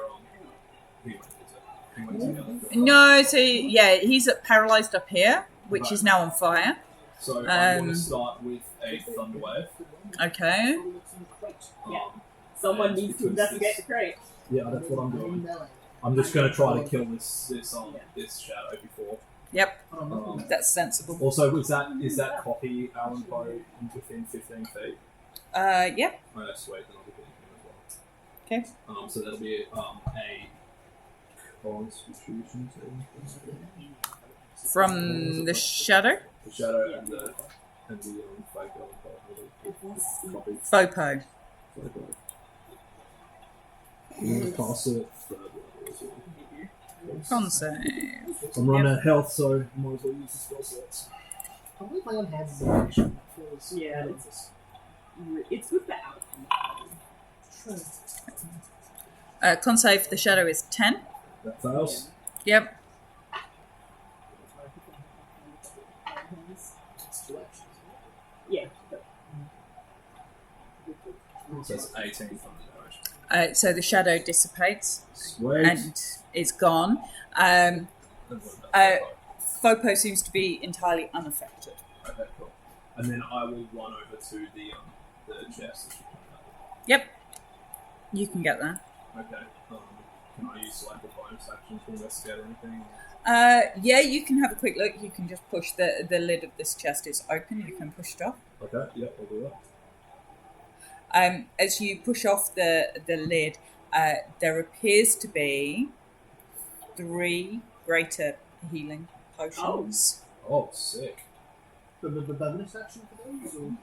S2: he went, is it? He went to the other door.
S1: No, so yeah, he's paralysed up here, which is now on fire.
S2: So I'm going
S1: Um,
S2: to start with a thunder wave.
S1: Okay.
S3: Yeah. Someone needs to investigate the crate.
S2: Yeah, that's what I'm doing.
S4: Melee.
S2: I'm just going to try to kill this shadow before.
S1: Yep,
S2: Um,
S1: that's sensible.
S2: also, is that copy Alan Poe within 15 feet?
S1: Yep.
S2: Oh, that's sweet. Then I'll be hitting him as well.
S1: Okay.
S2: So that'll be a Constitution saving throw.
S1: From the shadow.
S2: The shadow and the fake Alan Poe. Copy.
S1: Fopo.
S2: I'm going to pass it third level as well.
S1: Con save.
S2: I'm running out of health, so I might as well use the spell slots.
S4: Probably play on hands as an action. Feels
S3: Yeah,
S4: it's
S3: It's good for outcome.
S4: true.
S1: Con save. The shadow is 10.
S2: That fails.
S1: Yep.
S4: It's 2 actions.
S3: Yeah. But
S2: So that's 18 thunder damage.
S1: So the shadow dissipates
S2: Sweet.
S1: and is gone.
S2: And what about
S1: Fopo seems to be entirely unaffected.
S2: okay, cool. And then I will run over to the chest that you pointed out.
S1: Yep. You can get there.
S2: Okay. Can I use like a bonus action to investigate or anything?
S1: Yeah, you can have a quick look. You can just push the lid of this chest is open. You can push it off.
S2: Okay, yep, I'll do that.
S1: As you push off the lid, there appears to be 3 greater healing potions.
S2: Oh, sick.
S4: The bonus action for those? Or?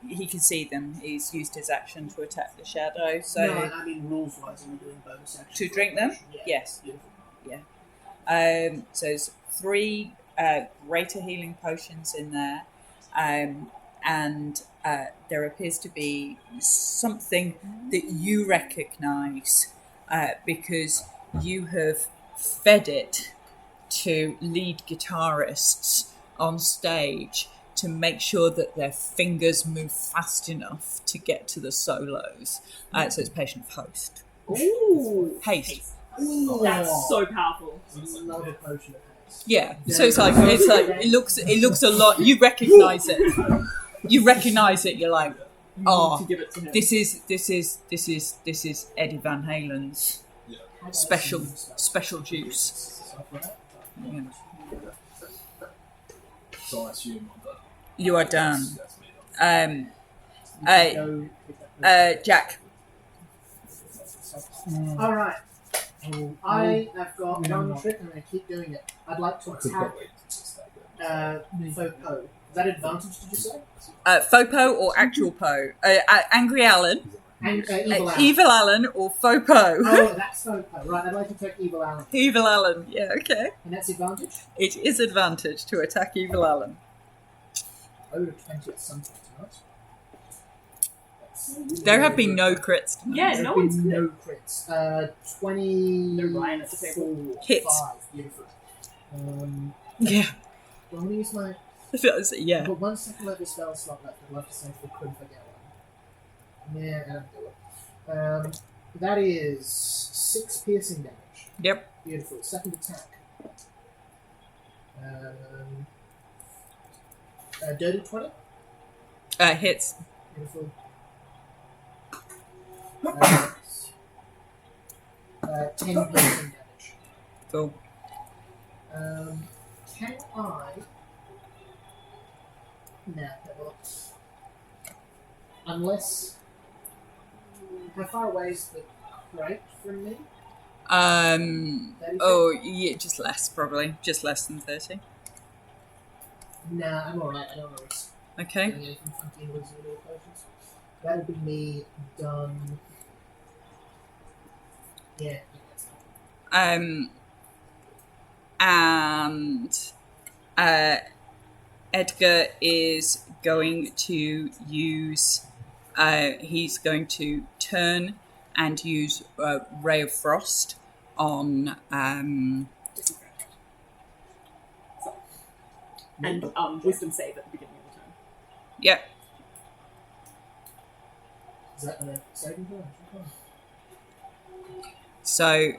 S1: He can see them. He's used his action to attack the shadow. So
S4: No, I mean rules wise, are we doing bonus action?
S1: To
S4: for
S1: drink them?
S4: Yeah.
S1: Yes.
S4: Beautiful.
S1: So there's 3 greater healing potions in there, and there appears to be something that you recognise because you have fed it to lead guitarists on stage to make sure that their fingers move fast enough to get to the solos. So it's patient host.
S3: Ooh.
S1: Haste.
S3: That's so powerful.
S4: Love a potion of haste.
S1: Yeah. So it's like it looks a lot. You recognise it. You recognise it. You're like,
S3: To give it to him.
S1: this is Eddie Van Halen's special juice. Yeah.
S2: So I assume that
S1: You are done.
S2: that's me done.
S1: Jack.
S4: All right. I have got one trick and I keep doing it. I'd like to
S2: I could
S4: attack
S2: probably just stack it.
S4: Fopo. Is that advantage, did you say?
S1: Fopo or actual Po? Angry Alan,
S4: And Evil Alan.
S1: Evil Alan, or Fopo?
S4: Oh, that's Fopo. Right, I'd like to attack Evil Alan.
S1: Evil Alan. Yeah, okay.
S4: And that's advantage?
S1: It is advantage to attack Evil Alan.
S4: I would have 20 at some point tonight.
S1: There have been no crits.
S3: Yeah,
S4: There
S3: no
S4: have
S3: one's
S4: been
S3: good.
S4: no crits. 20.
S3: No Ryan at the table.
S1: Hits.
S4: 5. Beautiful.
S1: Yeah.
S4: Do I want to use my.
S1: Yeah.
S4: I've got 1 second level spell slot left. I'd love to say if we could forget one. Yeah, I don't do it. That is 6 piercing damage.
S1: Yep.
S4: Beautiful. Second attack. Dirty 20.
S1: Hits.
S4: Beautiful. 10 piercing damage.
S1: Cool.
S4: Can I? No, unless. How far away is the crate from me? 30
S1: Oh, yeah, just less probably. Just less than 30.
S4: Nah, I'm alright. I don't know what's
S1: Okay.
S4: going anything funky in wizard or potions. That'll be me done. Yeah.
S1: And Edgar is going to use. He's going to turn and use Ray of Frost on.
S3: And wisdom save at the beginning of the turn.
S1: Yep.
S4: Is that a saving throw?
S1: So,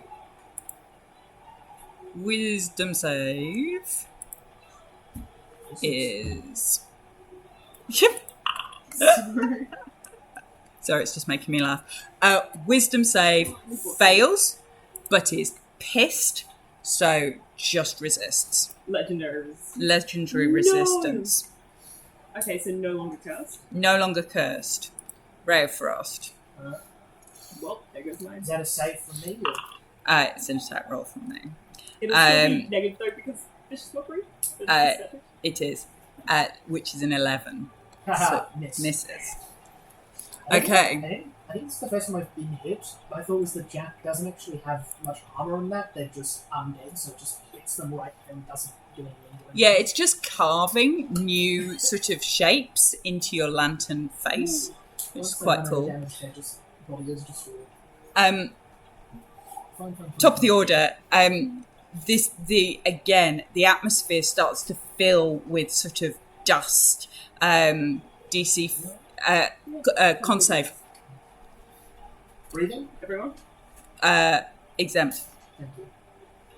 S1: wisdom save is. Sorry, it's just making me laugh. Wisdom save fails, but is pissed, so just resists. Legendary
S3: No.
S1: resistance.
S3: Okay, so no longer cursed.
S1: No longer cursed. Ray of Frost.
S3: Well, there goes mine.
S4: Is that a save from me? Or?
S1: It's an attack roll from me.
S3: It'll still be negative though because vicious mockery.
S1: It is. Which is an 11.
S4: Haha,
S1: So,
S4: miss.
S1: Misses.
S4: I think-
S1: Okay.
S4: I think it's the first time I've been hit. My thought was that Jack doesn't actually have much armor on that. They're just undead, so it just hits them right and doesn't do anything.
S1: Yeah, it's just carving new sort of shapes into your lantern face. It's quite cool.
S4: Damage, they're just body is destroyed.
S1: Um,
S4: Fine.
S1: top of the order. The atmosphere starts to fill with sort of dust. DC con save.
S4: Breathing?
S3: Everyone?
S1: Exempt.
S4: Thank you.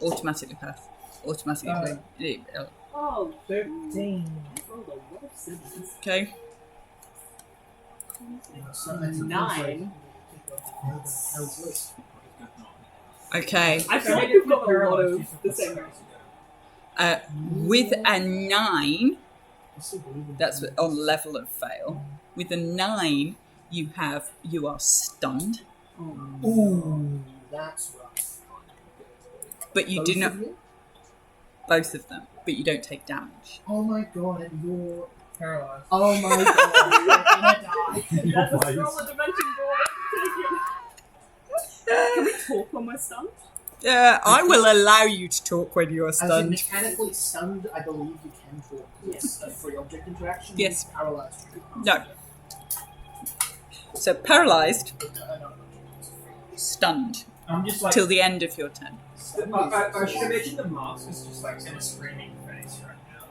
S1: Automatically pass. Automatically.
S3: Oh,
S5: 13.
S3: I rolled a lot of sevens.
S1: Okay.
S3: Nine.
S4: Hell's list.
S1: Okay.
S3: I feel like we've got a lot of the same ones.
S1: With a 9,
S4: I still believe in
S1: that's
S4: it.
S1: on level of fail. With a 9, you are stunned,
S4: Ooh, that's rough.
S1: but you
S4: Both
S1: do not
S4: of you?
S1: both of them, but you don't take damage.
S4: Oh my god, and you're.
S5: Paralyzed.
S4: Oh my god, you're gonna die.
S3: That's a
S2: Nice.
S3: scroll of dimension door. Can we talk when we're stunned?
S1: I will allow you to talk when you are
S4: As in
S1: stunned.
S4: mechanically stunned, I believe you can talk. It's a free object interaction.
S1: Yes.
S4: Paralyzed.
S1: No. So paralyzed, stunned
S5: I'm just like.
S1: till the end of your turn.
S5: I should imagine the mask is just like in a screaming face right now.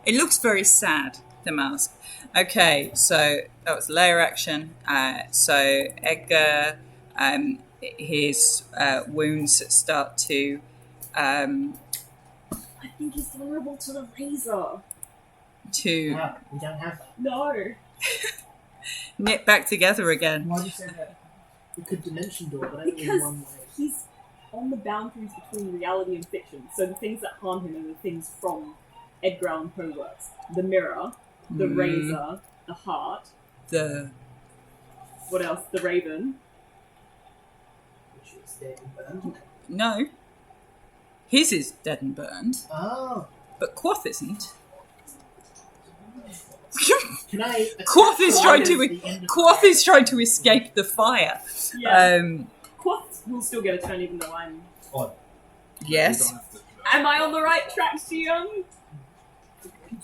S1: It looks very sad, the mask. Okay, so that was layer action. So Edgar, his wounds start to
S3: I think he's vulnerable to the razor.
S4: Ah, we don't have that.
S3: No.
S1: knit back together again.
S4: Why do you say that? We could dimension door, but only
S3: Because
S4: one way.
S3: he's on the boundaries between reality and fiction. So the things that harm him are the things from Edgar Allan Poe works. The mirror, the razor, the heart.
S1: The
S3: What else? The raven.
S4: Which is dead and burned.
S1: no, his is dead and burned,
S4: Oh.
S1: but Quoth isn't.
S4: Can I...
S1: Quoth is trying
S4: Quoth
S1: to
S4: is the end of
S1: Quoth
S4: the-
S1: is trying to escape the fire.
S3: Yeah. Quoth will still get a turn even though I'm...
S1: Yes,
S2: You don't have to-
S3: Am I on the right track, Xion?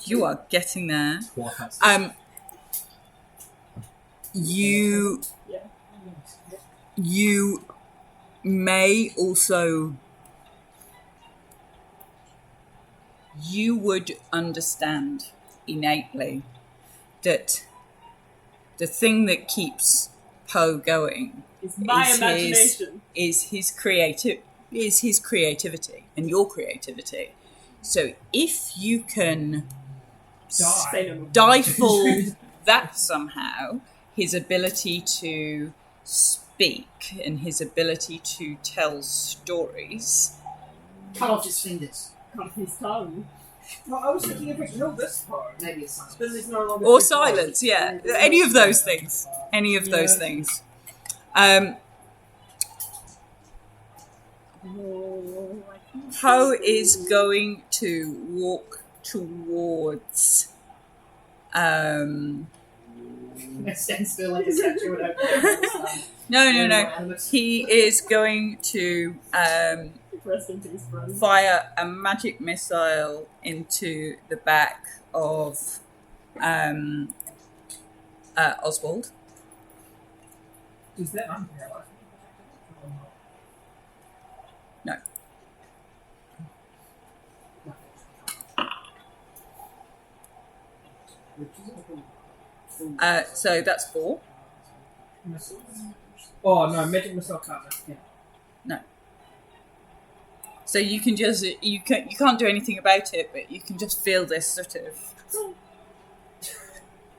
S1: you are getting there.
S2: Quoth has to-
S1: You
S3: Yeah.
S1: you may also you would understand innately that the thing that keeps Poe going
S3: It's my
S1: Is
S3: imagination.
S1: is his creativity and your creativity. So if you can
S3: Say no more.
S1: stifle that somehow, his ability to speak and his ability to tell stories.
S4: Cut off his fingers.
S3: Cut his tongue.
S5: Well, I was thinking if we killed this part,
S4: Maybe it's silence.
S5: then it's no longer.
S1: Or
S5: too
S1: silence, yeah. Any of those things. Any of those things. Poe is going to walk towards
S4: Stand still like a statue and open
S1: no. He is going to
S3: Rest in peace, friend.
S1: fire a magic missile into the back of Oswald.
S5: Is that unparalyzed?
S1: No. So that's 4.
S5: Missiles. Oh no, magic missile can't miss. Yeah.
S1: So you can just you can't do anything about it, but you can just feel this sort of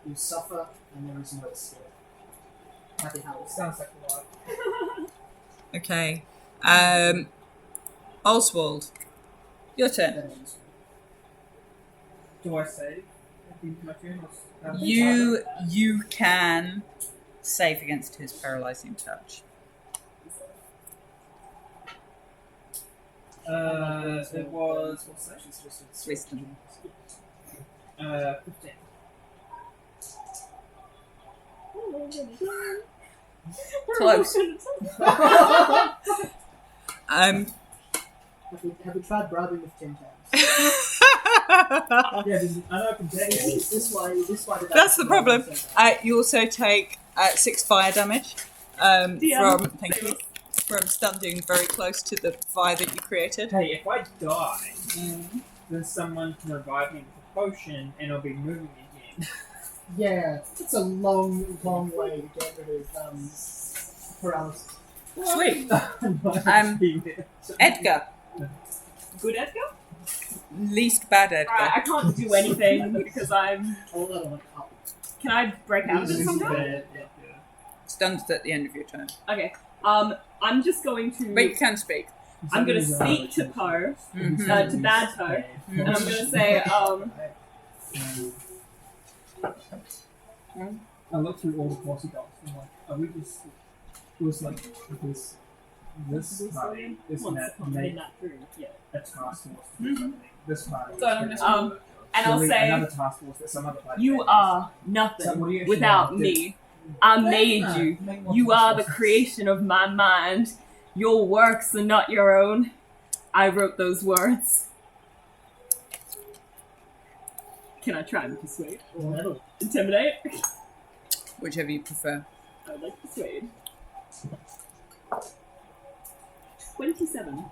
S4: You suffer, and there is no escape. Happy house.
S5: Sounds like a lot.
S1: okay. Oswald, your turn.
S4: That ends.
S5: Do I save? At the end of my turn, or-
S1: You can save against his paralyzing touch.
S5: It was what's that?
S4: She's just a
S1: Wisdom.
S5: 15.
S1: Close.
S4: Have we tried bribing with 10 times?
S5: Yeah, there's an unopened package.
S4: This way.
S1: That's the problem. You also take 6 fire damage from standing very close to the fire that you created.
S5: Hey, if I die, then someone can revive me with a potion, and I'll be moving again.
S4: Yeah, it's a long, long way to get rid of paralysis.
S1: Sweet. Edgar,
S3: Good Edgar?
S1: least bad Edgar.
S3: Alright, I can't do anything because I'm...
S4: Hold on, up.
S3: Can I break out of it somehow?
S1: Stunned at the end of your turn,
S3: Okay. I'm just going to...
S1: but you can speak.
S3: I'm going to speak to Poe,
S1: Mhm.
S3: to Bad Poe, and I'm going to say,
S5: I looked through all the bossy dogs and like, are we just? It was like this party is
S3: once
S5: not
S3: upon
S5: make
S3: midnight through, yeah.
S5: a task force to do something. This party.
S1: So I'm just-
S3: And I'll
S5: Delete
S3: say,
S5: another task force that some other party
S3: you
S5: has.
S3: are
S5: So
S3: nothing
S5: what do you actually
S3: without
S5: do?
S3: me. I made you.
S5: Make more
S3: You are the
S5: task forces.
S3: creation of my mind. Your works are not your own. I wrote those words. Can I try and persuade?
S4: Or metal.
S3: Intimidate?
S1: Whichever you prefer.
S3: I would like persuade. 27.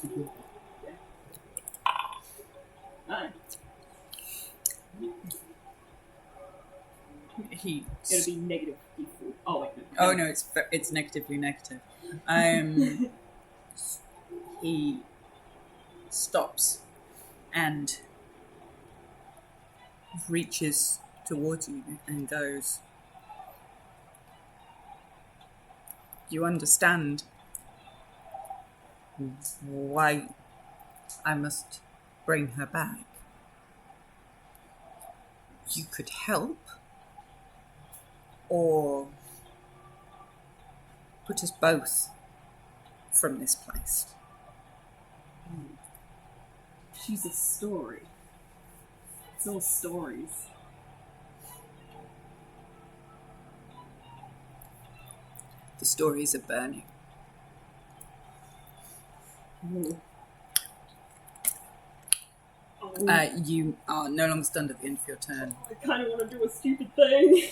S4: be good.
S3: Alright.
S1: He.
S3: It'll be negative equal. Oh, wait.
S1: Oh no, it's negatively negative. He stops and reaches towards you and goes, "You understand why I must bring her back? You could help, or put us both from this place."
S3: She's a story. It's all stories.
S1: The stories are burning.
S3: Ooh.
S1: You are no longer stunned at the end of your turn.
S3: I kind of want to do a stupid thing.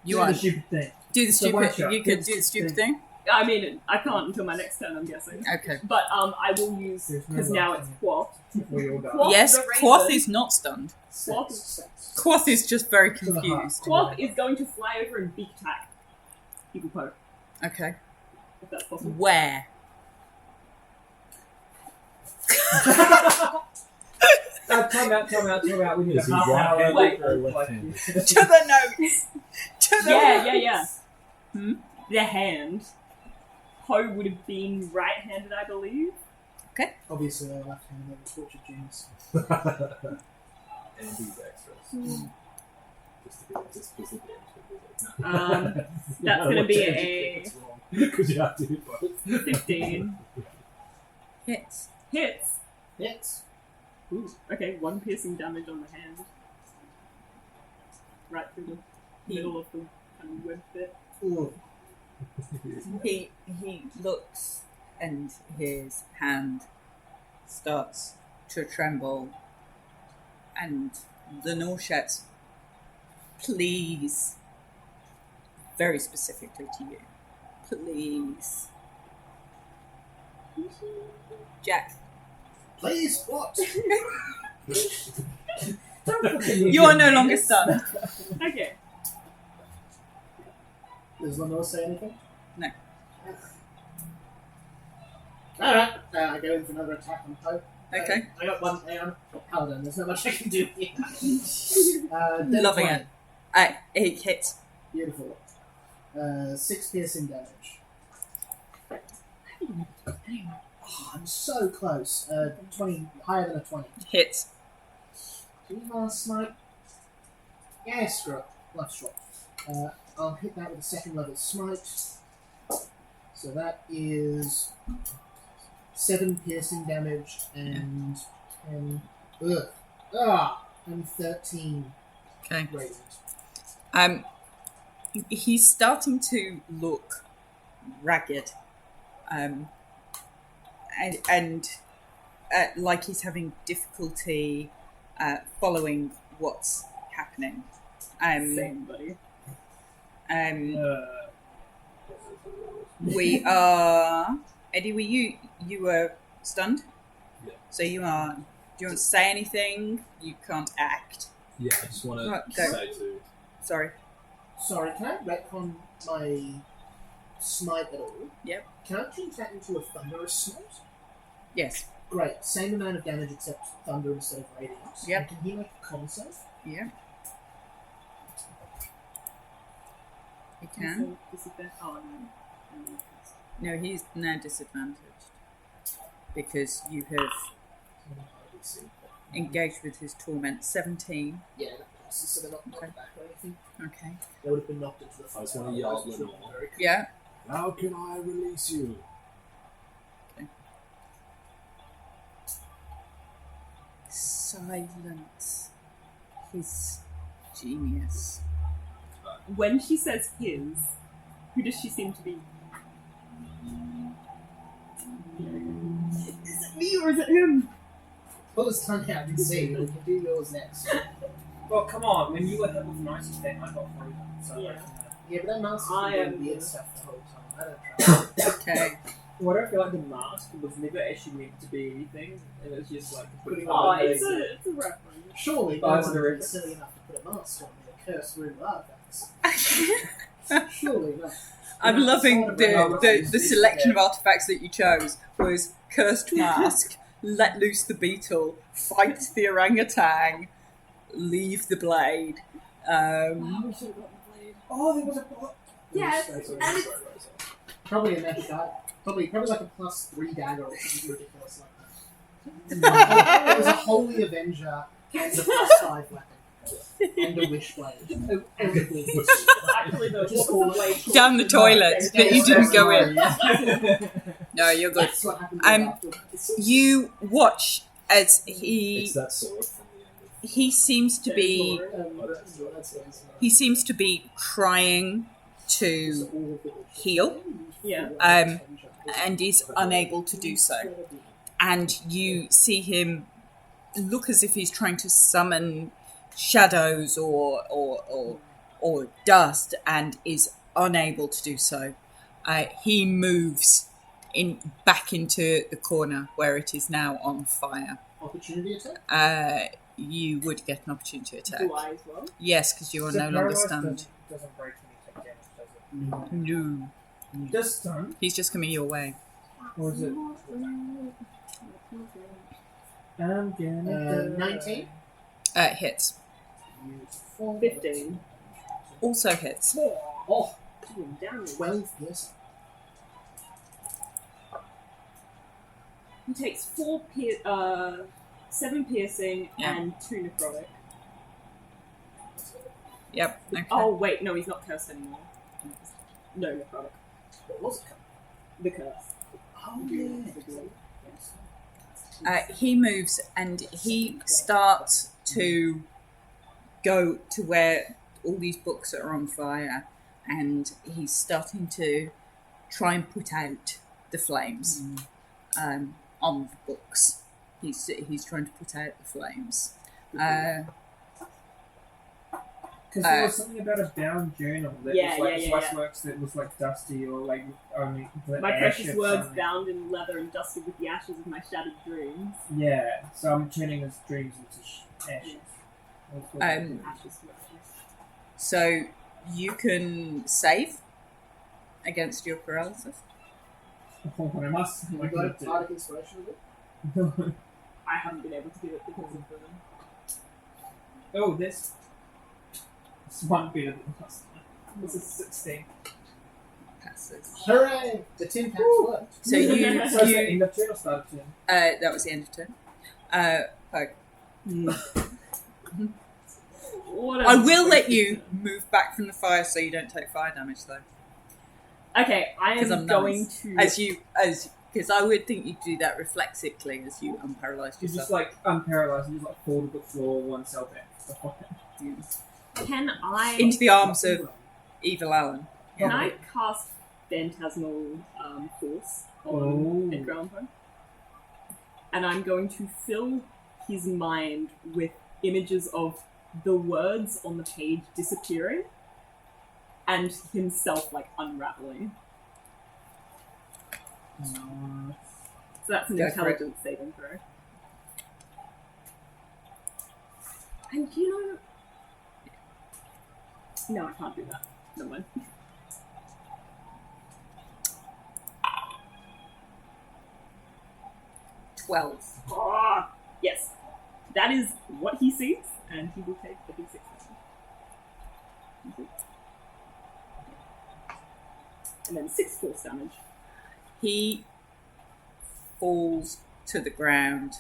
S1: You
S5: Do
S1: are
S5: the stupid thing.
S1: do the
S5: So one
S1: stupid.
S5: shot.
S1: You could do the stupid thing.
S3: I mean, I can't until my next turn, I'm guessing.
S1: Okay.
S3: But I will use,
S5: There's no
S3: because now
S5: luck
S3: it's
S5: in it.
S3: Quoth.
S5: Before you all die.
S3: Quoth
S1: Yes,
S3: the Raven.
S1: Quoth is not stunned.
S3: Quoth,
S4: Sex.
S1: Quoth is just very
S4: the heart.
S1: confused.
S3: Quoth is going to fly over and beak attack Evil Poe,
S1: Okay.
S3: if that's possible.
S1: Where?
S5: Time out. We need
S2: Is
S5: a
S2: he
S5: half hour.
S2: right-handed or
S5: like-
S2: left-handed?
S1: To the notes. To the
S3: Yeah.
S1: Hmm?
S3: The hand. Poe would have been right-handed, I believe.
S4: Obviously, they're left-handed. Tortured genius.
S2: And he's extras. Just to be
S3: That's gonna be a
S2: Because you have to do both.
S3: 15.
S1: hits.
S3: Hits.
S4: Yes.
S3: Ooh, okay, 1 piercing damage on the hand. Right through the middle of the kind of web bit.
S4: Ooh.
S1: He looks and his hand starts to tremble, and the Norshets, please, very specifically to you, please, Jack,
S4: Please, what?
S1: you are no longer stunned.
S3: Okay.
S4: Does Lenore say anything?
S1: No.
S4: Alright, I go in for another attack on Poe.
S1: Okay.
S4: I got one. Hang on. Paladin, there's not much I can do here.
S1: Loving it. It hits.
S4: Beautiful. 6 piercing damage. Oh, I'm so close. 20, higher than a 20.
S1: Hits.
S4: Do you want to smite? Yeah, screw it. Left shot. I'll hit that with a second level smite. So that is 7 piercing damage and 10. And 13
S1: Okay.
S4: radiant.
S1: He's starting to look ragged, and like he's having difficulty following what's happening.
S3: Same, buddy.
S1: We are Eddie. You were stunned,
S2: Yeah.
S1: so you are. Do you want to say anything? You can't act.
S2: Yeah, I just want to
S1: Right, go.
S2: say to
S1: Sorry.
S4: Sorry, can I retcon my smite at all?
S1: Yep.
S4: Can I change that into a thunderous smite?
S1: Yes.
S4: Great, same amount of damage except thunder instead of radiant.
S1: Yep.
S4: And can he make a con save?
S1: Yeah. You can.
S3: Oh, no.
S1: No, he's now disadvantaged because you have engaged with his torment. 17.
S4: Yeah, that passes, so they're not knocked
S1: Okay.
S4: back or anything.
S1: Okay.
S4: They would have been knocked into the fire.
S2: I just wanna yell at
S4: Otherwise, it
S2: Lenore.
S4: would have been very
S1: Yeah.
S2: how can I release you?
S1: Silence his genius.
S3: When she says his, who does she seem to be? Is it me or is it him?
S4: Pull his tongue out and see. We can do yours next.
S5: Well, come on. When you were hit with nice thing, I got frozen. So
S3: Yeah.
S4: Yeah, but that mouse
S3: I
S4: has been
S3: am-
S4: doing weird stuff the whole time. I don't trust it.
S1: Okay.
S5: What I feel like the mask was never actually meant to be anything, and it's just like
S4: Putting
S3: Oh,
S4: on
S3: it's a reference.
S4: Surely
S5: Oh,
S4: no
S5: it's
S4: one
S5: a
S4: would be
S5: reference.
S4: silly enough to put a mask on with a cursed rune of artifacts. Surely not.
S1: I'm
S4: Yeah,
S1: loving
S4: sort of
S1: the selection of artifacts that you chose was cursed mask, let loose the beetle, fight the orangutan, leave the blade.
S6: We should have gotten the blade.
S4: Oh, there was a
S3: Yes,
S4: Sorry, sorry,
S3: and
S4: sorry, sorry. Probably a magic item. Probably like a +3 dagger or something ridiculous like that. It was a Holy Avenger and a +5 weapon. And a wish blade. And a bull.
S3: actually the
S4: Just
S3: what was
S4: all
S3: the blade called?
S1: Down the toilet that you didn't go in.
S5: in.
S1: No, you're good.
S4: That's what happened afterwards.
S1: You watch as he
S2: It's that sword from the end of.
S1: he seems to be he seems to be trying to heal,
S3: Yeah.
S1: and is unable to do so. And you see him look as if he's trying to summon shadows or dust, and is unable to do so. He moves back into the corner where it is now on fire.
S4: Opportunity attack?
S1: You would get an opportunity attack.
S3: Do I as well?
S1: Yes, because you are no longer stunned.
S5: Doesn't break when you take damage, does it?
S1: No,
S5: Does stun?
S1: he's just coming your way.
S5: Or is it? I'm gonna
S4: 19?
S1: Hits.
S3: 15.
S1: Also hits.
S4: Oh,
S3: Down.
S4: 12 piercing.
S3: He takes 7 piercing
S1: Yeah.
S3: and 2 necrotic.
S1: Yep. Okay.
S3: Oh wait, no, he's not cursed anymore. No necrotic.
S4: What was it?
S3: The curse.
S4: Oh, yeah.
S1: He moves and he starts to go to where all these books are on fire, and he's starting to try and put out the flames on the books. He's trying to put out the flames.
S5: Because there was something about a bound journal that
S3: Yeah,
S5: was like
S3: yeah,
S5: Swissworks that was like dusty or like only the
S3: My
S5: ash
S3: precious
S5: of
S3: words
S5: something.
S3: bound in leather and dusted with the ashes of my shattered dreams.
S5: Yeah, so I'm turning his dreams into ashes.
S3: Ashes to ashes.
S1: So you can save against your paralysis.
S5: I must.
S4: I got a bardic inspiration of it.
S3: I haven't been able to do it because of the...
S5: Oh, this one better than last time. This is 16.
S1: Passes.
S4: Hooray! The 10 packs worked.
S1: So you
S5: So it's the end of turn or start of turn?
S1: that was the end of turn. Poke.
S3: What
S1: I will let you move back from the fire so you don't take fire damage, though.
S3: Okay, I
S1: 'Cause
S3: am
S1: I'm
S3: going
S1: nice.
S3: to...
S1: Because I would think you'd do that reflexively as you unparalyzed
S5: You
S1: yourself.
S5: just like unparalyzed and just like fall to the floor, one cell back. Stuff like that.
S3: Can I...
S1: Into the arms of Evil Alan.
S3: Can I cast Phantasmal Force on
S5: Oh.
S3: Edgar Allan Poe? And I'm going to fill his mind with images of the words on the page disappearing and himself like unraveling. So that's an
S1: Go for it.
S3: intelligence saving throw. And you know... No, I can't do that. Never mind. Ah, yes. That is what he sees, and he will take the d6. And then 6 force damage.
S1: He falls to the ground,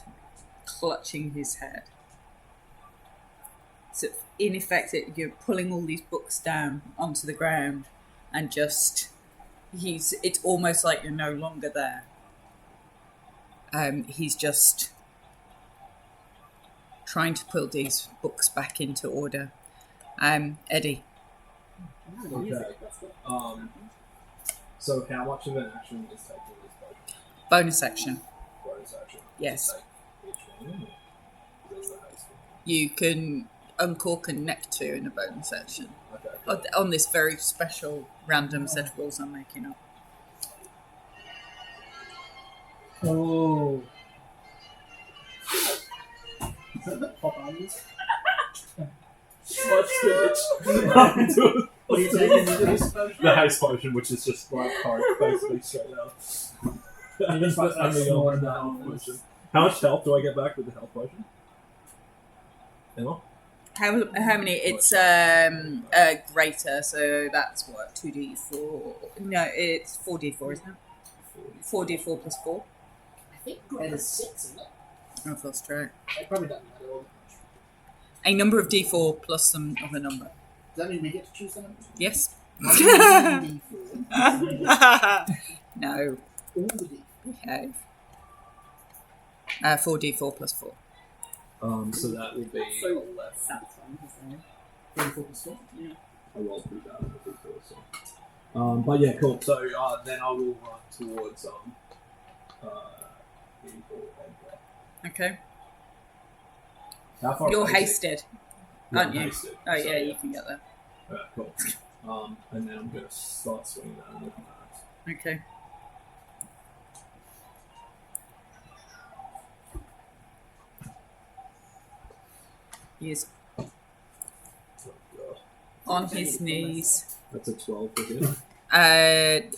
S1: clutching his head. So, in effect, you're pulling all these books down onto the ground, and just it's almost like you're no longer there. He's just trying to pull these books back into order. Eddie,
S2: Okay. So how much of an action is taking this
S1: bonus action.
S2: bonus action?
S1: Yes.
S2: Take each one, or is that the haste?
S1: You can uncork and neck two in a bonus action.
S2: Okay. Cool.
S1: On this very special random set of rules I'm making up.
S5: Oh.
S4: Pop onions.
S3: Smudge spinach.
S4: What are you taking into this potion?
S2: The haste potion, which is just like Coke, basically straight out.
S5: You just put
S2: And the
S5: small
S2: health
S5: amount.
S2: potion. How much health do I get back with the health potion? Emma?
S1: How many? It's greater, so that's what 2d4. No, it's 4d4, isn't it? 4d4 plus 4.
S4: I think greater 6, isn't it?
S1: I've lost track.
S4: It probably doesn't matter all that much.
S1: A number of d4 plus some other number.
S4: Does that mean we get to choose the number?
S1: Yes.
S4: Not even D4.
S1: No.
S4: All the D4.
S1: Behave. 4d4 plus 4.
S2: So that will be
S3: So
S2: 11.
S3: satisfying to say.
S4: 34 plus 4.
S2: I rolled pretty bad on the before, so. But yeah, cool. So then I will run towards Evil and
S1: Okay.
S2: how far?
S1: You're
S2: away is it?
S1: hasted,
S2: Yeah,
S1: aren't
S2: I'm
S1: you?
S2: hasted.
S1: Oh,
S2: So,
S1: yeah, you can get there.
S2: Alright, cool. And then I'm gonna start swinging that and looking at it.
S1: Okay. He is
S2: Oh, God.
S1: on his knees.
S2: That's a 12 for him.
S1: Uh,
S2: Do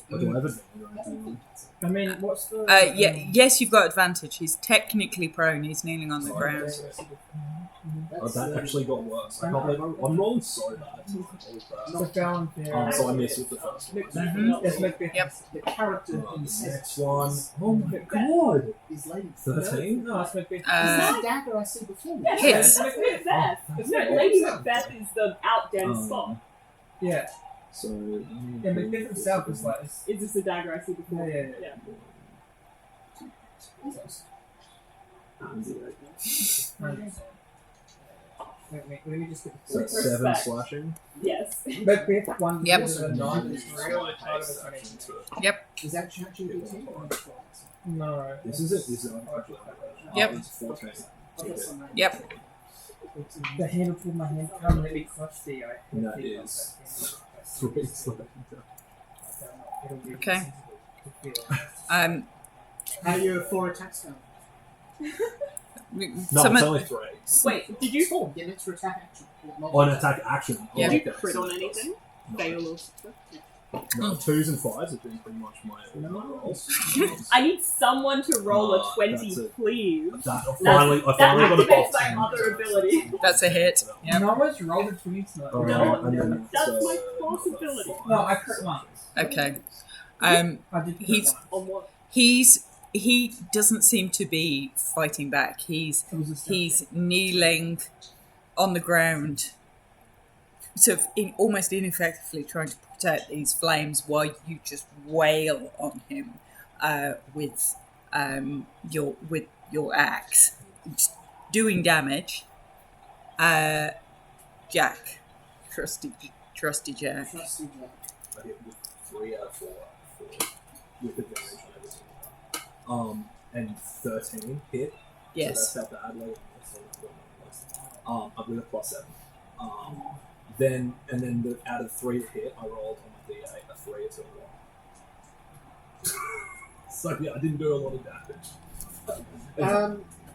S2: I have advantage or anything?
S5: I mean, what's the?
S1: yes, you've got advantage. He's technically prone. He's kneeling on the
S2: Oh,
S1: ground.
S2: Oh, that actually got worse. I can't believe I'm rolling so bad.
S5: The balance there.
S2: So I missed with the first one.
S1: Mhm.
S5: Yes, Macbeth.
S1: Yep.
S5: The character in
S2: Next
S5: this.
S2: one. Oh my god!
S4: Is Lady
S2: 13?
S5: No, it's Macbeth.
S4: Is that the dagger I see before me?
S3: Yes,
S1: Hits.
S3: it's Macbeth.
S2: Oh,
S3: No, Lady Macbeth is the outdone spot.
S5: Yeah.
S2: So.
S5: Yeah, Macbeth himself is like.
S3: Is this the dagger I see before?
S5: Yeah.
S4: Jesus.
S5: Let me just get
S2: So
S5: the
S2: it's 7
S3: Respect.
S2: slashing.
S3: Yes.
S5: Macbeth one.
S1: Yep.
S5: Is a 9. It's real part of
S2: Haste
S5: it.
S2: action to it.
S1: Yep.
S4: Is that ChatGPT or
S5: No.
S2: This is it. This is it.
S1: Yep.
S2: It's 14.
S1: Yep.
S5: The hand will pull my hand. Come, let me clutch the eye.
S2: And that is 3 slashing.
S1: Okay.
S5: Um,
S4: How are your 4 attacks now?
S2: No,
S1: some
S2: it's
S1: of-
S2: only 3.
S3: Wait, did you
S4: 4. Get an extra attack action.
S2: Oh, an attack action.
S1: Yeah.
S2: Oh,
S3: did you
S2: okay.
S3: crit
S2: So
S3: on
S2: it does.
S3: anything?
S2: No.
S3: Fail or success?
S2: No, 2s and 5s have been pretty much my rolls.
S3: I need someone to roll a 20,
S2: that's it.
S3: please.
S2: I
S3: That
S2: finally got
S3: activates
S2: above
S3: my
S2: 10.
S3: other ability.
S1: That's a hit. Yep.
S5: No one's rolled a 20 tonight.
S2: Alright,
S3: No,
S2: and then
S3: that's
S2: it's,
S3: my possibility.
S5: No, I crit once.
S1: Okay.
S5: I did crit
S1: He's-
S5: once.
S3: On what?
S1: He doesn't seem to be fighting back. He's
S5: It was a step.
S1: he's kneeling on the ground, sort of almost ineffectively trying to protect these flames while you just wail on him with your axe, just doing damage. Jack, trusty Jack.
S4: Trusty Jack.
S2: I hit with 3 out of 4 with advantage on everything. And 13 hit.
S1: Yes.
S2: So that's how bad like with a +7. Then out of 3 to hit, I rolled on my D8 a 3 to a 1. So yeah, I didn't do a lot of damage.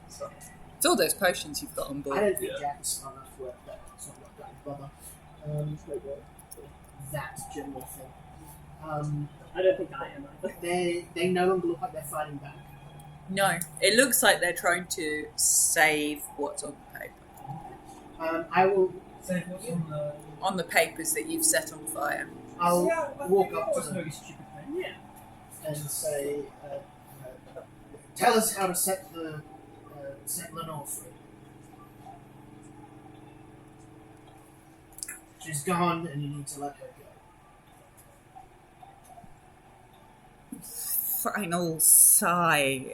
S2: Sorry.
S1: It's all those potions you've got on
S4: I
S1: board.
S4: don't think
S2: Yeah.
S4: Jack is smart enough to work that. It's not like that, bother. That general thing.
S3: I don't think I am either.
S4: They no longer look like they're fighting back.
S1: No, it looks like they're trying to save what's on the paper.
S4: I will.
S5: So what's on the...
S1: On the papers that you've set on fire.
S4: I'll walk up to
S5: Always
S4: them
S5: know these stupid things.
S3: Yeah.
S4: and say, "Tell us how to set Lenore free." She's gone, and you need to let her go.
S1: Final sigh,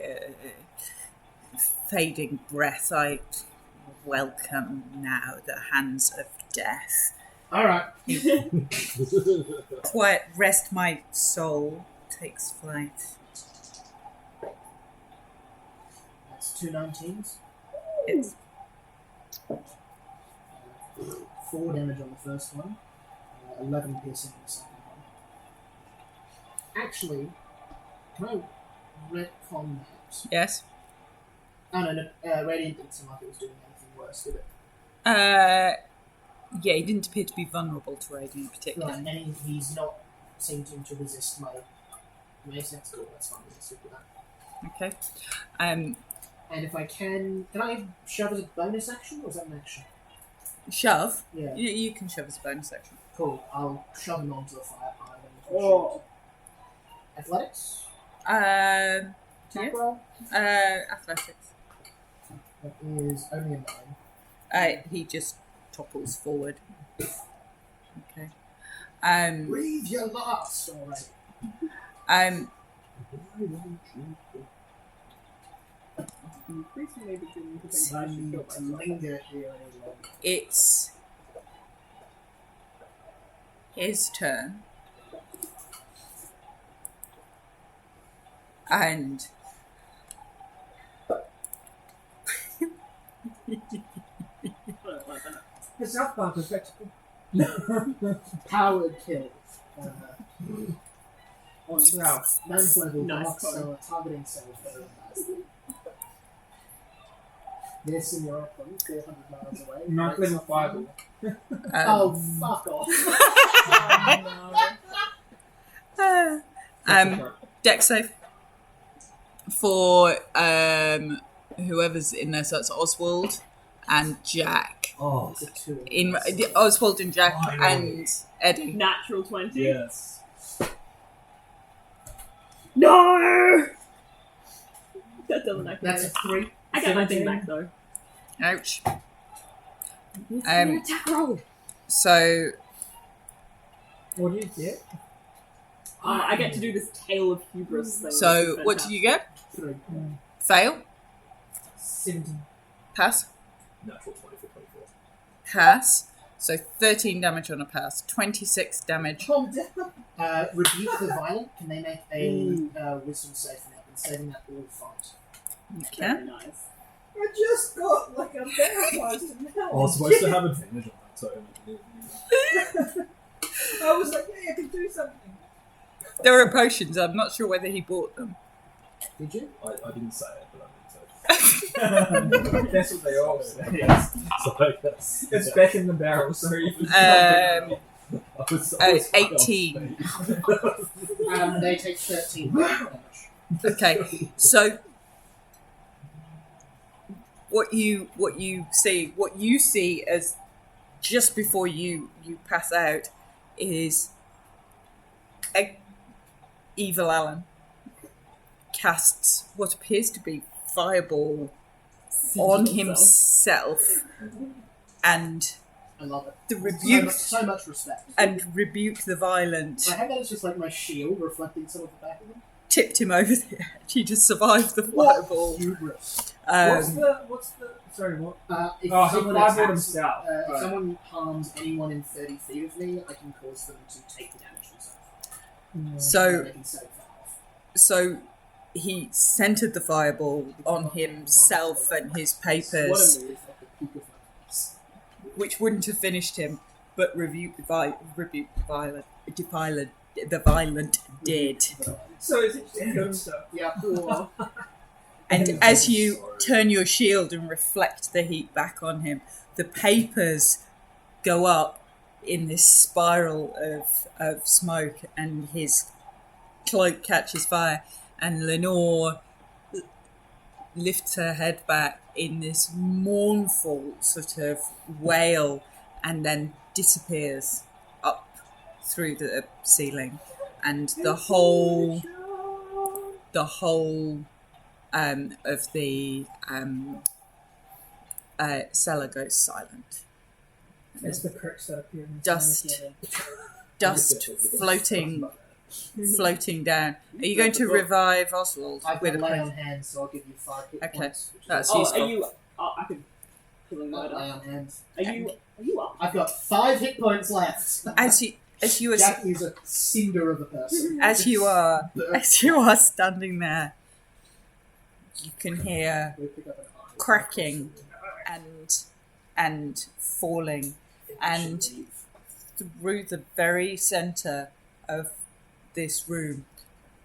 S1: fading breath. I welcome now the hands of death.
S4: All right.
S1: Quiet, rest my soul takes flight.
S4: That's 2 19s.
S1: It's
S4: 4 damage on the first one. 11 piercing on the second one. Actually, can I retcon that?
S1: Yes.
S4: Oh no, Radiant didn't seem like it was doing anything worse, did it?
S1: Yeah, he didn't appear to be vulnerable to radiant particularly.
S4: Right, and he's not seemed to resist my mace. That's cool. That's fine. We'll stick with that.
S1: Okay.
S4: And if I can I shove as a bonus action, or is that an action?
S1: Shove.
S4: Yeah.
S1: You can shove as a bonus action.
S4: Cool. I'll shove him onto the fire pile.
S3: Oh.
S4: Athletics.
S1: Yeah.
S4: Attack roll.
S1: Athletics.
S4: That is only a 9.
S1: He just topples forward. Okay.
S4: Breathe your last already.
S3: Increasingly beginning to think
S4: So
S3: I
S4: I
S3: should
S4: need
S3: kill
S4: to
S3: myself.
S4: linger here any longer.
S1: It's his turn. And
S3: I don't like that.
S5: The South Park is spectacle.
S4: Powered kill.
S3: On
S5: Wow.
S4: 9th level
S3: Nice
S4: box,
S3: code.
S4: so a targeting cell very nicely. This in your opponent, 400 miles away.
S5: Not
S4: Breaks
S5: level
S4: up
S5: 5.
S4: one.
S1: um,
S4: Oh, fuck off.
S1: deck save for whoever's in there. So it's Oswald and Jack.
S2: Oh,
S4: It's a 2.
S1: In Oswald and Jack
S2: Finally.
S1: and Eddie.
S3: Natural 20.
S2: yes.
S3: No! That doesn't actually.
S4: That's a 3.
S3: I get my thing
S4: 17.
S3: back though.
S1: Ouch.
S3: Attack roll.
S1: So
S5: What do you get?
S3: I get to do this Tale of Hubris thing.
S1: so
S3: which is
S1: what do you get?
S4: 3.
S1: Fail.
S5: 17.
S1: Pass.
S2: Natural 20 for 24.
S1: Pass. So 13 damage on a pass. 26 damage.
S4: Calm down. Rebuke the Violent. Can they make a wisdom save from that? And saving that all fight.
S1: You
S3: Very
S1: can.
S3: nice.
S5: I just got like a paralyzed and now.
S2: Oh, I was supposed to have advantage on that, so
S5: I was like, hey, I can do something.
S1: There are potions. I'm not sure whether he bought them.
S4: Did you?
S2: I didn't say it, but I did say it.
S5: That's what they all say.
S2: Yes. So I guess.
S5: It's back in the barrel, so you can
S1: Um,
S2: I was
S1: 18.
S4: They take 13 damage.
S1: Okay, so what you see as just before you pass out is Evil Alan casts what appears to be fireball on himself and
S4: I love it.
S1: the rebuke
S4: So much respect.
S1: and rebuke the violent
S4: I have that as just like my shield reflecting some of the back of them.
S1: tipped him over the edge. He just survived the fireball.
S4: Hubris.
S5: what's the sorry, what?
S4: If
S5: Oh, he
S4: someone
S5: fireballed
S4: attacks,
S5: himself.
S4: if
S5: Right.
S4: someone harms anyone in 30 feet of me, I can cause them to take the damage themselves.
S1: So
S4: They can save that off.
S1: So he centered the fireball on himself and his
S4: What
S1: papers,
S4: a move at the peak of my class.
S1: which wouldn't have finished him, but the violent did.
S5: So is it just good stuff?
S4: Yeah, cool.
S1: And as you turn your shield and reflect the heat back on him, the papers go up in this spiral of smoke, and his cloak catches fire, and Lenore lifts her head back in this mournful sort of wail and then disappears up through the ceiling, and the whole of the cellar goes silent.
S5: That's the cracks that appear in the
S1: Dust floating down. Are you going to revive Oswald
S4: I've
S1: with
S4: got
S1: a
S4: lay on
S1: potion?
S4: hand, so I'll give you 5 hit
S1: Okay,
S4: points. which is
S1: that's
S3: Oh,
S1: useful.
S3: are you? Oh, I could kill him
S4: not lay
S3: later.
S4: on hands.
S3: Are you up?
S4: I've got 5 hit points left.
S1: As you are
S4: Jack is a cinder of a person.
S1: as you are standing there, you can hear
S4: We'll pick up an eye.
S1: cracking and falling, and through the very center of this room,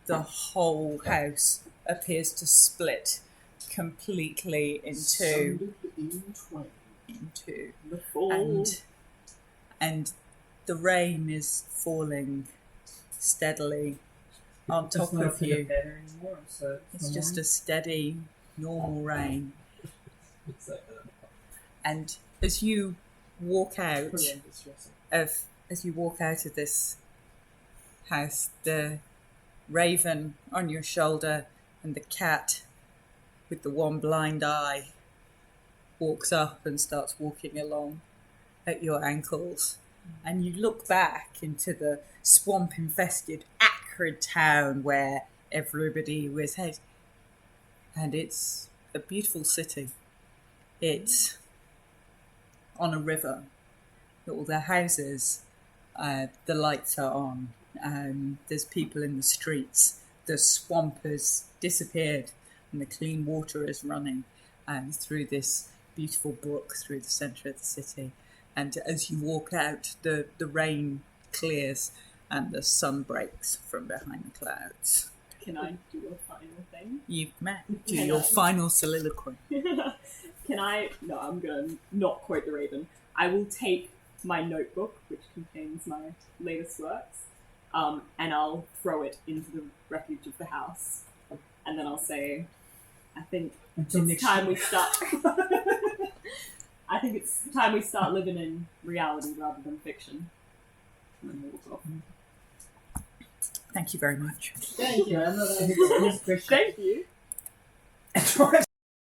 S1: the whole house appears to split completely into
S4: Sundered in twain.
S3: The fall.
S1: and the rain is falling steadily on
S5: It's
S1: top
S5: not
S1: of you.
S5: better anymore, so
S1: It's just a steady, normal rain.
S2: It's like,
S1: And as you walk out
S5: horrendous dressing.
S1: as you walk out of this house, the raven on your shoulder and the cat with the one blind eye walks up and starts walking along at your ankles. And you look back into the swamp-infested, acrid town where everybody was headed. And it's a beautiful city. It's on a river. All the houses, the lights are on. There's people in the streets. The swamp has disappeared and the clean water is running through this beautiful brook through the centre of the city. And as you walk out, the rain clears and the sun breaks from behind the clouds.
S3: Can I do a final thing?
S1: You've met. Do your final soliloquy.
S3: Can I? No, I'm going to not quote the Raven. I will take my notebook, which contains my latest works, and I'll throw it into the refuge of the house. And then I'll say, I think
S5: Until
S3: it's
S5: next
S3: time
S5: year.
S3: we start. I think it's time we start living in reality rather than fiction. And then we'll walk off.
S1: Thank you very much.
S5: Thank you. Another question.
S3: Thank you.